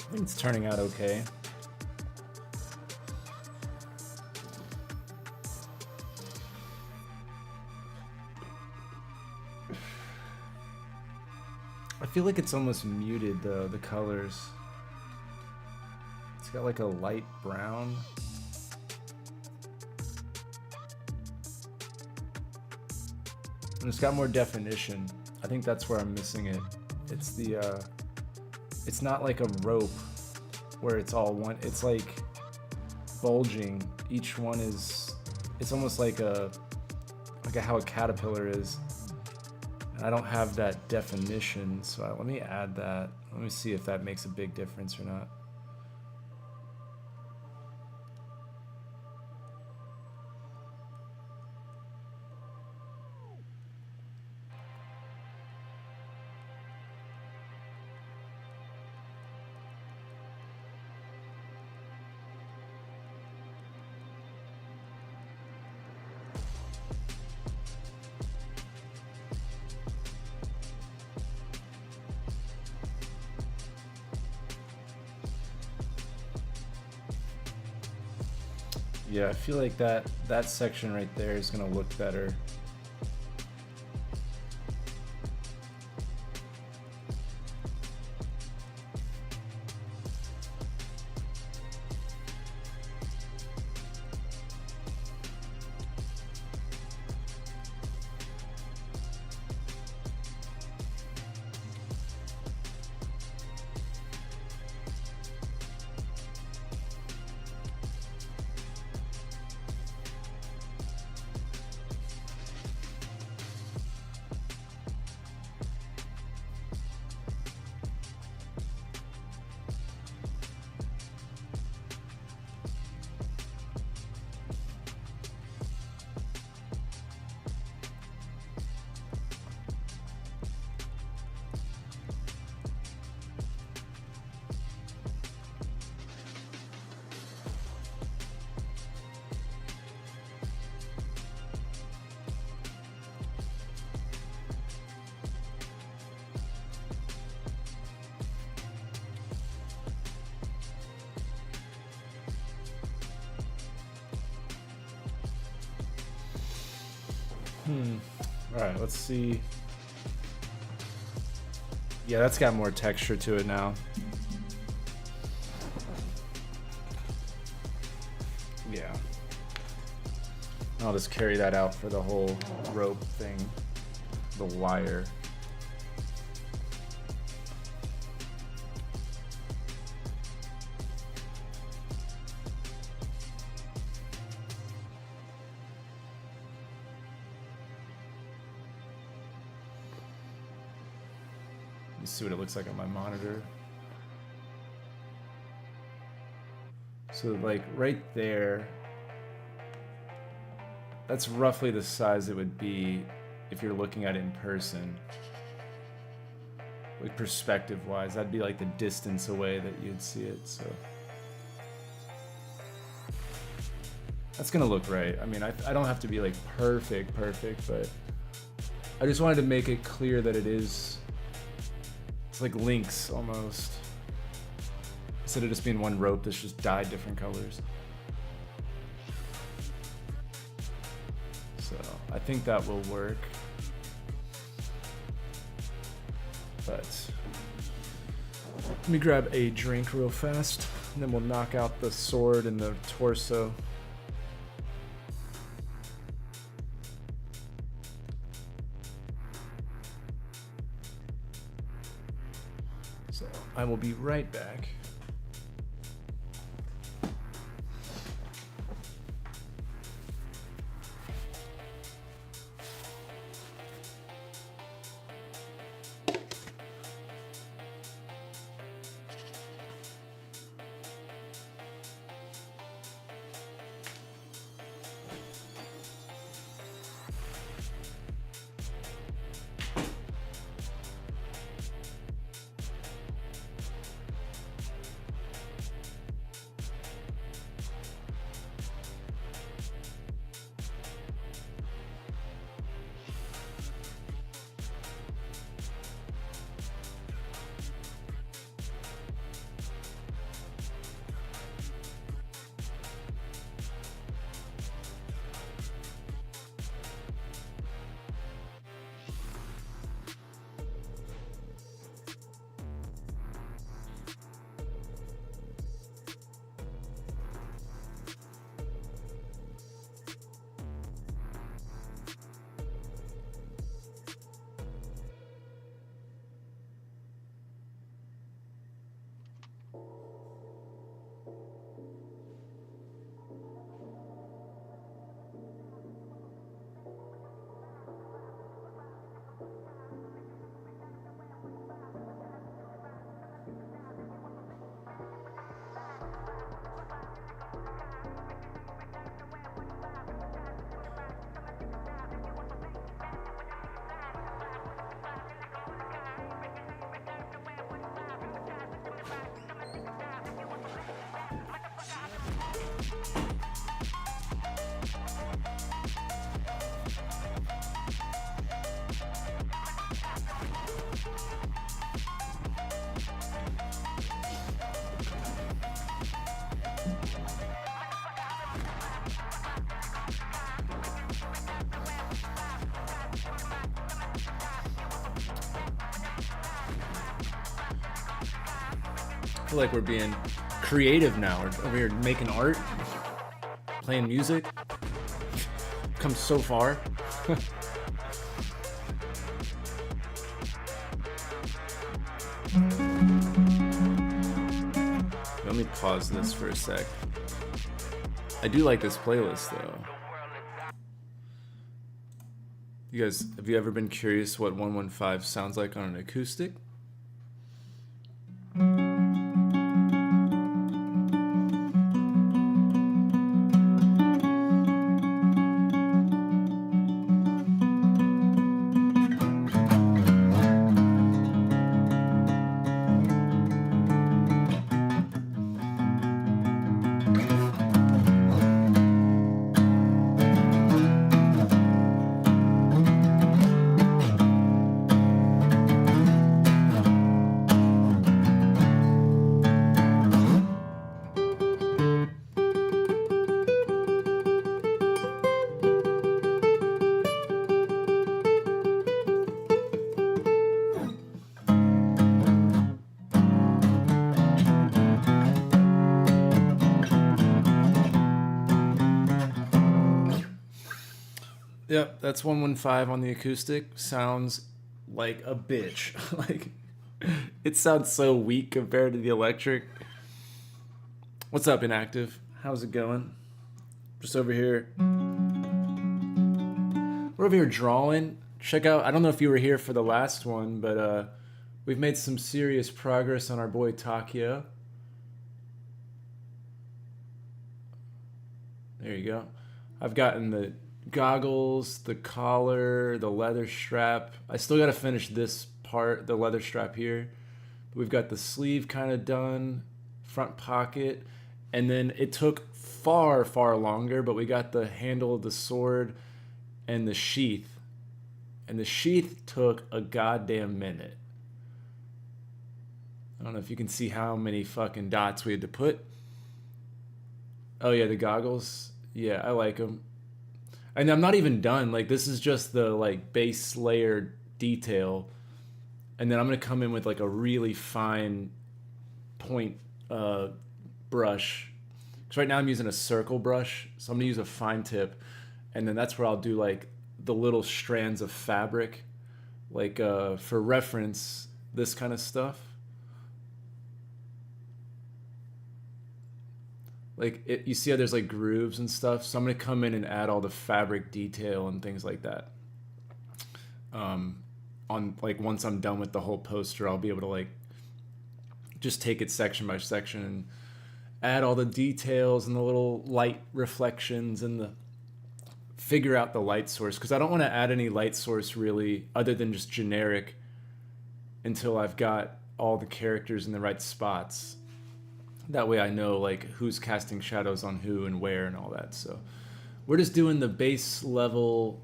I think it's turning out okay. I feel like it's almost muted though, the colors. It's got like a light brown. And it's got more definition. I think that's where I'm missing it. It's the it's not like a rope where it's all one. It's like bulging. Each one is, it's almost like how a caterpillar is. I don't have that definition, so let me add that. Let me see if that makes a big difference or not. Yeah, I feel like that section right there is gonna look better. Alright, let's see. Yeah, that's got more texture to it now. Yeah. I'll just carry that out for the whole rope thing. The wire. See what it looks like on my monitor. So like right there, that's roughly the size it would be if you're looking at it in person. Like perspective wise, that'd be like the distance away that you'd see it, so. That's gonna look right. I mean, I don't have to be like perfect, but I just wanted to make it clear that it is. It's like links almost. Instead of just being one rope that's just dyed different colors. So I think that will work. But let me grab a drink real fast, and then we'll knock out the sword and the torso. I will be right back. feel like we're being creative now. We're over here making art, playing music. Come so far. Let me pause this for a sec. I do like this playlist though. You guys, have you ever been curious what 115 sounds like on an acoustic? Yep, that's 115 on the acoustic. Sounds like a bitch. Like, it sounds so weak compared to the electric. What's up, Inactive? How's it going? Just over here. We're over here drawing. Check out, I don't know if you were here for the last one, but we've made some serious progress on our boy Takio. There you go. I've gotten the goggles, the collar, the leather strap. I still got to finish this part, the leather strap here. We've got the sleeve kind of done, front pocket, and then it took far longer, but we got the handle of the sword and the sheath. And the sheath took a goddamn minute. I don't know if you can see how many fucking dots we had to put. Oh yeah, the goggles. Yeah, I like them. And I'm not even done. Like, this is just the like base layer detail, and then I'm gonna come in with like a really fine point brush. Because right now I'm using a circle brush, so I'm gonna use a fine tip, and then that's where I'll do like the little strands of fabric, like for reference, this kind of stuff. Like, you see how there's like grooves and stuff? So I'm going to come in and add all the fabric detail and things like that. On like, once I'm done with the whole poster, I'll be able to like just take it section by section and add all the details and the little light reflections and the figure out the light source. Because I don't want to add any light source really other than just generic until I've got all the characters in the right spots. That way I know like who's casting shadows on who and where and all that. So we're just doing the base level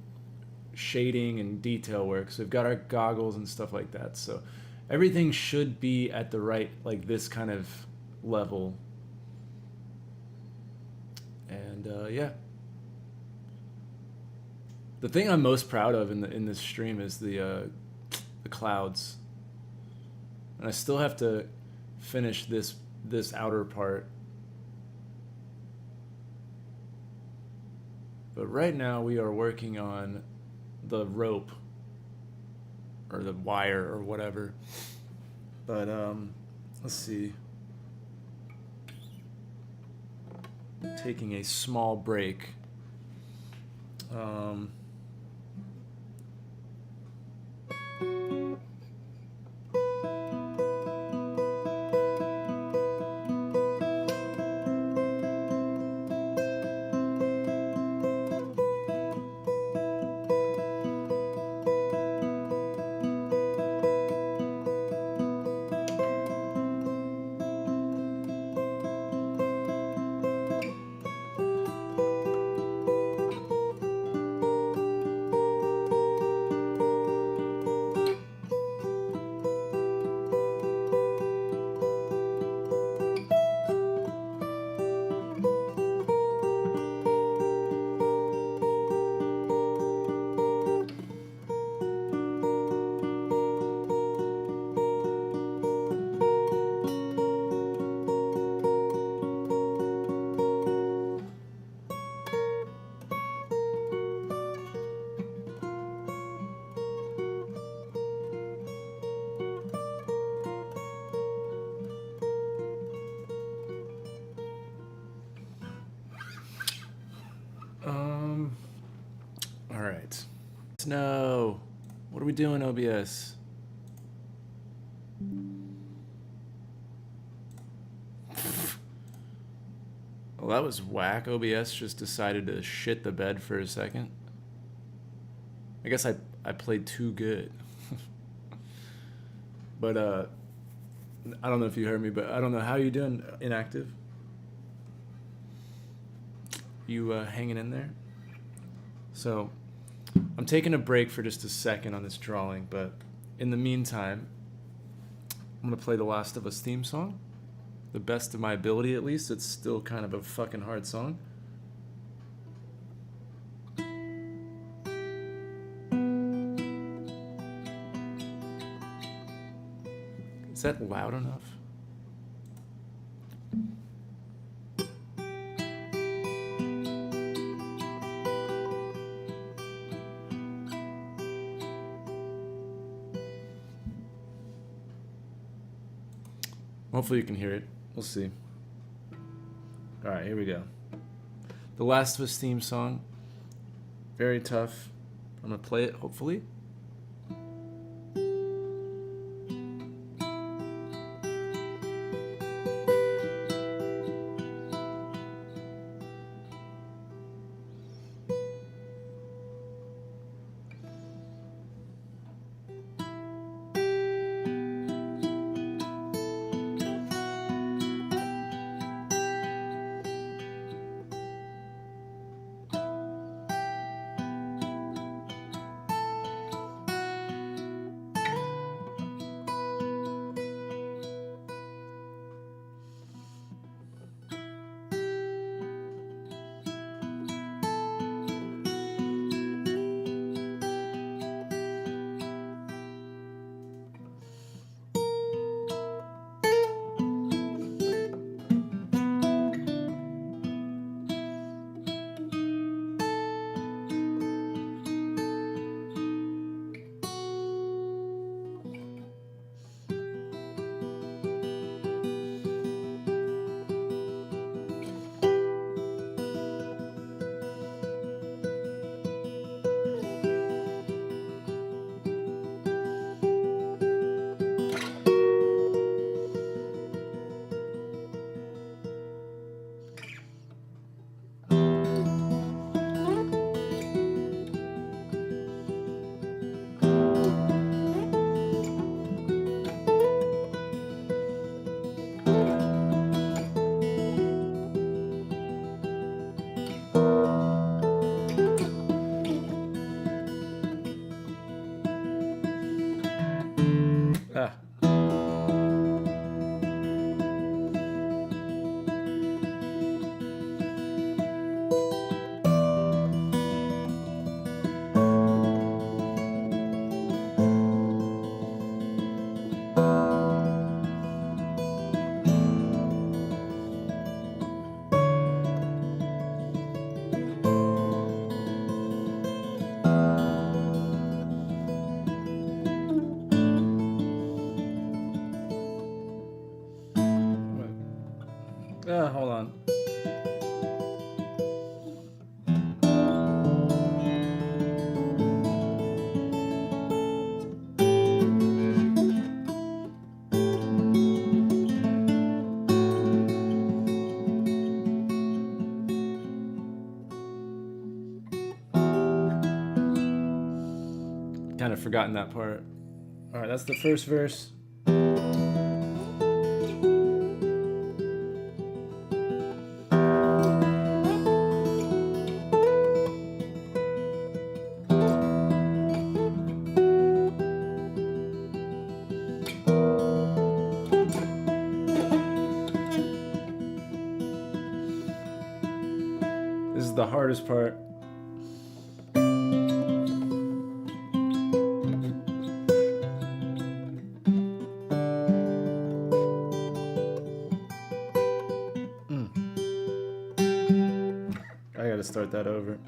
shading and detail work. So we've got our goggles and stuff like that. So everything should be at the right, like this kind of level. And yeah. The thing I'm most proud of in this stream is the clouds. And I still have to finish this outer part. But right now we are working on the rope or the wire or whatever. But let's see. Taking a small break. No. What are we doing, OBS? Well, that was whack. OBS just decided to shit the bed for a second. I guess I played too good. But I don't know if you heard me, but I don't know how you doing, Inactive. You hanging in there? So I'm taking a break for just a second on this drawing, but in the meantime, I'm gonna play the Last of Us theme song. The best of my ability, at least. It's still kind of a fucking hard song. Is that loud enough? Hopefully you can hear it. We'll see. Alright, here we go. The Last of Us theme song. Very tough. I'm gonna play it, hopefully. Hold on. Kind of forgotten that part. All right, that's the first verse. This is the hardest part. I gotta start that over.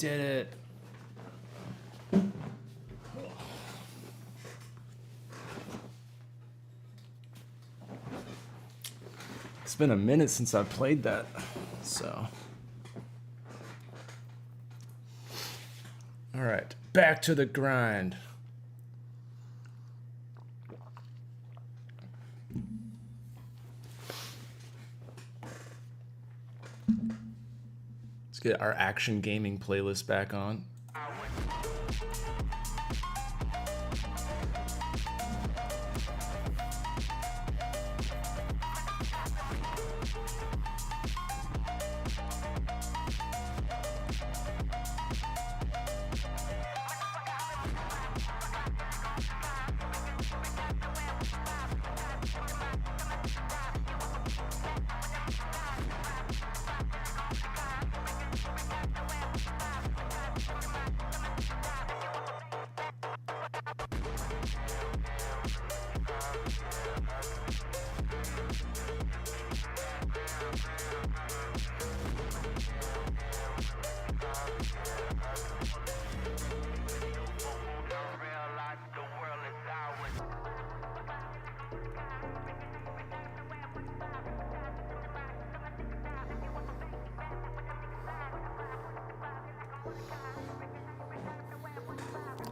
did it. It's been a minute since I played that, so. All right, back to the grind. Let's get our action gaming playlist back on.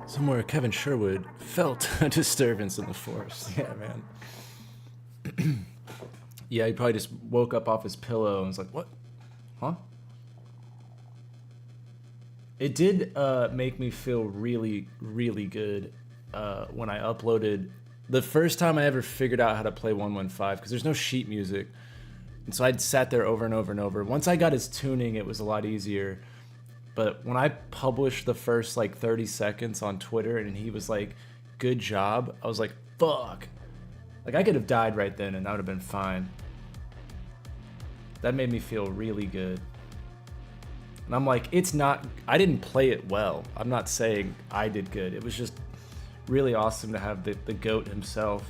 Somewhere Kevin Sherwood felt a disturbance in the force. Yeah, man. Yeah, he probably just woke up off his pillow and was like, what? Huh? It did make me feel really, really good when I uploaded. The first time I ever figured out how to play 115, because there's no sheet music. And so I'd sat there over and over and over. Once I got his tuning, it was a lot easier. But when I published the first like 30 seconds on Twitter and he was like, good job, I was like, fuck. Like I could have died right then and that would have been fine. That made me feel really good. And I'm like, it's not, I didn't play it well. I'm not saying I did good. It was just really awesome to have the GOAT himself.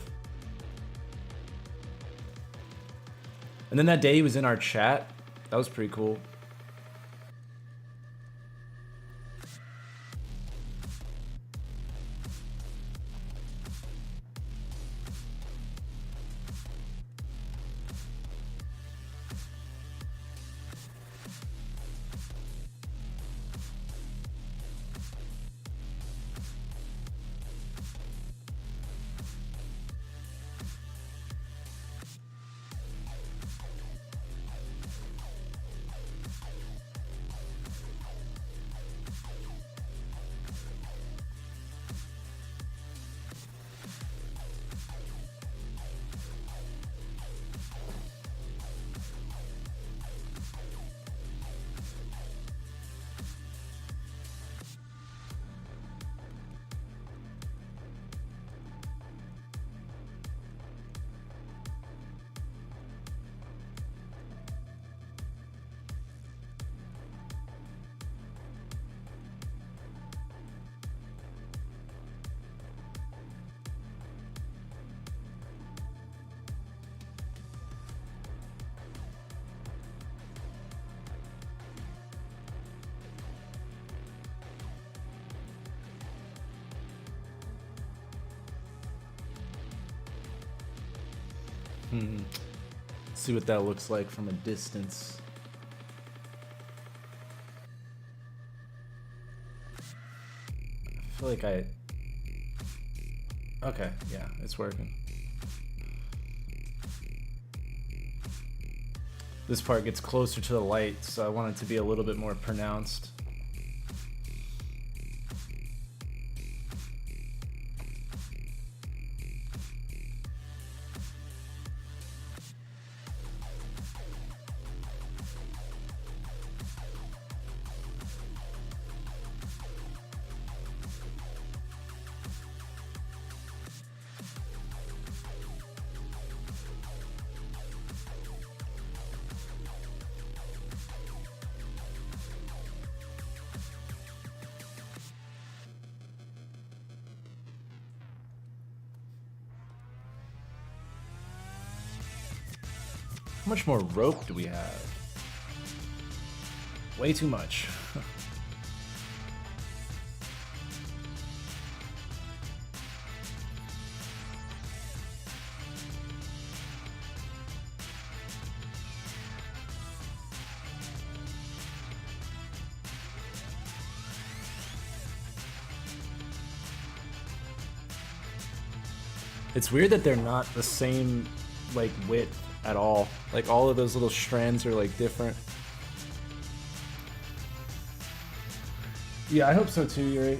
And then that day he was in our chat. That was pretty cool. Let's see what that looks like from a distance. I feel like okay, yeah, it's working. This part gets closer to the light, so I want it to be a little bit more pronounced. How much more rope do we have? Way too much. It's weird that they're not the same like width at all. Like all of those little strands are like different. Yeah, I hope so too, Yuri.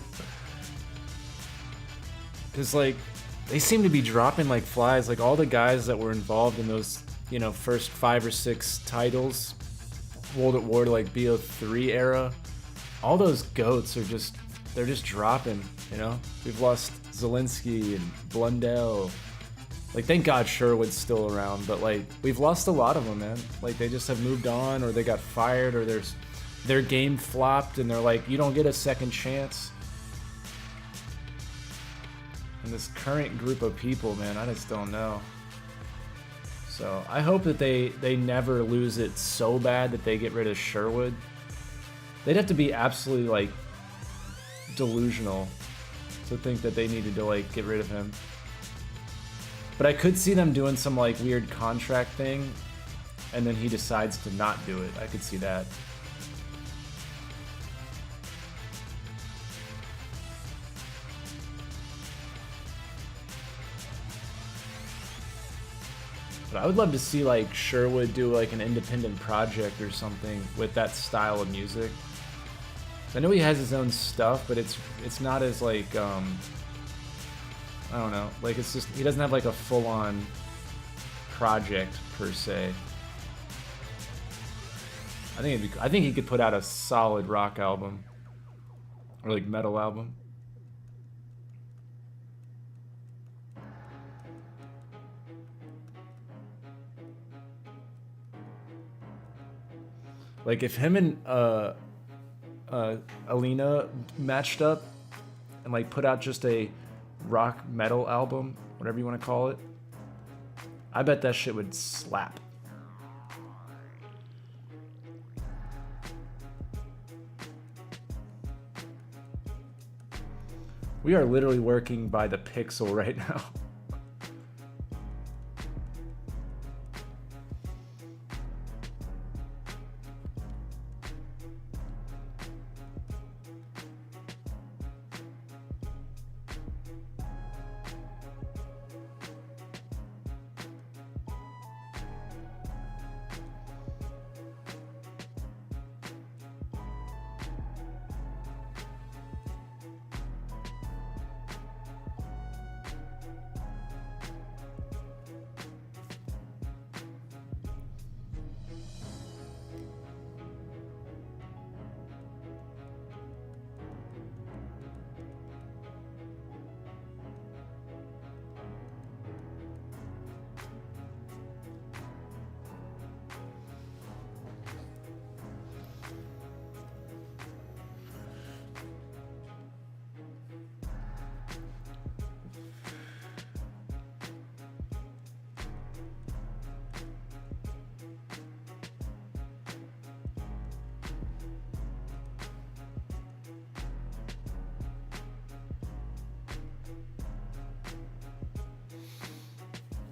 Cause like they seem to be dropping like flies. Like all the guys that were involved in those, you know, first 5 or 6 titles, World at War to like BO3 era, all those goats are just, they're just dropping, you know? We've lost Zelensky and Blundell. Like, thank God Sherwood's still around, but like, we've lost a lot of them, man. Like, they just have moved on, or they got fired, or their game flopped, and they're like, you don't get a second chance. And this current group of people, man, I just don't know. So, I hope that they never lose it so bad that they get rid of Sherwood. They'd have to be absolutely, like, delusional to think that they needed to, like, get rid of him. But I could see them doing some, like, weird contract thing, and then he decides to not do it. I could see that. But I would love to see, like, Sherwood do, like, an independent project or something with that style of music. I know he has his own stuff, but it's not as, like, I don't know. Like, it's just, he doesn't have, like, a full-on project, per se. I think he could put out a solid rock album. Or, like, metal album. Like, if him and Alina matched up and, like, put out just a rock metal album, whatever you want to call it, I bet that shit would slap. We are literally working by the pixel right now.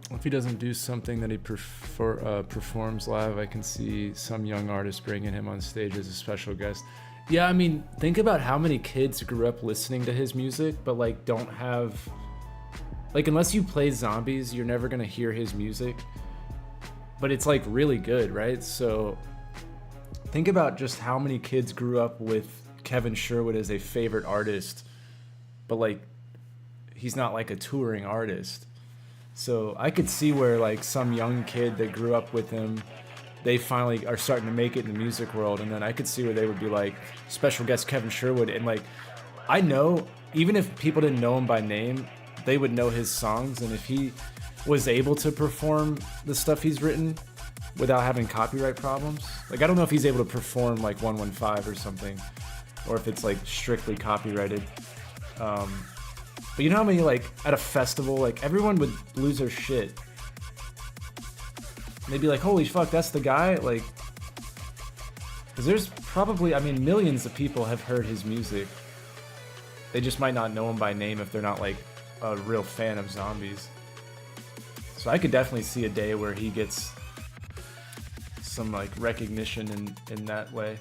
If he doesn't do something that he performs live, I can see some young artist bringing him on stage as a special guest. Yeah, I mean, think about how many kids grew up listening to his music, but like don't have, like, unless you play Zombies, you're never gonna hear his music. But it's like really good, right? So think about just how many kids grew up with Kevin Sherwood as a favorite artist, but like he's not like a touring artist. So I could see where like some young kid that grew up with him, they finally are starting to make it in the music world, and then I could see where they would be like, special guest Kevin Sherwood, and like, I know, even if people didn't know him by name, they would know his songs, and if he was able to perform the stuff he's written without having copyright problems, like I don't know if he's able to perform like 115 or something, or if it's like strictly copyrighted. But you know how many, like, at a festival, like, everyone would lose their shit. And they'd be like, holy fuck, that's the guy? Like, because there's probably, I mean, millions of people have heard his music. They just might not know him by name if they're not, like, a real fan of Zombies. So I could definitely see a day where he gets some, like, recognition in that way.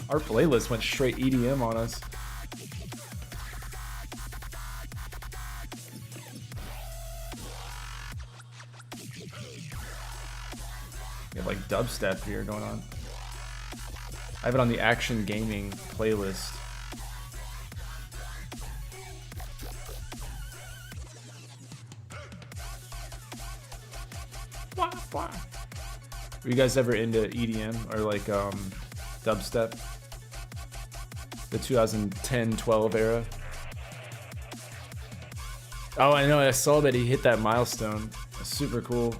Our playlist went straight EDM on us. We have like dubstep here going on. I have it on the action gaming playlist. Were you guys ever into EDM or like dubstep? The 2010-12 era? Oh, I know, I saw that he hit that milestone. That's super cool.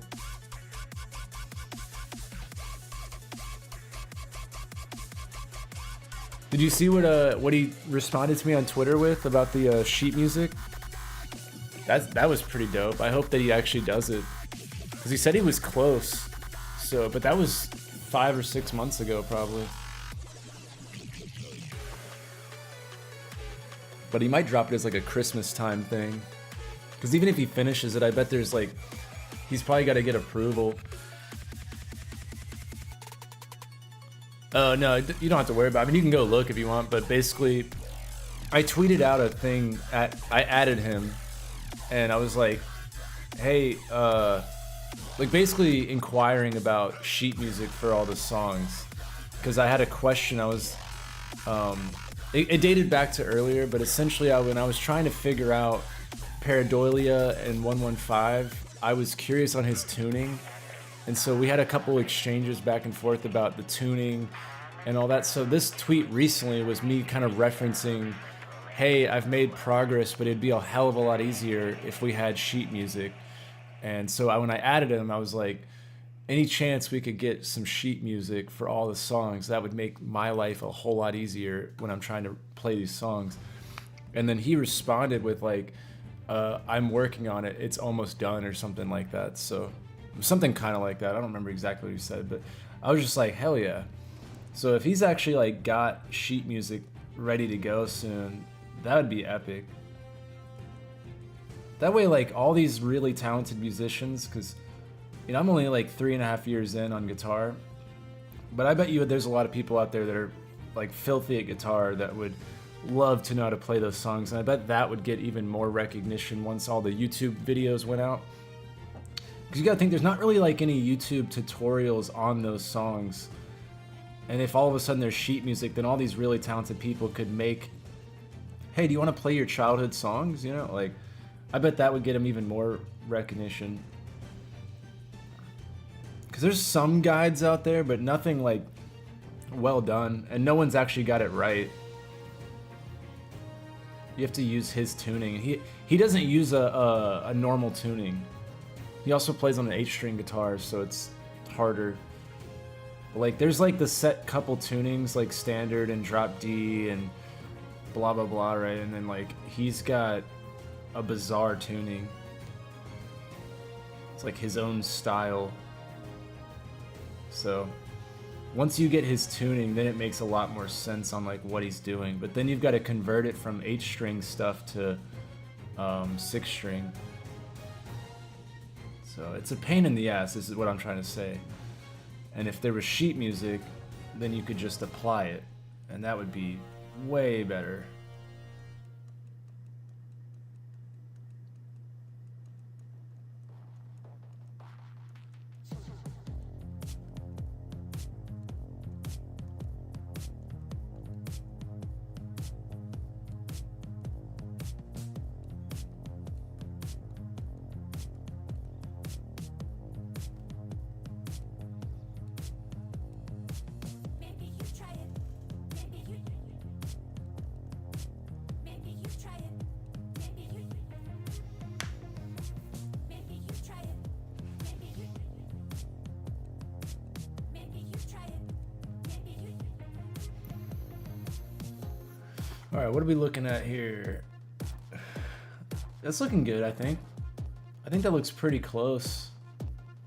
Did you see what he responded to me on Twitter with about the sheet music? That was pretty dope. I hope that he actually does it. Because he said he was close. So, but that was 5 or 6 months ago, probably. But he might drop it as like a Christmas time thing. Because even if he finishes it, I bet there's like... He's probably got to get approval. Oh, no, you don't have to worry about it. I mean, you can go look if you want, but basically... I tweeted out a thing, I added him, and I was like, hey, like basically inquiring about sheet music for all the songs. Because I had a question, I was... It dated back to earlier, but essentially when I was trying to figure out Paradoilia and 115, I was curious on his tuning, and so we had a couple exchanges back and forth about the tuning and all that. So this tweet recently was me kind of referencing, hey, I've made progress, but it'd be a hell of a lot easier if we had sheet music. And so when I added him, I was like, any chance we could get some sheet music for all the songs, that would make my life a whole lot easier when I'm trying to play these songs. And then he responded with like, I'm working on it, it's almost done, or something like that. So something kind of like that. I don't remember exactly what he said, but I was just like, hell yeah. So if he's actually like got sheet music ready to go soon, that would be epic. That way, like all these really talented musicians, because you know, I'm only like 3.5 years in on guitar, but I bet you there's a lot of people out there that are like filthy at guitar that would love to know how to play those songs, and I bet that would get even more recognition once all the YouTube videos went out. Because you gotta think, there's not really like any YouTube tutorials on those songs, and if all of a sudden there's sheet music, then all these really talented people could make, hey, do you want to play your childhood songs? You know, like, I bet that would get them even more recognition. Because there's some guides out there, but nothing like well done, and no one's actually got it right. You have to use his tuning. He doesn't use a normal tuning. He also plays on an 8-string guitar, so it's harder. But like, there's like the set couple tunings, like standard and drop D and blah blah blah, right? And then like he's got a bizarre tuning. It's like his own style. So once you get his tuning, then it makes a lot more sense on like what he's doing. But then you've got to convert it from 8-string stuff to 6-string. So it's a pain in the ass, this is what I'm trying to say. And if there was sheet music, then you could just apply it, and that would be way better. Alright, what are we looking at here? That's looking good, I think. I think that looks pretty close.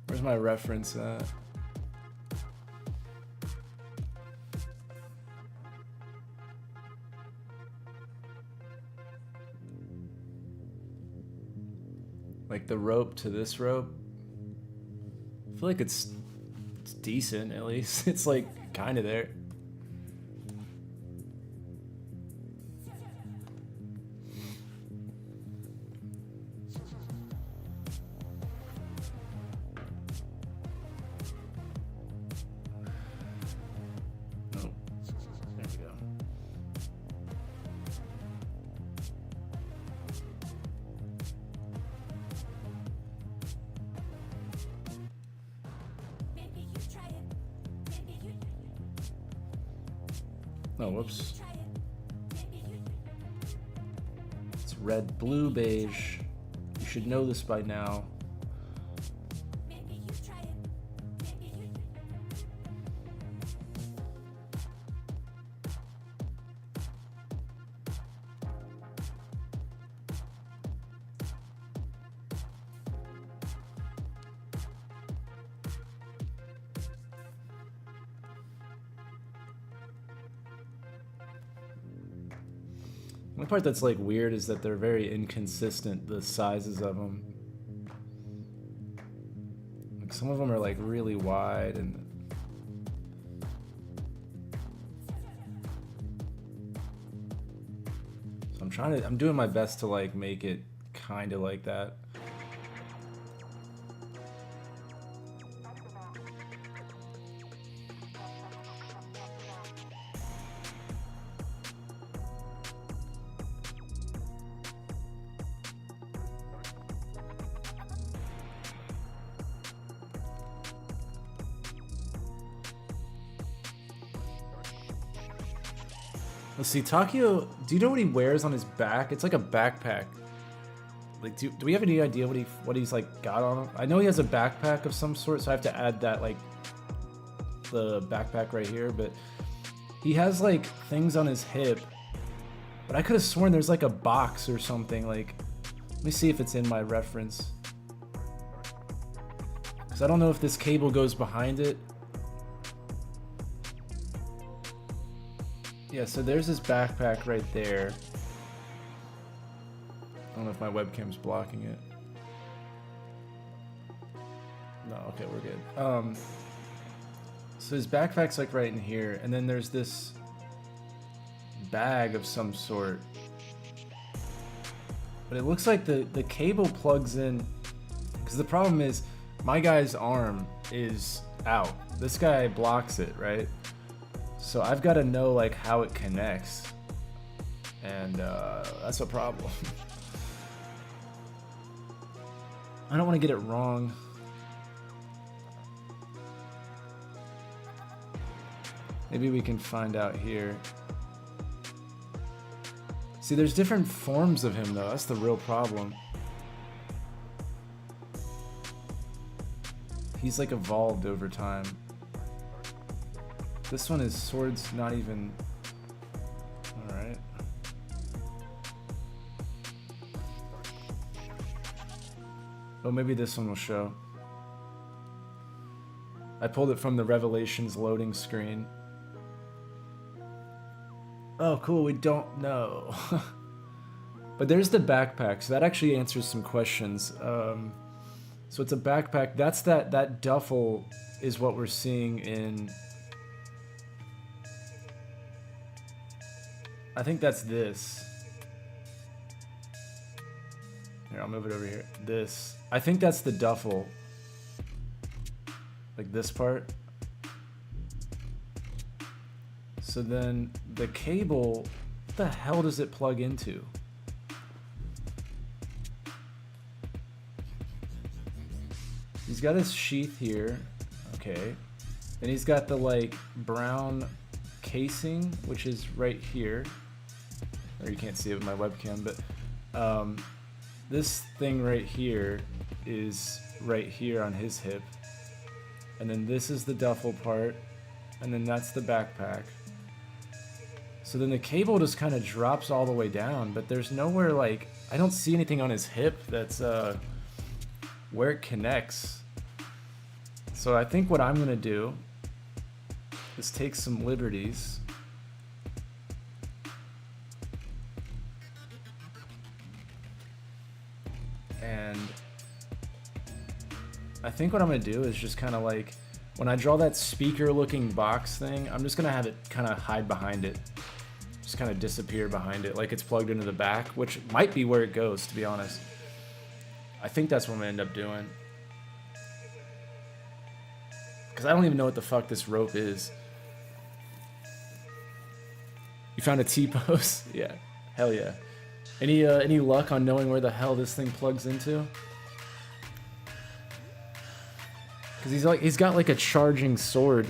Where's my reference at? Like the rope to this rope. I feel like it's decent, at least. It's like kind of there. Oh, whoops. It's red, blue, beige. You should know this by now. The part that's like weird is that they're very inconsistent, the sizes of them. Like some of them are like really wide and so I'm doing my best to like make it kind of like that. Let's see, Takio, do you know what he wears on his back? It's like a backpack. Like, do we have any idea what he's like got on him? I know he has a backpack of some sort, so I have to add that, like, the backpack right here, but he has like things on his hip. But I could have sworn there's like a box or something. Like, let me see if it's in my reference. Because I don't know if this cable goes behind it. Yeah, so there's this backpack right there. I don't know if my webcam's blocking it. No, okay, we're good. So his backpack's like right in here, and then there's this bag of some sort. But it looks like the cable plugs in, because the problem is my guy's arm is out. This guy blocks it, right? So I've got to know like how it connects, and that's a problem. I don't want to get it wrong. Maybe we can find out here. See, there's different forms of him though. That's the real problem. He's like evolved over time. This one, his sword's not even... Alright. Oh, maybe this one will show. I pulled it from the Revelations loading screen. Oh, cool, we don't know. But there's the backpack, so that actually answers some questions. So it's a backpack. That's that duffel is what we're seeing in... I think that's this. Here, I'll move it over here. This. I think that's the duffel. Like this part. So then the cable, what the hell does it plug into? He's got his sheath here. Okay. Then he's got the like brown casing, which is right here. Or you can't see it with my webcam, but this thing right here is right here on his hip. And then this is the duffel part, and then that's the backpack. So then the cable just kind of drops all the way down, but there's nowhere like, I don't see anything on his hip that's where it connects. So I think what I'm gonna do is take some liberties. And I think what I'm gonna do is just kind of like, when I draw that speaker looking box thing, I'm just gonna have it kind of hide behind it. Just kind of disappear behind it like it's plugged into the back, which might be where it goes, to be honest. I think that's what I'm gonna end up doing. Because I don't even know what the fuck this rope is. You found a T-post? Yeah, hell yeah. Any luck on knowing where the hell this thing plugs into? Because he's got like a charging sword.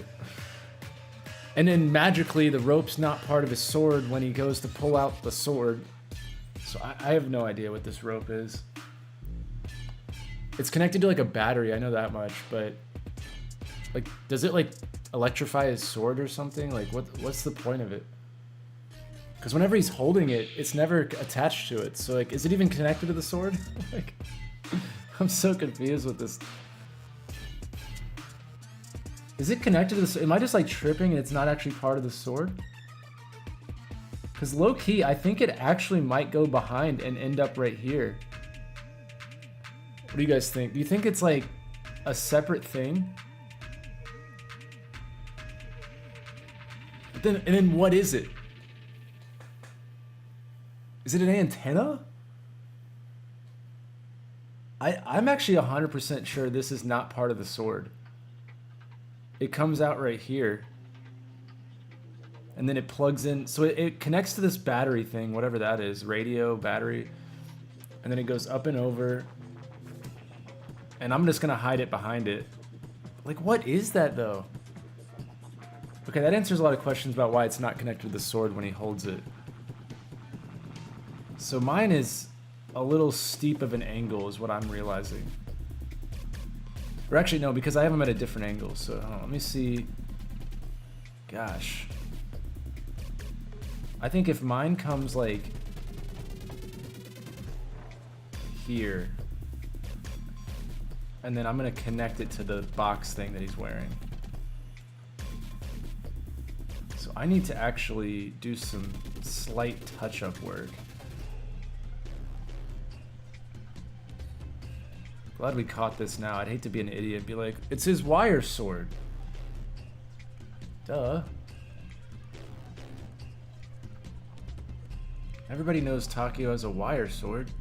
And then magically the rope's not part of his sword when he goes to pull out the sword. So I have no idea what this rope is. It's connected to like a battery, I know that much, but like, does it like electrify his sword or something? Like what's the point of it? Because whenever he's holding it, it's never attached to it. So like, is it even connected to the sword? Like, I'm so confused with this. Is it connected to the sword? Am I just like tripping and it's not actually part of the sword? Because low key, I think it actually might go behind and end up right here. What do you guys think? Do you think it's like a separate thing? But then, and then what is it? Is it an antenna? I'm actually 100% sure this is not part of the sword. It comes out right here. And then it plugs in. So it connects to this battery thing, whatever that is. Radio, battery. And then it goes up and over. And I'm just going to hide it behind it. Like, what is that, though? Okay, that answers a lot of questions about why it's not connected to the sword when he holds it. So mine is a little steep of an angle is what I'm realizing. Or actually, no, because I have them at a different angle. So hold on, let me see. Gosh. I think if mine comes like here, and then I'm going to connect it to the box thing that he's wearing. So I need to actually do some slight touch-up work. Glad we caught this now. I'd hate to be an idiot and be like, it's his wire sword. Duh. Everybody knows Takeo has a wire sword.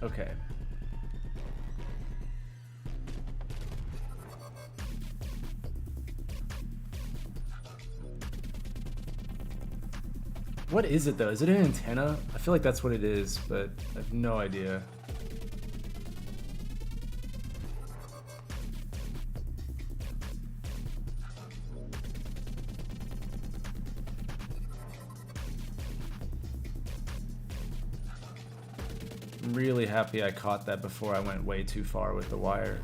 Okay. What is it though? Is it an antenna? I feel like that's what it is, but I have no idea. I'm really happy I caught that before I went way too far with the wire.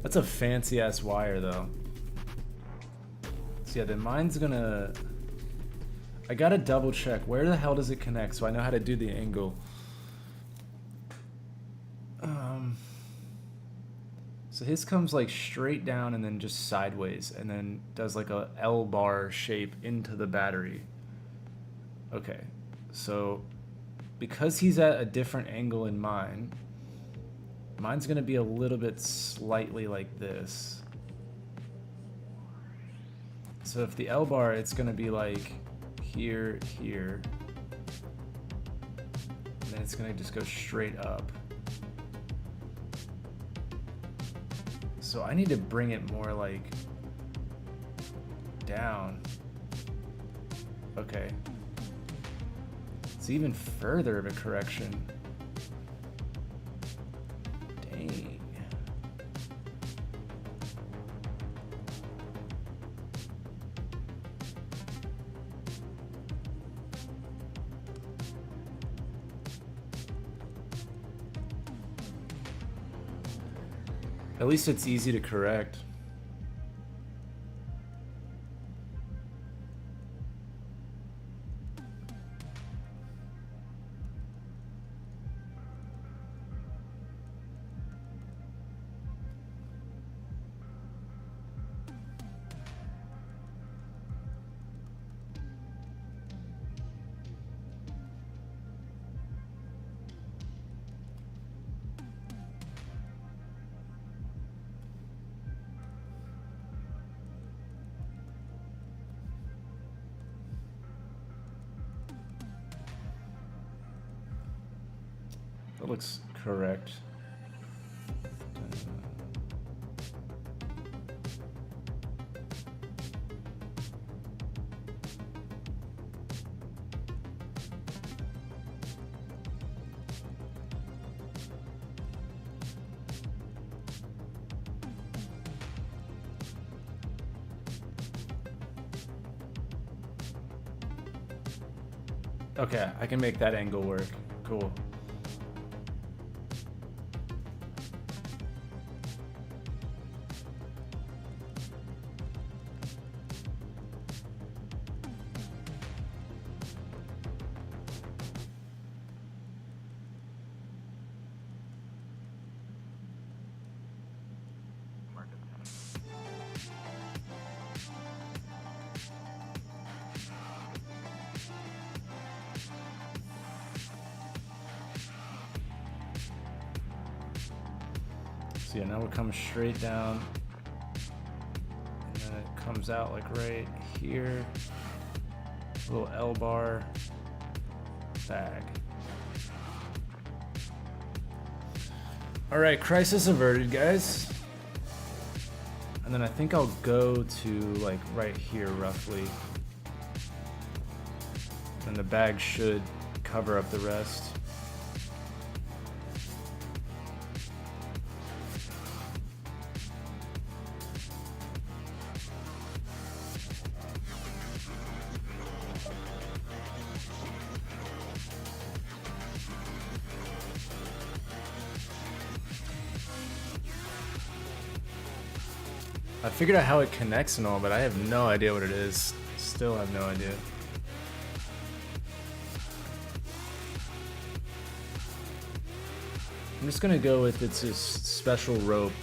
That's a fancy ass wire though. So yeah, then mine's gonna... I gotta double check. Where the hell does it connect so I know how to do the angle? So his comes like straight down and then just sideways and then does like a L bar shape into the battery. Okay, so because he's at a different angle in mine, mine's gonna be a little bit slightly like this. So if the L bar, it's gonna be like here, here, and then it's gonna just go straight up. So I need to bring it more like down. Okay. It's even further of a correction. Dang. At least it's easy to correct. That looks correct. Okay, I can make that angle work. Cool. So yeah, now it comes straight down, and then it comes out like right here. Little L bar, bag. All right, crisis averted, guys. And then I think I'll go to like right here roughly. And the bag should cover up the rest. I figured out how it connects and all, but I have no idea what it is. Still have no idea. I'm just gonna go with it's a special rope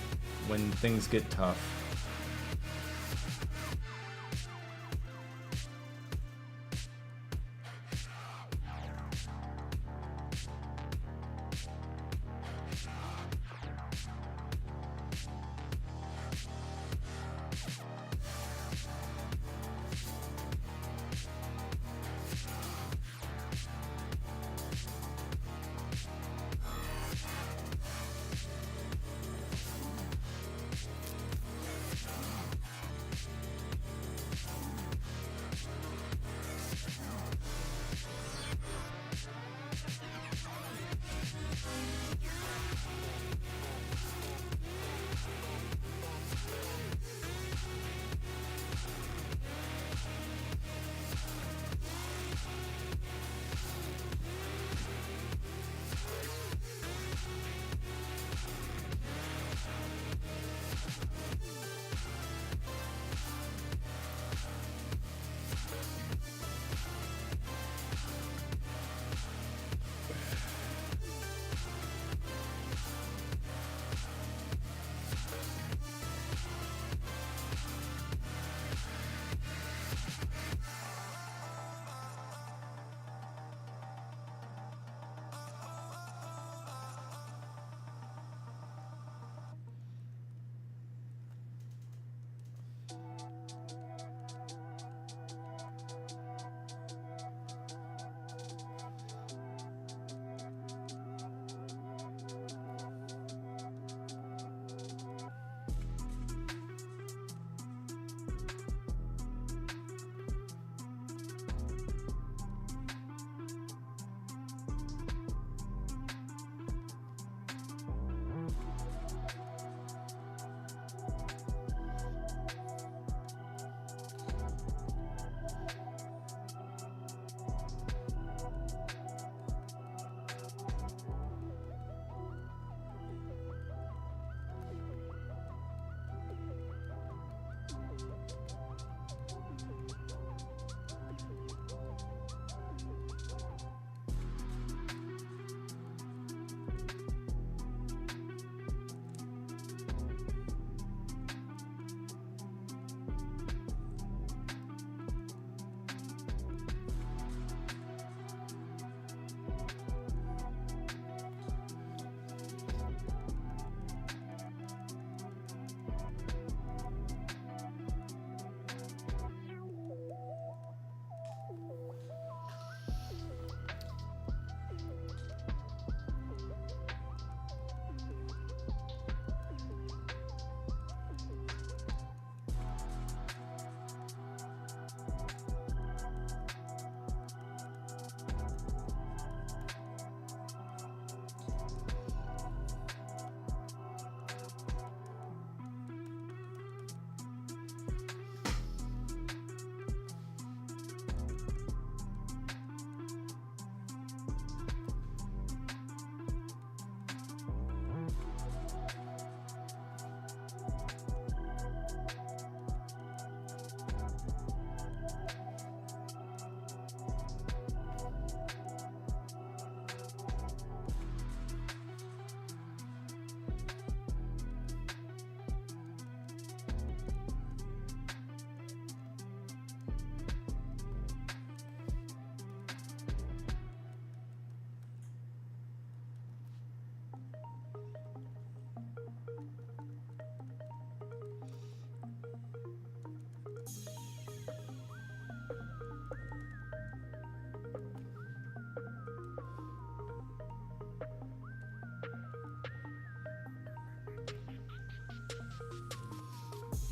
when things get tough.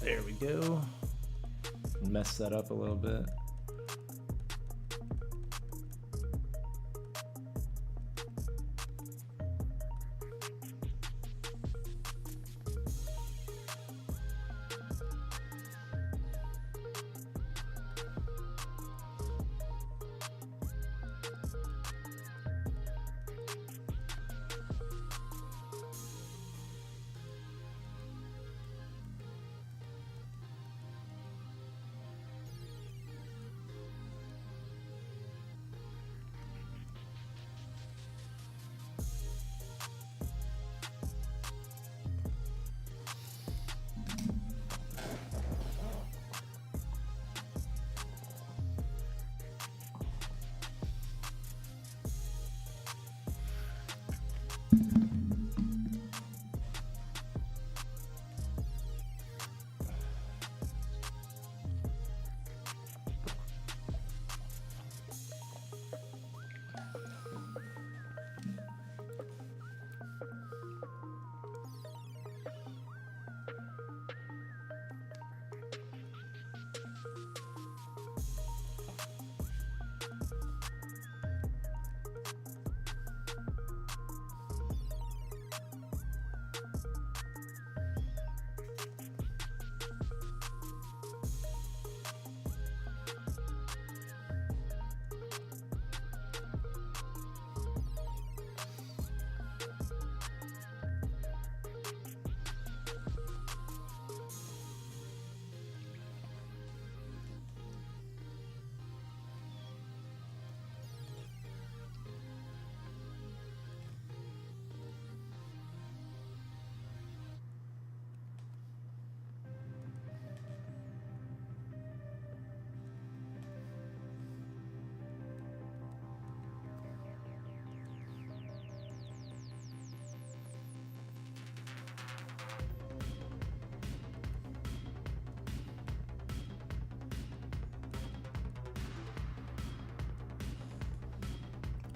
There we go. Mess that up a little bit.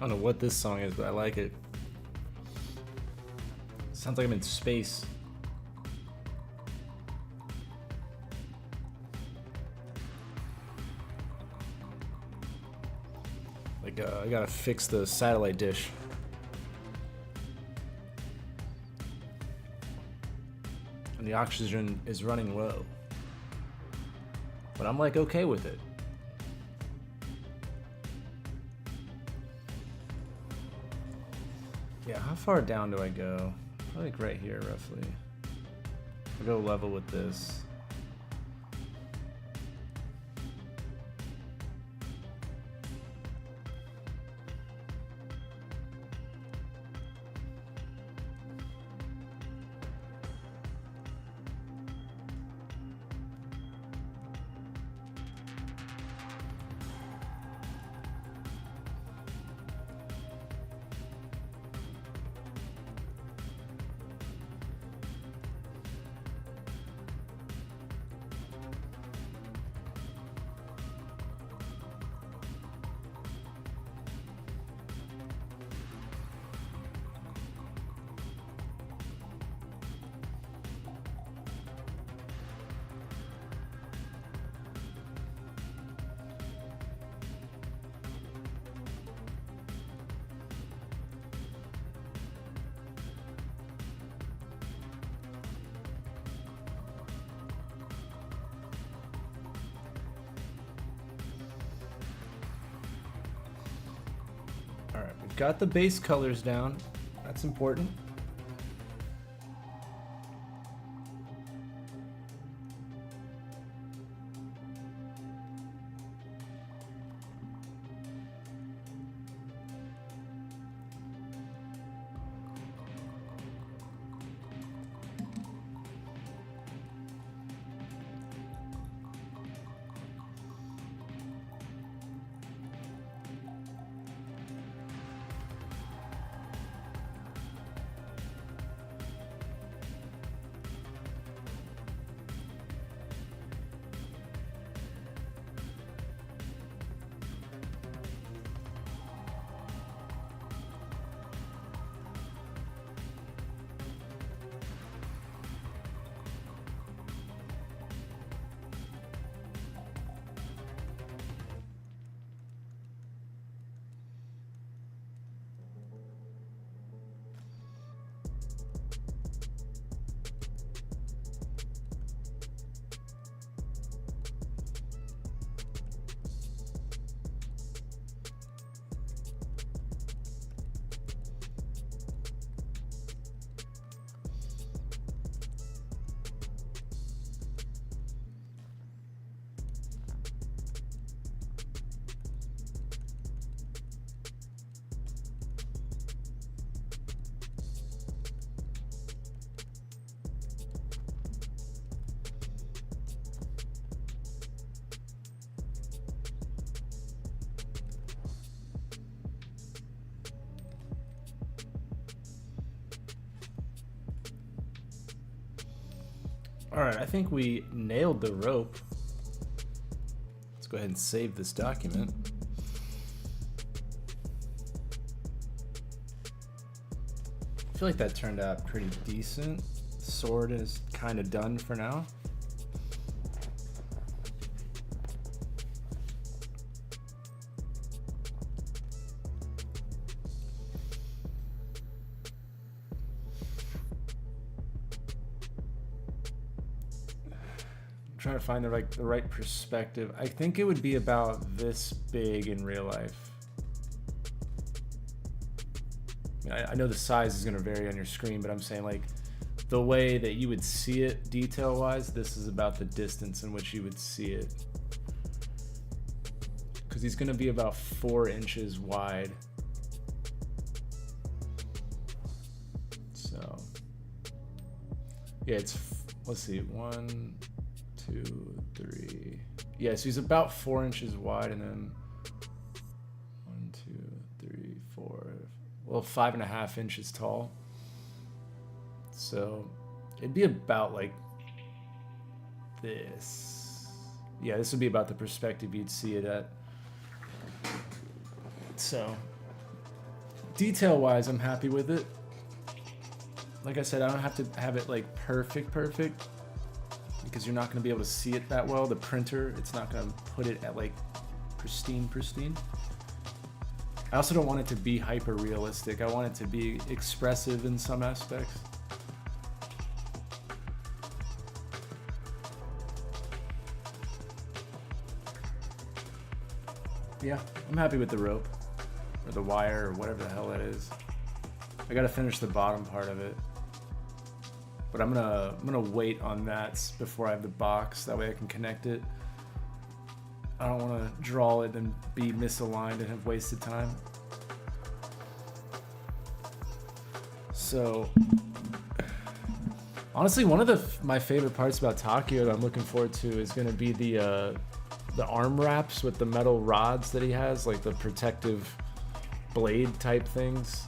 I don't know what this song is, but I like it. Sounds like I'm in space. Like, I gotta fix the satellite dish. And the oxygen is running low. But I'm like okay with it. Yeah, how far down do I go? Probably like right here, roughly. I'll go level with this. Alright, we've got the base colors down. That's important. Alright, I think we nailed the rope. Let's go ahead and save this document. I feel like that turned out pretty decent. Sword is kind of done for now. Trying to find the right perspective. I think it would be about this big in real life. I know the size is going to vary on your screen, but I'm saying like the way that you would see it detail-wise, this is about the distance in which you would see it. Because he's going to be about 4 inches wide. So, yeah, it's, let's see, 1, 2, 3. Yeah, so he's about 4 inches wide, and then 1, 2, 3, 4. Well, 5.5 inches tall. So it'd be about like this. Yeah, this would be about the perspective you'd see it at. So detail-wise, I'm happy with it. Like I said, I don't have to have it like perfect, because you're not going to be able to see it that well. The printer, it's not going to put it at like pristine. I also don't want it to be hyper realistic. I want it to be expressive in some aspects. Yeah, I'm happy with the rope or the wire or whatever the hell that is. I gotta finish the bottom part of it, but I'm gonna wait on that before I have the box. That way I can connect it. I don't want to draw it and be misaligned and have wasted time. So, honestly, one of my favorite parts about Takio that I'm looking forward to is going to be the arm wraps with the metal rods that he has, like the protective blade type things.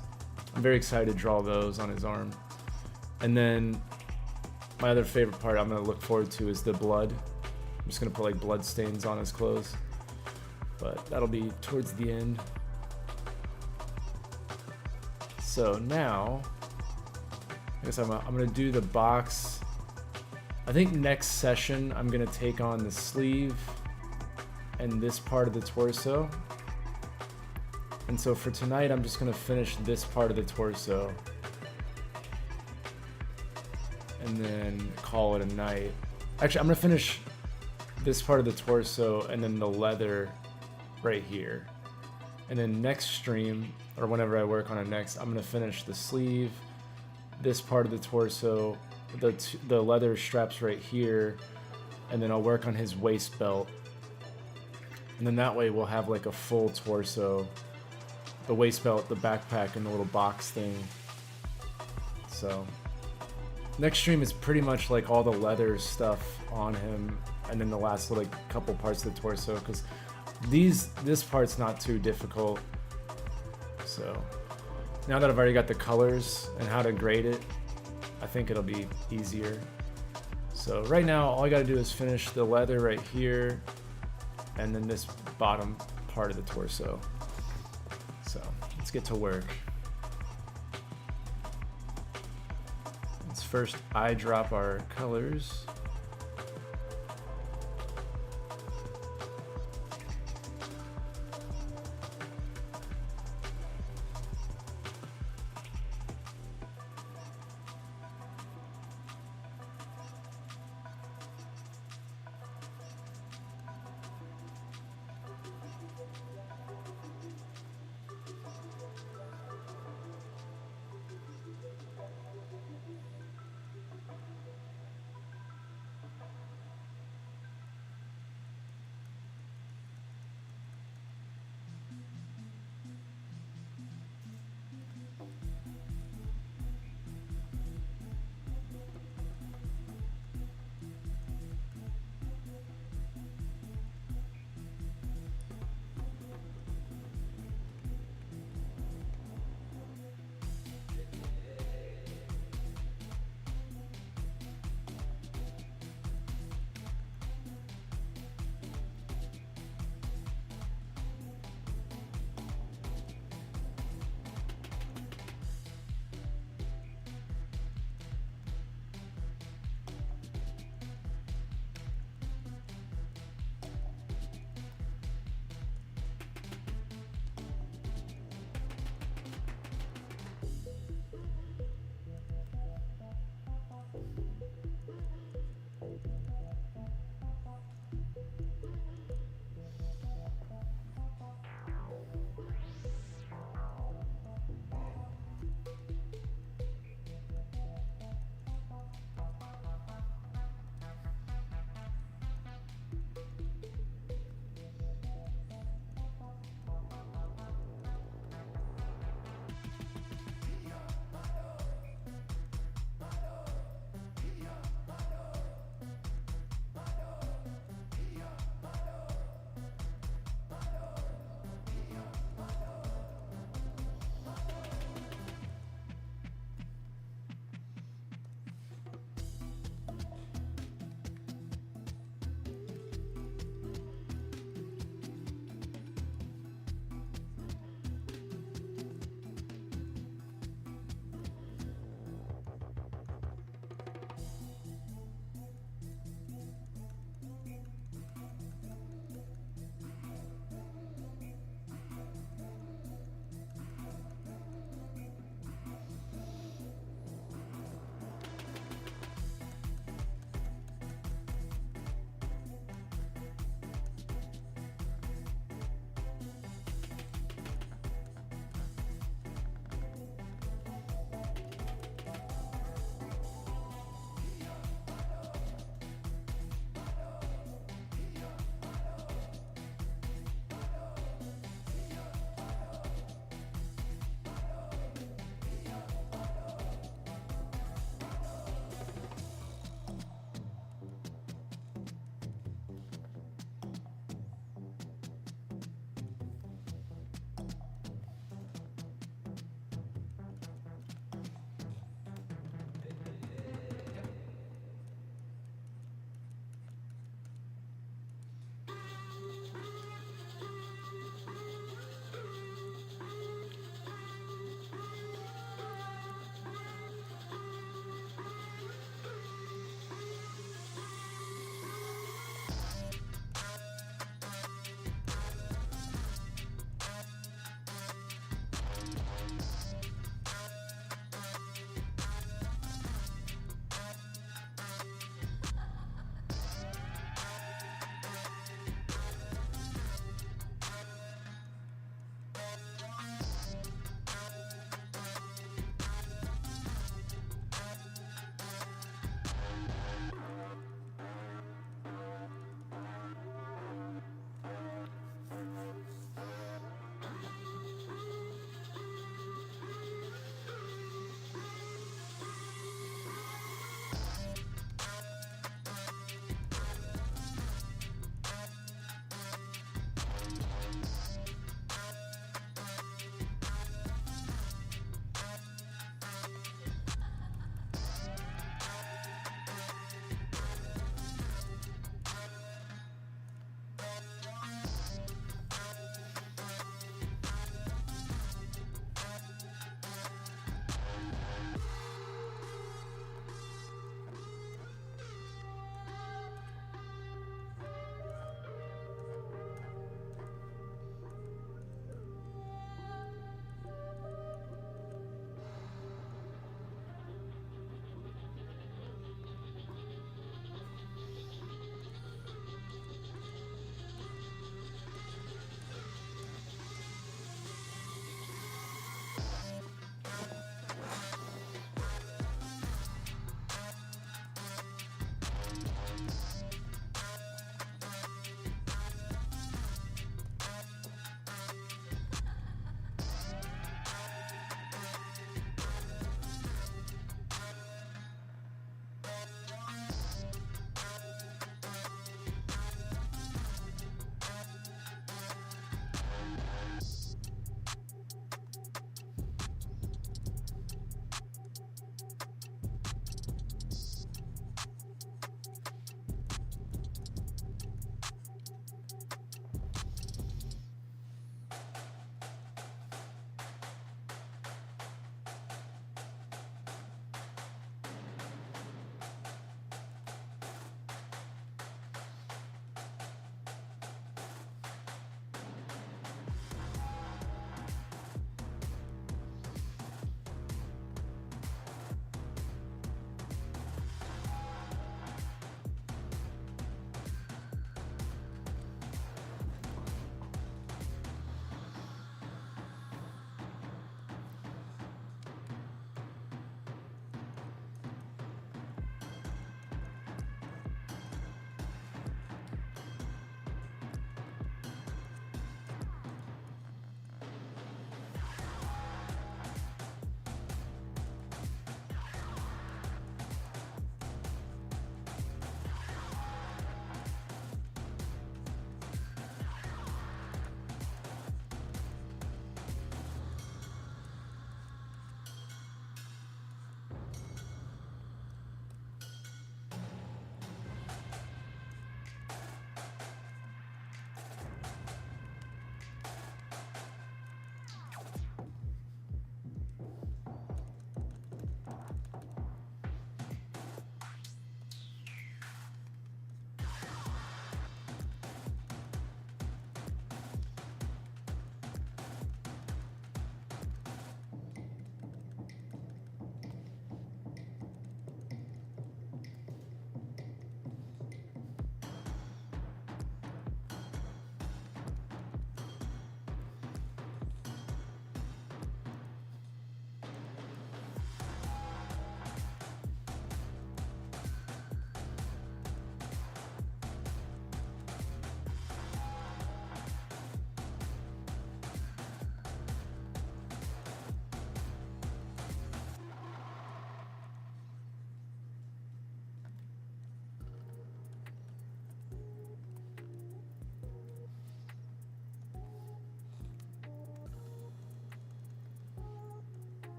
I'm very excited to draw those on his arm. And then my other favorite part I'm going to look forward to is the blood. I'm just going to put like blood stains on his clothes, but that'll be towards the end. So now, I guess I'm going to do the box. I think next session I'm going to take on the sleeve and this part of the torso. And so for tonight, I'm just going to finish this part of the torso and then call it a night. Actually, I'm going to finish this part of the torso and then the leather right here. And then next stream, or whenever I work on it next, I'm going to finish the sleeve, this part of the torso, the leather straps right here, and then I'll work on his waist belt. And then that way we'll have like a full torso, the waist belt, the backpack, and the little box thing. So next stream is pretty much like all the leather stuff on him, and then the last like couple parts of the torso, because this part's not too difficult. So now that I've already got the colors and how to grade it, I think it'll be easier. So right now all I got to do is finish the leather right here and then this bottom part of the torso. So let's get to work. Let's first eye drop our colors.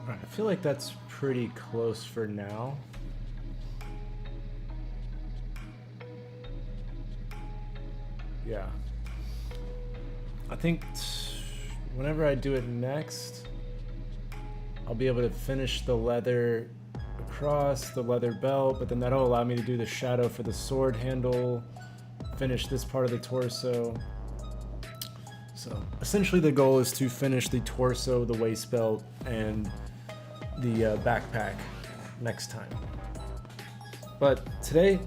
Right, I feel like that's pretty close for now. Yeah. I think whenever I do it next, I'll be able to finish the leather across, the leather belt, but then that'll allow me to do the shadow for the sword handle, finish this part of the torso. So essentially the goal is to finish the torso, the waist belt, and the backpack next time. But today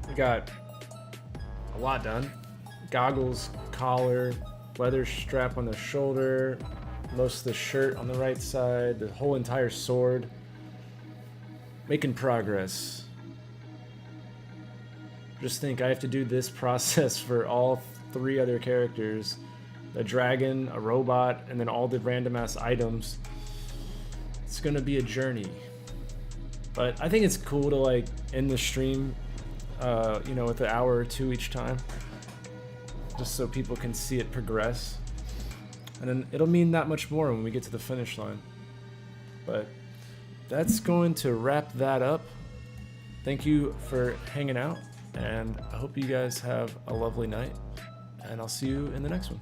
we got a lot done. Goggles, collar, leather strap on the shoulder, most of the shirt on the right side, the whole entire sword. Making progress. Just think I have to do this process for all 3 other characters. A dragon, a robot, and then all the random ass items. It's gonna be a journey. But I think it's cool to like end the stream, you know, with an hour or 2 each time. Just so people can see it progress. And then it'll mean that much more when we get to the finish line. But that's going to wrap that up. Thank you for hanging out, and I hope you guys have a lovely night, and I'll see you in the next one.